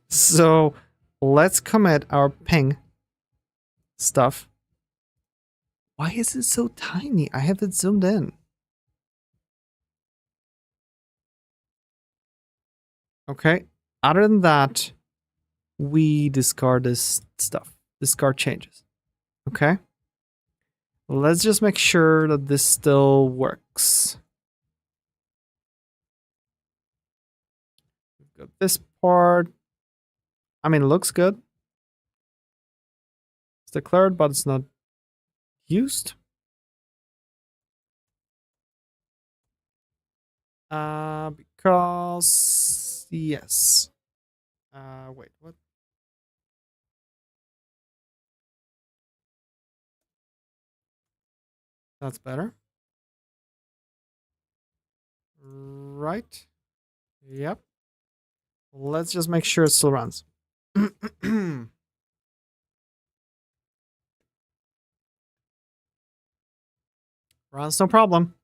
So let's commit our ping stuff. Why is it so tiny? I have it zoomed in. Okay. Other than that, we discard this stuff. Discard changes. Okay. Let's just make sure that this still works. We've got this part. I mean, it looks good. It's declared, but it's not used. Because yes. Wait, what? That's better. Right. Yep. Let's just make sure it still runs. Runs no problem.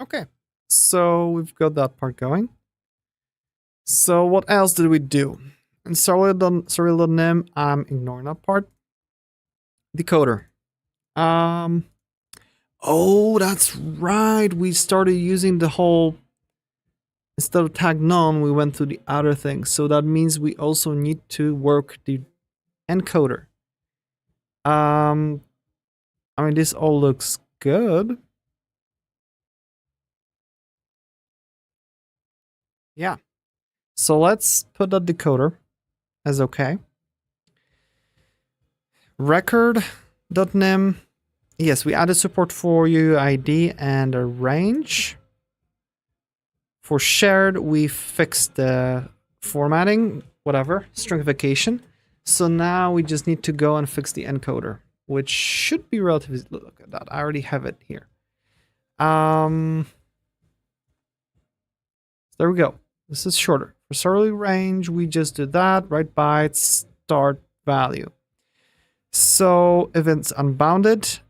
Okay. So we've got that part going. So what else did we do? In SurrealDB, I'm ignoring that part. Decoder. Oh, that's right. We started using the whole, instead of tag none, we went to the other thing. So that means we also need to work the encoder. I mean, this all looks good. Yeah. So let's put the decoder as okay. Record.nym. Yes, we added support for UID and a range. For shared, we fixed the formatting, whatever, stringification. So now we just need to go and fix the encoder, which should be relatively, look at that. I already have it here. There we go. This is shorter. For serial range, we just do that, write bytes, start value. So if it's unbounded,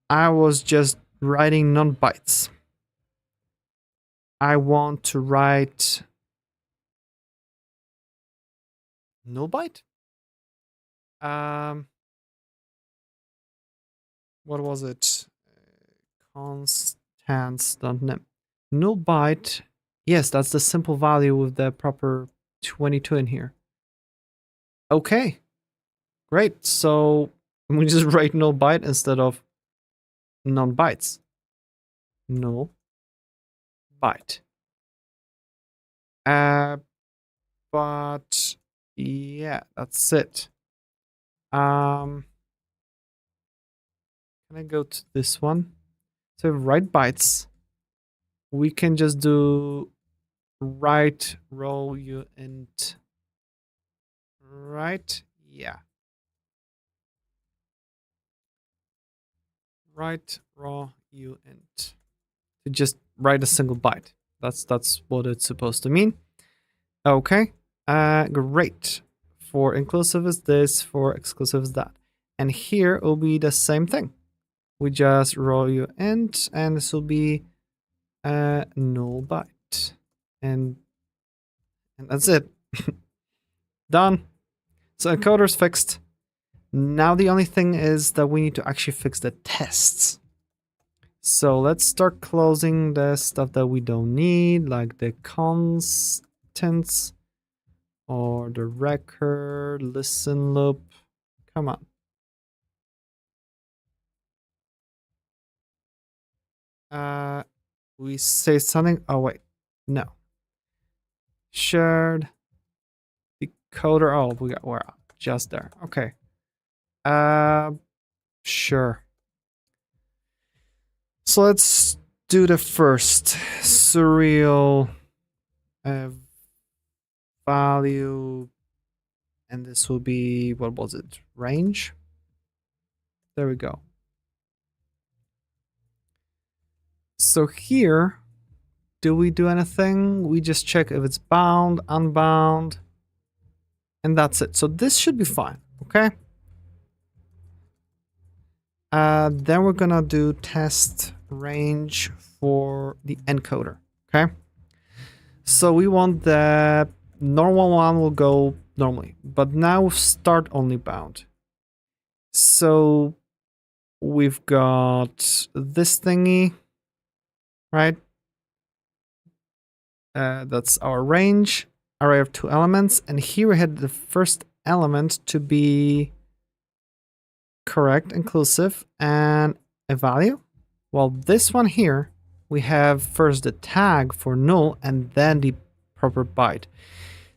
I was just writing non-bytes. I want to write null byte. What was it? Constants.nym. Null byte. Yes, that's the simple value with the proper 22 in here. Okay, great. So we just write null byte instead of non-bytes. Null byte. But yeah, that's it. Can I go to this one? So write bytes. We can just do write row uint. Right? Yeah. write raw uint to just write a single byte. That's what it's supposed to mean. Okay, great. For inclusive is this, for exclusive is that. And here it will be the same thing. We just raw uint, and this will be a null byte. And that's it. Done. So encoder's fixed. Now the only thing is that we need to actually fix the tests. So let's start closing the stuff that we don't need, like the constants or the record, listen loop. Come on. We say something. Oh wait, no. Shared decoder. Oh, we're just there. Okay. Sure. So let's do the first surreal value, and this will be, what was it? Range. There we go. So here, do we do anything? We just check if it's bound, unbound, and that's it. So this should be fine, okay? Then we're gonna do test range for the encoder, okay? So we want the normal one will go normally, but now start only bound. So we've got this thingy, right? That's our range, array of 2 elements, and here we had the first element to be correct, inclusive, and a value. Well, this one here, we have first the tag for null and then the proper byte.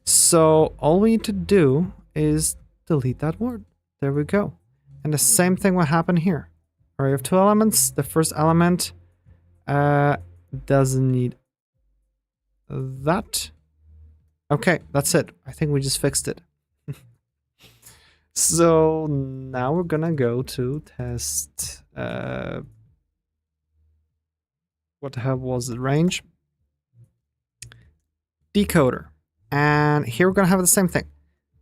So all we need to do is delete that word. There we go. And the same thing will happen here. Array of 2 elements. The first element doesn't need that. Okay, that's it. I think we just fixed it. So now we're gonna go to test. What the hell was the range? Decoder. And here we're gonna have the same thing.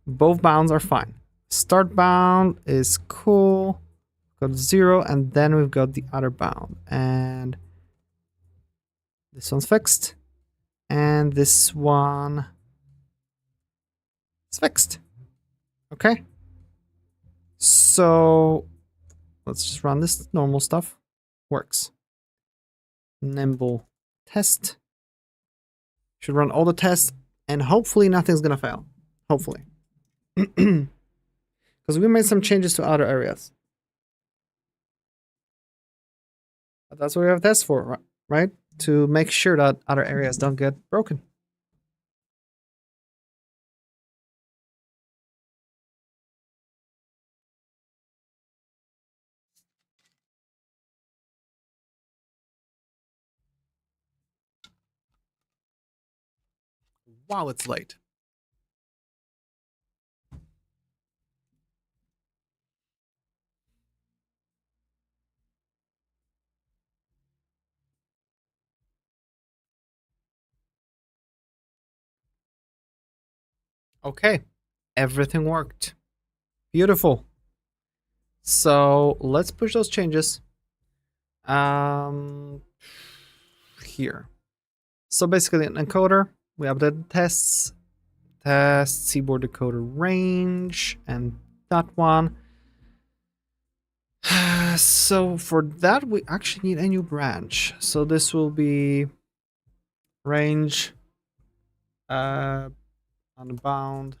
Both bounds are fine. Start bound is cool. Got 0, and then we've got the other bound. And this one's fixed. And this one is fixed. Okay. So let's just run this normal stuff. Works. Nimble test. Should run all the tests, and hopefully nothing's gonna fail. Hopefully. Because we made some changes to other areas. But that's what we have tests for, right? To make sure that other areas don't get broken. Wow, it's late. Okay, everything worked. Beautiful. So let's push those changes. Here. So basically an encoder, we updated tests, test CBOR decoder range, and that one. So for that, we actually need a new branch. So this will be range unbound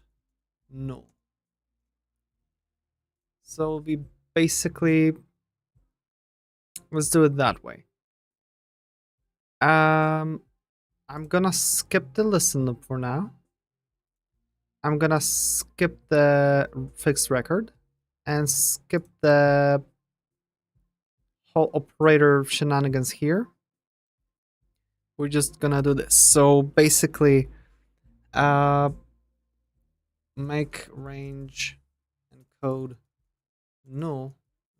null. So we basically, let's do it that way. I'm gonna skip the listen loop for now. I'm gonna skip the fixed record and skip the whole operator shenanigans here. We're just gonna do this. So basically, make range encode null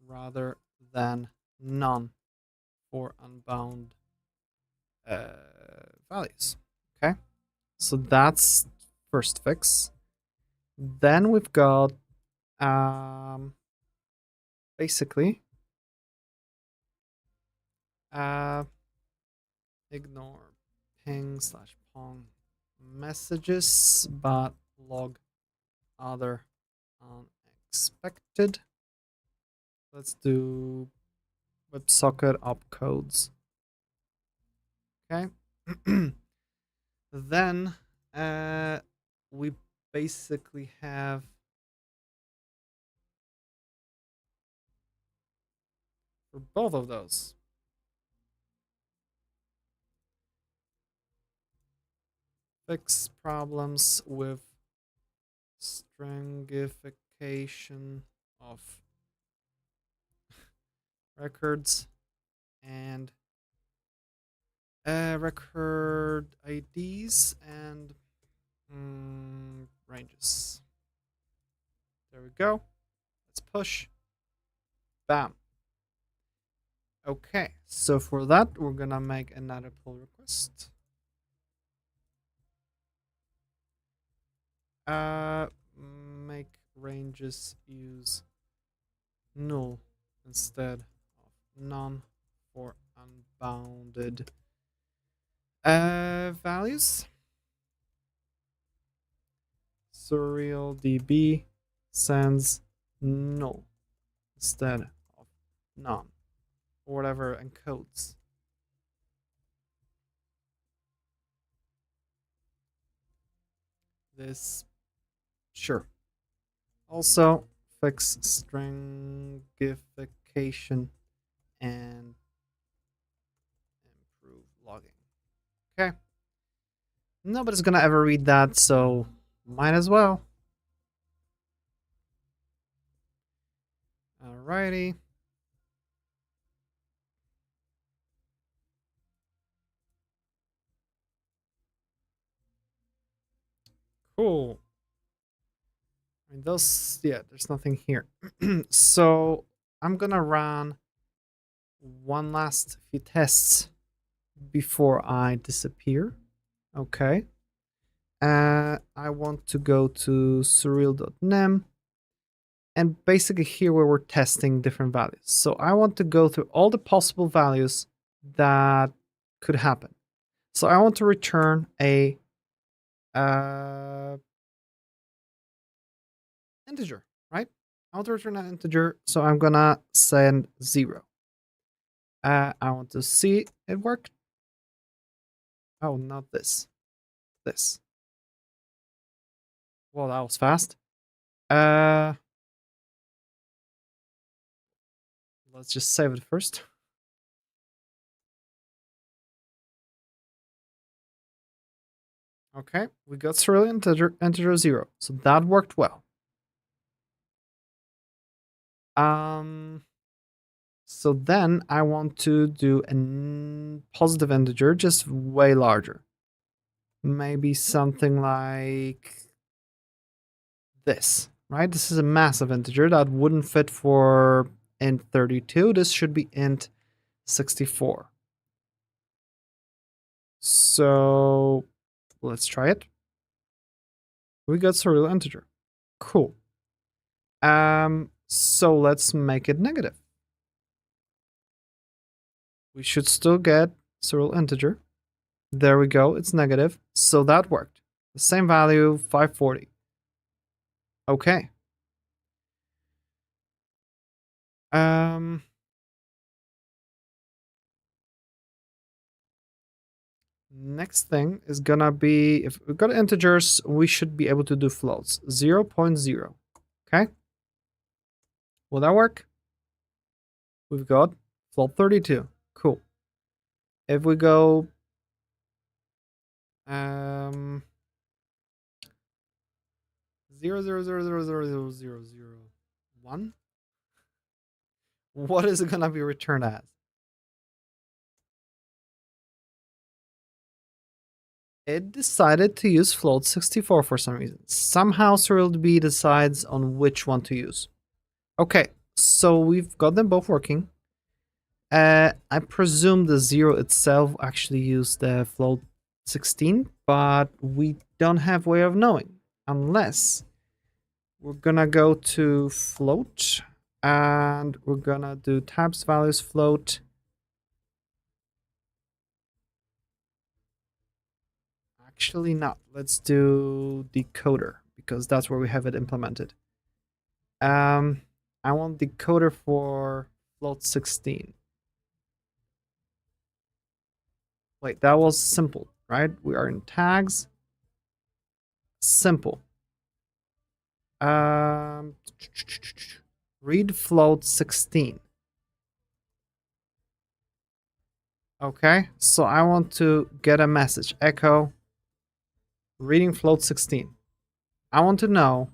rather than none for unbound values. Okay, so that's first fix. Then we've got basically ignore ping / pong messages, but log other unexpected. Let's do WebSocket opcodes. Okay. Then we basically have for both of those fix problems with stringification of records and record IDs and ranges. There we go. Let's push. Bam. Okay, so for that, we're gonna make another pull request. Make ranges use null instead of none for unbounded values. SurrealDB sends null instead of none, or whatever encodes. This, sure. Also, fix stringification and improve logging. Okay. Nobody's gonna ever read that, so might as well. Alrighty. Cool. I mean, those, yeah, there's nothing here. So I'm gonna run one last few tests before I disappear. Okay. I want to go to surreal.nem and basically here where we're testing different values. So I want to go through all the possible values that could happen. So I want to return a integer, right? I want to return an integer, so I'm gonna send 0. I want to see it work. Oh, not this. This. Well, that was fast. Let's just save it first. Okay, we got serial integer 0, so that worked well. So then I want to do a positive integer, just way larger. Maybe something like this, right? This is a massive integer that wouldn't fit for int 32. This should be int 64. So let's try it. We got serial integer. Cool. So let's make it negative. We should still get serial integer. There we go, it's negative. So that worked. The same value, 540. Okay. Next thing is gonna be, if we've got integers, we should be able to do floats. 0.0. Okay. Will that work? We've got float 32. Cool. If we go 0.000000001, what is it gonna be returned as? It decided to use float 64 for some reason. Somehow SurrealDB decides on which one to use. Okay, so we've got them both working. I presume the 0 itself actually used the float 16, but we don't have way of knowing unless we're gonna go to float and we're gonna do types values float. Actually not. Let's do decoder because that's where we have it implemented. I want decoder for float 16. Wait, that was simple, right? We are in tags. Simple. Read float 16. Okay, so I want to get a message. Echo reading float 16. I want to know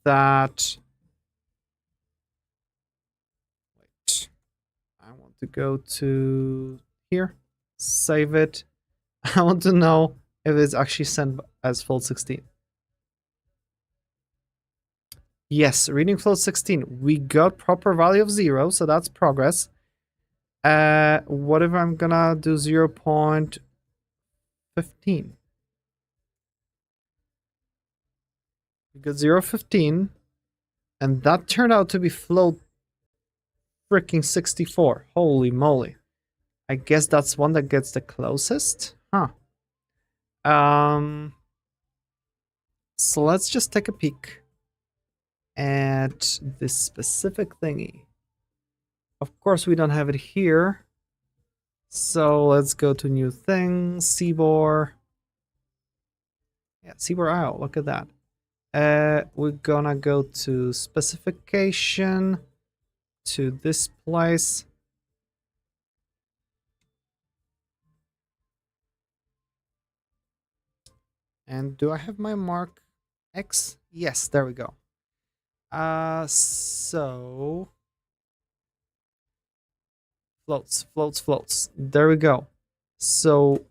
that. Wait, I want to go to here, save it. I want to know if it's actually sent as float 16. Yes, reading float 16. We got proper value of 0, so that's progress. What if I'm gonna do 0.15? We got 0.15, and that turned out to be float freaking 64. Holy moly. I guess that's one that gets the closest. Huh. So let's just take a peek at this specific thingy. Of course, we don't have it here. So let's go to new thing, CBOR. Yeah, CBOR IO, look at that. We're gonna go to specification, to this place. And do I have my mark X? Yes, there we go. So floats. There we go. So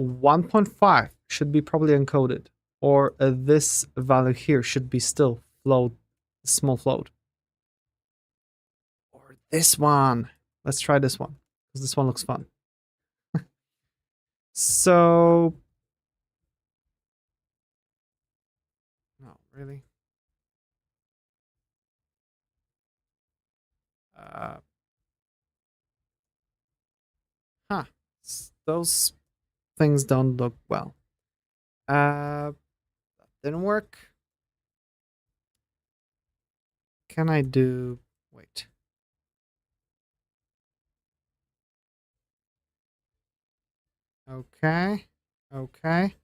1.5 should be probably encoded, or this value here should be still float, small float. Or this one. Let's try this one, because this one looks fun. So, no, really? Huh. Those things don't look well. That didn't work. Can I do... Wait. Okay. Okay.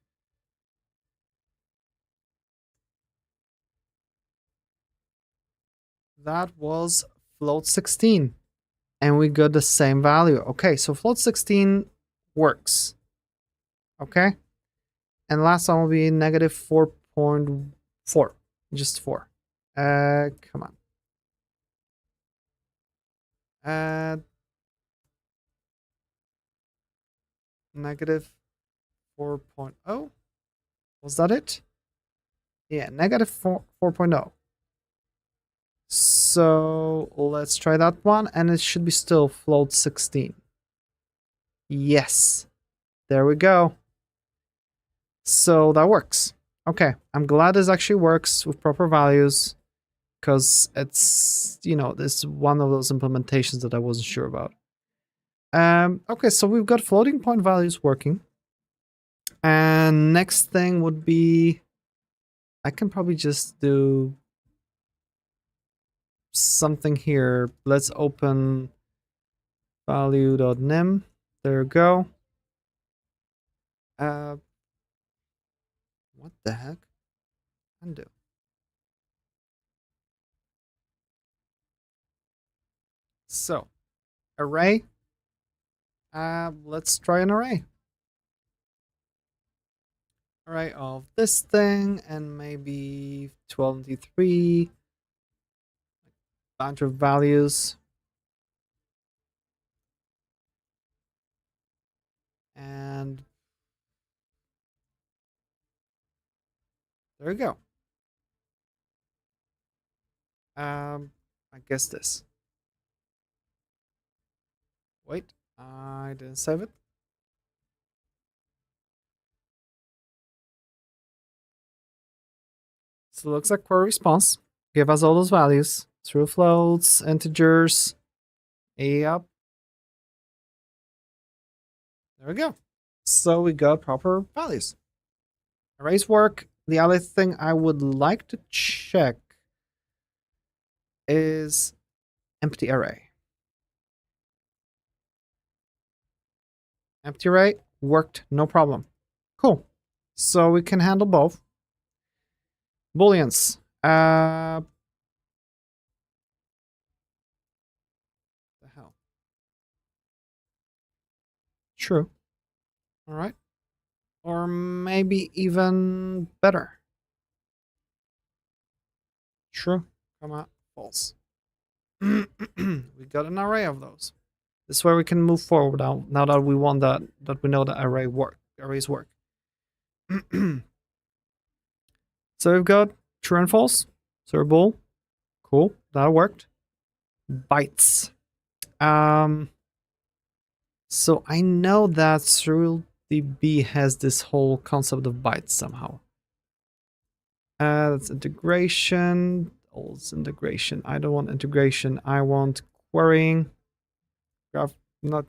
That was float 16. And we got the same value. Okay, so float 16 works. Okay. And last one will be negative 4.4. Just 4. Come on. Negative 4.0. Was that it? Yeah, negative 4.0. So let's try that one, and it should be still float 16. Yes, there we go. So that works. Okay, I'm glad this actually works with proper values, because it's, you know, this is one of those implementations that I wasn't sure about. Okay, so we've got floating point values working. And next thing would be, I can probably just do something here. Let's open value.nym. There we go. What the heck? Undo. So, array. Let's try an array. Array of this thing and maybe 23. Bunch of values. And there we go. I guess this. Wait, I didn't save it. So it looks like query response. Give us all those values. Through floats, integers. Yep. There we go. So we got proper values. Arrays work. The other thing I would like to check is empty array. Empty array worked, no problem. Cool. So we can handle both. Booleans. The hell. True. All right. Or maybe even better. True. Come on. False. We got an array of those. This is where we can move forward now that we want that we know that arrays work. So we've got true and false. So bool. Cool. That worked. Bytes. So I know that SurrealDB has this whole concept of bytes somehow. That's integration. All's integration. I don't want integration. I want querying. Graph, not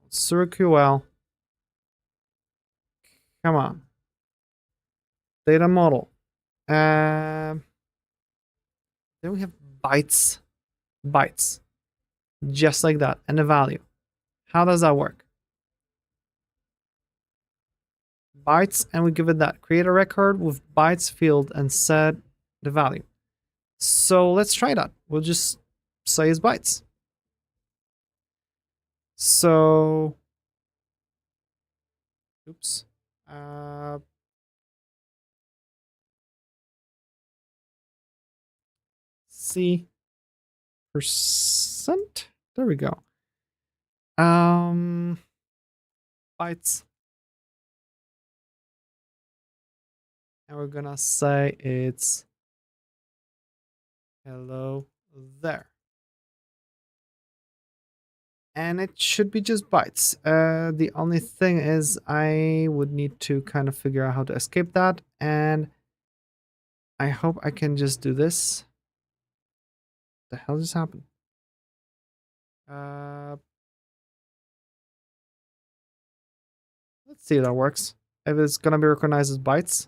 SurrealQL. Come on. Data model. Then we have bytes. Bytes. Just like that. And a value. How does that work? Bytes, and we give it that. Create a record with bytes field and set the value. So let's try that. We'll just say it's bytes. So, oops. C %. There we go. Bytes. And we're gonna say it's hello there. And it should be just bytes. The only thing is I would need to kind of figure out how to escape that. And I hope I can just do this. What the hell just happened? Let's see if that works. If it's gonna be recognized as bytes.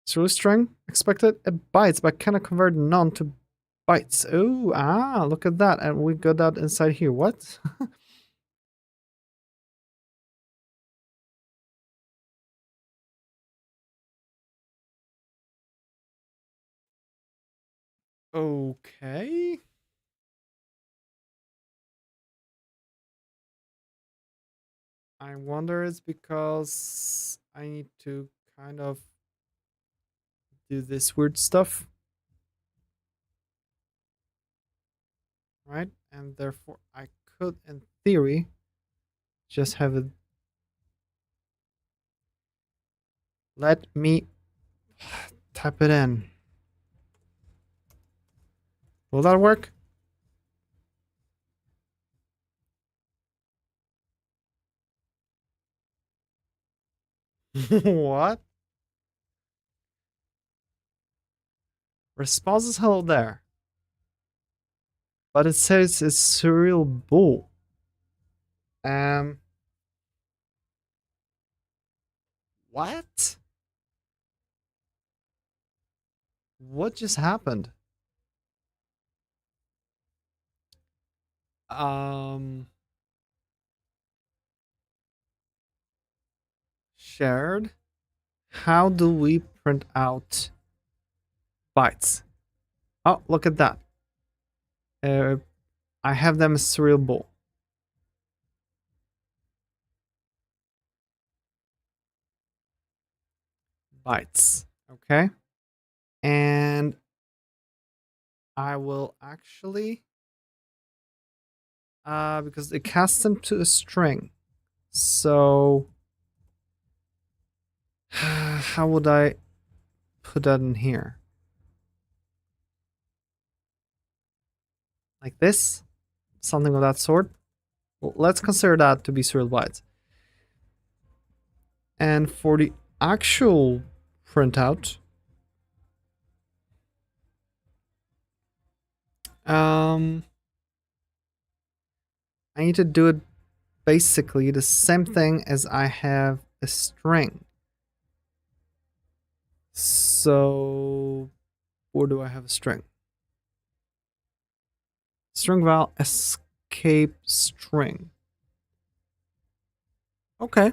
Through string expected bytes, but cannot convert none to bytes. Oh, look at that. And we got that inside here. What? Okay. I wonder it's because I need to kind of do this weird stuff. Right? And therefore I could, in theory, just have it. Let me type it in. Will that work? What? Response is hello there. But it says it's serial bool. What? What just happened? Shared. How do we print out bytes? Oh, look at that. I have them as serial bool. Bytes. Okay. And I will actually because it casts them to a string. So how would I put that in here? Like this? something of that sort. Well, let's consider that to be serial bytes. And for the actual printout, I need to do it basically the same thing as I have a string. So where do I have a string? String val escape string. Okay.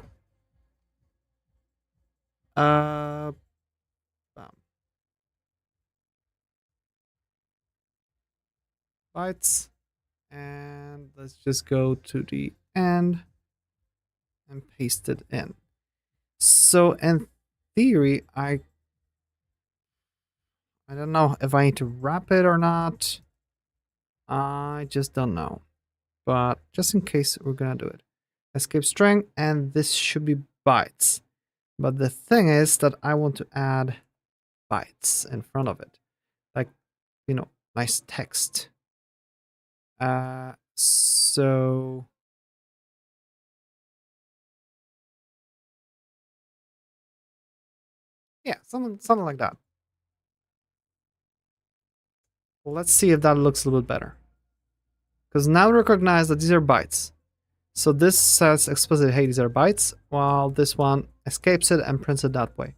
Bam. Bytes. And let's just go to the end and paste it in. So in theory, I don't know if I need to wrap it or not. I just don't know. But just in case, we're gonna do it. Escape string, and this should be bytes. But the thing is that I want to add bytes in front of it. Like, you know, nice text. So yeah, something like that. Well, let's see if that looks a little bit better. Because now recognize that these are bytes. So this says explicitly, hey, these are bytes, while this one escapes it and prints it that way.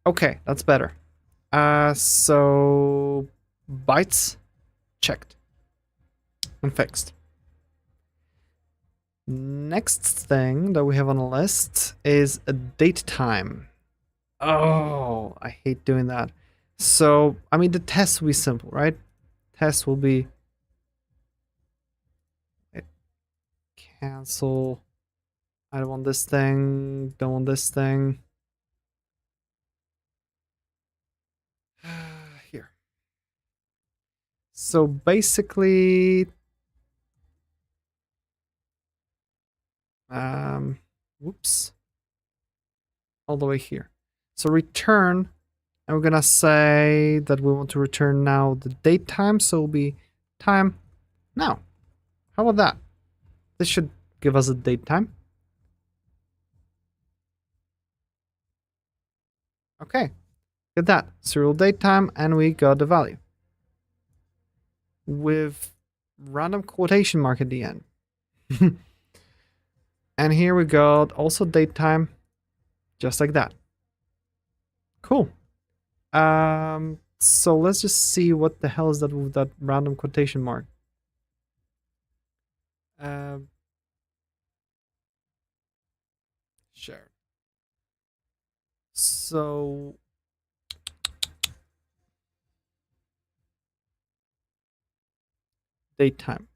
Okay, that's better. So bytes checked and fixed. Next thing that we have on the list is a date time. Oh, I hate doing that. So, I mean, the test will be simple, right? Test will be cancel. I don't want this thing. Don't want this thing. Here. So basically, whoops, all the way here. So return, and we're gonna say that we want to return now the date time. So it'll be time now. How about that? This should give us a date time. Okay, get that serial date time, and we got the value with random quotation mark at the end. And here we got also date time, just like that. Cool. So let's just see what the hell is that with that random quotation mark. Sure. So date time.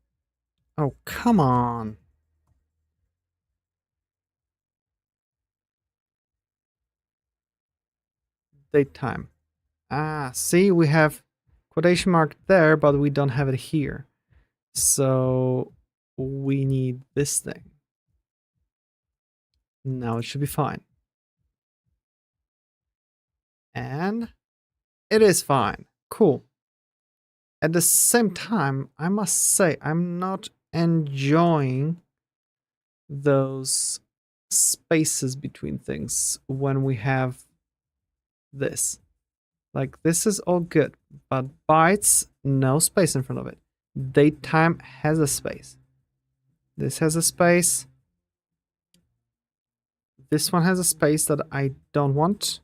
Oh, come on. Date time. Ah, see, we have quotation mark there, but we don't have it here. So we need this thing. Now it should be fine. And it is fine. Cool. At the same time, I must say, I'm not enjoying those spaces between things when we have this. Like, this is all good, but bytes, no space in front of it. Date time has a space. This has a space. This one has a space that I don't want.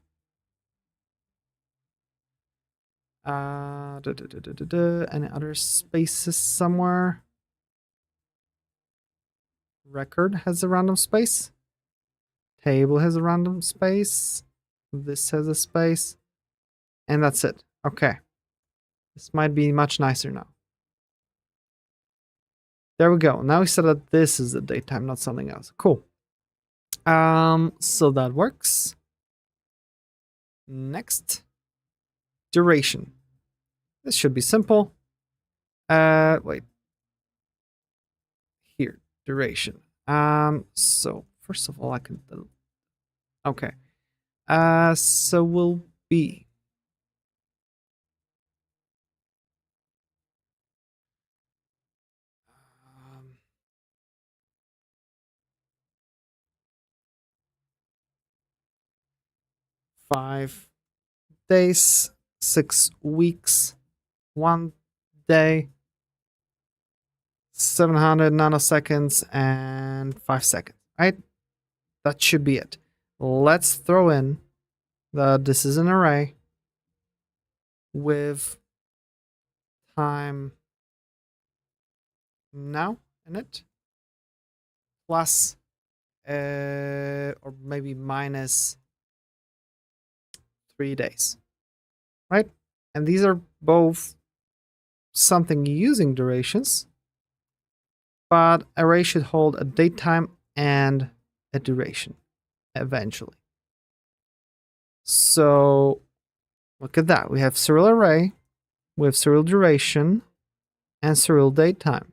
Any other spaces somewhere? Record has a random space. Table has a random space. This has a space. And that's it. Okay. This might be much nicer now. There we go. Now we said that this is the daytime, not something else. Cool. So that works. Next. Duration. This should be simple. Wait. Here, duration. So first of all, I can. Okay. So will be. 5 days, 6 weeks, 1 day, 700 nanoseconds, and 5 seconds, right? That should be it. Let's throw in that this is an array with time now in it, plus or maybe minus 3 days, right? And these are both something using durations, but array should hold a date time and a duration eventually. So look at that. We have serial array, we have serial duration, and serial date time.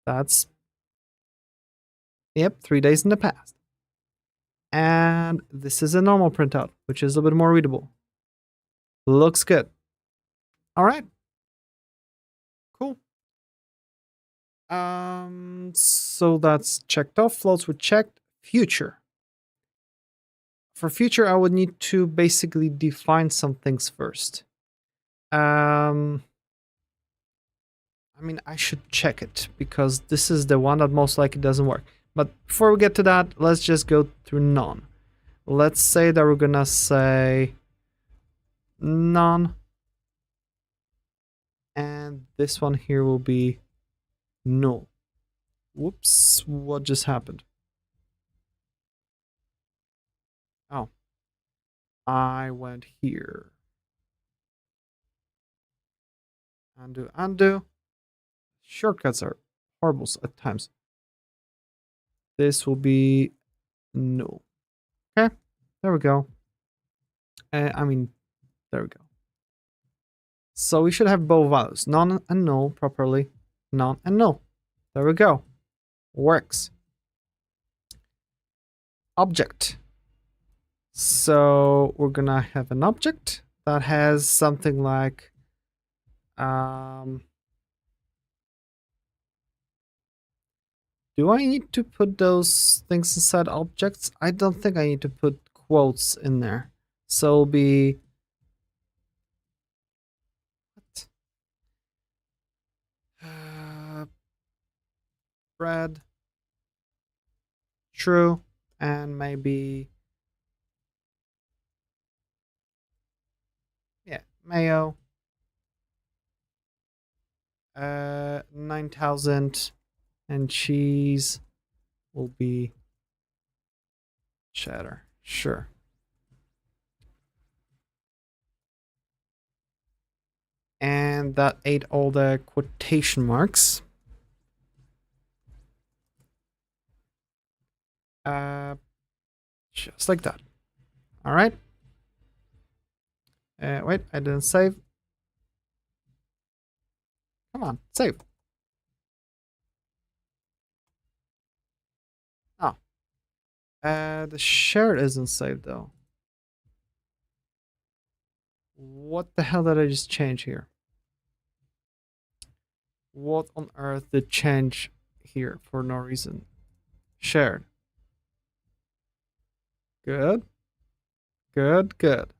That's, yep, 3 days in the past. And this is a normal printout, which is a little bit more readable. Looks good. All right. Cool. So that's checked off. Floats were checked. Future. For future, I would need to basically define some things first. I mean, I should check it because this is the one that most likely doesn't work. But before we get to that, let's just go through none. Let's say that we're gonna say none. And this one here will be null. Whoops, what just happened? Oh, I went here. Undo, undo. Shortcuts are horrible at times. This will be null. Okay, there we go. I mean, there we go. So we should have both values, none and null properly, none and null. There we go. Works. Object. So we're gonna have an object that has something like do I need to put those things inside objects? I don't think I need to put quotes in there. So it'll be bread, true, and maybe mayo, 9,000, and cheese will be cheddar. Sure. And that ate all the quotation marks. Just like that. All right. Wait, I didn't save. Come on, save. Oh. The shared isn't saved though. What the hell did I just change here? What on earth did change here for no reason? Shared. Good. Good, good.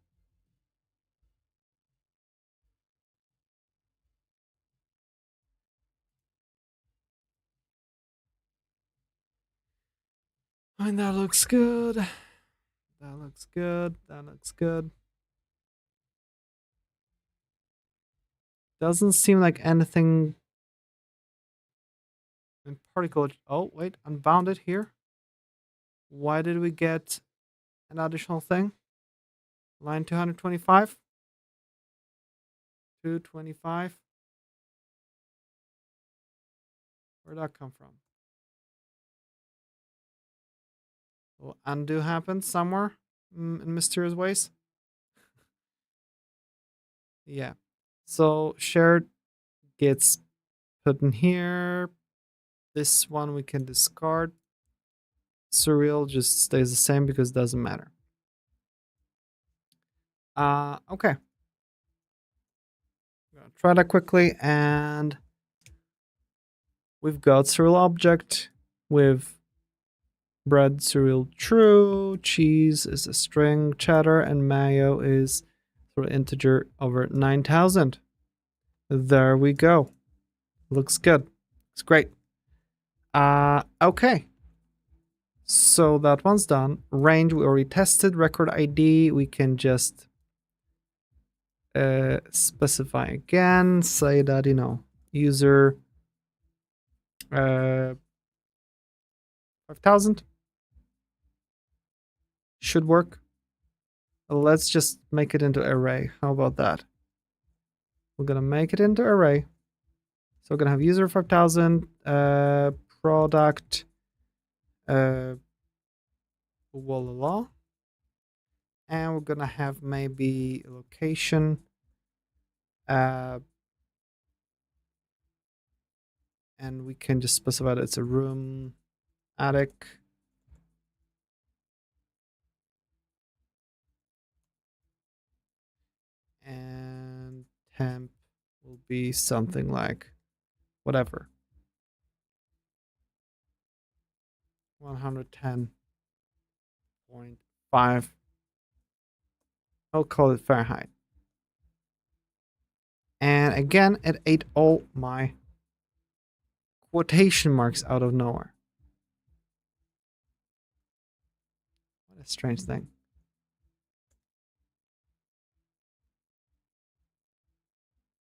And that looks good. That looks good. That looks good. Doesn't seem like anything in particular. Oh, wait, unbounded here. Why did we get an additional thing? Line 225. 225. Where'd that come from? Will undo happen somewhere in mysterious ways? Yeah. So shared gets put in here. This one we can discard. Surreal just stays the same because it doesn't matter. Okay. I'm gonna try that quickly, and we've got serial object with bread, cereal, true, cheese is a string, cheddar, and mayo is sort of integer over 9,000. There we go. Looks good. It's great. Okay. So that one's done. Range, we already tested. Record ID, we can just specify again. Say that, user 5,000 should work. Let's just make it into array. How about that? We're gonna make it into array. So we're gonna have user 5,000, product, voila. And we're gonna have maybe a location, and we can just specify that it's a room, attic. And temp will be something like whatever. 110.5. I'll call it Fahrenheit. And again, it ate all my quotation marks out of nowhere. What a strange thing.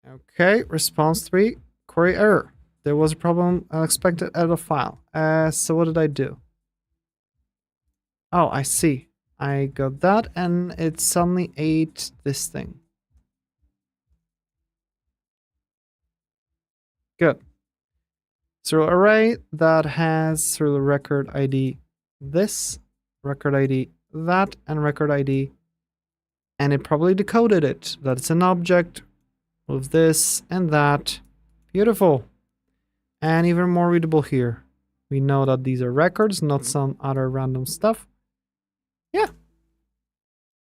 Okay, response 3, query error. There was a problem, unexpected error file. So what did I do? Oh, I see. I got that, and it suddenly ate this thing. Good. Serial array that has serial record ID this, record ID that, and record ID. And it probably decoded it. That's an object with this and that. Beautiful. And even more readable here. We know that these are records, not some other random stuff. Yeah.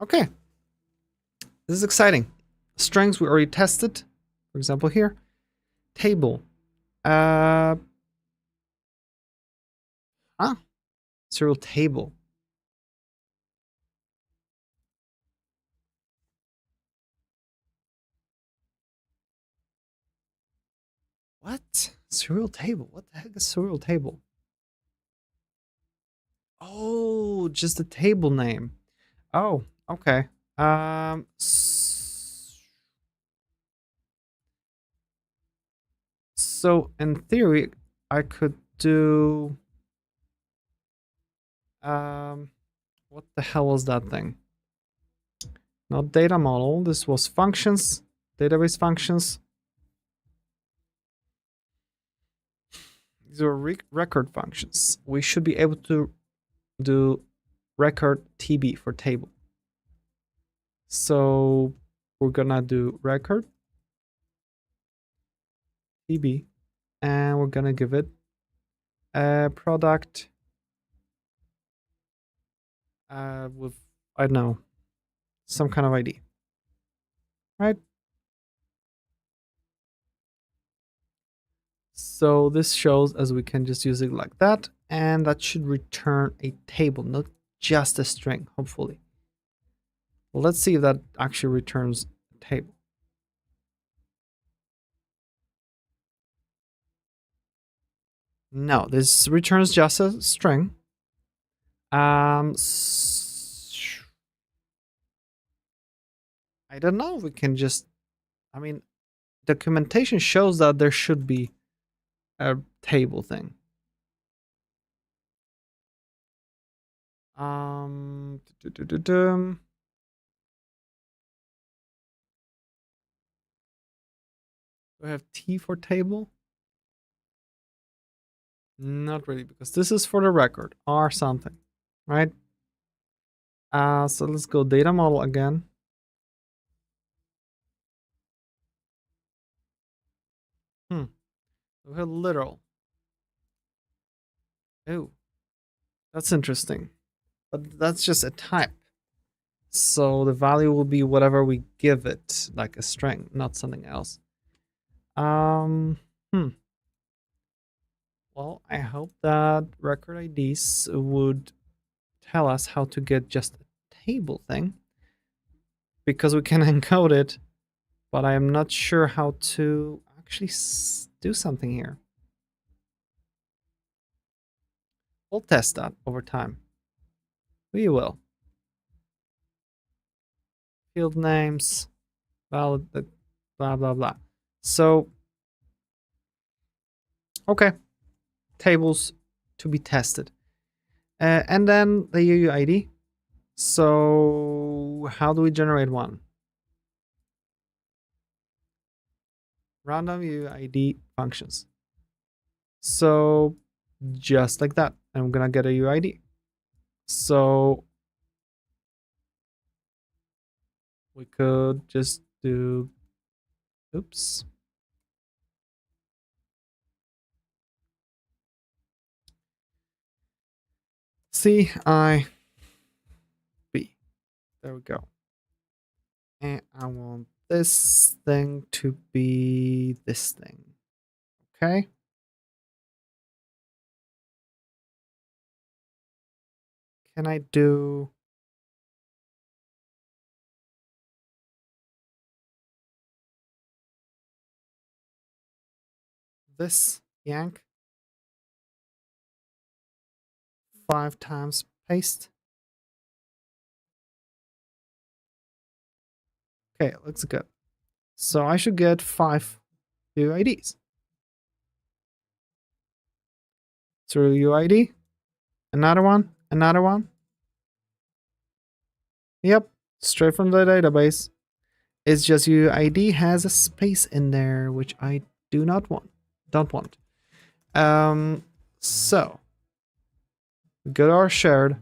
Okay. This is exciting. Strings we already tested. For example here. Table. Serial table. What? Serial table? What the heck is serial table? Oh, just the table name. Oh, okay. So in theory, I could do what the hell was that thing? Not data model. This was functions, database functions. These are record functions. We should be able to do record TB for table. So we're gonna do record TB, and we're gonna give it a product with, I don't know, some kind of ID, right? So this shows as we can just use it like that, and that should return a table, not just a string, hopefully. Well, let's see if that actually returns a table. No, this returns just a string. I don't know if we can just, I mean, documentation shows that there should be a table thing. Do I have T for table? Not really, because this is for the record or something, right? So let's go data model again. We have literal. Oh, that's interesting. But that's just a type. So the value will be whatever we give it, like a string, not something else. Well, Well, I hope that record IDs would tell us how to get just a table thing, because we can encode it, but I am not sure how to actually do something here. We'll test that over time. We will. Field names, valid, blah, blah, blah. So, okay. Tables to be tested. And then the UUID. So, how do we generate one? Random UUID functions. So, just like that, I'm gonna get a UID. So, we could just do, oops. CIB. There we go. And I want this thing to be this thing. Okay. Can I do this yank 5 times paste? Okay, looks good. So I should get 5 UIDs. Through UID, another one, another one. Yep, straight from the database. It's just UID has a space in there, which I do not want. Don't want. So we go to our shared.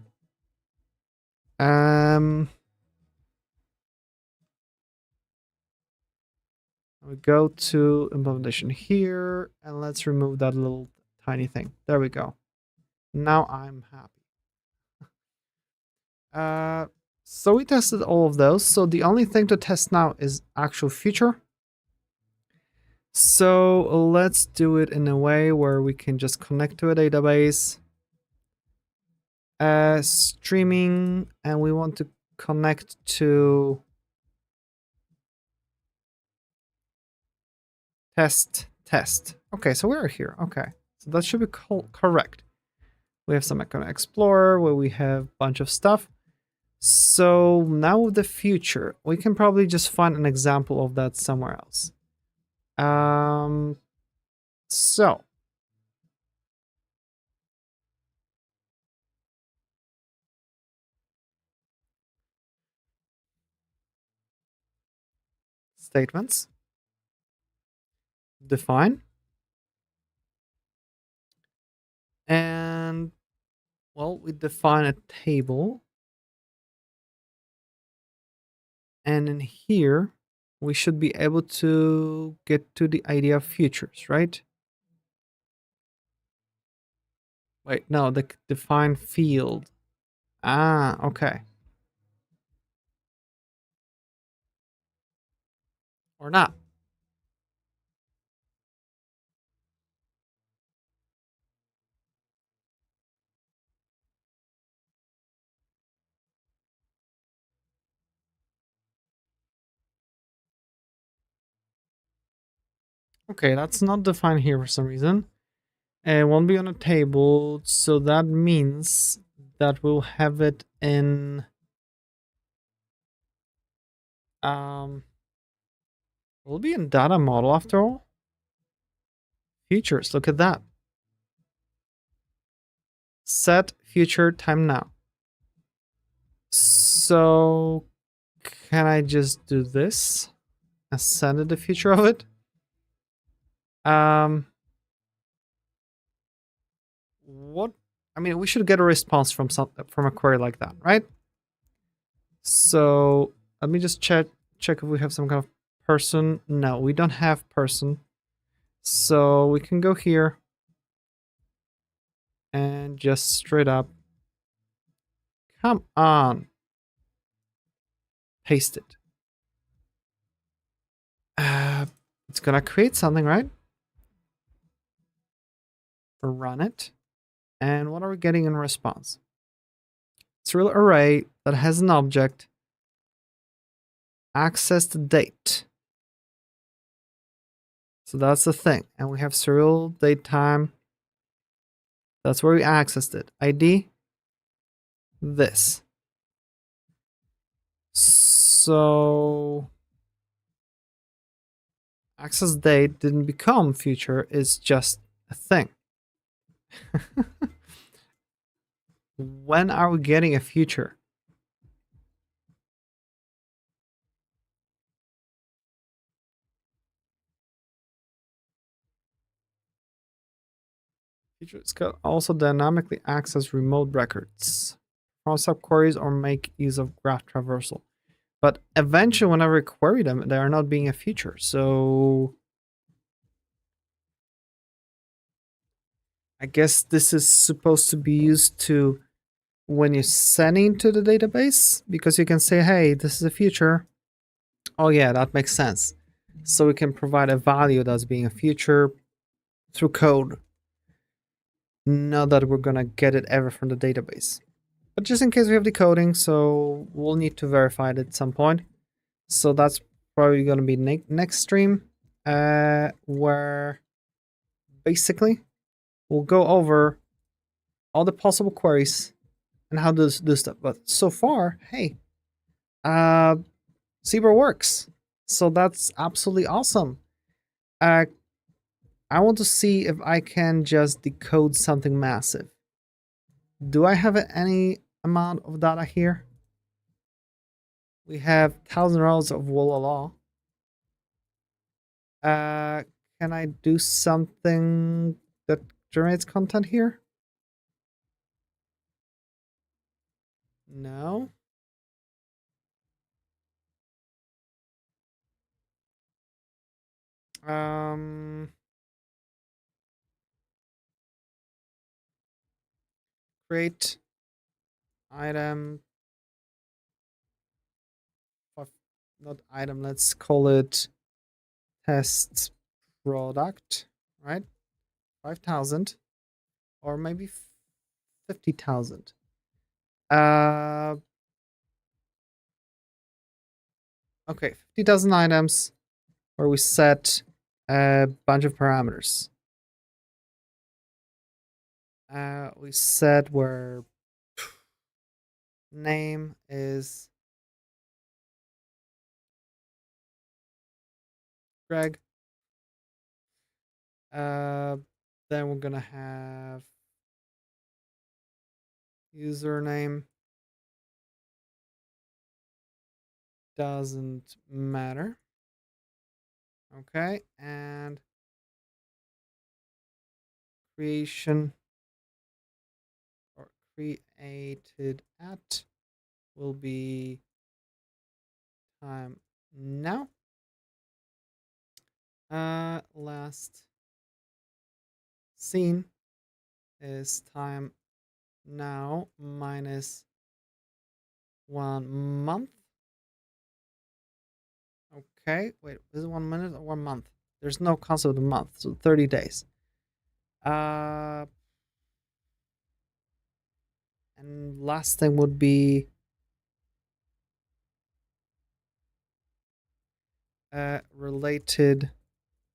We go to implementation here, and let's remove that little tiny thing. There we go. Now I'm happy. So we tested all of those. So the only thing to test now is actual feature. So let's do it in a way where we can just connect to a database. Streaming, and we want to connect to test. Okay, so we're here. Okay, so that should be correct. We have some Icon Explorer where we have a bunch of stuff. So now with the future, we can probably just find an example of that somewhere else. So statements, define, and well, we define a table, and in here we should be able to get to the idea of features, right? Wait, no, the define field. Ah, okay. Or not. Okay, that's not defined here for some reason. It won't be on a table, so that means that we'll have it in will be in data model after all. Features, look at that. Set future time now. So can I just do this and send it the future of it? What? I mean, we should get a response from a query like that, right? So let me just check if we have some kind of person. No, we don't have person. So we can go here and just straight up. Come on. Paste it. It's gonna create something, right? run it. And what are we getting in response? It's a real array that has an object, access the date. So that's the thing. And we have serial date time. That's where we accessed it. ID, this. So access date didn't become future, it's just a thing. When are we getting a future? Features can also dynamically access remote records, from subqueries, or make use of graph traversal. But eventually, whenever I query them, they are not being a feature. So I guess this is supposed to be used to when you're sending to the database, because you can say, hey, this is a feature. Oh yeah, that makes sense. So we can provide a value that's being a feature through code. Not that we're gonna get it ever from the database. But just in case we have decoding, so we'll need to verify it at some point. So that's probably gonna be next stream, where basically we'll go over all the possible queries and how to do stuff. But so far, hey, CBOR works. So that's absolutely awesome. I want to see if I can just decode something massive. Do I have any amount of data here? We have 1,000 rows of Wolala. Can I do something that generates content here? No. Create item. Not item, let's call it test product, right? 5,000 or maybe 50,000. Okay, 50,000 items where we set a bunch of parameters. We set where name is Greg. Then we're gonna have username doesn't matter. Okay, and creation or created at will be time now. Last seen is time now minus 1 month. Okay, wait, is it 1 minute or 1 month? There's no concept of month, so 30 days. And last thing would be related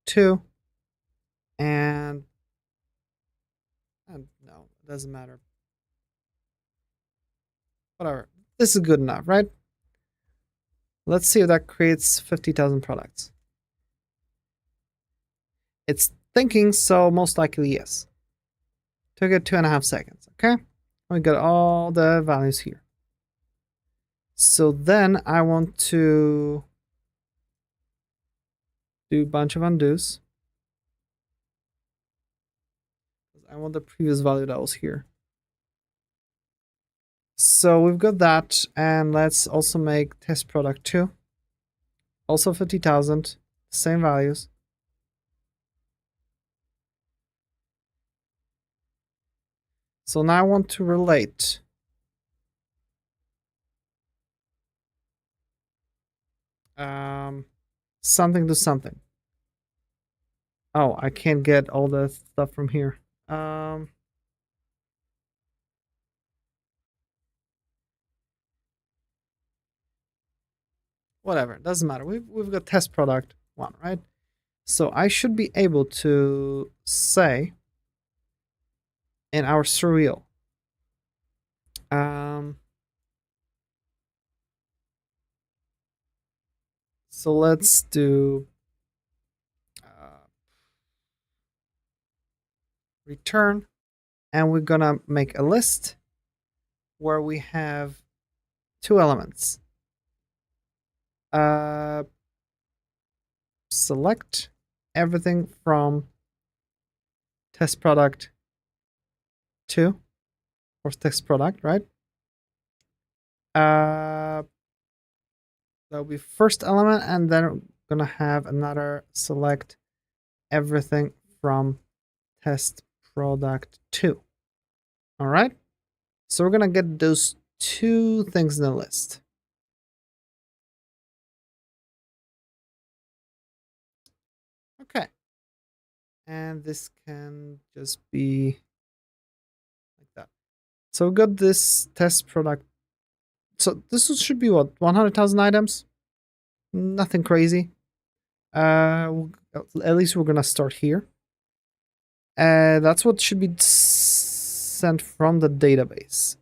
to, and no, it doesn't matter. Whatever, this is good enough, right? Let's see if that creates 50,000 products. It's thinking, so most likely yes. Took it 2.5 seconds, okay? We got all the values here. So then I want to do a bunch of undos. I want the previous value that was here. So we've got that, and let's also make test product 2. Also 50,000, same values. So now I want to relate something to something. Oh, I can't get all the stuff from here. Whatever, doesn't matter. We've got test product one, right? So I should be able to say in our surreal, so let's do return, and we're gonna make a list where we have two elements. Select everything from test product 2 or test product, right? That'll be first element, and then we're gonna have another select everything from test product 2. All right, so we're gonna get those two things in the list. Okay, and this can just be like that. So we got this test product. So this should be what, 100,000 items? Nothing crazy. At least we're gonna start here. That's what should be sent from the database.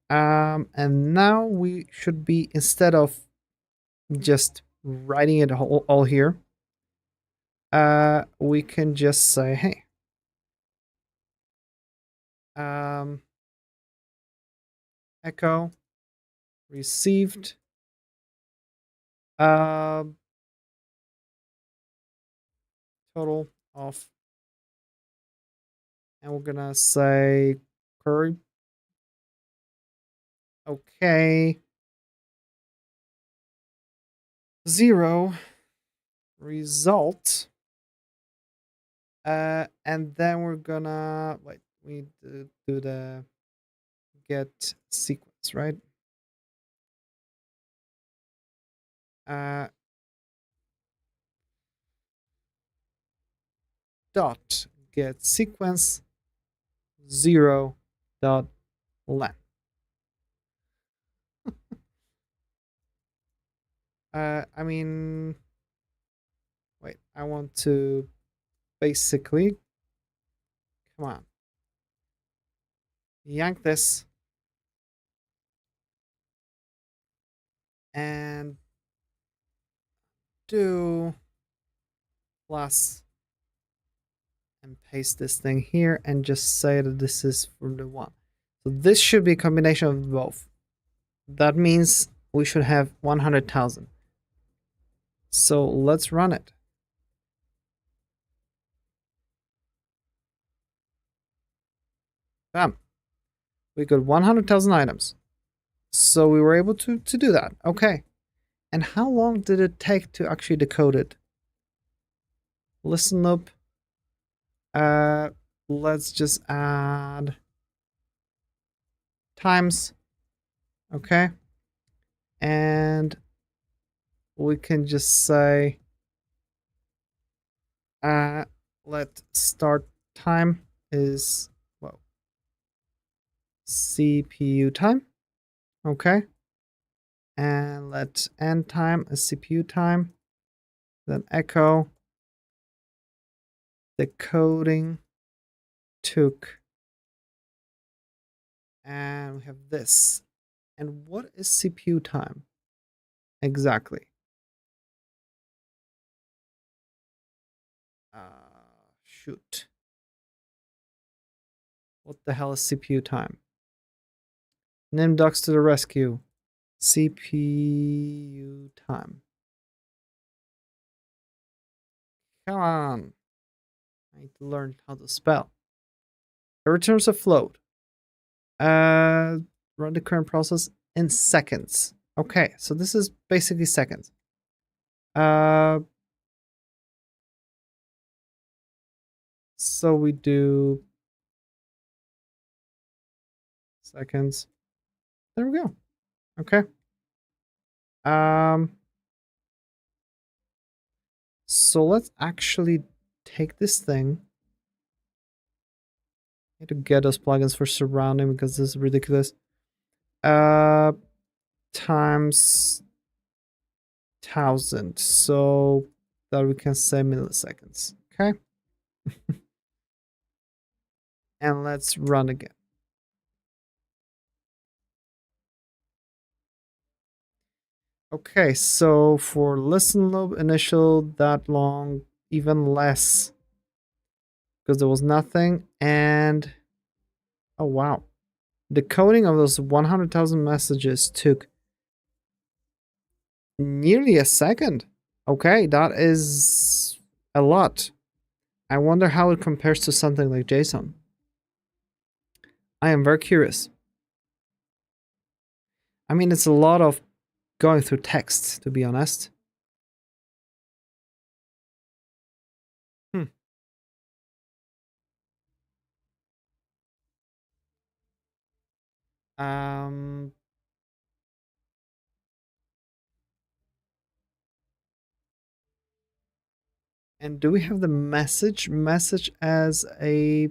And now we should be, instead of just writing it all here, we can just say, hey, echo received total of, and we're gonna say query. Okay, 0 result, and then we're gonna wait. We do the get sequence, right? Dot get sequence 0 dot len. I mean, wait, I want to basically, come on, yank this and do plus and paste this thing here and just say that this is for the one. So this should be a combination of both. That means we should have 100,000. So let's run it. Bam. We got 100,000 items. So we were able to do that. Okay. And how long did it take to actually decode it? Listen up. Let's just add times. Okay. And we can just say let start time is, well, CPU time. Okay. And let end time is CPU time. Then echo decoding took, and we have this. And what is CPU time exactly? Shoot. What the hell is CPU time? Nimdocs to the rescue. CPU time. Come on. I need to learn how to spell. It returns a float. Run the current process in seconds. Okay, so this is basically seconds. So we do seconds. There we go. Okay. So let's actually take this thing need to get those plugins for surrounding because this is ridiculous. Times 1000, so that we can say milliseconds. Okay. And let's run again. Okay, so for listen loop initial, that long, even less, because there was nothing. And oh wow, the coding of those 100,000 messages took nearly a second. Okay, that is a lot. I wonder how it compares to something like JSON. I am very curious. I mean, it's a lot of going through text, to be honest. Hmm. Um, and do we have the message? Message as a...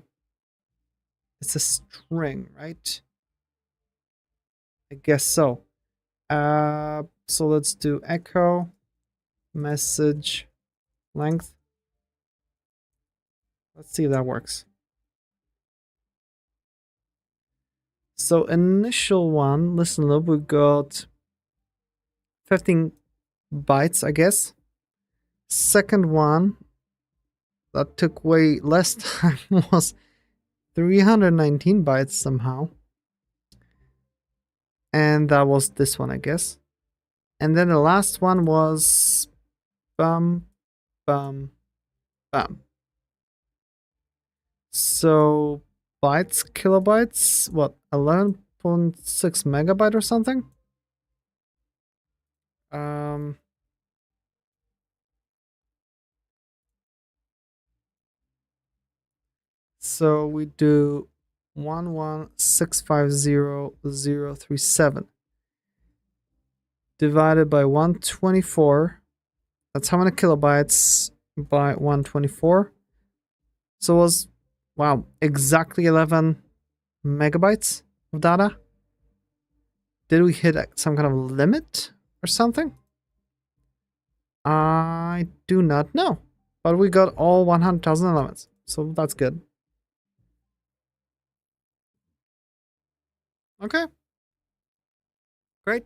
It's a string, right? I guess so. So let's do echo message length. Let's see if that works. So initial one, listen up, we got 15 bytes, I guess. Second one, that took way less time, was 319 bytes somehow. And that was this one, I guess. And then the last one was bum, bum, bum. So bytes, kilobytes, what, 11.6 megabyte or something? So we do 11650,037 divided by 124. That's how many kilobytes by 124. So it was, wow, exactly 11 megabytes of data. Did we hit some kind of limit or something? I do not know. But we got all 100,000 elements, so that's good. Okay. Great.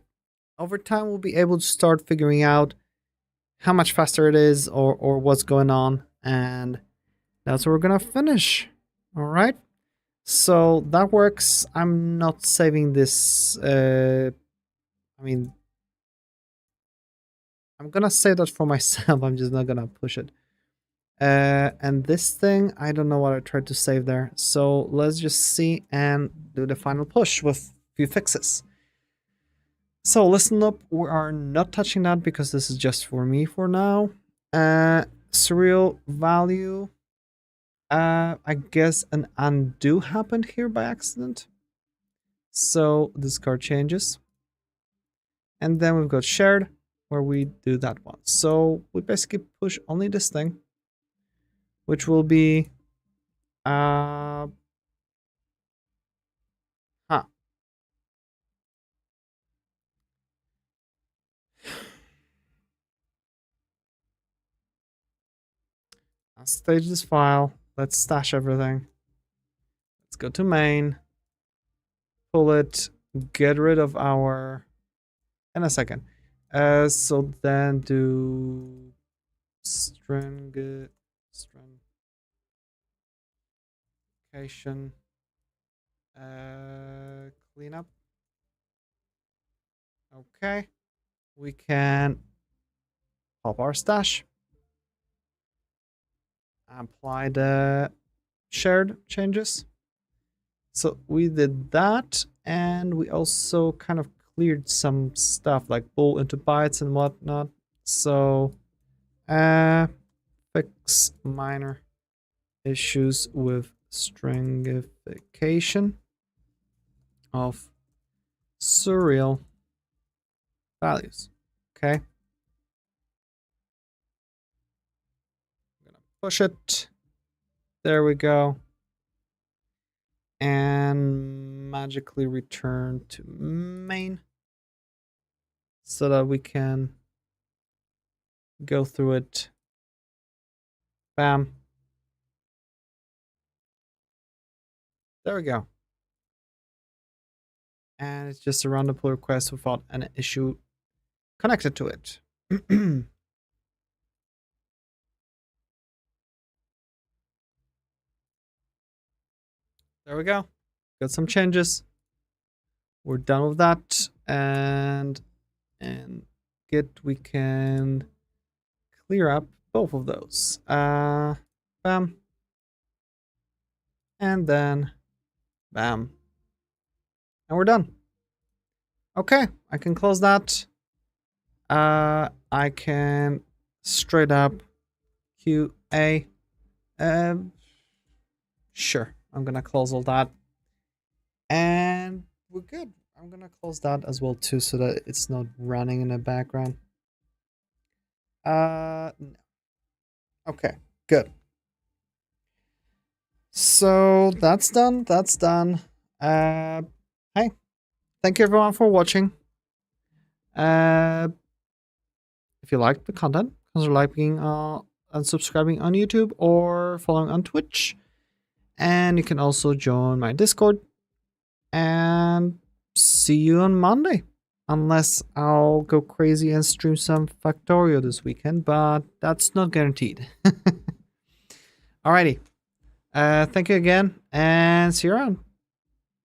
Over time, we'll be able to start figuring out how much faster it is or what's going on. And that's where we're going to finish. All right. So that works. I'm not saving this. I mean, I'm going to save that for myself. I'm just not going to push it. And this thing, I don't know what I tried to save there. So let's just see and do the final push with a few fixes. So listen up, we are not touching that because this is just for me for now. Surreal value. I guess an undo happened here by accident. So discard changes. And then we've got shared where we do that one. So we basically push only this thing, which will be huh. I'll stage this file. Let's stash everything. Let's go to main. Pull it. Get rid of our... In a second. So then do string location cleanup. Okay. We can pop our stash. Apply the shared changes. So we did that, and we also kind of cleared some stuff like bool into bytes and whatnot. So fix minor issues with stringification of surreal values. Okay. I'm gonna push it. There we go. and magically return to main so that we can go through it. Bam. There we go. And it's just a random pull request without an issue connected to it. There we go. Got some changes. We're done with that. And Git, we can clear up both of those. Bam. And then bam. And we're done. Okay, I can close that. I can straight up QA. Sure, I'm gonna close all that. And we're good. I'm gonna close that as well too so that it's not running in the background. No. Okay, good. So that's done. That's done. Hey, thank you everyone for watching. If you like the content, consider liking and subscribing on YouTube or following on Twitch. And you can also join my Discord. And see you on Monday. Unless I'll go crazy and stream some Factorio this weekend, but that's not guaranteed. Alrighty. Thank you again, and see you around.